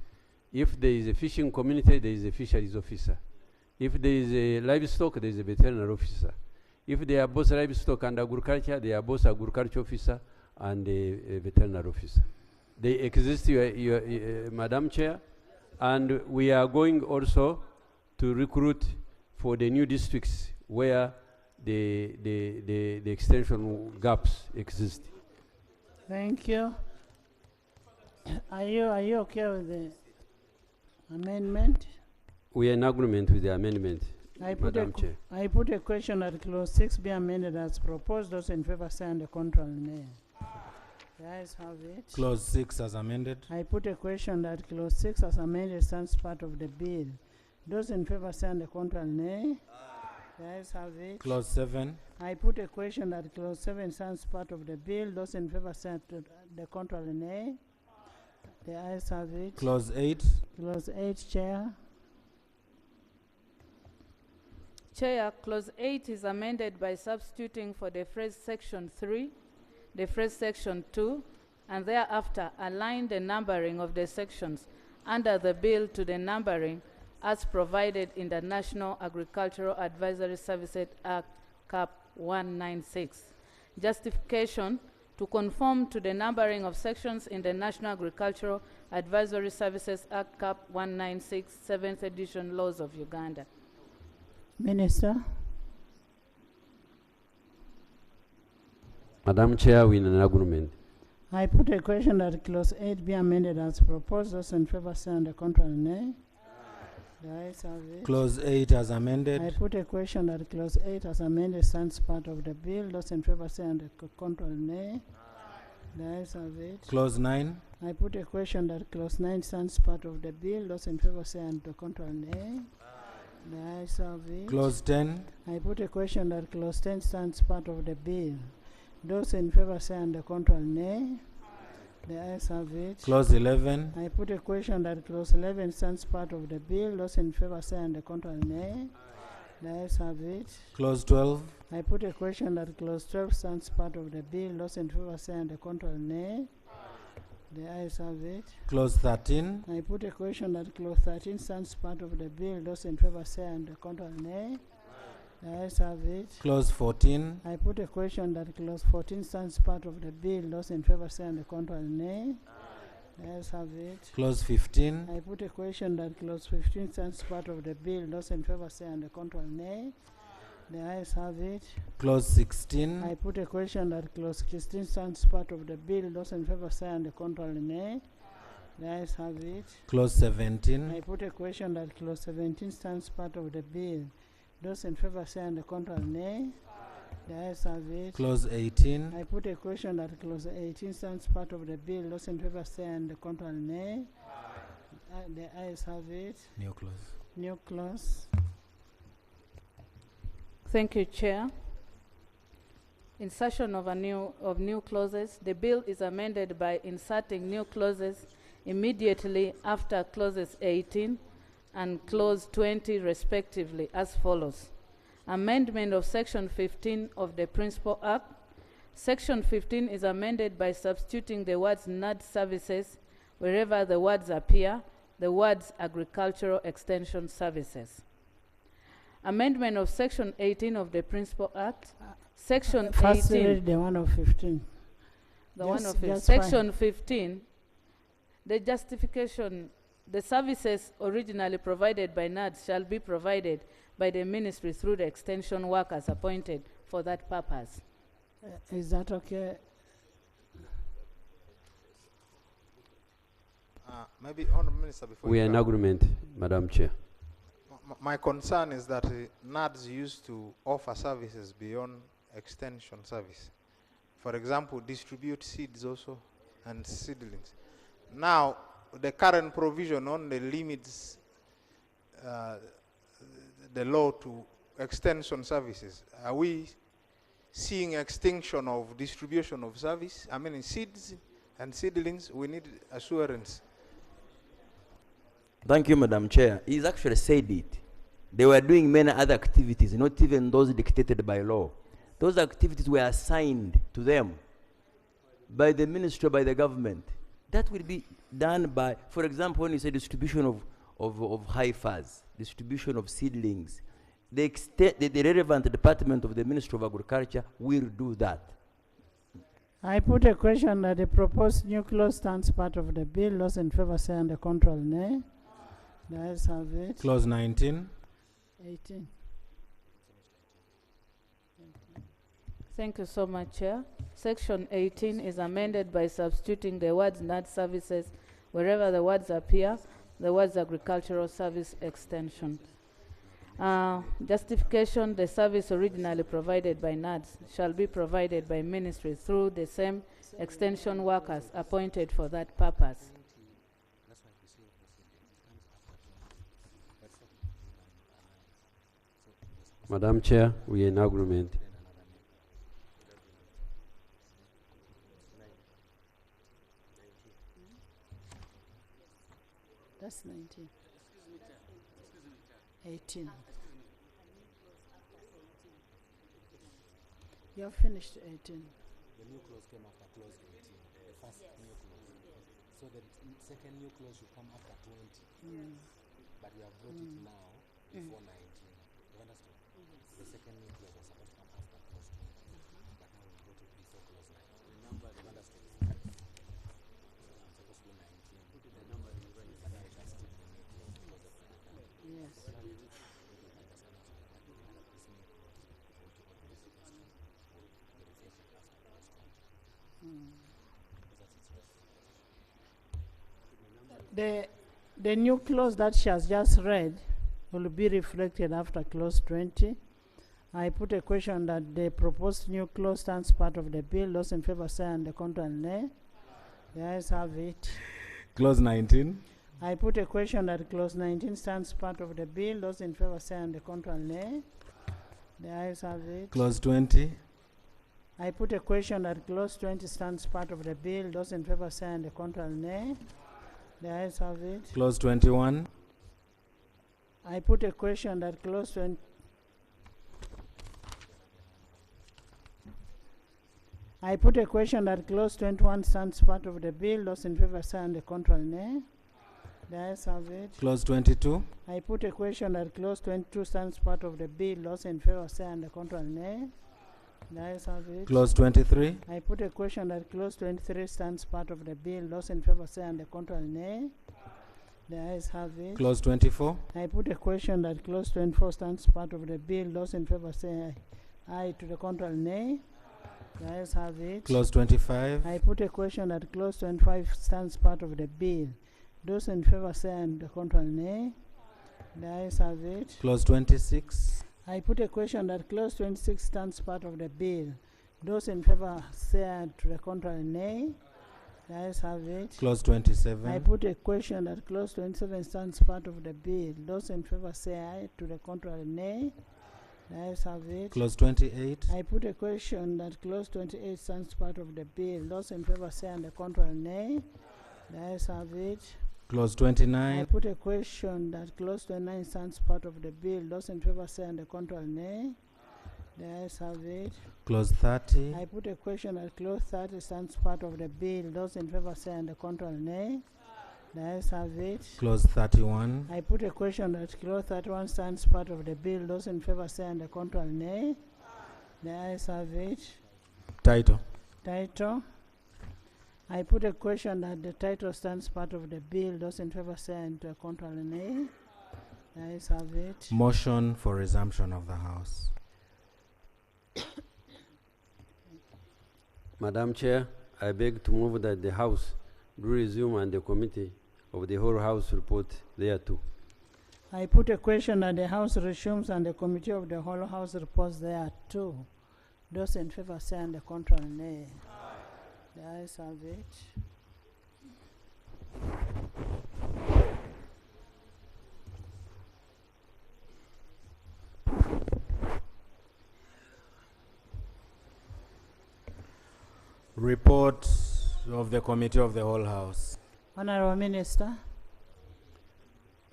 If there is a fishing community, there is a fisheries officer. If there is a livestock, there is a veterinary officer. If they are both livestock and agriculture, they are both agriculture officer and a veterinary officer. They exist, Madam Chair, and we are going also to recruit for the new districts where the extension gaps exist. Thank you. Are you okay with the amendment? We are in agreement with the amendment, Madam Chair. I put a question that clause 6 be amended as proposed. Those in favor say and the contrary nay. The ayes have it. Clause 6 as amended. I put a question that clause 6 as amended stands part of the bill. Those in favor say on the contrary, nay. The ayes have it. Clause 7. I put a question that clause 7 stands part of the bill. Those in favor say on the contrary, nay. The ayes have it. Clause 8. Clause 8, Chair. Chair, Clause 8 is amended by substituting for the phrase Section 3, the phrase Section 2, and thereafter align the numbering of the sections under the bill to the numbering as provided in the National Agricultural Advisory Services Act, Cap 196. Justification: to conform to the numbering of sections in the National Agricultural Advisory Services Act, Cap 196, 7th edition laws of Uganda. Minister. Madam Chair, we in an agreement. I put a question that clause 8 be amended as proposed. Those in favor say on the contrary, nay. The ayes have it. Clause 8 as amended. I put a question that clause 8 as amended stands part of the bill. Those in favor say on the contrary, nay. The ayes have it. Clause 9. I put a question that clause 9 stands part of the bill. Those in favor say on the contrary, nay. The ayes have it. Clause 10. I put a question that clause 10 stands part of the bill. Those in favor say on the contrary, nay. The ayes have it. Clause 11. I put a question that clause 11 stands part of the bill. Those in favor say on the contrary, nay. The ayes have it. Clause 12. I put a question that clause 12 stands part of the bill. Those in favor say on the contrary, nay. The ayes have it. Clause 13. I put a question that clause 13 stands part of the bill. Those in favor say on the contrary, nay. The ayes have it. Clause 14. I put a question that clause 14 stands part of the bill. Those in favor say on the contrary, nay. The ayes have it. Clause 15. I put a question that clause 15 stands part of the bill. Those in favor say on the contrary, nay. The ayes have it. Clause 16. I put a question that clause 16 stands part of the bill. Those in favor say on the contrary, nay. The ayes have it. Clause 17. I put a question that clause 17 stands part of the bill. Those in favor say on the contrary, nay. The ayes have it. Clause 18. I put a question that clause 18 stands part of the bill. Those in favor say on the contrary, nay. The ayes have it. New clause. New clause. Thank you, Chair. Insertion of new clauses. The bill is amended by inserting new clauses immediately after clauses 18 and clause 20 respectively as follows. Amendment of section 15 of the Principal Act. Section 15 is amended by substituting the words NAADS services wherever the words appear, the words agricultural extension services. Amendment of section 18 of the Principal Act. Section First 18. read the one of 15. The one Just- of 15. just Section fine. 15. The justification, the services originally provided by NAADS shall be provided by the ministry through the extension workers appointed for that purpose. Is that okay? Maybe, Honourable Minister, before We you are in come. agreement, Madam Chair. My concern is that NAADS used to offer services beyond extension service. For example, distribute seeds also and seedlings. Now, the current provision only limits the law to extension services. Are we seeing extinction of distribution of service? I mean, in seeds and seedlings, we need assurance. Thank you, Madam Chair. He's actually said it. They were doing many other activities, not even those dictated by law. Those activities were assigned to them by the ministry, by the government. That will be done by, for example, when you say distribution of heifers, distribution of seedlings, the relevant department of the Ministry of Agriculture will do that. I put a question that the proposed new clause stands part of the bill. Those in favor say on the contrary, nay. The ayes have it. Clause 19. 18. Thank you so much, Chair. Section 18 is amended by substituting the words NAADS services wherever the words appear, the words agricultural service extension. Justification: the service originally provided by NAADS shall be provided by ministry through the same extension workers appointed for that purpose. Madam Chair, we are in agreement. That's 19. 18. You have finished 18. The new clause came after clause 18, the first new clause. So the second new clause should come after 20. But we have brought it now before 19. You understand? The second new clause was supposed to come after clause 20. But now we brought it before clause 19. The number, you understand? It's supposed to be 19. Put the number in right. But now we just take the new clause because of the Yes. The new clause that she has just read will be reflected after clause 20. I put a question that the proposed new clause stands part of the bill. Those in favor say and the contrary nay. The ayes have it. Clause 19. I put a question that clause 19 stands part of the bill. Those in favor say and the contrary nay. The ayes have it. Clause 20. I put a question that clause 20 stands part of the bill. Those in favor say and the contrary nay. The ayes have it. Clause 21. I put a question that clause 20. I put a question that clause 21 stands part of the bill. Those in favor say and the contrary nay. The ayes have it. Clause 22. I put a question that clause 22 stands part of the bill. Those in favor say and the contrary nay. The ayes have it. Clause 23. I put a question that clause 23 stands part of the bill. Those in favor say and the contrary nay. The ayes have it. Clause 24. I put a question that clause 24 stands part of the bill. Those in favor say aye to the contrary nay. The ayes have it. Clause 25. I put a question that clause 25 stands part of the bill. Those in favor say and the contrary nay. The ayes have it. Clause 26. I put a question that clause 26 stands part of the bill. Those in favor say and to the contrary nay. The ayes have it. Clause 27. I put a question that clause 27 stands part of the bill. Those in favor say aye to the contrary nay. The ayes have it. Clause 28. I put a question that clause 28 stands part of the bill. Those in favor say and the contrary nay. The ayes have it. Clause 29. I put a question that clause 29 stands part of the bill. Those in favor say and the contrary nay. The ayes have it. Clause 30. I put a question that clause 30 stands part of the bill. Those in favor say and the contrary nay. The ayes have it. Clause 31. I put a question that clause 31 stands part of the bill. Those in favor say and the contrary nay. The ayes have it. Title. Title. I put a question that the title stands part of the bill. Those in favor say and the contrary nay. The ayes have it. Motion for resumption of the House. Madam Chair, I beg to move that the House do resume and the committee of the whole House report thereto. I put a question that the House resumes and the committee of the whole House reports thereto. Those in favor say and the contrary nay. The ayes have it. Report of the Committee of the Whole House. Honorable Minister.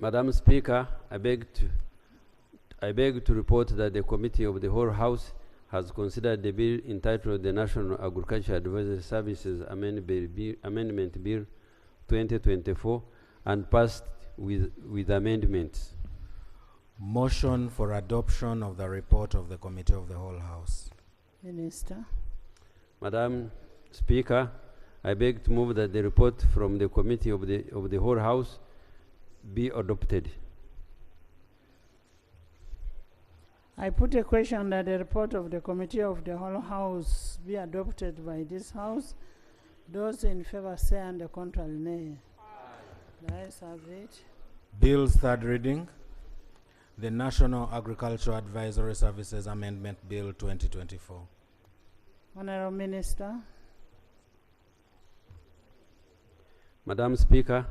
Madam Speaker, I beg to report that the Committee of the whole House has considered the bill entitled the National Agriculture Advisory Services Amendment Bill 2024 and passed with amendments. Motion for adoption of the report of the Committee of the Whole House. Minister. Madam Speaker, I beg to move that the report from the Committee of the whole House be adopted. I put a question that the report of the Committee of the whole House be adopted by this House. Those in favor say and the contrary nay. The ayes have it. Bill's third reading. the National Agricultural Advisory Services Amendment Bill 2024. Honorable Minister. Madam Speaker,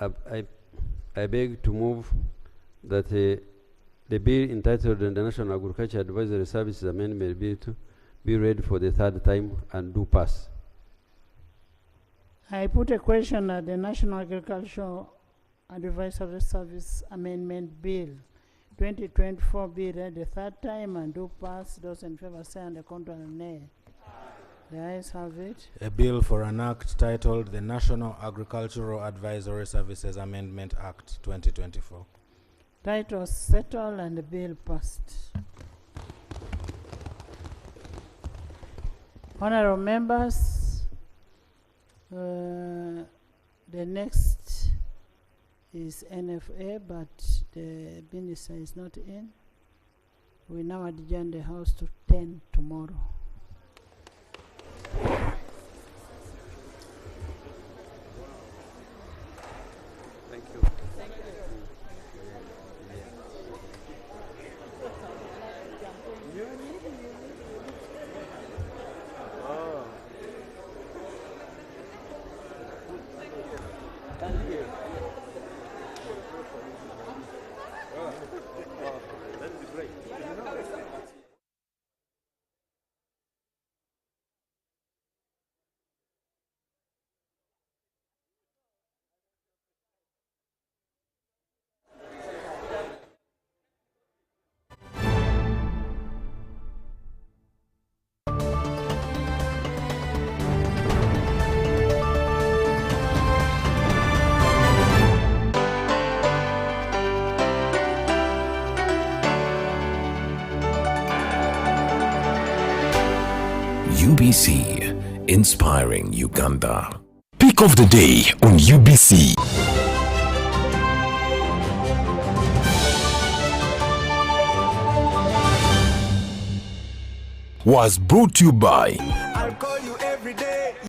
I beg to move that the bill entitled the National Agricultural Advisory Services Amendment Bill to be read for the third time and do pass. I put a question that the National Agricultural Advisory Service Amendment Bill 2024 be read the third time and do pass. Those in favor say and the contrary nay. The ayes have it. A bill for an act titled the National Agricultural Advisory Services Amendment Act 2024. Title settled and the bill passed. Honorable members, the next is NFA, but the minister is not in. We now adjourn the House to 10 tomorrow. Thank you. Thank you. UBC, inspiring Uganda. Pick of the day on UBC. Was brought to you by I'll call you every day.